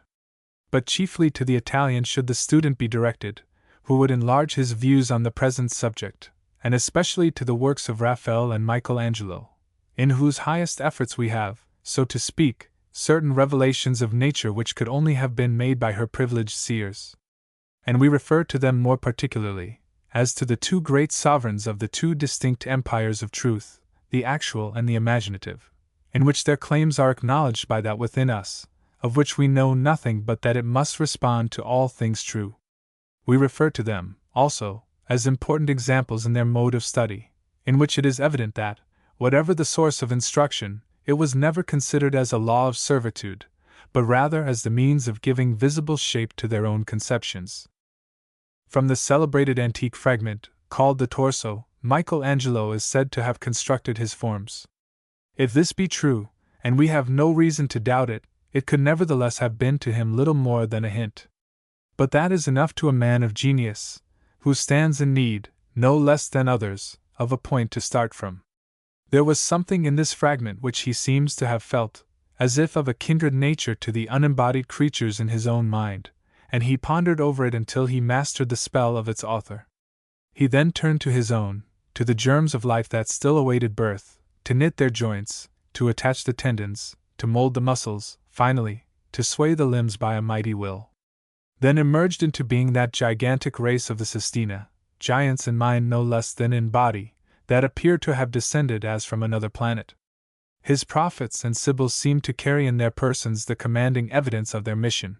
S1: But chiefly to the Italian should the student be directed, who would enlarge his views on the present subject, and especially to the works of Raphael and Michelangelo, in whose highest efforts we have, so to speak, certain revelations of nature which could only have been made by her privileged seers. And we refer to them more particularly, as to the two great sovereigns of the two distinct empires of truth, the actual and the imaginative, in which their claims are acknowledged by that within us, of which we know nothing but that it must respond to all things true. We refer to them, also, as important examples in their mode of study, in which it is evident that, whatever the source of instruction, it was never considered as a law of servitude, but rather as the means of giving visible shape to their own conceptions. From the celebrated antique fragment, called the torso, Michelangelo is said to have constructed his forms. If this be true, and we have no reason to doubt it, it could nevertheless have been to him little more than a hint. But that is enough to a man of genius, who stands in need, no less than others, of a point to start from. There was something in this fragment which he seems to have felt, as if of a kindred nature to the unembodied creatures in his own mind, and he pondered over it until he mastered the spell of its author. He then turned to his own, to the germs of life that still awaited birth, to knit their joints, to attach the tendons, to mold the muscles, finally, to sway the limbs by a mighty will. Then emerged into being that gigantic race of the Sistina, giants in mind no less than in body, that appeared to have descended as from another planet. His prophets and sibyls seemed to carry in their persons the commanding evidence of their mission.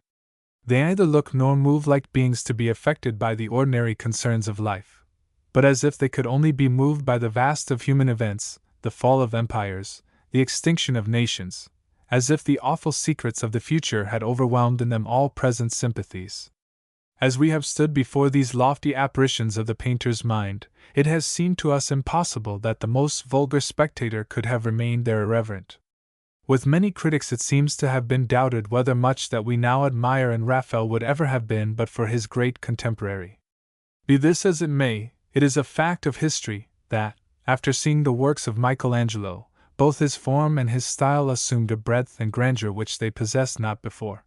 S1: They neither look nor move like beings to be affected by the ordinary concerns of life, but as if they could only be moved by the vast of human events, the fall of empires, the extinction of nations, as if the awful secrets of the future had overwhelmed in them all present sympathies. As we have stood before these lofty apparitions of the painter's mind, it has seemed to us impossible that the most vulgar spectator could have remained there irreverent. With many critics it seems to have been doubted whether much that we now admire in Raphael would ever have been but for his great contemporary. Be this as it may, it is a fact of history that, after seeing the works of Michelangelo, both his form and his style assumed a breadth and grandeur which they possessed not before.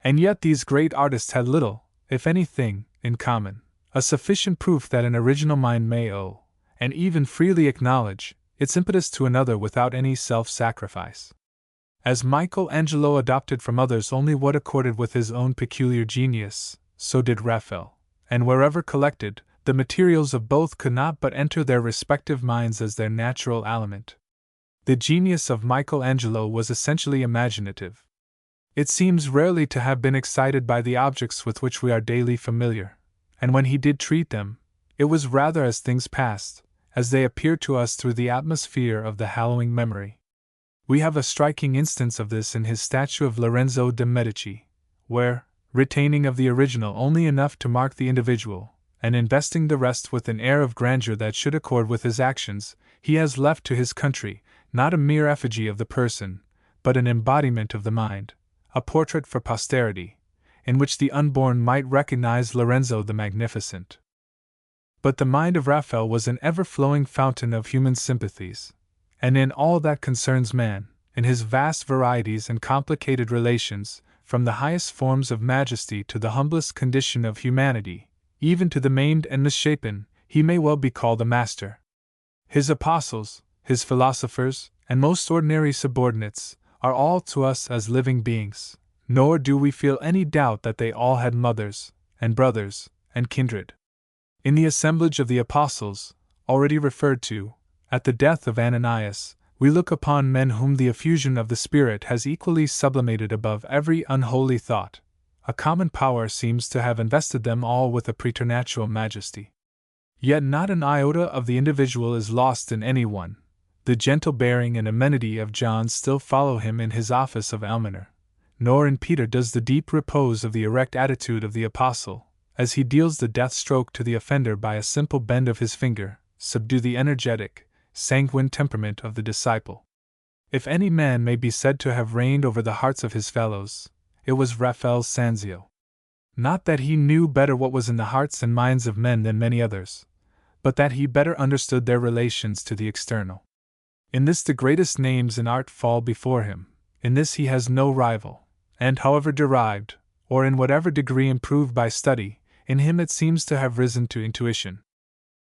S1: And yet these great artists had little, if anything, in common, a sufficient proof that an original mind may owe, and even freely acknowledge, its impetus to another without any self-sacrifice. As Michelangelo adopted from others only what accorded with his own peculiar genius, so did Raphael, and wherever collected, the materials of both could not but enter their respective minds as their natural aliment. The genius of Michelangelo was essentially imaginative. It seems rarely to have been excited by the objects with which we are daily familiar, and when he did treat them, it was rather as things past, as they appeared to us through the atmosphere of the hallowing memory. We have a striking instance of this in his statue of Lorenzo de' Medici, where, retaining of the original only enough to mark the individual, and investing the rest with an air of grandeur that should accord with his actions, he has left to his country, not a mere effigy of the person, but an embodiment of the mind, a portrait for posterity, in which the unborn might recognize Lorenzo the Magnificent. But the mind of Raphael was an ever-flowing fountain of human sympathies, and in all that concerns man, in his vast varieties and complicated relations, from the highest forms of majesty to the humblest condition of humanity, even to the maimed and misshapen, he may well be called a master. His apostles, his philosophers, and most ordinary subordinates, are all to us as living beings, nor do we feel any doubt that they all had mothers, and brothers, and kindred. In the assemblage of the apostles, already referred to, at the death of Ananias, we look upon men whom the effusion of the Spirit has equally sublimated above every unholy thought. A common power seems to have invested them all with a preternatural majesty. Yet not an iota of the individual is lost in any one. The gentle bearing and amenity of John still follow him in his office of almoner, nor in Peter does the deep repose of the erect attitude of the apostle, as he deals the death stroke to the offender by a simple bend of his finger, subdue the energetic, sanguine temperament of the disciple. If any man may be said to have reigned over the hearts of his fellows, it was Raphael Sanzio. Not that he knew better what was in the hearts and minds of men than many others, but that he better understood their relations to the external. In this the greatest names in art fall before him, in this he has no rival, and however derived, or in whatever degree improved by study, in him it seems to have risen to intuition.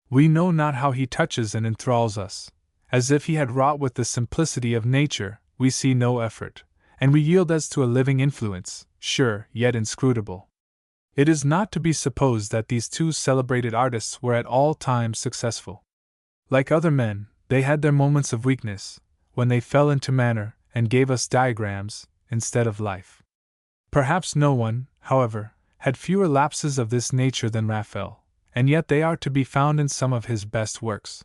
S1: We know not how he touches and enthralls us. As if he had wrought with the simplicity of nature, we see no effort, and we yield as to a living influence, sure, yet inscrutable. It is not to be supposed that these two celebrated artists were at all times successful. Like other men, they had their moments of weakness, when they fell into manner and gave us diagrams instead of life. Perhaps no one, however, had fewer lapses of this nature than Raphael, and yet they are to be found in some of his best works.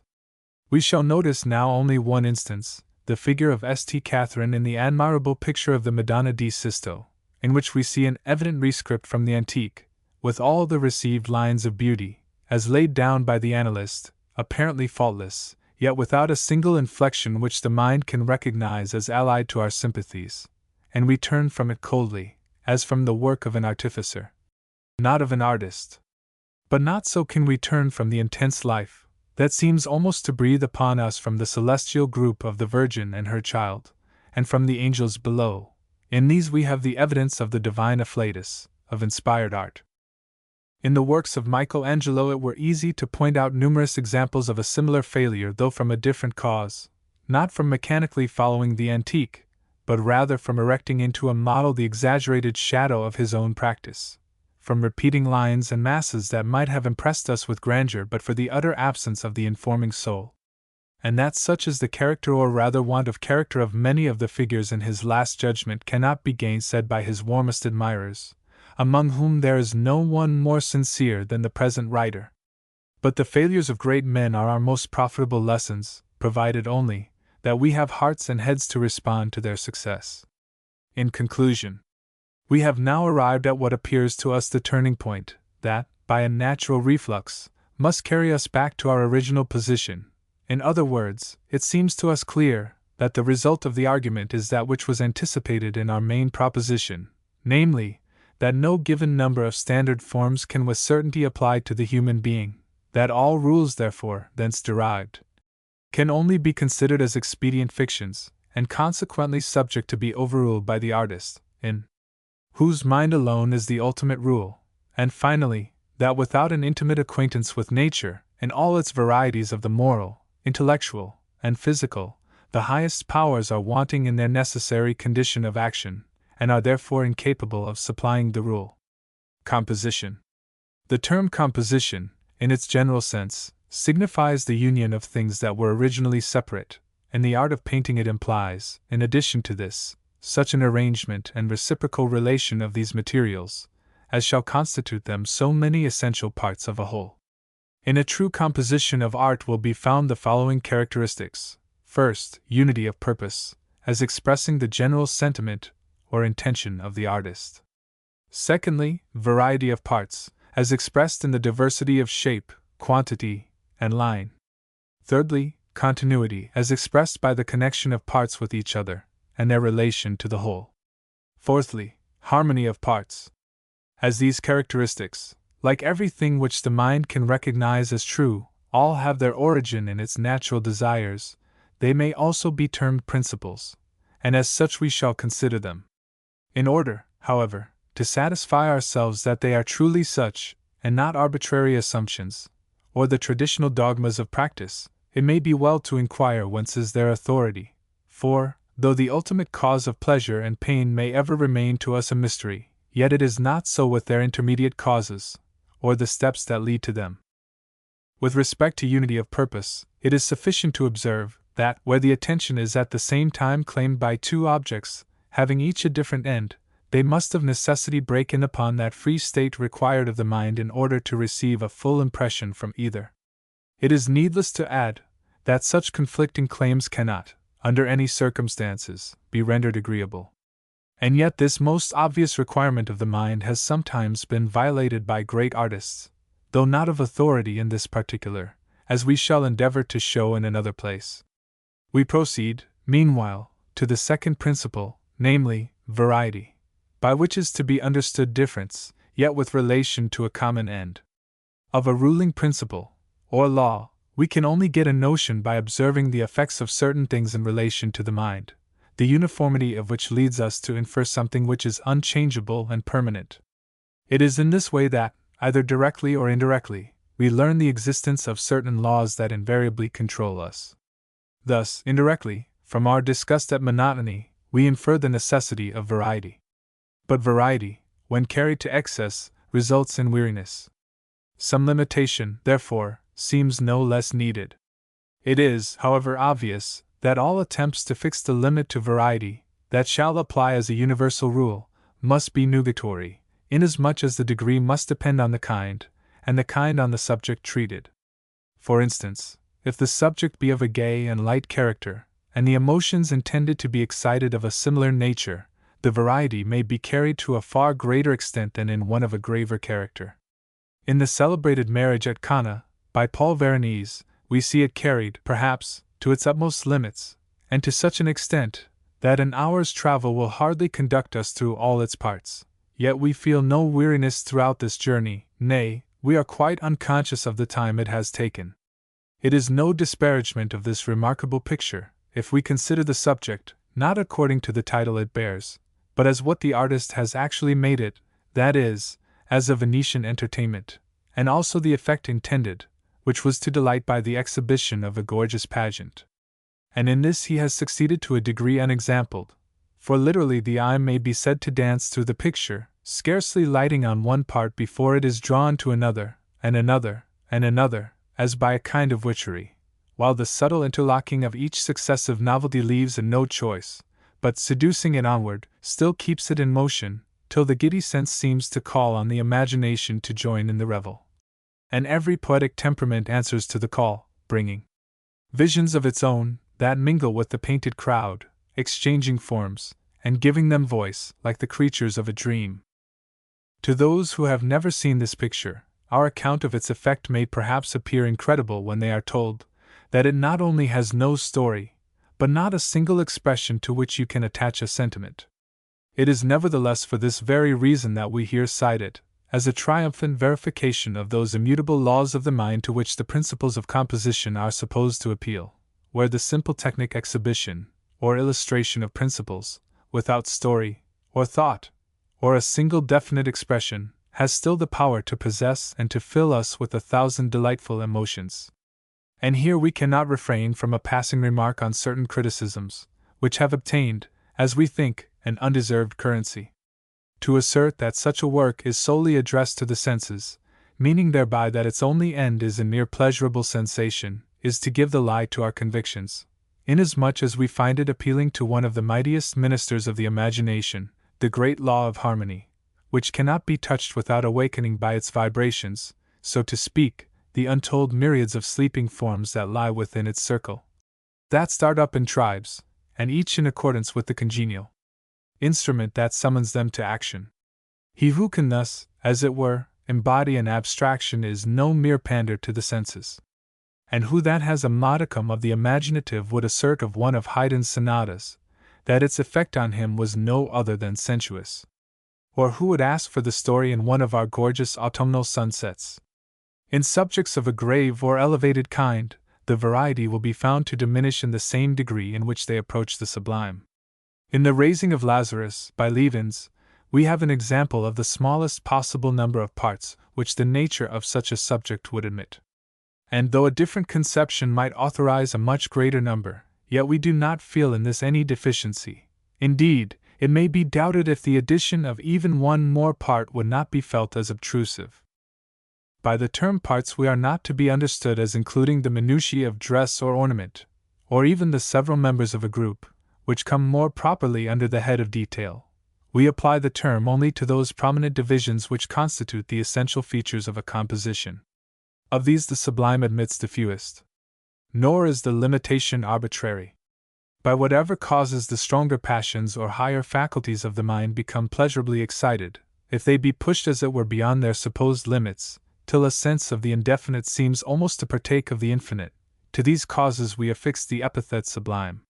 S1: We shall notice now only one instance, the figure of St. Catherine in the admirable picture of the Madonna di Sisto, in which we see an evident rescript from the antique, with all the received lines of beauty, as laid down by the analyst, apparently faultless, yet without a single inflection which the mind can recognize as allied to our sympathies, and we turn from it coldly, as from the work of an artificer, not of an artist. But not so can we turn from the intense life that seems almost to breathe upon us from the celestial group of the Virgin and her child, and from the angels below. In these we have the evidence of the divine afflatus, of inspired art. In the works of Michelangelo it were easy to point out numerous examples of a similar failure, though from a different cause, not from mechanically following the antique, but rather from erecting into a model the exaggerated shadow of his own practice, from repeating lines and masses that might have impressed us with grandeur but for the utter absence of the informing soul. And that such is the character or rather want of character of many of the figures in his Last Judgment cannot be gainsaid by his warmest admirers, among whom there is no one more sincere than the present writer. But the failures of great men are our most profitable lessons, provided only that we have hearts and heads to respond to their success. In conclusion, we have now arrived at what appears to us the turning point, that, by a natural reflux, must carry us back to our original position. In other words, it seems to us clear that the result of the argument is that which was anticipated in our main proposition, namely, that no given number of standard forms can with certainty apply to the human being, that all rules, therefore, thence derived, can only be considered as expedient fictions, and consequently subject to be overruled by the artist, in whose mind alone is the ultimate rule, and finally, that without an intimate acquaintance with nature, in all its varieties of the moral, intellectual, and physical, the highest powers are wanting in their necessary condition of action, and are therefore incapable of supplying the rule. Composition. The term composition, in its general sense, signifies the union of things that were originally separate, and the art of painting it implies, in addition to this, such an arrangement and reciprocal relation of these materials, as shall constitute them so many essential parts of a whole. In a true composition of art will be found the following characteristics. First, unity of purpose, as expressing the general sentiment or intention of the artist. Secondly, variety of parts, as expressed in the diversity of shape, quantity, and line. Thirdly, continuity, as expressed by the connection of parts with each other, and their relation to the whole. Fourthly, harmony of parts. As these characteristics, like everything which the mind can recognize as true, all have their origin in its natural desires, they may also be termed principles, and as such we shall consider them. In order, however, to satisfy ourselves that they are truly such, and not arbitrary assumptions, or the traditional dogmas of practice, it may be well to inquire whence is their authority, for, though the ultimate cause of pleasure and pain may ever remain to us a mystery, yet it is not so with their intermediate causes, or the steps that lead to them. With respect to unity of purpose, it is sufficient to observe that, where the attention is at the same time claimed by two objects, having each a different end, they must of necessity break in upon that free state required of the mind in order to receive a full impression from either. It is needless to add that such conflicting claims cannot, under any circumstances, be rendered agreeable. And yet this most obvious requirement of the mind has sometimes been violated by great artists, though not of authority in this particular, as we shall endeavor to show in another place. We proceed, meanwhile, to the second principle, namely, variety, by which is to be understood difference, yet with relation to a common end. Of a ruling principle, or law, we can only get a notion by observing the effects of certain things in relation to the mind, the uniformity of which leads us to infer something which is unchangeable and permanent. It is in this way that, either directly or indirectly, we learn the existence of certain laws that invariably control us. Thus, indirectly, from our disgust at monotony, we infer the necessity of variety. But variety, when carried to excess, results in weariness. Some limitation, therefore, seems no less needed. It is, however, obvious that all attempts to fix the limit to variety, that shall apply as a universal rule, must be nugatory, inasmuch as the degree must depend on the kind, and the kind on the subject treated. For instance, if the subject be of a gay and light character, and the emotions intended to be excited of a similar nature, the variety may be carried to a far greater extent than in one of a graver character. In the celebrated Marriage at Cana, by Paul Veronese, we see it carried, perhaps, to its utmost limits, and to such an extent that an hour's travel will hardly conduct us through all its parts. Yet we feel no weariness throughout this journey, nay, we are quite unconscious of the time it has taken. It is no disparagement of this remarkable picture, if we consider the subject, not according to the title it bears, but as what the artist has actually made it, that is, as a Venetian entertainment, and also the effect intended, which was to delight by the exhibition of a gorgeous pageant. And in this he has succeeded to a degree unexampled, for literally the eye may be said to dance through the picture, scarcely lighting on one part before it is drawn to another, and another, and another, as by a kind of witchery, while the subtle interlocking of each successive novelty leaves it no choice, but seducing it onward, still keeps it in motion, till the giddy sense seems to call on the imagination to join in the revel. And every poetic temperament answers to the call, bringing visions of its own, that mingle with the painted crowd, exchanging forms, and giving them voice, like the creatures of a dream. To those who have never seen this picture, our account of its effect may perhaps appear incredible when they are told that it not only has no story, but not a single expression to which you can attach a sentiment. It is nevertheless for this very reason that we here cite it, as a triumphant verification of those immutable laws of the mind to which the principles of composition are supposed to appeal, where the simple technic exhibition, or illustration of principles, without story, or thought, or a single definite expression, has still the power to possess and to fill us with 1,000 delightful emotions. And here we cannot refrain from a passing remark on certain criticisms, which have obtained, as we think, an undeserved currency. To assert that such a work is solely addressed to the senses, meaning thereby that its only end is a mere pleasurable sensation, is to give the lie to our convictions, inasmuch as we find it appealing to one of the mightiest ministers of the imagination, the great law of harmony, which cannot be touched without awakening by its vibrations, so to speak, the untold myriads of sleeping forms that lie within its circle, that start up in tribes, and each in accordance with the congenial instrument that summons them to action. He who can thus, as it were, embody an abstraction is no mere pander to the senses. And who that has a modicum of the imaginative would assert of one of Haydn's sonatas, that its effect on him was no other than sensuous? Or who would ask for the story in one of our gorgeous autumnal sunsets? In subjects of a grave or elevated kind, the variety will be found to diminish in the same degree in which they approach the sublime. In The Raising of Lazarus, by Levins, we have an example of the smallest possible number of parts, which the nature of such a subject would admit. And though a different conception might authorize a much greater number, yet we do not feel in this any deficiency. Indeed, it may be doubted if the addition of even one more part would not be felt as obtrusive. By the term parts we are not to be understood as including the minutiae of dress or ornament, or even the several members of a group, which come more properly under the head of detail. We apply the term only to those prominent divisions which constitute the essential features of a composition. Of these the sublime admits the fewest. Nor is the limitation arbitrary. By whatever causes the stronger passions or higher faculties of the mind become pleasurably excited, if they be pushed as it were beyond their supposed limits, till a sense of the indefinite seems almost to partake of the infinite, to these causes we affix the epithet sublime.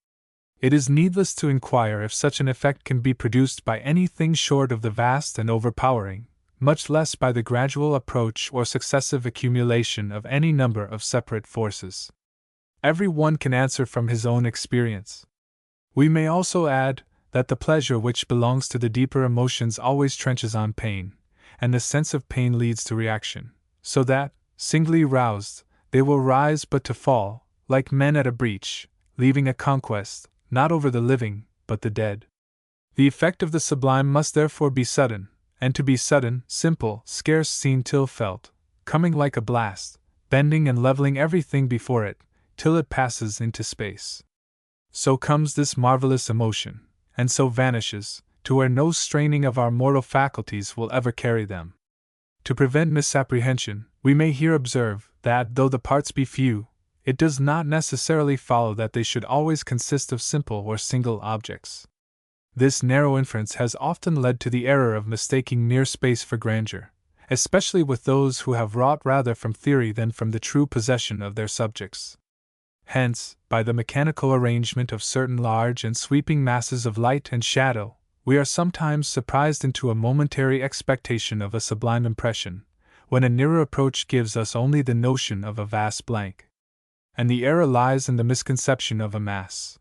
S1: It is needless to inquire if such an effect can be produced by anything short of the vast and overpowering, much less by the gradual approach or successive accumulation of any number of separate forces. Every one can answer from his own experience. We may also add that the pleasure which belongs to the deeper emotions always trenches on pain, and the sense of pain leads to reaction, so that, singly roused, they will rise but to fall, like men at a breach, leaving a conquest, not over the living, but the dead. The effect of the sublime must therefore be sudden, and to be sudden, simple, scarce seen till felt, coming like a blast, bending and leveling everything before it, till it passes into space. So comes this marvelous emotion, and so vanishes, to where no straining of our mortal faculties will ever carry them. To prevent misapprehension, we may here observe that, though the parts be few, it does not necessarily follow that they should always consist of simple or single objects. This narrow inference has often led to the error of mistaking mere space for grandeur, especially with those who have wrought rather from theory than from the true possession of their subjects. Hence, by the mechanical arrangement of certain large and sweeping masses of light and shadow, we are sometimes surprised into a momentary expectation of a sublime impression, when a nearer approach gives us only the notion of a vast blank. And the error lies in the misconception of a mass.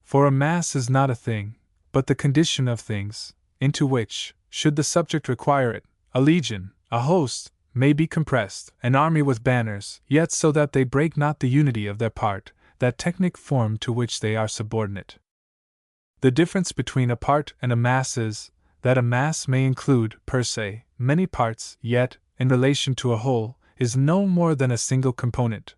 S1: For a mass is not a thing, but the condition of things, into which, should the subject require it, a legion, a host, may be compressed, an army with banners, yet so that they break not the unity of their part, that technic form to which they are subordinate. The difference between a part and a mass is, that a mass may include, per se, many parts, yet, in relation to a whole, is no more than a single component.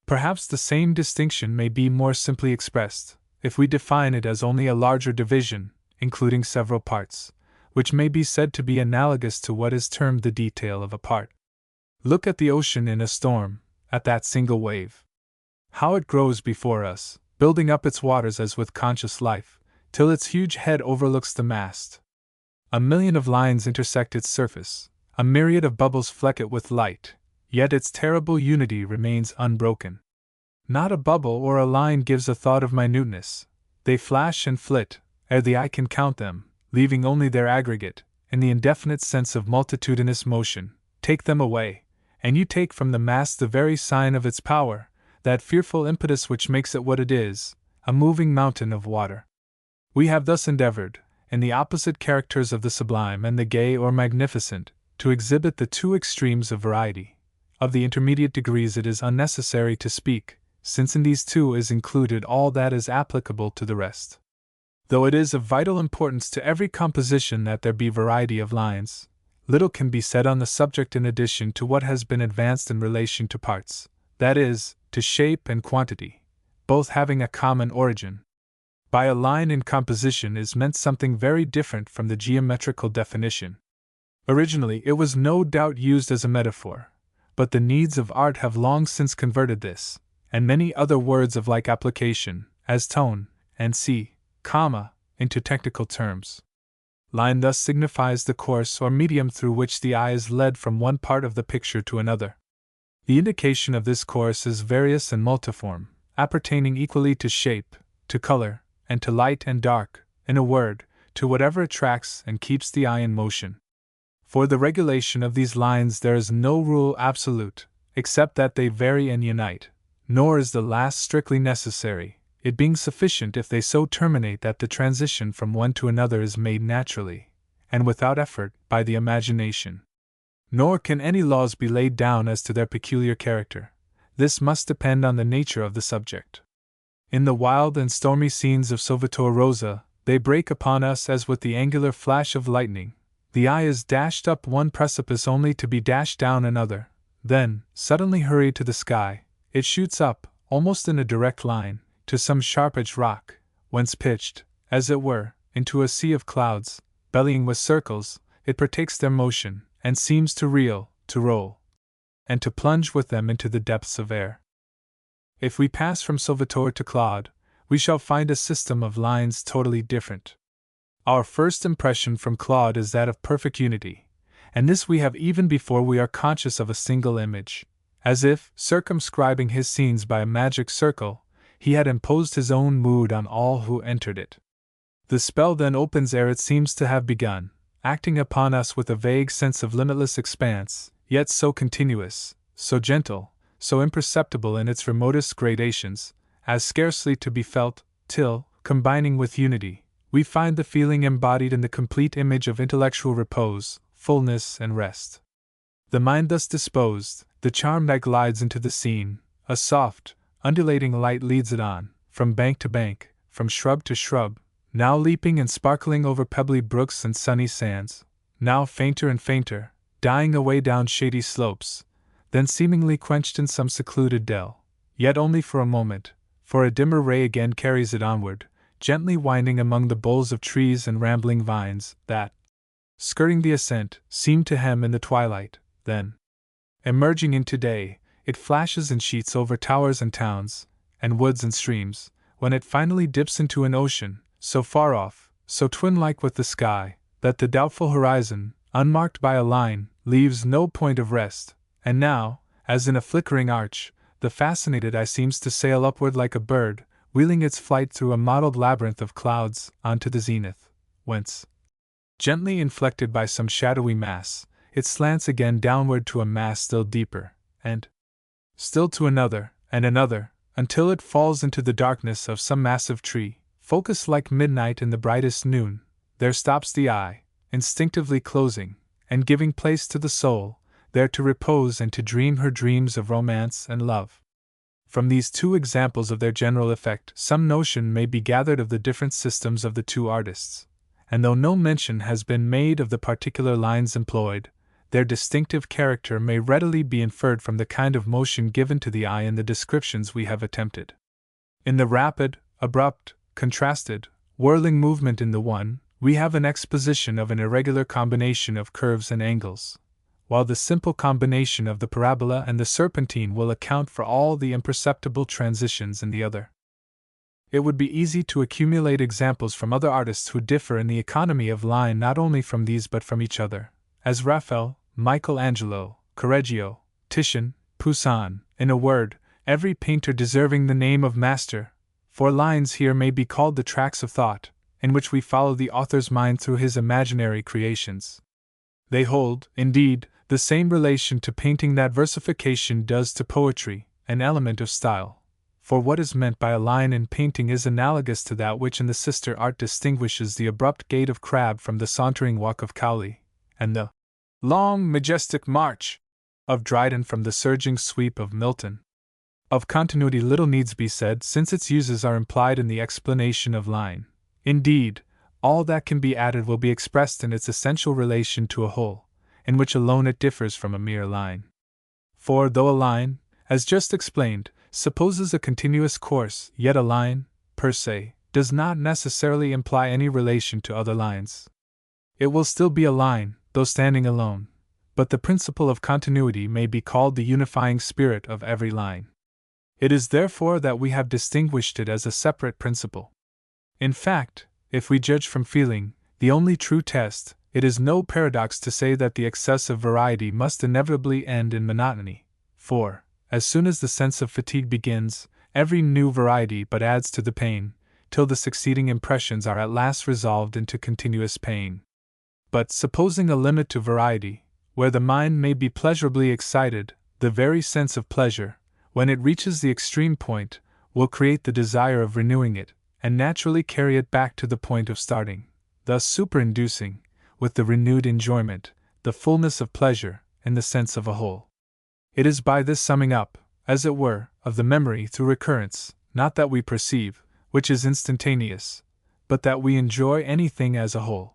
S1: Perhaps the same distinction may be more simply expressed, if we define it as only a larger division, including several parts, which may be said to be analogous to what is termed the detail of a part. Look at the ocean in a storm, at that single wave. How it grows before us, building up its waters as with conscious life, till its huge head overlooks the mast. A million of lines intersect its surface, a myriad of bubbles fleck it with light, yet its terrible unity remains unbroken. Not a bubble or a line gives a thought of minuteness, they flash and flit, ere the eye can count them, leaving only their aggregate, in the indefinite sense of multitudinous motion. Take them away, and you take from the mass the very sign of its power, that fearful impetus which makes it what it is, a moving mountain of water. We have thus endeavored, in the opposite characters of the sublime and the gay or magnificent, to exhibit the two extremes of variety. Of the intermediate degrees it is unnecessary to speak, since in these two is included all that is applicable to the rest. Though it is of vital importance to every composition that there be variety of lines, little can be said on the subject in addition to what has been advanced in relation to parts, that is, to shape and quantity, both having a common origin. By a line in composition is meant something very different from the geometrical definition. Originally it was no doubt used as a metaphor, but the needs of art have long since converted this, and many other words of like application, as tone, and comma, into technical terms. Line thus signifies the course or medium through which the eye is led from one part of the picture to another. The indication of this course is various and multiform, appertaining equally to shape, to color, and to light and dark, in a word, to whatever attracts and keeps the eye in motion. For the regulation of these lines there is no rule absolute, except that they vary and unite, nor is the last strictly necessary, it being sufficient if they so terminate that the transition from one to another is made naturally, and without effort, by the imagination. Nor can any laws be laid down as to their peculiar character. This must depend on the nature of the subject. In the wild and stormy scenes of Salvator Rosa, they break upon us as with the angular flash of lightning. The eye is dashed up one precipice only to be dashed down another, then, suddenly hurried to the sky, it shoots up, almost in a direct line, to some sharp-edged rock, whence pitched, as it were, into a sea of clouds, bellying with circles, it partakes their motion, and seems to reel, to roll, and to plunge with them into the depths of air. If we pass from Salvator to Claude, we shall find a system of lines totally different. Our first impression from Claude is that of perfect unity, and this we have even before we are conscious of a single image, as if, circumscribing his scenes by a magic circle, he had imposed his own mood on all who entered it. The spell then opens ere it seems to have begun, acting upon us with a vague sense of limitless expanse, yet so continuous, so gentle, so imperceptible in its remotest gradations, as scarcely to be felt, till, combining with unity, we find the feeling embodied in the complete image of intellectual repose, fullness, and rest. The mind thus disposed, the charm that glides into the scene, a soft, undulating light leads it on, from bank to bank, from shrub to shrub, now leaping and sparkling over pebbly brooks and sunny sands, now fainter and fainter, dying away down shady slopes, then seemingly quenched in some secluded dell, yet only for a moment, for a dimmer ray again carries it onward, gently winding among the boles of trees and rambling vines, that, skirting the ascent, seem to hem in the twilight, then, emerging into day, it flashes in sheets over towers and towns, and woods and streams, when it finally dips into an ocean, so far off, so twin-like with the sky, that the doubtful horizon, unmarked by a line, leaves no point of rest, and now, as in a flickering arch, the fascinated eye seems to sail upward like a bird, wheeling its flight through a mottled labyrinth of clouds, onto the zenith, whence, gently inflected by some shadowy mass, it slants again downward to a mass still deeper, and still to another, and another, until it falls into the darkness of some massive tree, focused like midnight in the brightest noon. There stops the eye, instinctively closing, and giving place to the soul, there to repose and to dream her dreams of romance and love. From these two examples of their general effect, some notion may be gathered of the different systems of the two artists, and though no mention has been made of the particular lines employed, their distinctive character may readily be inferred from the kind of motion given to the eye in the descriptions we have attempted. In the rapid, abrupt, contrasted, whirling movement in the one, we have an exposition of an irregular combination of curves and angles, while the simple combination of the parabola and the serpentine will account for all the imperceptible transitions in the other. It would be easy to accumulate examples from other artists who differ in the economy of line not only from these but from each other, as Raphael, Michelangelo, Correggio, Titian, Poussin, in a word, every painter deserving the name of master, for lines here may be called the tracks of thought, in which we follow the author's mind through his imaginary creations. They hold, indeed, the same relation to painting that versification does to poetry, an element of style, for what is meant by a line in painting is analogous to that which in the sister art distinguishes the abrupt gait of Crabbe from the sauntering walk of Cowley, and the long, majestic march of Dryden from the surging sweep of Milton. Of continuity little needs be said, since its uses are implied in the explanation of line. Indeed, all that can be added will be expressed in its essential relation to a whole, in which alone it differs from a mere line. For though a line, as just explained, supposes a continuous course, yet a line, per se, does not necessarily imply any relation to other lines. It will still be a line, though standing alone, but the principle of continuity may be called the unifying spirit of every line. It is therefore that we have distinguished it as a separate principle. In fact, if we judge from feeling, the only true test, it is no paradox to say that the excess of variety must inevitably end in monotony, for, as soon as the sense of fatigue begins, every new variety but adds to the pain, till the succeeding impressions are at last resolved into continuous pain. But supposing a limit to variety, where the mind may be pleasurably excited, the very sense of pleasure, when it reaches the extreme point, will create the desire of renewing it, and naturally carry it back to the point of starting, thus superinducing, with the renewed enjoyment, the fullness of pleasure, in the sense of a whole. It is by this summing up, as it were, of the memory through recurrence, not that we perceive, which is instantaneous, but that we enjoy anything as a whole.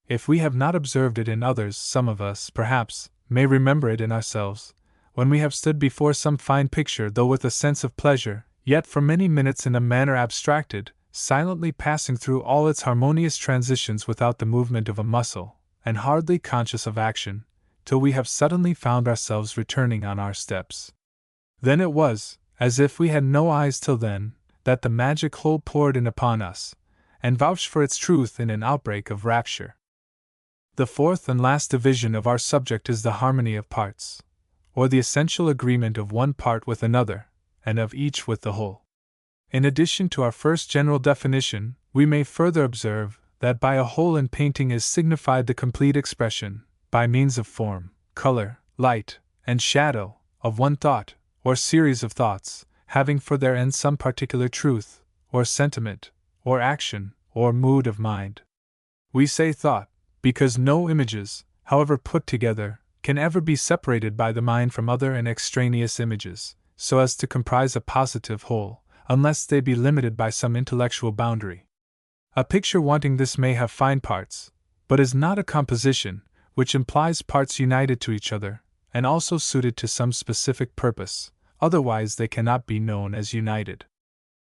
S1: If we have not observed it in others, some of us, perhaps, may remember it in ourselves, when we have stood before some fine picture, though with a sense of pleasure, yet for many minutes in a manner abstracted, silently passing through all its harmonious transitions without the movement of a muscle, and hardly conscious of action, till we have suddenly found ourselves returning on our steps. Then it was, as if we had no eyes till then, that the magic whole poured in upon us, and vouched for its truth in an outbreak of rapture. The fourth and last division of our subject is the harmony of parts, or the essential agreement of one part with another, and of each with the whole. In addition to our first general definition, we may further observe that by a whole in painting is signified the complete expression, by means of form, color, light, and shadow, of one thought, or series of thoughts, having for their end some particular truth, or sentiment, or action, or mood of mind. We say thought, because no images, however put together, can ever be separated by the mind from other and extraneous images, so as to comprise a positive whole, unless they be limited by some intellectual boundary. A picture wanting this may have fine parts, but is not a composition, which implies parts united to each other, and also suited to some specific purpose, otherwise they cannot be known as united.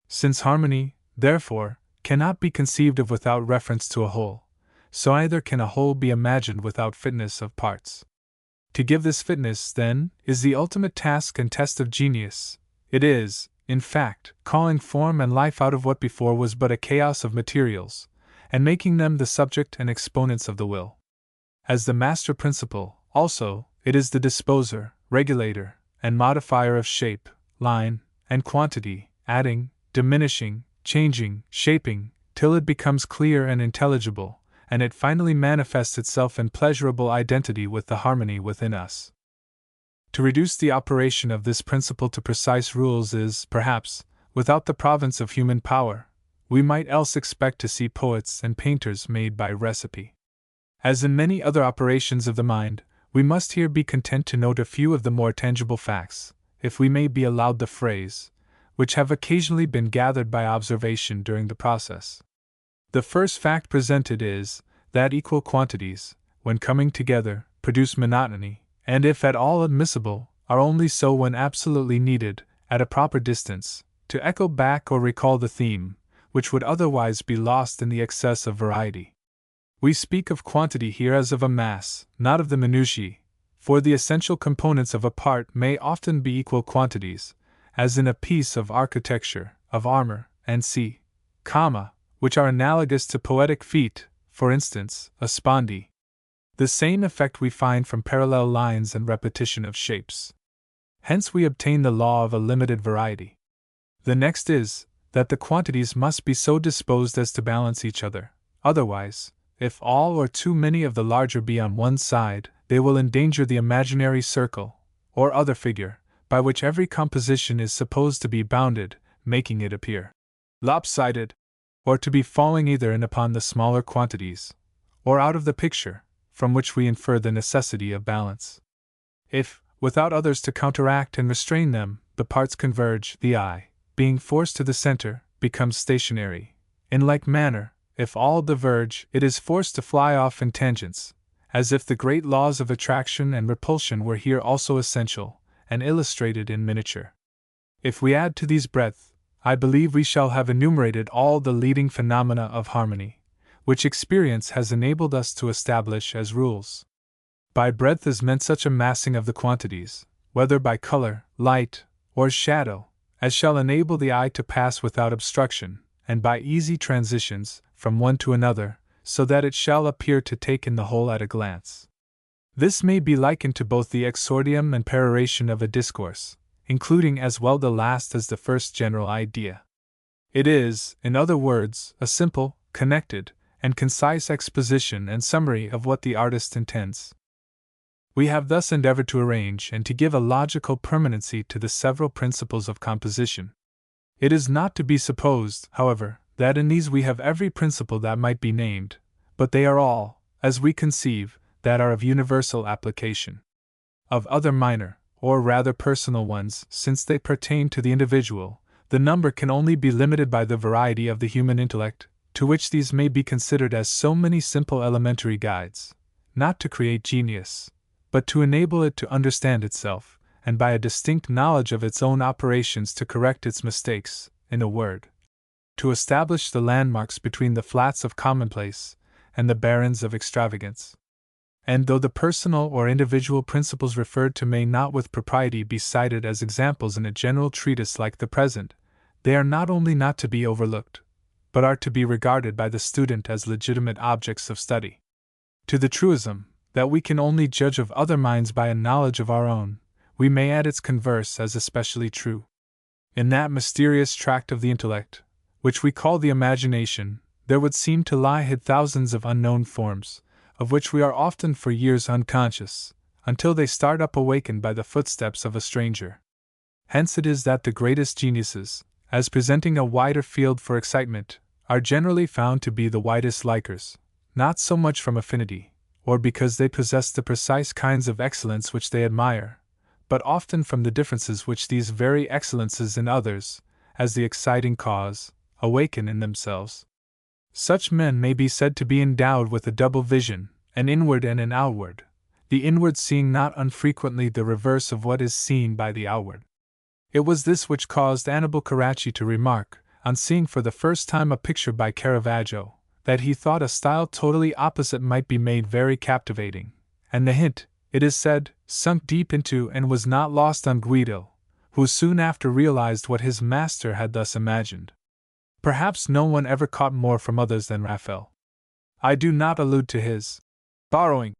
S1: Since harmony, therefore, cannot be conceived of without reference to a whole, so either can a whole be imagined without fitness of parts. To give this fitness, then, is the ultimate task and test of genius. It is, in fact, calling form and life out of what before was but a chaos of materials, and making them the subject and exponents of the will. As the master principle, also, it is the disposer, regulator, and modifier of shape, line, and quantity, adding, diminishing, changing, shaping, till it becomes clear and intelligible, and it finally manifests itself in pleasurable identity with the harmony within us. To reduce the operation of this principle to precise rules is, perhaps, without the province of human power. We might else expect to see poets and painters made by recipe. As in many other operations of the mind, we must here be content to note a few of the more tangible facts, if we may be allowed the phrase, which have occasionally been gathered by observation during the process. The first fact presented is, that equal quantities, when coming together, produce monotony, and if at all admissible, are only so when absolutely needed, at a proper distance, to echo back or recall the theme, which would otherwise be lost in the excess of variety. We speak of quantity here as of a mass, not of the minutiae, for the essential components of a part may often be equal quantities, as in a piece of architecture, of armor, and sea, which are analogous to poetic feet, for instance, a spondee. The same effect we find from parallel lines and repetition of shapes. Hence we obtain the law of a limited variety. The next is, that the quantities must be so disposed as to balance each other, otherwise, if all or too many of the larger be on one side, they will endanger the imaginary circle, or other figure, by which every composition is supposed to be bounded, making it appear lopsided, or to be falling either in upon the smaller quantities, or out of the picture, from which we infer the necessity of balance. If, without others to counteract and restrain them, the parts converge, the eye, being forced to the center, becomes stationary. In like manner, if all diverge, it is forced to fly off in tangents, as if the great laws of attraction and repulsion were here also essential, and illustrated in miniature. If we add to these breadth, I believe we shall have enumerated all the leading phenomena of harmony, which experience has enabled us to establish as rules. By breadth is meant such a massing of the quantities, whether by color, light, or shadow, as shall enable the eye to pass without obstruction, and by easy transitions, from one to another, so that it shall appear to take in the whole at a glance. This may be likened to both the exordium and peroration of a discourse, including as well the last as the first general idea. It is, in other words, a simple, connected, and concise exposition and summary of what the artist intends. We have thus endeavored to arrange and to give a logical permanency to the several principles of composition. It is not to be supposed, however, that in these we have every principle that might be named, but they are all, as we conceive, that are of universal application. of other minor, or rather personal ones, since they pertain to the individual, the number can only be limited by the variety of the human intellect, to which these may be considered as so many simple elementary guides, not to create genius, but to enable it to understand itself, and by a distinct knowledge of its own operations to correct its mistakes, in a word, to establish the landmarks between the flats of commonplace and the barrens of extravagance. And though the personal or individual principles referred to may not with propriety be cited as examples in a general treatise like the present, they are not only not to be overlooked, but are to be regarded by the student as legitimate objects of study. To the truism, that we can only judge of other minds by a knowledge of our own, we may add its converse as especially true. In that mysterious tract of the intellect, which we call the imagination, there would seem to lie hid thousands of unknown forms, of which we are often for years unconscious, until they start up awakened by the footsteps of a stranger. Hence it is that the greatest geniuses, as presenting a wider field for excitement, are generally found to be the widest likers, not so much from affinity, or because they possess the precise kinds of excellence which they admire, but often from the differences which these very excellences in others, as the exciting cause, awaken in themselves. Such men may be said to be endowed with a double vision, an inward and an outward, the inward seeing not unfrequently the reverse of what is seen by the outward. It was this which caused Annibale Carracci to remark, on seeing for the first time a picture by Caravaggio, that he thought a style totally opposite might be made very captivating, and the hint, it is said, sunk deep into and was not lost on Guido, who soon after realized what his master had thus imagined. Perhaps no one ever caught more from others than Raphael. I do not allude to his borrowing,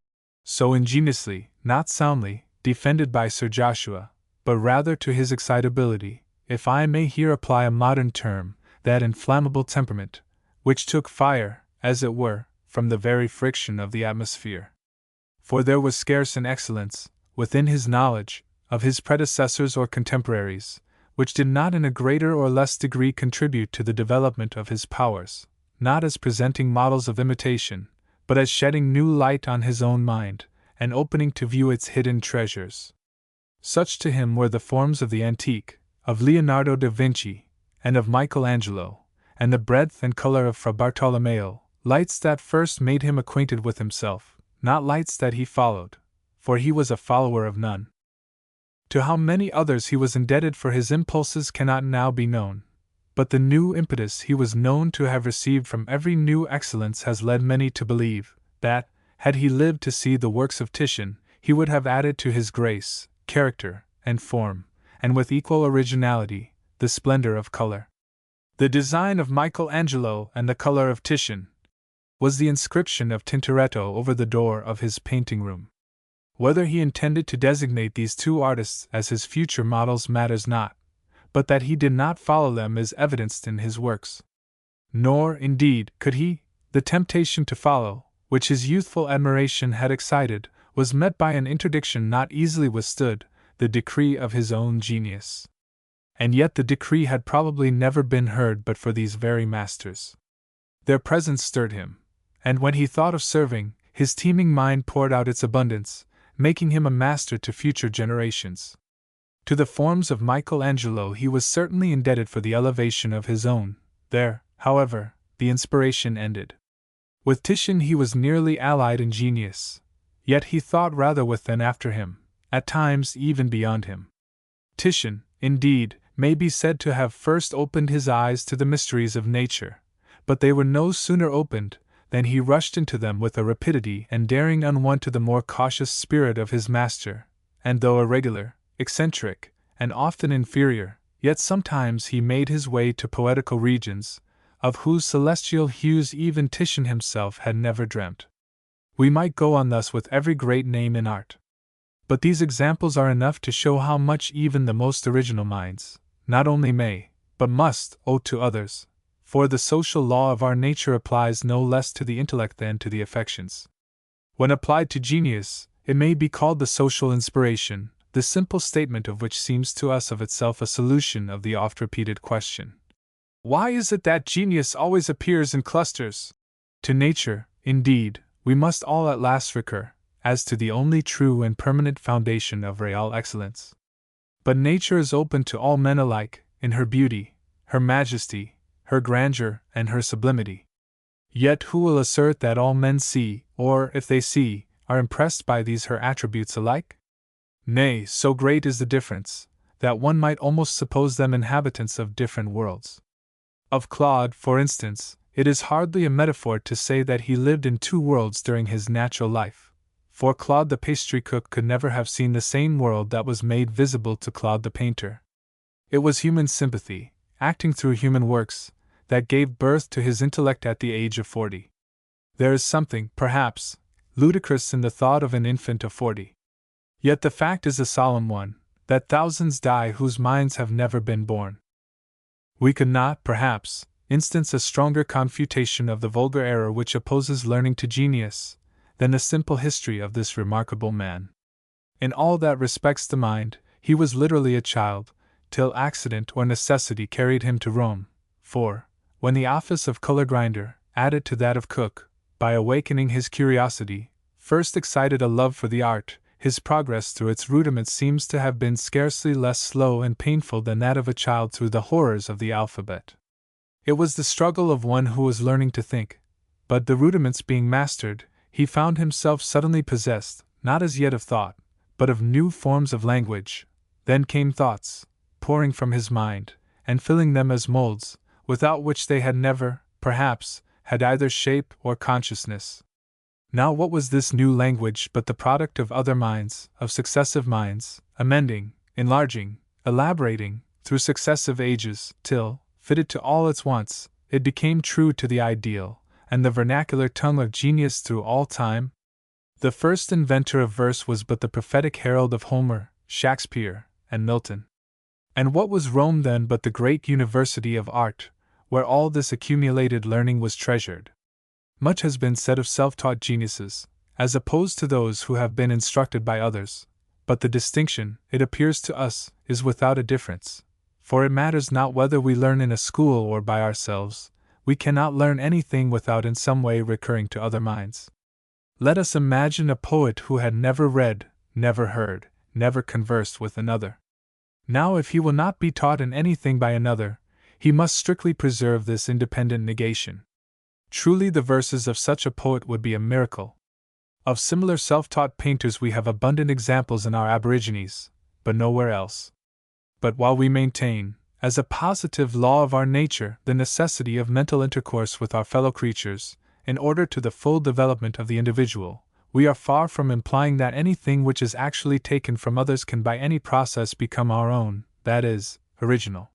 S1: so ingeniously, not soundly, defended by Sir Joshua, but rather to his excitability, if I may here apply a modern term, that inflammable temperament, which took fire, as it were, from the very friction of the atmosphere. For there was scarce an excellence, within his knowledge, of his predecessors or contemporaries, which did not in a greater or less degree contribute to the development of his powers, not as presenting models of imitation, but as shedding new light on his own mind, and opening to view its hidden treasures. Such to him were the forms of the antique, of Leonardo da Vinci, and of Michelangelo, and the breadth and color of Fra Bartolomeo, lights that first made him acquainted with himself, not lights that he followed, for he was a follower of none. To how many others he was indebted for his impulses cannot now be known, but the new impetus he was known to have received from every new excellence has led many to believe that, had he lived to see the works of Titian, he would have added to his grace, character, and form, and with equal originality, the splendor of color. The design of Michelangelo and the color of Titian was the inscription of Tintoretto over the door of his painting room. Whether he intended to designate these two artists as his future models matters not, but that he did not follow them is evidenced in his works. Nor, indeed, could he. The temptation to follow, which his youthful admiration had excited, was met by an interdiction not easily withstood, the decree of his own genius. And yet the decree had probably never been heard but for these very masters. Their presence stirred him, and when he thought of serving, his teeming mind poured out its abundance, making him a master to future generations. To the forms of Michelangelo he was certainly indebted for the elevation of his own. There, however, the inspiration ended. With Titian he was nearly allied in genius, yet he thought rather with than after him, at times even beyond him. Titian, indeed, may be said to have first opened his eyes to the mysteries of nature, but they were no sooner opened than he rushed into them with a rapidity and daring unwont to the more cautious spirit of his master, and though irregular, eccentric, and often inferior, yet sometimes he made his way to poetical regions, of whose celestial hues even Titian himself had never dreamt. We might go on thus with every great name in art. But these examples are enough to show how much even the most original minds, not only may, but must, owe to others, for the social law of our nature applies no less to the intellect than to the affections. When applied to genius, it may be called the social inspiration, the simple statement of which seems to us of itself a solution of the oft-repeated question. Why is it that genius always appears in clusters? To nature, indeed, we must all at last recur, as to the only true and permanent foundation of real excellence. But nature is open to all men alike, in her beauty, her majesty, her grandeur, and her sublimity. Yet who will assert that all men see, or, if they see, are impressed by these her attributes alike? Nay, so great is the difference, that one might almost suppose them inhabitants of different worlds. Of Claude, for instance, it is hardly a metaphor to say that he lived in two worlds during his natural life, for Claude the pastry cook could never have seen the same world that was made visible to Claude the painter. It was human sympathy, acting through human works, that gave birth to his intellect at the age of 40. There is something, perhaps, ludicrous in the thought of an infant of 40. Yet the fact is a solemn one, that thousands die whose minds have never been born. We could not, perhaps, instance a stronger confutation of the vulgar error which opposes learning to genius, than the simple history of this remarkable man. In all that respects the mind, he was literally a child, till accident or necessity carried him to Rome, for, when the office of color grinder, added to that of cook, by awakening his curiosity, first excited a love for the art, his progress through its rudiments seems to have been scarcely less slow and painful than that of a child through the horrors of the alphabet. It was the struggle of one who was learning to think, but the rudiments being mastered, he found himself suddenly possessed, not as yet of thought, but of new forms of language. Then came thoughts, pouring from his mind, and filling them as molds, without which they had never, perhaps, had either shape or consciousness. Now what was this new language but the product of other minds, of successive minds, amending, enlarging, elaborating, through successive ages, till, fitted to all its wants, it became true to the ideal, and the vernacular tongue of genius through all time? The first inventor of verse was but the prophetic herald of Homer, Shakespeare, and Milton. And what was Rome then but the great university of art, where all this accumulated learning was treasured? Much has been said of self-taught geniuses, as opposed to those who have been instructed by others, but the distinction, it appears to us, is without a difference, for it matters not whether we learn in a school or by ourselves, we cannot learn anything without in some way recurring to other minds. Let us imagine a poet who had never read, never heard, never conversed with another. Now if he will not be taught in anything by another, he must strictly preserve this independent negation. Truly the verses of such a poet would be a miracle. Of similar self-taught painters we have abundant examples in our aborigines, but nowhere else. But while we maintain, as a positive law of our nature, the necessity of mental intercourse with our fellow creatures, in order to the full development of the individual, we are far from implying that anything which is actually taken from others can by any process become our own, that is, original.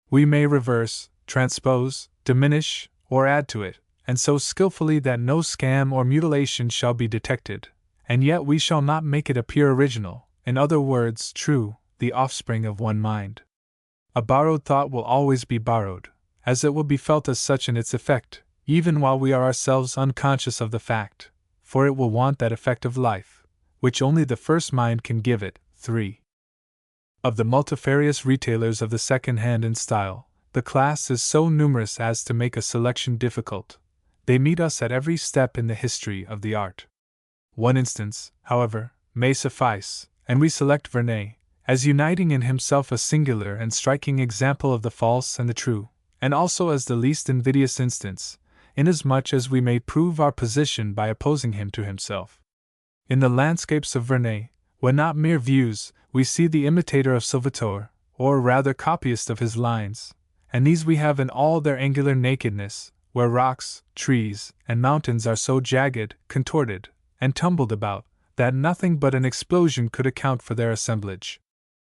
S1: We may reverse, transpose, diminish, or add to it, and so skillfully that no scam or mutilation shall be detected, and yet we shall not make it appear original, in other words, true, the offspring of one mind. A borrowed thought will always be borrowed, as it will be felt as such in its effect, even while we are ourselves unconscious of the fact, for it will want that effect of life, which only the first mind can give it. 3. Of the multifarious retailers of the second hand in style, the class is so numerous as to make a selection difficult. They meet us at every step in the history of the art. One instance, however, may suffice, and we select Vernet, as uniting in himself a singular and striking example of the false and the true, and also as the least invidious instance, inasmuch as we may prove our position by opposing him to himself. In the landscapes of Vernet, when not mere views, we see the imitator of Salvator, or rather copyist of his lines, and these we have in all their angular nakedness, where rocks, trees, and mountains are so jagged, contorted, and tumbled about, that nothing but an explosion could account for their assemblage.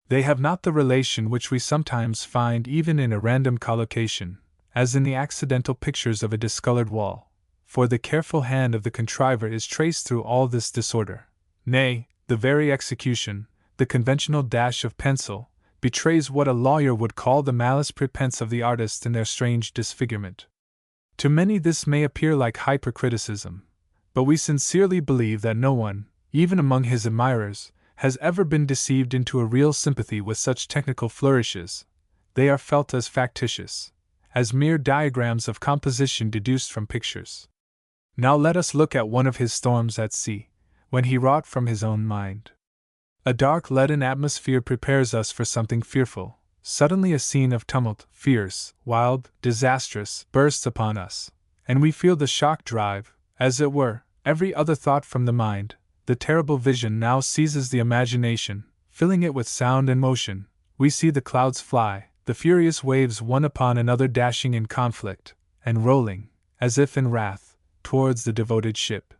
S1: They have not the relation which we sometimes find even in a random collocation, as in the accidental pictures of a discolored wall, for the careful hand of the contriver is traced through all this disorder. Nay, the very execution, the conventional dash of pencil, betrays what a lawyer would call the malice prepense of the artist in their strange disfigurement. To many this may appear like hypercriticism, but we sincerely believe that no one, even among his admirers, has ever been deceived into a real sympathy with such technical flourishes. They are felt as factitious, as mere diagrams of composition deduced from pictures. Now let us look at one of his storms at sea, when he wrought from his own mind. A dark leaden atmosphere prepares us for something fearful. Suddenly a scene of tumult, fierce, wild, disastrous, bursts upon us, and we feel the shock drive, as it were, every other thought from the mind. The terrible vision now seizes the imagination, filling it with sound and motion. We see the clouds fly, the furious waves one upon another dashing in conflict, and rolling, as if in wrath, towards the devoted ship.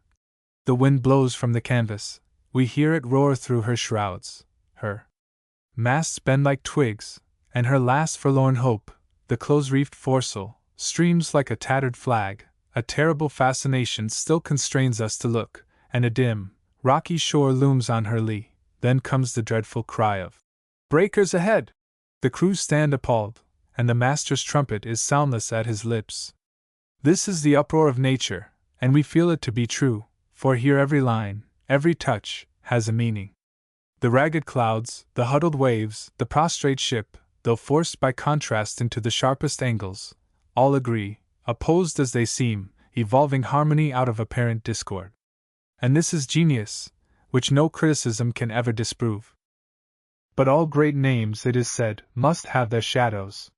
S1: The wind blows from the canvas, we hear it roar through her shrouds, her masts bend like twigs, and her last forlorn hope, the close-reefed foresail, streams like a tattered flag. A terrible fascination still constrains us to look, and a dim, rocky shore looms on her lee. Then comes the dreadful cry of "Breakers ahead!" The crew stand appalled, and the master's trumpet is soundless at his lips. This is the uproar of nature, and we feel it to be true, for here every line, every touch, has a meaning. The ragged clouds, the huddled waves, the prostrate ship, though forced by contrast into the sharpest angles, all agree, opposed as they seem, evolving harmony out of apparent discord. And this is genius, which no criticism can ever disprove. But all great names, it is said, must have their shadows.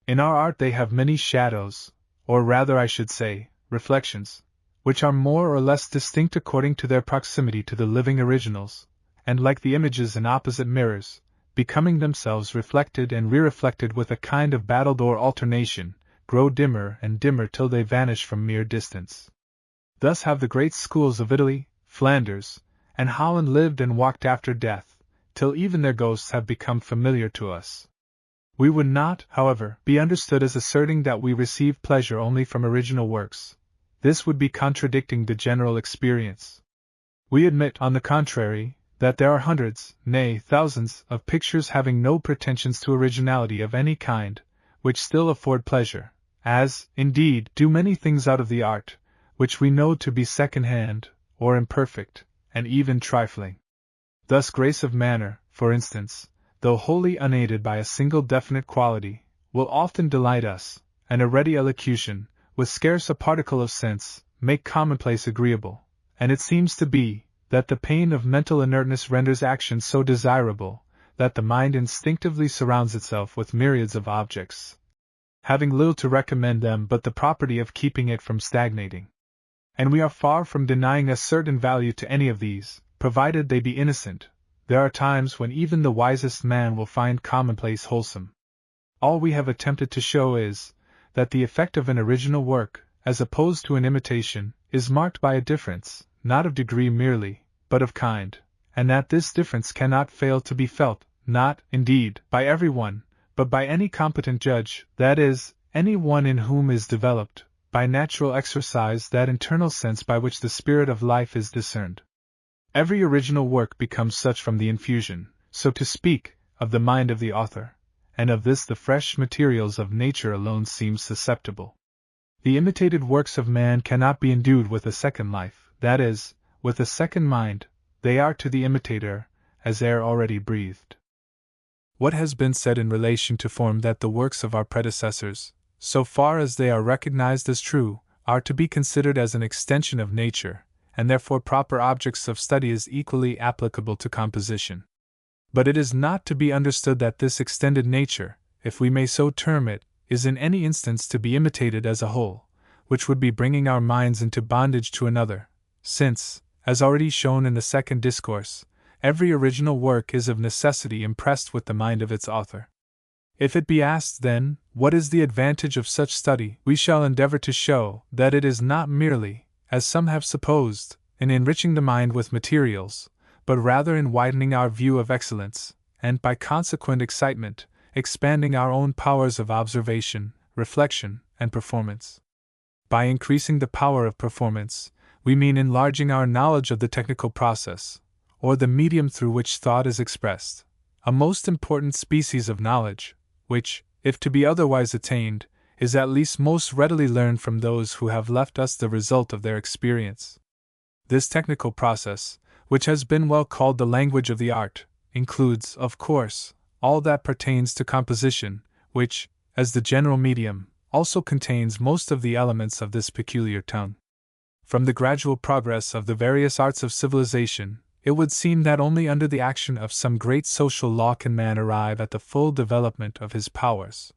S1: In our art they have many shadows, or rather I should say, reflections, which are more or less distinct according to their proximity to the living originals, and like the images in opposite mirrors, becoming themselves reflected and re-reflected with a kind of battledore alternation, grow dimmer and dimmer till they vanish from mere distance. Thus have the great schools of Italy, Flanders, and Holland lived and walked after death, till even their ghosts have become familiar to us. We would not, however, be understood as asserting that we receive pleasure only from original works. This would be contradicting the general experience. We admit, on the contrary, that there are hundreds, nay, thousands, of pictures having no pretensions to originality of any kind, which still afford pleasure, as, indeed, do many things out of the art, which we know to be second-hand, or imperfect, and even trifling. Thus grace of manner, for instance, though wholly unaided by a single definite quality, will often delight us, and a ready elocution, with scarce a particle of sense, make commonplace agreeable, and it seems to be, that the pain of mental inertness renders action so desirable, that the mind instinctively surrounds itself with myriads of objects, having little to recommend them but the property of keeping it from stagnating. And we are far from denying a certain value to any of these, provided they be innocent. There are times when even the wisest man will find commonplace wholesome. All we have attempted to show is, that the effect of an original work, as opposed to an imitation, is marked by a difference, not of degree merely, but of kind, and that this difference cannot fail to be felt, not, indeed, by everyone, but by any competent judge, that is, any one in whom is developed, by natural exercise, that internal sense by which the spirit of life is discerned. Every original work becomes such from the infusion, so to speak, of the mind of the author, and of this the fresh materials of nature alone seem susceptible. The imitated works of man cannot be endued with a second life, that is, with a second mind. They are to the imitator as air already breathed. What has been said in relation to form, that the works of our predecessors, so far as they are recognized as true, are to be considered as an extension of nature, and therefore proper objects of study, is equally applicable to composition. But it is not to be understood that this extended nature, if we may so term it, is in any instance to be imitated as a whole, which would be bringing our minds into bondage to another, since, as already shown in the second discourse, every original work is of necessity impressed with the mind of its author. If it be asked, then, what is the advantage of such study, we shall endeavor to show that it is not merely, as some have supposed, in enriching the mind with materials, but rather in widening our view of excellence, and by consequent excitement, expanding our own powers of observation, reflection, and performance. By increasing the power of performance, we mean enlarging our knowledge of the technical process, or the medium through which thought is expressed, a most important species of knowledge, which, if to be otherwise attained, is at least most readily learned from those who have left us the result of their experience. This technical process, which has been well called the language of the art, includes, of course, all that pertains to composition, which, as the general medium, also contains most of the elements of this peculiar tongue. From the gradual progress of the various arts of civilization, it would seem that only under the action of some great social law can man arrive at the full development of his powers.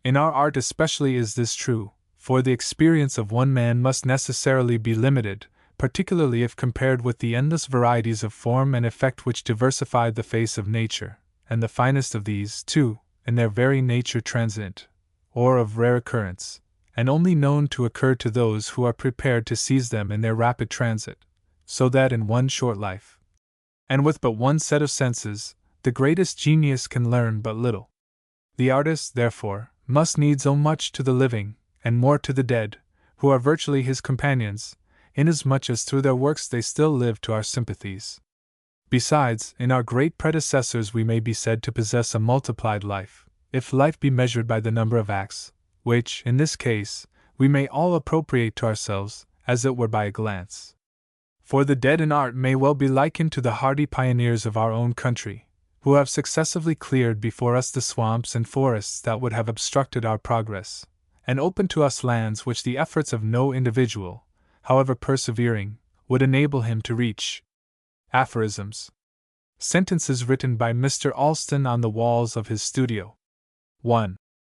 S1: In our art especially is this true, for the experience of one man must necessarily be limited, particularly if compared with the endless varieties of form and effect which diversify the face of nature, and the finest of these, too, in their very nature transient, or of rare occurrence, and only known to occur to those who are prepared to seize them in their rapid transit, so that in one short life, and with but one set of senses, the greatest genius can learn but little. The artist, therefore, must needs owe much to the living, and more to the dead, who are virtually his companions, inasmuch as through their works they still live to our sympathies. Besides, in our great predecessors we may be said to possess a multiplied life, if life be measured by the number of acts, which, in this case, we may all appropriate to ourselves, as it were by a glance. For the dead in art may well be likened to the hardy pioneers of our own country, who have successively cleared before us the swamps and forests that would have obstructed our progress, and opened to us lands which the efforts of no individual, however persevering, would enable him to reach. Aphorisms. Sentences written by Mr. Allston on the walls of his studio. 1.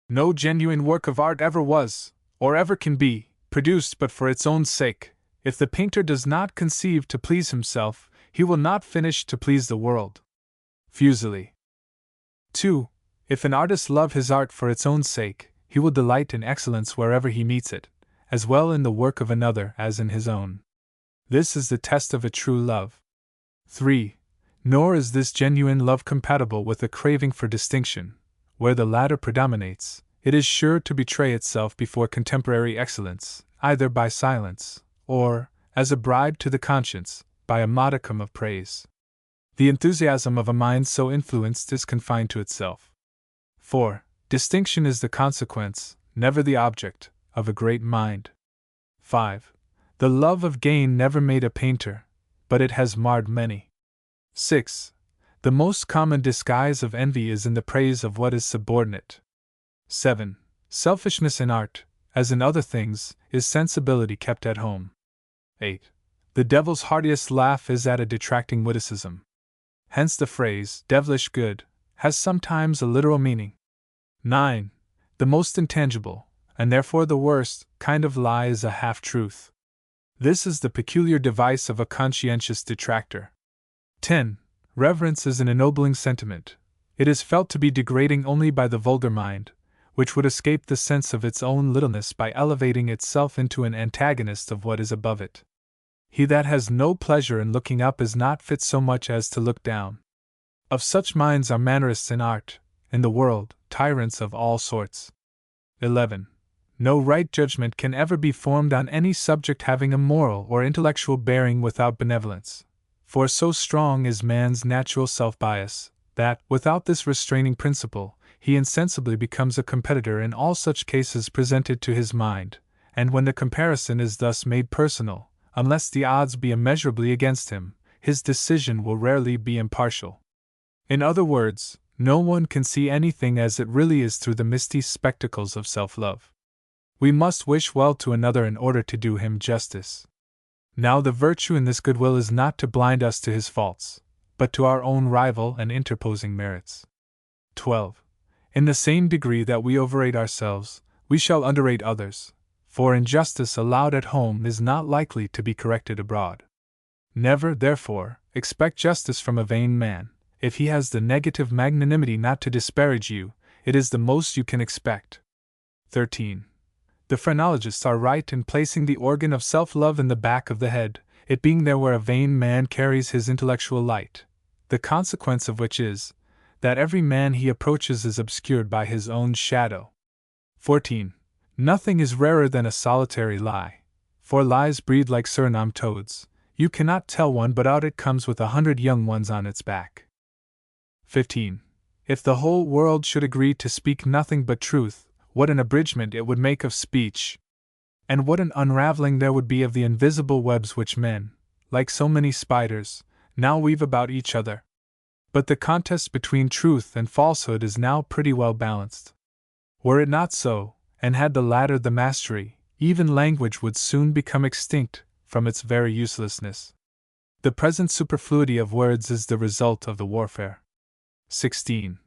S1: No genuine work of art ever was, or ever can be, produced but for its own sake. If the painter does not conceive to please himself, he will not finish to please the world. Fuseli. 2. If an artist love his art for its own sake, he will delight in excellence wherever he meets it, as well in the work of another as in his own. This is the test of a true love. 3. Nor is this genuine love compatible with a craving for distinction. Where the latter predominates, it is sure to betray itself before contemporary excellence, either by silence, or, as a bribe to the conscience, by a modicum of praise. The enthusiasm of a mind so influenced is confined to itself. 4. Distinction is the consequence, never the object, of a great mind. 5. The love of gain never made a painter, but it has marred many. 6. The most common disguise of envy is in the praise of what is subordinate. 7. Selfishness in art, as in other things, is sensibility kept at home. 8. The devil's heartiest laugh is at a detracting witticism. Hence the phrase, devilish good, has sometimes a literal meaning. 9. The most intangible, and therefore the worst, kind of lie is a half-truth. This is the peculiar device of a conscientious detractor. 10. Reverence is an ennobling sentiment. It is felt to be degrading only by the vulgar mind, which would escape the sense of its own littleness by elevating itself into an antagonist of what is above it. He that has no pleasure in looking up is not fit so much as to look down. Of such minds are mannerists in art, in the world, tyrants of all sorts. 11. No right judgment can ever be formed on any subject having a moral or intellectual bearing without benevolence. For so strong is man's natural self-bias, that, without this restraining principle, he insensibly becomes a competitor in all such cases presented to his mind, and when the comparison is thus made personal, unless the odds be immeasurably against him, his decision will rarely be impartial. In other words, no one can see anything as it really is through the misty spectacles of self-love. We must wish well to another in order to do him justice. Now the virtue in this goodwill is not to blind us to his faults, but to our own rival and interposing merits. 12. In the same degree that we overrate ourselves, we shall underrate others, for injustice allowed at home is not likely to be corrected abroad. Never, therefore, expect justice from a vain man. If he has the negative magnanimity not to disparage you, it is the most you can expect. 13. The phrenologists are right in placing the organ of self-love in the back of the head, it being there where a vain man carries his intellectual light, the consequence of which is, that every man he approaches is obscured by his own shadow. 14. Nothing is rarer than a solitary lie, for lies breed like Suriname toads, you cannot tell one but out it comes with 100 young ones on its back. 15. If the whole world should agree to speak nothing but truth, what an abridgment it would make of speech! And what an unraveling there would be of the invisible webs which men, like so many spiders, now weave about each other. But the contest between truth and falsehood is now pretty well balanced. Were it not so, and had the latter the mastery, even language would soon become extinct, from its very uselessness. The present superfluity of words is the result of the warfare. 16.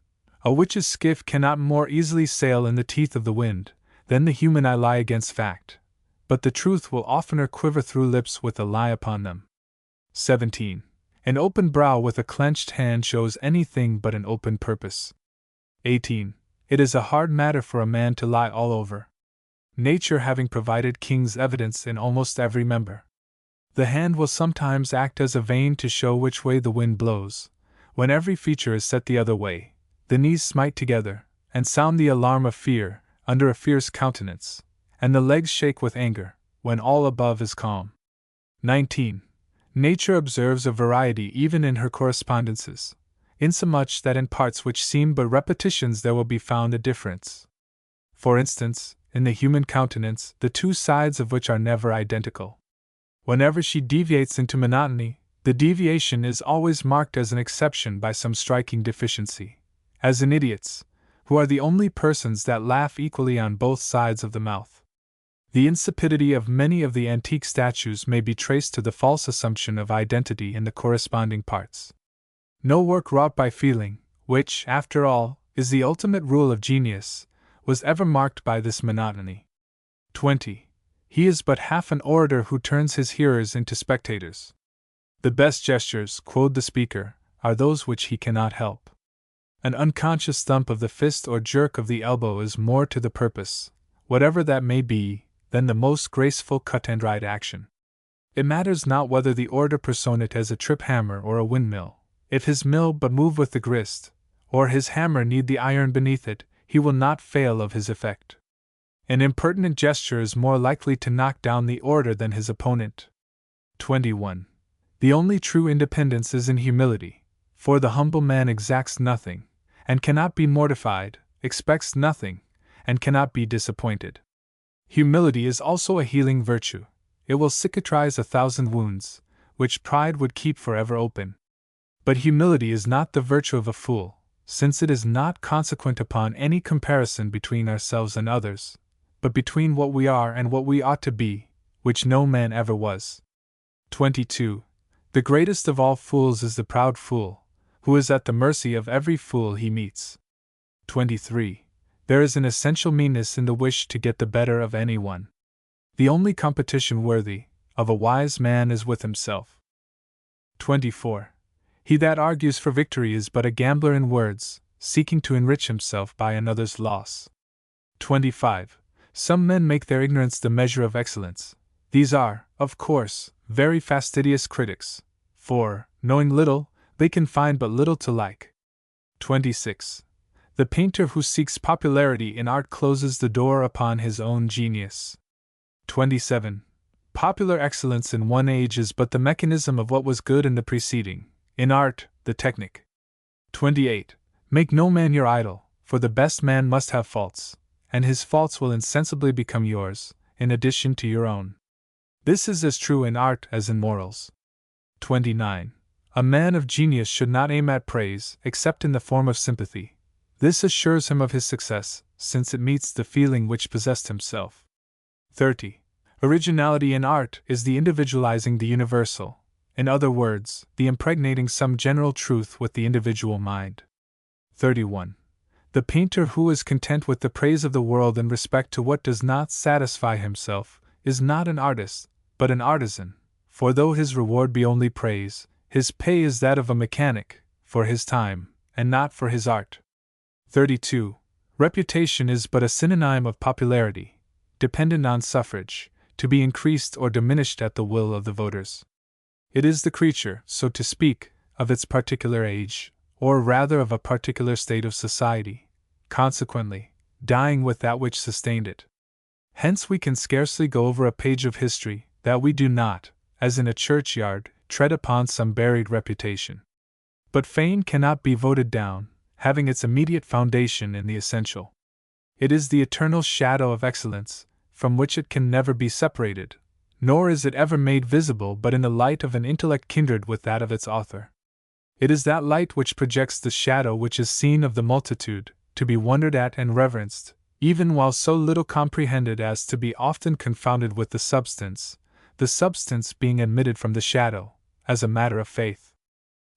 S1: A witch's skiff cannot more easily sail in the teeth of the wind than the human eye lie against fact, but the truth will oftener quiver through lips with a lie upon them. 17. An open brow with a clenched hand shows anything but an open purpose. 18. It is a hard matter for a man to lie all over, nature having provided king's evidence in almost every member. The hand will sometimes act as a vane to show which way the wind blows. When every feature is set the other way, the knees smite together, and sound the alarm of fear, under a fierce countenance, and the legs shake with anger, when all above is calm. 19. Nature observes a variety even in her correspondences, insomuch that in parts which seem but repetitions there will be found a difference. For instance, in the human countenance, the two sides of which are never identical. Whenever she deviates into monotony, the deviation is always marked as an exception by some striking deficiency, as in idiots, who are the only persons that laugh equally on both sides of the mouth. The insipidity of many of the antique statues may be traced to the false assumption of identity in the corresponding parts. No work wrought by feeling, which, after all, is the ultimate rule of genius, was ever marked by this monotony. 20. He is but half an orator who turns his hearers into spectators. The best gestures, quoth the speaker, are those which he cannot help. An unconscious thump of the fist or jerk of the elbow is more to the purpose, whatever that may be, than the most graceful cut-and-dried action. It matters not whether the orator person it as a trip hammer or a windmill. If his mill but move with the grist, or his hammer need the iron beneath it, he will not fail of his effect. An impertinent gesture is more likely to knock down the orator than his opponent. 21. The only true independence is in humility, for the humble man exacts nothing, and cannot be mortified, expects nothing, and cannot be disappointed. Humility is also a healing virtue. It will cicatrize 1,000 wounds, which pride would keep forever open. But humility is not the virtue of a fool, since it is not consequent upon any comparison between ourselves and others, but between what we are and what we ought to be, which no man ever was. 22. The greatest of all fools is the proud fool, who is at the mercy of every fool he meets. 23. There is an essential meanness in the wish to get the better of anyone. The only competition worthy of a wise man is with himself. 24. He that argues for victory is but a gambler in words, seeking to enrich himself by another's loss. 25. Some men make their ignorance the measure of excellence. These are, of course, very fastidious critics, for, knowing little, they can find but little to like. 26. The painter who seeks popularity in art closes the door upon his own genius. 27. Popular excellence in one age is but the mechanism of what was good in the preceding, in art, the technique. 28. Make no man your idol, for the best man must have faults, and his faults will insensibly become yours, in addition to your own. This is as true in art as in morals. 29. A man of genius should not aim at praise, except in the form of sympathy. This assures him of his success, since it meets the feeling which possessed himself. 30. Originality in art is the individualizing the universal, in other words, the impregnating some general truth with the individual mind. 31. The painter who is content with the praise of the world in respect to what does not satisfy himself is not an artist, but an artisan, for though his reward be only praise, his pay is that of a mechanic, for his time, and not for his art. 32. Reputation is but a synonym of popularity, dependent on suffrage, to be increased or diminished at the will of the voters. It is the creature, so to speak, of its particular age, or rather of a particular state of society, consequently, dying with that which sustained it. Hence we can scarcely go over a page of history that we do not, as in a churchyard, tread upon some buried reputation. But fame cannot be voted down, having its immediate foundation in the essential. It is the eternal shadow of excellence, from which it can never be separated, nor is it ever made visible but in the light of an intellect kindred with that of its author. It is that light which projects the shadow which is seen of the multitude, to be wondered at and reverenced, even while so little comprehended as to be often confounded with the substance, the substance being admitted from the shadow, as a matter of faith.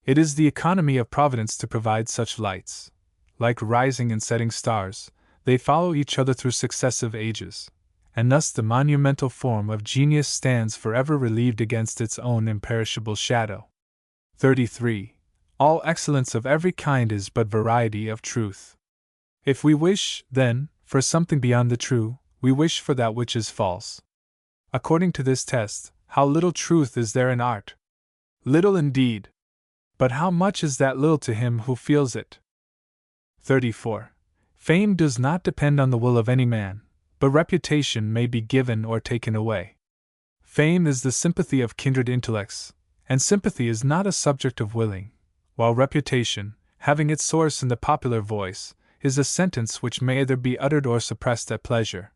S1: It is the economy of Providence to provide such lights. Like rising and setting stars, they follow each other through successive ages, and thus the monumental form of genius stands forever relieved against its own imperishable shadow. 33. All excellence of every kind is but variety of truth. If we wish, then, for something beyond the true, we wish for that which is false. According to this test, how little truth is there in art? Little indeed. But how much is that little to him who feels it? 34. Fame does not depend on the will of any man, but reputation may be given or taken away. Fame is the sympathy of kindred intellects, and sympathy is not a subject of willing, while reputation, having its source in the popular voice, is a sentence which may either be uttered or suppressed at pleasure.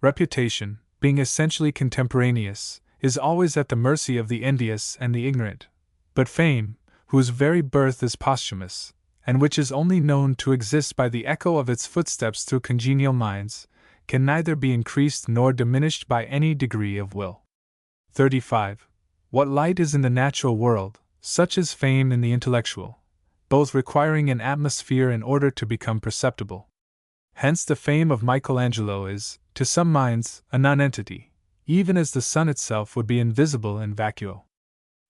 S1: Reputation, being essentially contemporaneous, is always at the mercy of the envious and the ignorant, but fame, whose very birth is posthumous, and which is only known to exist by the echo of its footsteps through congenial minds, can neither be increased nor diminished by any degree of will. 35. What light is in the natural world, such is fame in the intellectual, both requiring an atmosphere in order to become perceptible. Hence the fame of Michelangelo is, to some minds, a nonentity, even as the sun itself would be invisible in vacuo.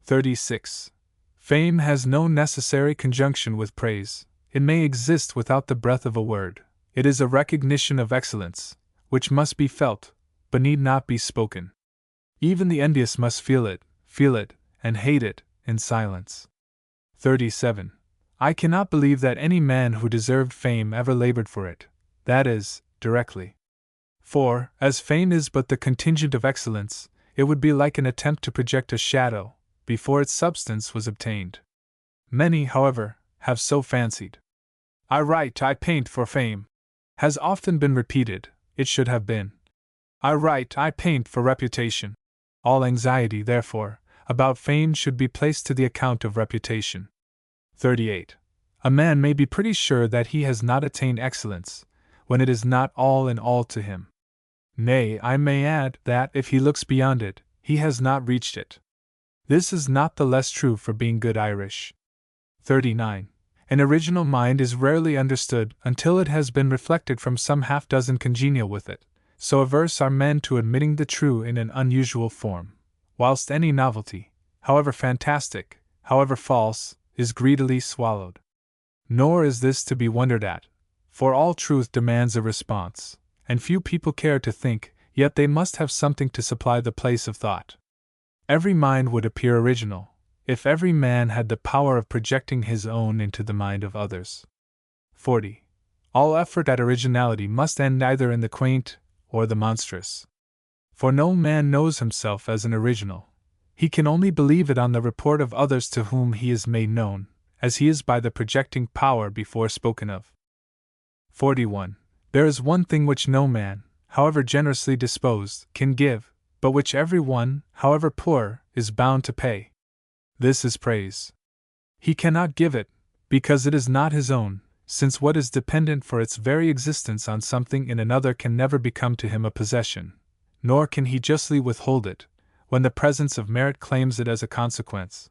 S1: 36. Fame has no necessary conjunction with praise, it may exist without the breath of a word, it is a recognition of excellence, which must be felt, but need not be spoken. Even the envious must feel it, and hate it, in silence. 37. I cannot believe that any man who deserved fame ever labored for it, that is, directly. For, as fame is but the contingent of excellence, it would be like an attempt to project a shadow, before its substance was obtained. Many, however, have so fancied. I write, I paint for fame, has often been repeated, it should have been. I write, I paint for reputation. All anxiety, therefore, about fame should be placed to the account of reputation. 38. A man may be pretty sure that he has not attained excellence, when it is not all in all to him. Nay, I may add that, if he looks beyond it, he has not reached it. This is not the less true for being good Irish. 39. An original mind is rarely understood until it has been reflected from some half-dozen congenial with it, so averse are men to admitting the true in an unusual form, whilst any novelty, however fantastic, however false, is greedily swallowed. Nor is this to be wondered at, for all truth demands a response, and few people care to think, yet they must have something to supply the place of thought. Every mind would appear original, if every man had the power of projecting his own into the mind of others. 40. All effort at originality must end either in the quaint or the monstrous. For no man knows himself as an original, he can only believe it on the report of others to whom he is made known, as he is by the projecting power before spoken of. 41. There is one thing which no man, however generously disposed, can give, but which every one, however poor, is bound to pay. This is praise. He cannot give it, because it is not his own, since what is dependent for its very existence on something in another can never become to him a possession, nor can he justly withhold it, when the presence of merit claims it as a consequence.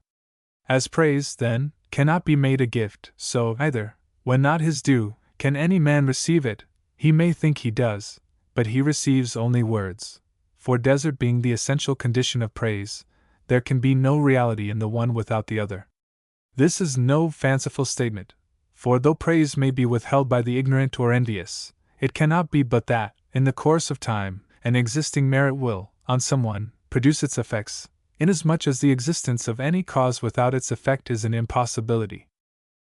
S1: As praise, then, cannot be made a gift, so, either, when not his due, can any man receive it. He may think he does, but he receives only words. For desert being the essential condition of praise, there can be no reality in the one without the other. This is no fanciful statement, for though praise may be withheld by the ignorant or envious, it cannot be but that, in the course of time, an existing merit will, on someone, produce its effects, inasmuch as the existence of any cause without its effect is an impossibility.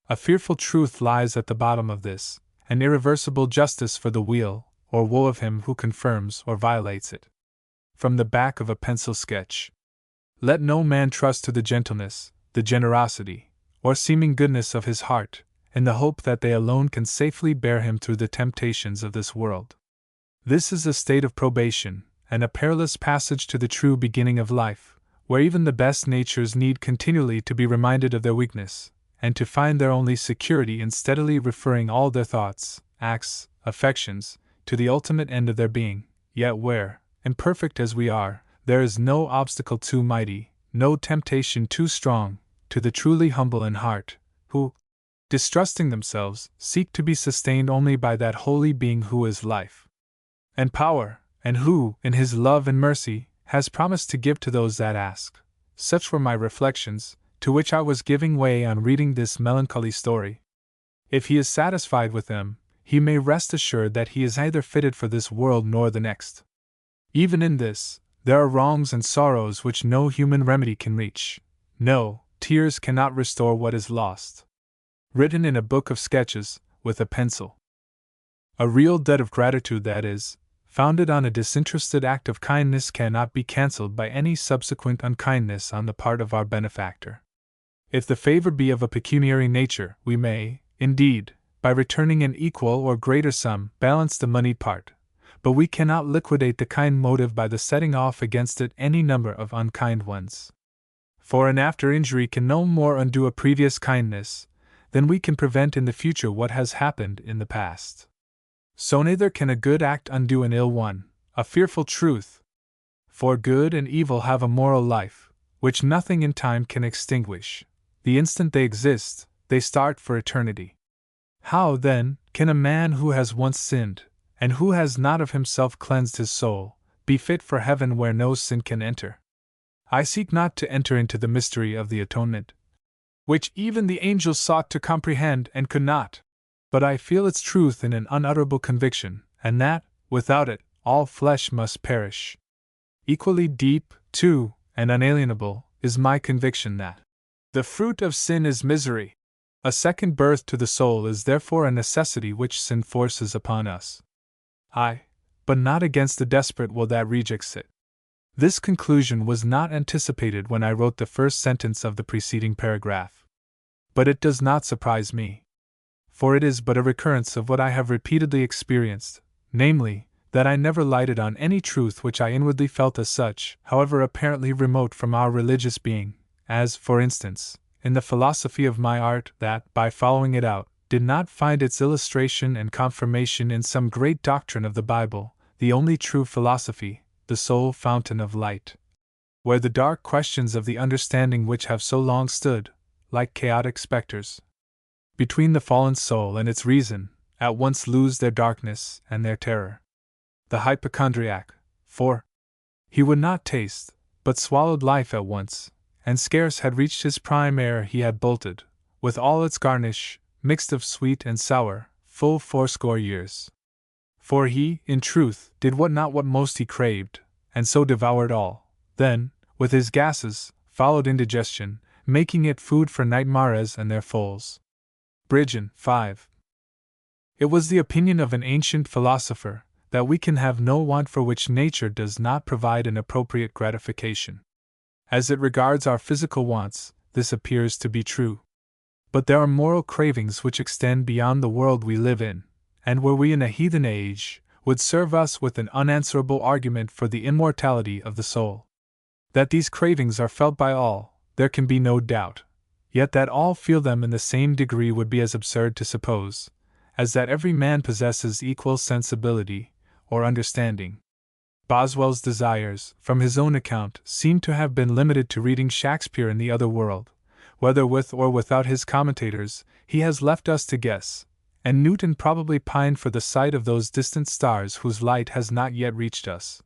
S1: A fearful truth lies at the bottom of this, an irreversible justice for the weal, or woe of him who confirms or violates it. From the back of a pencil sketch. Let no man trust to the gentleness, the generosity, or seeming goodness of his heart, in the hope that they alone can safely bear him through the temptations of this world. This is a state of probation, and a perilous passage to the true beginning of life, where even the best natures need continually to be reminded of their weakness, and to find their only security in steadily referring all their thoughts, acts, affections, to the ultimate end of their being, yet where, imperfect as we are, there is no obstacle too mighty, no temptation too strong, to the truly humble in heart, who, distrusting themselves, seek to be sustained only by that holy being who is life and power, and who, in his love and mercy, has promised to give to those that ask. Such were my reflections, to which I was giving way on reading this melancholy story. If he is satisfied with them, he may rest assured that he is neither fitted for this world nor the next. Even in this, there are wrongs and sorrows which no human remedy can reach. No, tears cannot restore what is lost. Written in a book of sketches, with a pencil. A real debt of gratitude, that is, founded on a disinterested act of kindness, cannot be cancelled by any subsequent unkindness on the part of our benefactor. If the favor be of a pecuniary nature, we may, indeed, by returning an equal or greater sum, balance the moneyed part, but we cannot liquidate the kind motive by the setting off against it any number of unkind ones. For an after injury can no more undo a previous kindness than we can prevent in the future what has happened in the past. So neither can a good act undo an ill one, a fearful truth. For good and evil have a moral life, which nothing in time can extinguish. The instant they exist, they start for eternity. How, then, can a man who has once sinned, and who has not of himself cleansed his soul, be fit for heaven where no sin can enter? I seek not to enter into the mystery of the atonement, which even the angels sought to comprehend and could not, but I feel its truth in an unutterable conviction, and that, without it, all flesh must perish. Equally deep, too, and unalienable, is my conviction that the fruit of sin is misery. A second birth to the soul is therefore a necessity which sin forces upon us. Aye, but not against the desperate will that rejects it. This conclusion was not anticipated when I wrote the first sentence of the preceding paragraph. But it does not surprise me. For it is but a recurrence of what I have repeatedly experienced, namely, that I never lighted on any truth which I inwardly felt as such, however apparently remote from our religious being, as, for instance, in the philosophy of my art, that, by following it out, did not find its illustration and confirmation in some great doctrine of the Bible, the only true philosophy, the sole fountain of light, where the dark questions of the understanding which have so long stood, like chaotic specters, between the fallen soul and its reason, at once lose their darkness and their terror. The hypochondriac, for he would not taste, but swallowed life at once, and scarce had reached his prime ere he had bolted, with all its garnish, mixed of sweet and sour, full 80 years. For he, in truth, did what most he craved, and so devoured all. Then, with his gases, followed indigestion, making it food for nightmares and their foals. Bridgen, 5. It was the opinion of an ancient philosopher that we can have no want for which nature does not provide an appropriate gratification. As it regards our physical wants, this appears to be true. But there are moral cravings which extend beyond the world we live in, and were we in a heathen age, would serve us with an unanswerable argument for the immortality of the soul. That these cravings are felt by all, there can be no doubt, yet that all feel them in the same degree would be as absurd to suppose, as that every man possesses equal sensibility or understanding. Boswell's desires, from his own account, seem to have been limited to reading Shakespeare in the other world. Whether with or without his commentators, he has left us to guess, and Newton probably pined for the sight of those distant stars whose light has not yet reached us.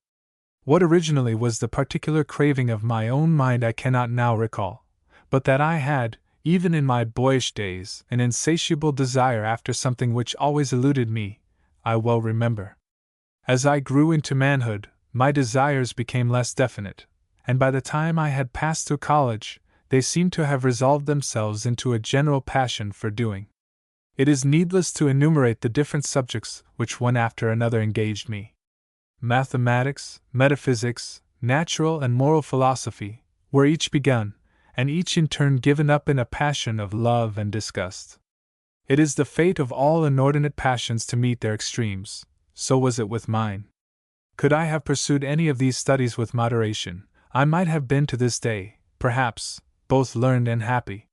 S1: What originally was the particular craving of my own mind I cannot now recall, but that I had, even in my boyish days, an insatiable desire after something which always eluded me, I well remember. As I grew into manhood, my desires became less definite, and by the time I had passed through college, they seemed to have resolved themselves into a general passion for doing. It is needless to enumerate the different subjects which one after another engaged me. Mathematics, metaphysics, natural and moral philosophy, were each begun, and each in turn given up in a passion of love and disgust. It is the fate of all inordinate passions to meet their extremes, so was it with mine. Could I have pursued any of these studies with moderation, I might have been to this day, perhaps, both learned and happy.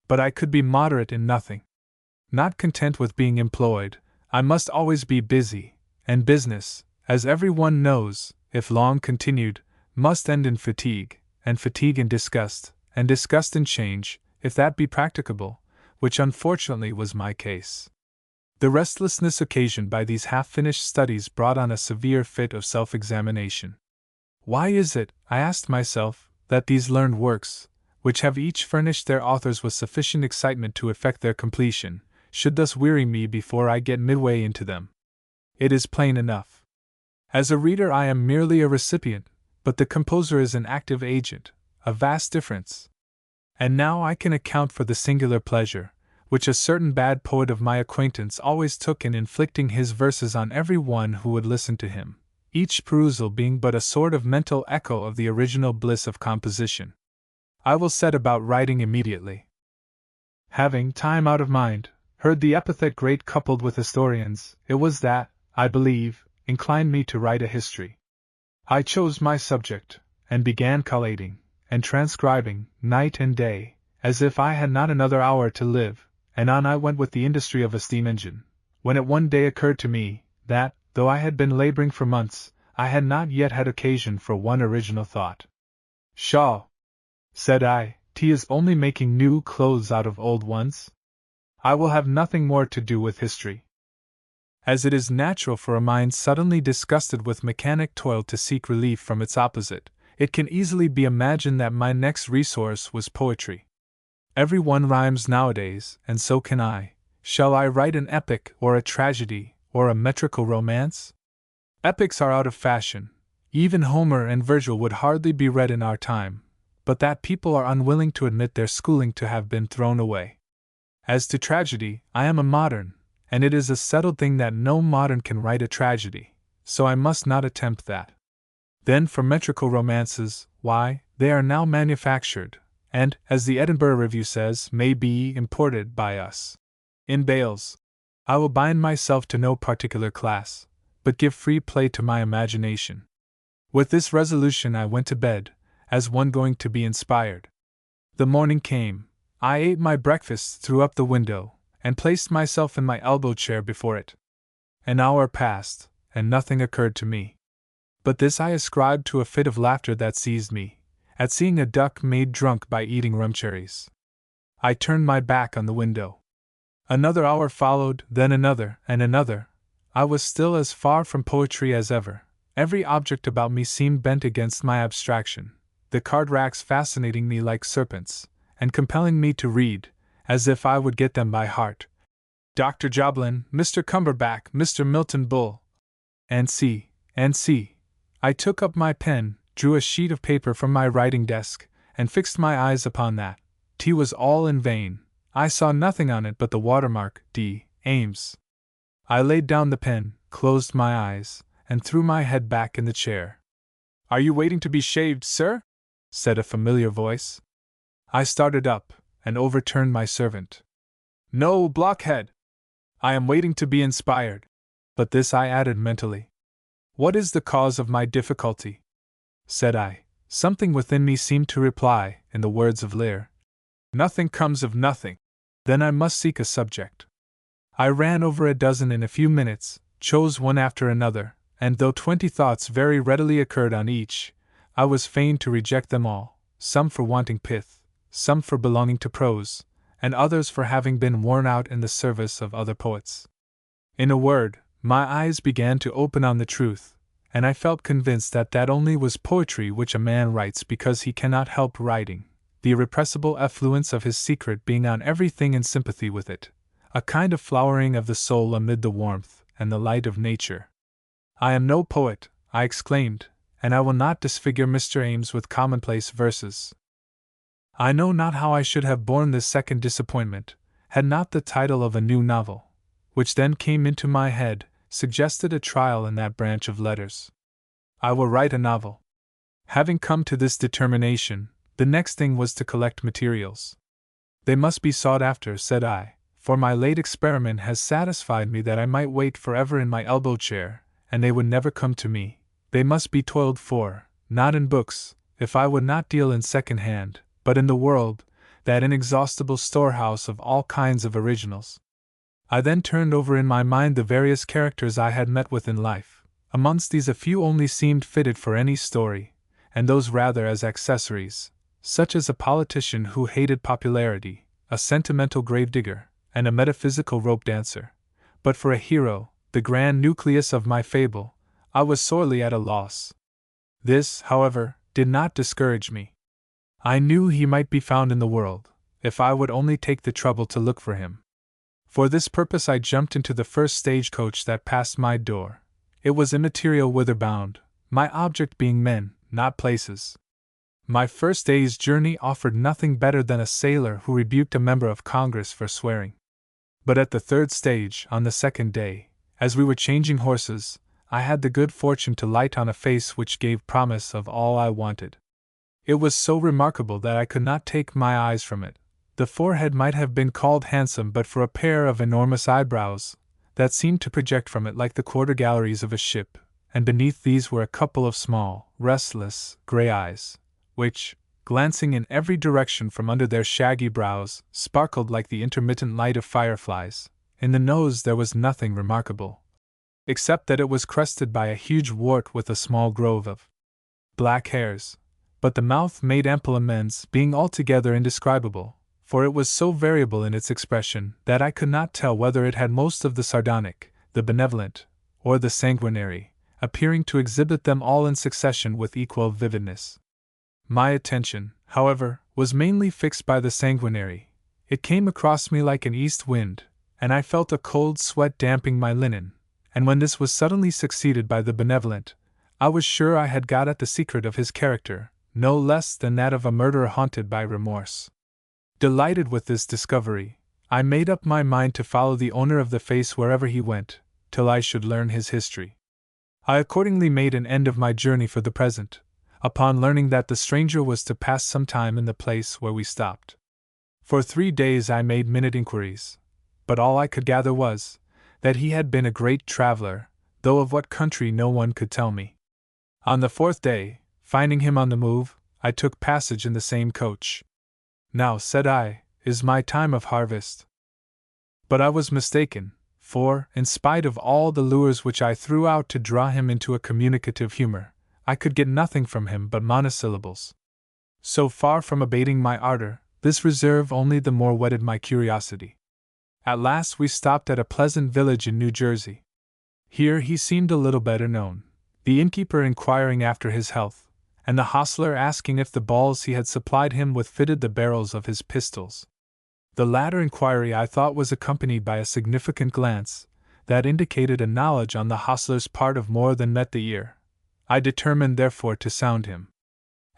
S1: But I could be moderate in nothing. Not content with being employed, I must always be busy, and business, as every one knows, if long continued, must end in fatigue, and fatigue in disgust, and disgust in change, if that be practicable, which unfortunately was my case. The restlessness occasioned by these half-finished studies brought on a severe fit of self-examination. Why is it, I asked myself, that these learned works, which have each furnished their authors with sufficient excitement to effect their completion, should thus weary me before I get midway into them? It is plain enough. As a reader I am merely a recipient, but the composer is an active agent, a vast difference. And now I can account for the singular pleasure, which a certain bad poet of my acquaintance always took in inflicting his verses on every one who would listen to him, each perusal being but a sort of mental echo of the original bliss of composition. I will set about writing immediately. Having, time out of mind, heard the epithet great coupled with historians, it was that, I believe, inclined me to write a history. I chose my subject, and began collating, and transcribing, night and day, as if I had not another hour to live, and on I went with the industry of a steam engine, when it one day occurred to me, that, though I had been laboring for months, I had not yet had occasion for one original thought. "Pshaw!" said I, "'T is only making new clothes out of old ones. I will have nothing more to do with history." As it is natural for a mind suddenly disgusted with mechanic toil to seek relief from its opposite, it can easily be imagined that my next resource was poetry. Every one rhymes nowadays, and so can I. Shall I write an epic, or a tragedy, or a metrical romance? Epics are out of fashion. Even Homer and Virgil would hardly be read in our time, but that people are unwilling to admit their schooling to have been thrown away. As to tragedy, I am a modern, and it is a settled thing that no modern can write a tragedy, so I must not attempt that. Then for metrical romances, why, they are now manufactured, and, as the Edinburgh Review says, may be imported by us in bales. I will bind myself to no particular class, but give free play to my imagination. With this resolution I went to bed, as one going to be inspired. The morning came. I ate my breakfast, threw up the window, and placed myself in my elbow chair before it. An hour passed, and nothing occurred to me. But this I ascribed to a fit of laughter that seized me, at seeing a duck made drunk by eating rum cherries. I turned my back on the window. Another hour followed, then another, and another. I was still as far from poetry as ever. Every object about me seemed bent against my abstraction, the card racks fascinating me like serpents, and compelling me to read, as if I would get them by heart. Dr. Joblin, Mr. Cumberbatch, Mr. Milton Bull, and see. I took up my pen, drew a sheet of paper from my writing desk, and fixed my eyes upon that. 'T was all in vain. I saw nothing on it but the watermark, D. Ames. I laid down the pen, closed my eyes, and threw my head back in the chair. "Are you waiting to be shaved, sir?" said a familiar voice. I started up, and overturned my servant. "No, blockhead! I am waiting to be inspired." But this I added mentally. "What is the cause of my difficulty?" said I. Something within me seemed to reply, in the words of Lear, "Nothing comes of nothing. Then I must seek a subject." I ran over a dozen in a few minutes, chose one after another, and though 20 thoughts very readily occurred on each, I was fain to reject them all, some for wanting pith, some for belonging to prose, and others for having been worn out in the service of other poets. In a word, my eyes began to open on the truth, and I felt convinced that that only was poetry which a man writes because he cannot help writing, the irrepressible effluence of his secret being on everything in sympathy with it, a kind of flowering of the soul amid the warmth and the light of nature. "I am no poet," I exclaimed, "and I will not disfigure Mr. Ames with commonplace verses." I know not how I should have borne this second disappointment, had not the title of a new novel, which then came into my head, suggested a trial in that branch of letters. I will write a novel. Having come to this determination, the next thing was to collect materials. "They must be sought after," said I, "for my late experiment has satisfied me that I might wait forever in my elbow chair, and they would never come to me. They must be toiled for, not in books, if I would not deal in second hand, but in the world, that inexhaustible storehouse of all kinds of originals." I then turned over in my mind the various characters I had met with in life. Amongst these a few only seemed fitted for any story, and those rather as accessories, such as a politician who hated popularity, a sentimental gravedigger, and a metaphysical rope dancer. But for a hero, the grand nucleus of my fable, I was sorely at a loss. This, however, did not discourage me. I knew he might be found in the world, if I would only take the trouble to look for him. For this purpose I jumped into the first stagecoach that passed my door. It was immaterial whither bound, my object being men, not places. My first day's journey offered nothing better than a sailor who rebuked a member of Congress for swearing. But at the third stage, on the second day, as we were changing horses, I had the good fortune to light on a face which gave promise of all I wanted. It was so remarkable that I could not take my eyes from it. The forehead might have been called handsome but for a pair of enormous eyebrows that seemed to project from it like the quarter galleries of a ship, and beneath these were a couple of small, restless, gray eyes, which, glancing in every direction from under their shaggy brows, sparkled like the intermittent light of fireflies. In the nose there was nothing remarkable, except that it was crested by a huge wart with a small grove of black hairs, but the mouth made ample amends, being altogether indescribable, for it was so variable in its expression that I could not tell whether it had most of the sardonic, the benevolent, or the sanguinary, appearing to exhibit them all in succession with equal vividness. My attention, however, was mainly fixed by the sanguinary. It came across me like an east wind, and I felt a cold sweat damping my linen, and when this was suddenly succeeded by the benevolent, I was sure I had got at the secret of his character, no less than that of a murderer haunted by remorse. Delighted with this discovery, I made up my mind to follow the owner of the face wherever he went, till I should learn his history. I accordingly made an end of my journey for the present, upon learning that the stranger was to pass some time in the place where we stopped. For 3 days I made minute inquiries, but all I could gather was, that he had been a great traveler, though of what country no one could tell me. On the 4th day, finding him on the move, I took passage in the same coach. Now, said I, is my time of harvest. But I was mistaken, for, in spite of all the lures which I threw out to draw him into a communicative humor, I could get nothing from him but monosyllables. So far from abating my ardor, this reserve only the more whetted my curiosity. At last we stopped at a pleasant village in New Jersey. Here he seemed a little better known, the innkeeper inquiring after his health, and the hostler asking if the balls he had supplied him with fitted the barrels of his pistols. The latter inquiry I thought was accompanied by a significant glance, that indicated a knowledge on the hostler's part of more than met the ear. I determined therefore to sound him.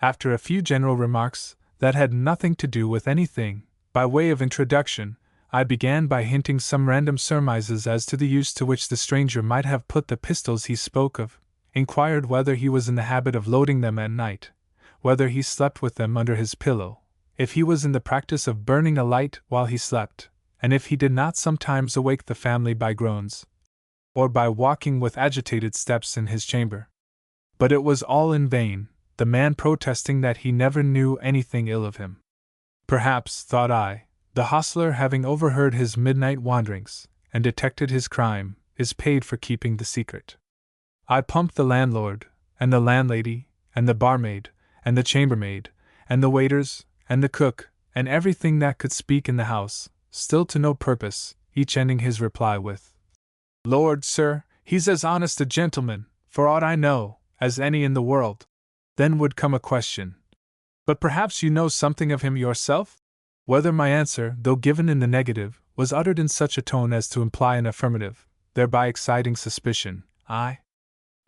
S1: After a few general remarks, that had nothing to do with anything, by way of introduction, I began by hinting some random surmises as to the use to which the stranger might have put the pistols he spoke of, inquired whether he was in the habit of loading them at night, whether he slept with them under his pillow, if he was in the practice of burning a light while he slept, and if he did not sometimes awake the family by groans, or by walking with agitated steps in his chamber. But it was all in vain, the man protesting that he never knew anything ill of him. Perhaps, thought I, the hostler, having overheard his midnight wanderings, and detected his crime, is paid for keeping the secret. I pumped the landlord, and the landlady, and the barmaid, and the chambermaid, and the waiters, and the cook, and everything that could speak in the house, still to no purpose, each ending his reply with, "Lord, sir, he's as honest a gentleman, for aught I know, as any in the world." Then would come a question, "But perhaps you know something of him yourself?" Whether my answer, though given in the negative, was uttered in such a tone as to imply an affirmative, thereby exciting suspicion, I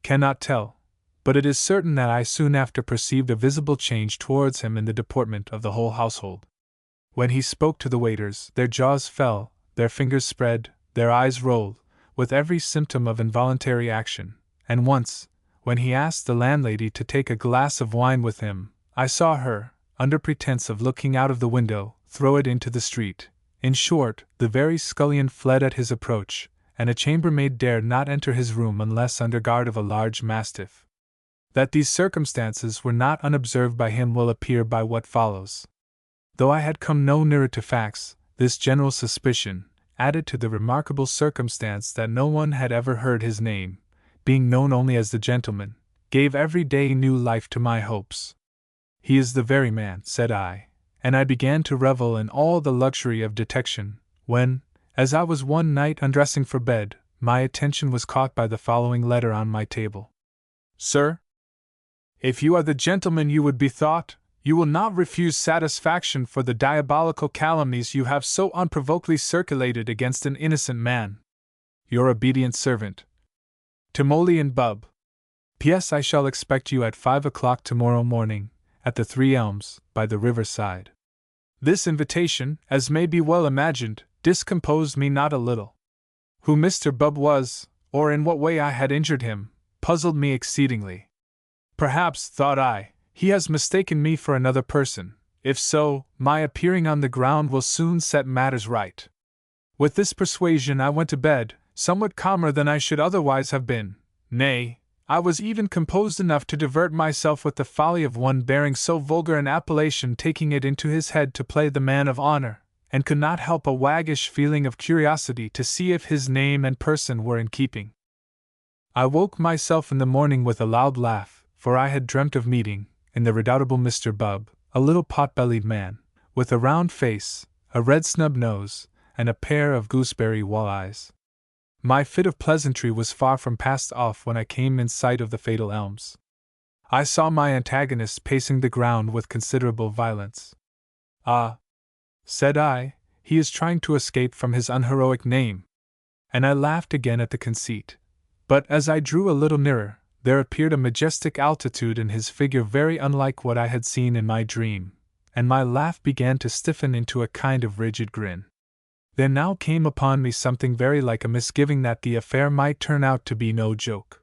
S1: cannot tell, but it is certain that I soon after perceived a visible change towards him in the deportment of the whole household. When he spoke to the waiters, their jaws fell, their fingers spread, their eyes rolled, with every symptom of involuntary action, and once, when he asked the landlady to take a glass of wine with him, I saw her, under pretense of looking out of the window, throw it into the street. In short, the very scullion fled at his approach, and a chambermaid dared not enter his room unless under guard of a large mastiff. That these circumstances were not unobserved by him will appear by what follows. Though I had come no nearer to facts, this general suspicion, added to the remarkable circumstance that no one had ever heard his name, being known only as the gentleman, gave every day new life to my hopes. He is the very man, said I, and I began to revel in all the luxury of detection, when, as I was one night undressing for bed, my attention was caught by the following letter on my table. Sir, if you are the gentleman you would be thought, you will not refuse satisfaction for the diabolical calumnies you have so unprovokedly circulated against an innocent man. Your obedient servant, Timoleon Bub. P.S. I shall expect you at 5 o'clock tomorrow morning, at the 3 Elms, by the riverside. This invitation, as may be well imagined, discomposed me not a little. Who Mr. Bub was, or in what way I had injured him, puzzled me exceedingly. Perhaps, thought I, he has mistaken me for another person. If so, my appearing on the ground will soon set matters right. With this persuasion I went to bed, somewhat calmer than I should otherwise have been. Nay, I was even composed enough to divert myself with the folly of one bearing so vulgar an appellation, taking it into his head to play the man of honor, and could not help a waggish feeling of curiosity to see if his name and person were in keeping. I woke myself in the morning with a loud laugh, for I had dreamt of meeting, in the redoubtable Mr. Bub, a little pot-bellied man, with a round face, a red snub nose, and a pair of gooseberry wall-eyes. My fit of pleasantry was far from passed off when I came in sight of the fatal elms. I saw my antagonist pacing the ground with considerable violence. Ah, said I, he is trying to escape from his unheroic name. And I laughed again at the conceit. But as I drew a little nearer, there appeared a majestic altitude in his figure very unlike what I had seen in my dream, and my laugh began to stiffen into a kind of rigid grin. There now came upon me something very like a misgiving that the affair might turn out to be no joke.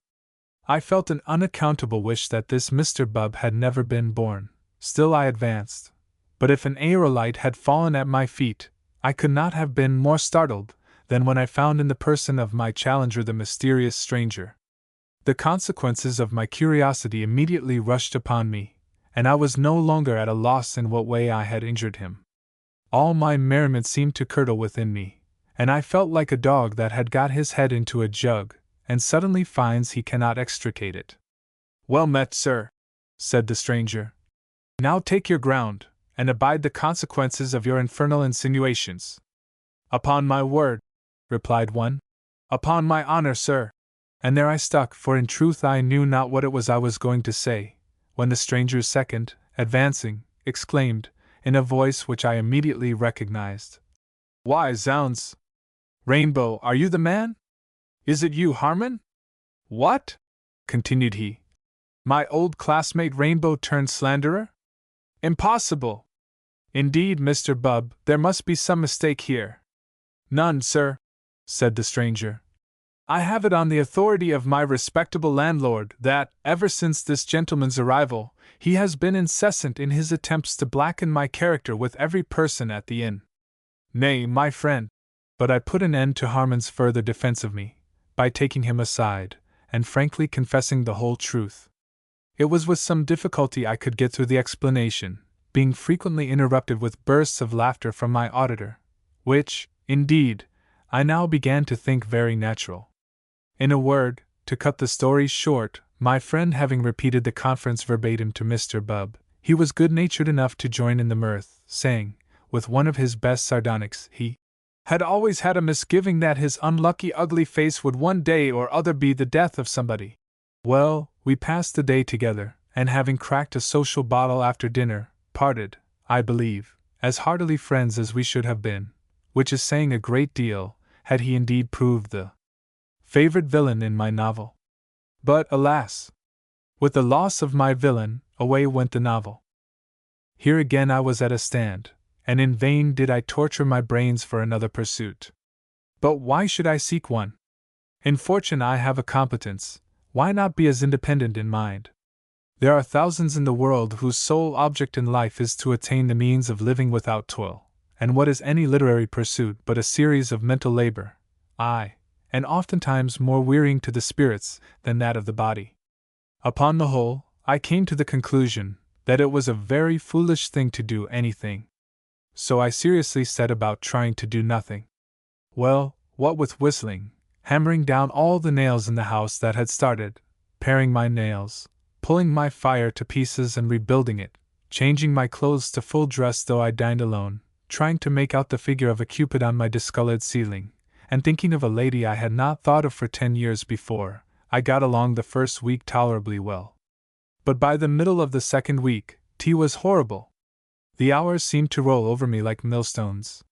S1: I felt an unaccountable wish that this Mr. Bub had never been born. Still I advanced, but if an aerolite had fallen at my feet, I could not have been more startled than when I found in the person of my challenger the mysterious stranger. The consequences of my curiosity immediately rushed upon me, and I was no longer at a loss in what way I had injured him. All my merriment seemed to curdle within me, and I felt like a dog that had got his head into a jug, and suddenly finds he cannot extricate it. Well met, sir, said the stranger. Now take your ground, and abide the consequences of your infernal insinuations. Upon my word, replied one. Upon my honor, sir. And there I stuck, for in truth I knew not what it was I was going to say, when the stranger's second, advancing, exclaimed, in a voice which I immediately recognized, Why, zounds! Rainbow, are you the man? Is it you, Harmon? What? Continued he. My old classmate Rainbow turned slanderer? Impossible! Indeed, Mr. Bub, there must be some mistake here. None, sir, said the stranger. I have it on the authority of my respectable landlord that, ever since this gentleman's arrival, he has been incessant in his attempts to blacken my character with every person at the inn. Nay, my friend, but I put an end to Harmon's further defense of me, by taking him aside, and frankly confessing the whole truth. It was with some difficulty I could get through the explanation, being frequently interrupted with bursts of laughter from my auditor, which, indeed, I now began to think very natural. In a word, to cut the story short, my friend having repeated the conference verbatim to Mr. Bub, he was good-natured enough to join in the mirth, saying, with one of his best sardonics, he had always had a misgiving that his unlucky ugly face would one day or other be the death of somebody. Well, we passed the day together, and having cracked a social bottle after dinner, parted, I believe, as heartily friends as we should have been, which is saying a great deal, had he indeed proved the favorite villain in my novel. But, alas! With the loss of my villain, away went the novel. Here again I was at a stand, and in vain did I torture my brains for another pursuit. But why should I seek one? In fortune I have a competence, why not be as independent in mind? There are thousands in the world whose sole object in life is to attain the means of living without toil, and what is any literary pursuit but a series of mental labor, aye, and oftentimes more wearying to the spirits than that of the body. Upon the whole, I came to the conclusion that it was a very foolish thing to do anything. So I seriously set about trying to do nothing. Well, what with whistling, hammering down all the nails in the house that had started, paring my nails, pulling my fire to pieces and rebuilding it, changing my clothes to full dress though I dined alone, trying to make out the figure of a Cupid on my discolored ceiling, and thinking of a lady I had not thought of for 10 years before. I got along the first week tolerably well. But by the middle of the second week, tea was horrible. The hours seemed to roll over me like millstones.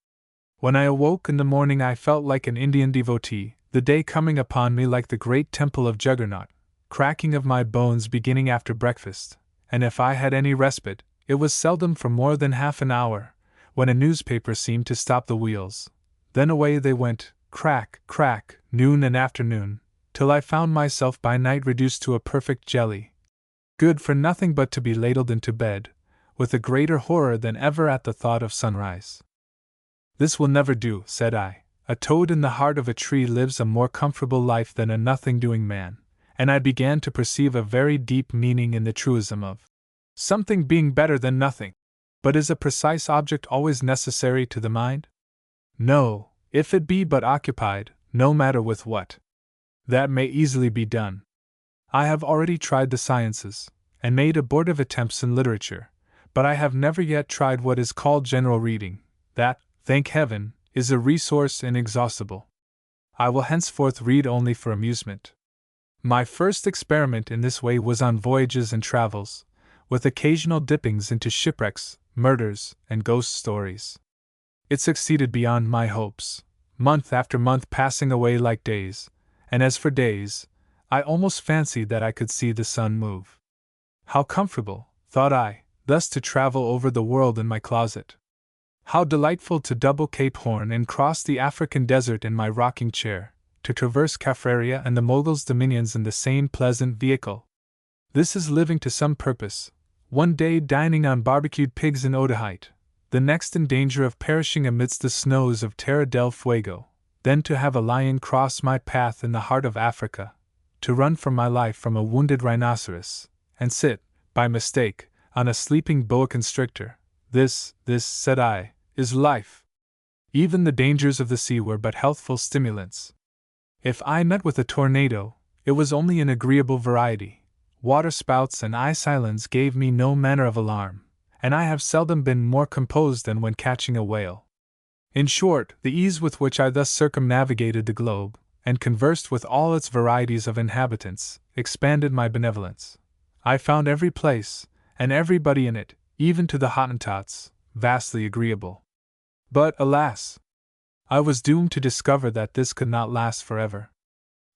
S1: When I awoke in the morning I felt like an Indian devotee, the day coming upon me like the great temple of Juggernaut, cracking of my bones beginning after breakfast, and if I had any respite, it was seldom for more than half an hour, when a newspaper seemed to stop the wheels. Then away they went, crack, crack, noon and afternoon, till I found myself by night reduced to a perfect jelly, good for nothing but to be ladled into bed, with a greater horror than ever at the thought of sunrise. "This will never do," said I. "A toad in the heart of a tree lives a more comfortable life than a nothing-doing man," and I began to perceive a very deep meaning in the truism of something being better than nothing. But is a precise object always necessary to the mind? No, if it be but occupied, no matter with what. That may easily be done. I have already tried the sciences, and made abortive attempts in literature, but I have never yet tried what is called general reading. That, thank heaven, is a resource inexhaustible. I will henceforth read only for amusement. My first experiment in this way was on voyages and travels, with occasional dippings into shipwrecks, murders, and ghost stories. It succeeded beyond my hopes, month after month passing away like days, and as for days, I almost fancied that I could see the sun move. How comfortable, thought I, thus to travel over the world in my closet. How delightful to double Cape Horn and cross the African desert in my rocking chair, to traverse Caffraria and the Mogul's dominions in the same pleasant vehicle. This is living to some purpose, one day dining on barbecued pigs in Otaheite, the next in danger of perishing amidst the snows of Terra del Fuego, then to have a lion cross my path in the heart of Africa, to run for my life from a wounded rhinoceros, and sit, by mistake, on a sleeping boa constrictor. This, said I, is life. Even the dangers of the sea were but healthful stimulants. If I met with a tornado, it was only an agreeable variety. Waterspouts and ice islands gave me no manner of alarm, and I have seldom been more composed than when catching a whale. In short, the ease with which I thus circumnavigated the globe, and conversed with all its varieties of inhabitants, expanded my benevolence. I found every place, and everybody in it, even to the Hottentots, vastly agreeable. But, alas! I was doomed to discover that this could not last forever.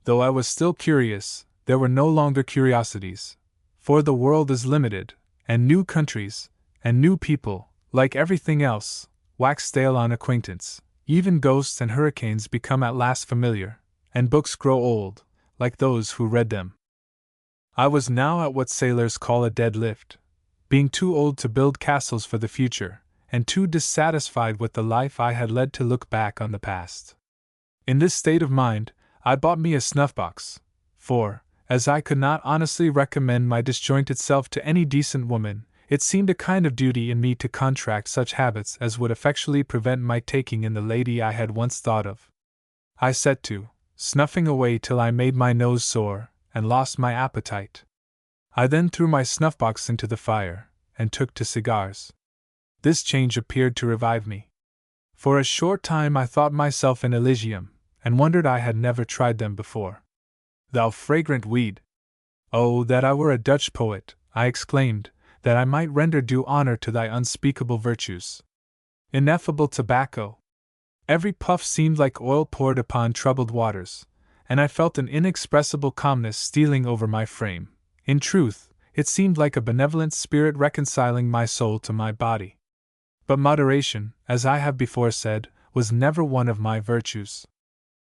S1: Though I was still curious, there were no longer curiosities, for the world is limited, and new countries, and new people, like everything else, wax stale on acquaintance. Even ghosts and hurricanes become at last familiar, and books grow old, like those who read them. I was now at what sailors call a dead lift, being too old to build castles for the future, and too dissatisfied with the life I had led to look back on the past. In this state of mind, I bought me a snuff-box, for, as I could not honestly recommend my disjointed self to any decent woman, it seemed a kind of duty in me to contract such habits as would effectually prevent my taking in the lady I had once thought of. I set to, snuffing away till I made my nose sore, and lost my appetite. I then threw my snuff-box into the fire, and took to cigars. This change appeared to revive me. For a short time I thought myself in Elysium, and wondered I had never tried them before. Thou fragrant weed! Oh, that I were a Dutch poet, I exclaimed, that I might render due honor to thy unspeakable virtues. Ineffable tobacco! Every puff seemed like oil poured upon troubled waters, and I felt an inexpressible calmness stealing over my frame. In truth, it seemed like a benevolent spirit reconciling my soul to my body. But moderation, as I have before said, was never one of my virtues.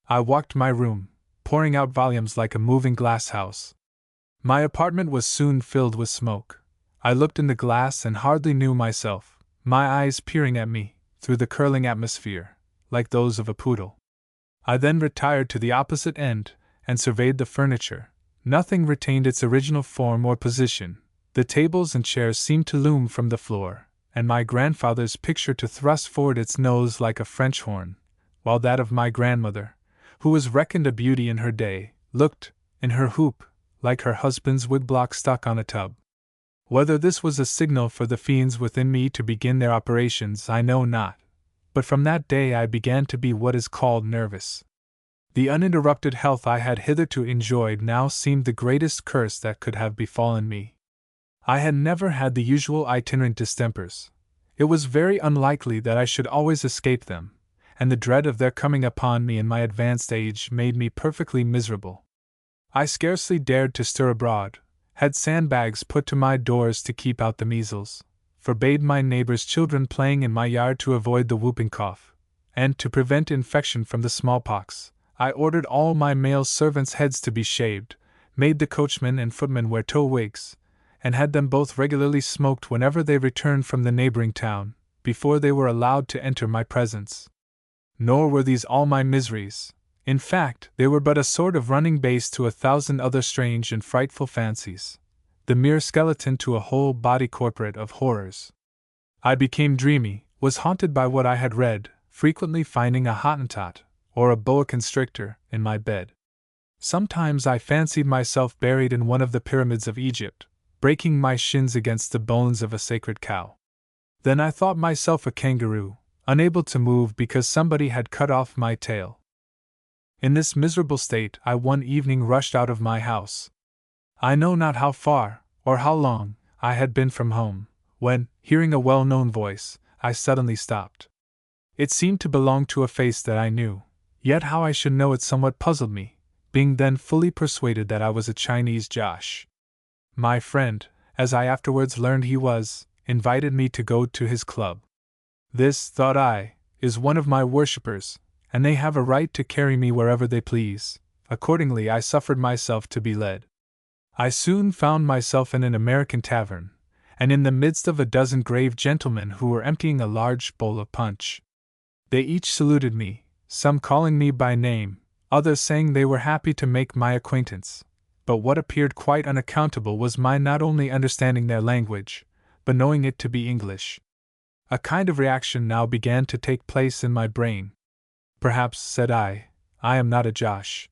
S1: I walked my room, pouring out volumes like a moving glass house. My apartment was soon filled with smoke. I looked in the glass and hardly knew myself, my eyes peering at me, through the curling atmosphere, like those of a poodle. I then retired to the opposite end, and surveyed the furniture. Nothing retained its original form or position. The tables and chairs seemed to loom from the floor, and my grandfather's picture to thrust forward its nose like a French horn, while that of my grandmother, who was reckoned a beauty in her day, looked, in her hoop, like her husband's woodblock stuck on a tub. Whether this was a signal for the fiends within me to begin their operations, I know not, but from that day I began to be what is called nervous. The uninterrupted health I had hitherto enjoyed now seemed the greatest curse that could have befallen me. I had never had the usual itinerant distempers. It was very unlikely that I should always escape them, and the dread of their coming upon me in my advanced age made me perfectly miserable. I scarcely dared to stir abroad, had sandbags put to my doors to keep out the measles, forbade my neighbors' children playing in my yard to avoid the whooping cough, and to prevent infection from the smallpox, I ordered all my male servants' heads to be shaved, made the coachmen and footmen wear tow wigs, and had them both regularly smoked whenever they returned from the neighboring town, before they were allowed to enter my presence. Nor were these all my miseries. In fact, they were but a sort of running base to 1,000 other strange and frightful fancies, the mere skeleton to a whole body corporate of horrors. I became dreamy, was haunted by what I had read, frequently finding a Hottentot, or a boa constrictor, in my bed. Sometimes I fancied myself buried in one of the pyramids of Egypt, breaking my shins against the bones of a sacred cow. Then I thought myself a kangaroo, unable to move because somebody had cut off my tail. In this miserable state I one evening rushed out of my house. I know not how far, or how long, I had been from home, when, hearing a well-known voice, I suddenly stopped. It seemed to belong to a face that I knew, yet how I should know it somewhat puzzled me, being then fully persuaded that I was a Chinese Josh. My friend, as I afterwards learned he was, invited me to go to his club. This, thought I, is one of my worshippers, and they have a right to carry me wherever they please. Accordingly I suffered myself to be led. I soon found myself in an American tavern, and in the midst of a dozen grave gentlemen who were emptying a large bowl of punch. They each saluted me, some calling me by name, others saying they were happy to make my acquaintance, but what appeared quite unaccountable was my not only understanding their language, but knowing it to be English. A kind of reaction now began to take place in my brain. Perhaps, said I am not a Josh.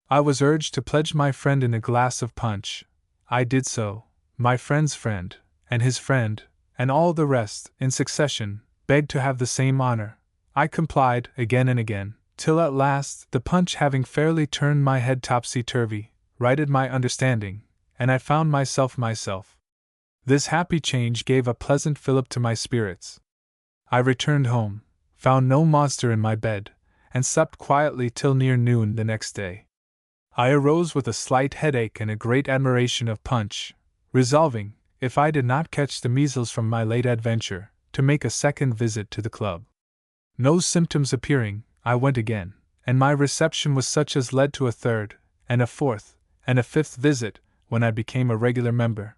S1: I was urged to pledge my friend in a glass of punch. I did so. My friend's friend, and his friend, and all the rest, in succession, begged to have the same honor. I complied, again and again, till at last, the punch having fairly turned my head topsy-turvy, righted my understanding, and I found myself. This happy change gave a pleasant fillip to my spirits. I returned home, found no monster in my bed, and slept quietly till near noon the next day. I arose with a slight headache and a great admiration of punch, resolving, if I did not catch the measles from my late adventure, to make a second visit to the club. No symptoms appearing, I went again, and my reception was such as led to a third, and a fourth, and a fifth visit, when I became a regular member.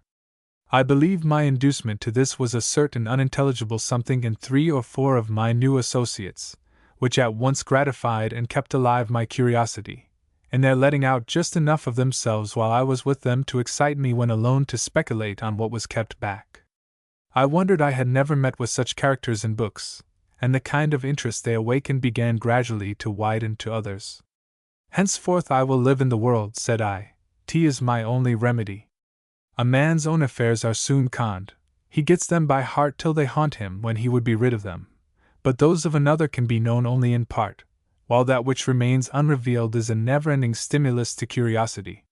S1: I believe my inducement to this was a certain unintelligible something in 3 or 4 of my new associates, which at once gratified and kept alive my curiosity, in their letting out just enough of themselves while I was with them to excite me when alone to speculate on what was kept back. I wondered I had never met with such characters in books, and the kind of interest they awakened began gradually to widen to others. Henceforth I will live in the world, said I. Tea is my only remedy. A man's own affairs are soon conned. He gets them by heart till they haunt him when he would be rid of them. But those of another can be known only in part, while that which remains unrevealed is a never-ending stimulus to curiosity.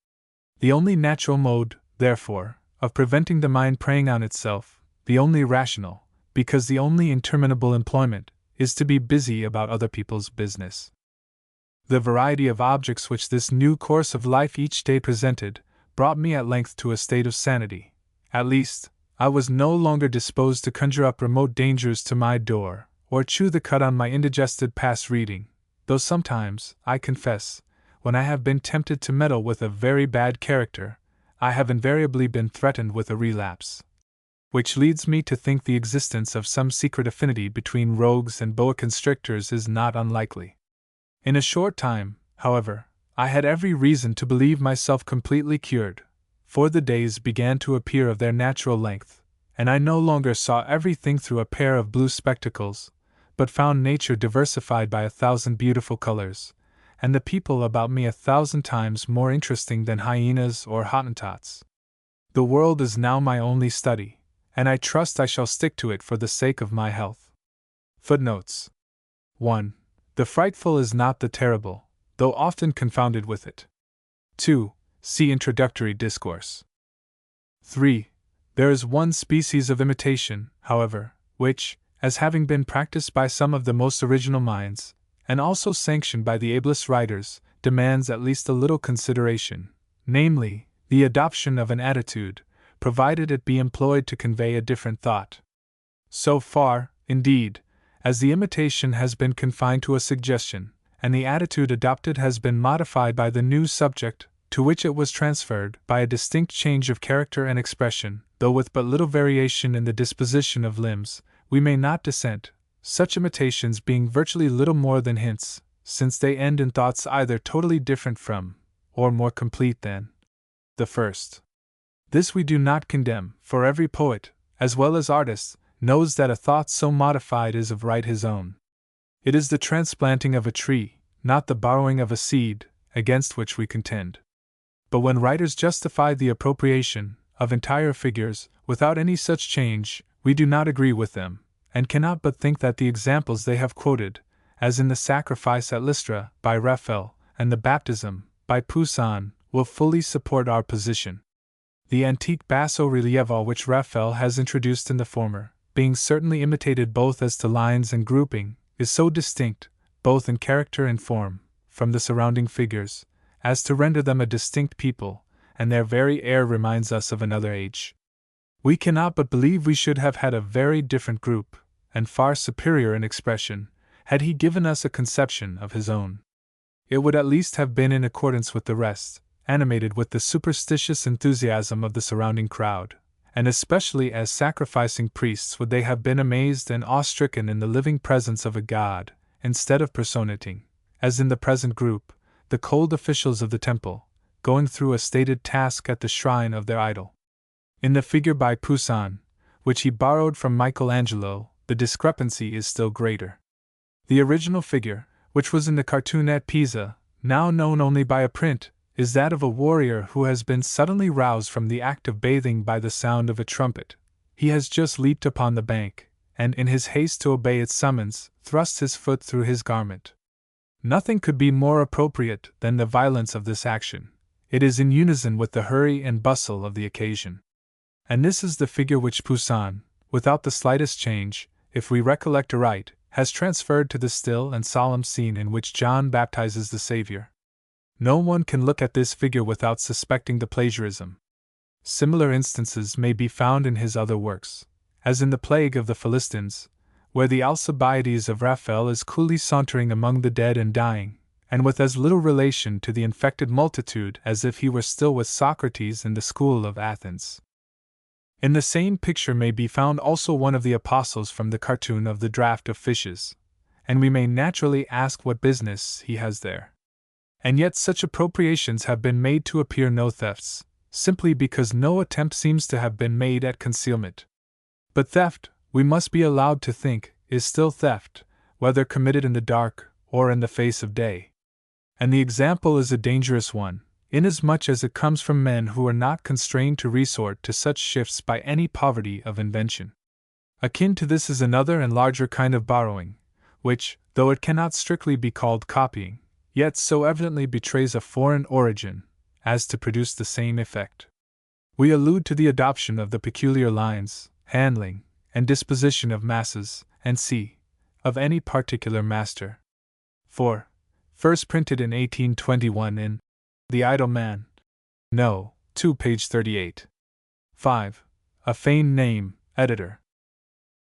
S1: The only natural mode, therefore, of preventing the mind preying on itself, the only rational, because the only interminable employment, is to be busy about other people's business. The variety of objects which this new course of life each day presented, brought me at length to a state of sanity. At least, I was no longer disposed to conjure up remote dangers to my door, or chew the cud on my indigested past reading, though sometimes, I confess, when I have been tempted to meddle with a very bad character, I have invariably been threatened with a relapse. Which leads me to think the existence of some secret affinity between rogues and boa constrictors is not unlikely. In a short time, however, I had every reason to believe myself completely cured, for the days began to appear of their natural length, and I no longer saw everything through a pair of blue spectacles, but found nature diversified by 1,000 beautiful colors, and the people about me 1,000 times more interesting than hyenas or Hottentots. The world is now my only study, and I trust I shall stick to it for the sake of my health. Footnotes 1. The frightful is not the terrible, though often confounded with it. 2. See Introductory Discourse. 3. There is one species of imitation, however, which, as having been practiced by some of the most original minds, and also sanctioned by the ablest writers, demands at least a little consideration, namely, the adoption of an attitude, provided it be employed to convey a different thought. So far, indeed, as the imitation has been confined to a suggestion, and the attitude adopted has been modified by the new subject, to which it was transferred by a distinct change of character and expression, though with but little variation in the disposition of limbs, we may not dissent, such imitations being virtually little more than hints, since they end in thoughts either totally different from, or more complete than, the first. This we do not condemn, for every poet, as well as artist, knows that a thought so modified is of right his own. It is the transplanting of a tree, not the borrowing of a seed, against which we contend. But when writers justify the appropriation of entire figures without any such change, we do not agree with them, and cannot but think that the examples they have quoted, as in the sacrifice at Lystra by Raphael and the baptism by Poussin, will fully support our position. The antique basso relievo which Raphael has introduced in the former, being certainly imitated both as to lines and grouping, is so distinct, both in character and form, from the surrounding figures, as to render them a distinct people, and their very air reminds us of another age. We cannot but believe we should have had a very different group, and far superior in expression, had he given us a conception of his own. It would at least have been in accordance with the rest, animated with the superstitious enthusiasm of the surrounding crowd, and especially as sacrificing priests would they have been amazed and awe-stricken in the living presence of a god, instead of personating, as in the present group, the cold officials of the temple, going through a stated task at the shrine of their idol. In the figure by Poussin, which he borrowed from Michelangelo, the discrepancy is still greater. The original figure, which was in the cartoon at Pisa, now known only by a print, is that of a warrior who has been suddenly roused from the act of bathing by the sound of a trumpet. He has just leaped upon the bank, and in his haste to obey its summons, thrust his foot through his garment. Nothing could be more appropriate than the violence of this action. It is in unison with the hurry and bustle of the occasion. And this is the figure which Poussin, without the slightest change, if we recollect aright, has transferred to the still and solemn scene in which John baptizes the Savior. No one can look at this figure without suspecting the plagiarism. Similar instances may be found in his other works, as in the Plague of the Philistines, where the Alcibiades of Raphael is coolly sauntering among the dead and dying, and with as little relation to the infected multitude as if he were still with Socrates in the school of Athens. In the same picture may be found also one of the apostles from the cartoon of the draught of fishes, and we may naturally ask what business he has there. And yet such appropriations have been made to appear no thefts, simply because no attempt seems to have been made at concealment. But theft, we must be allowed to think, is still theft, whether committed in the dark or in the face of day. And the example is a dangerous one, inasmuch as it comes from men who are not constrained to resort to such shifts by any poverty of invention. Akin to this is another and larger kind of borrowing, which, though it cannot strictly be called copying, yet so evidently betrays a foreign origin, as to produce the same effect. We allude to the adoption of the peculiar lines, handling, and disposition of masses, and of any particular master. 4. First printed in 1821 in The Idle Man. No. 2 page 38. 5. A feigned name, editor.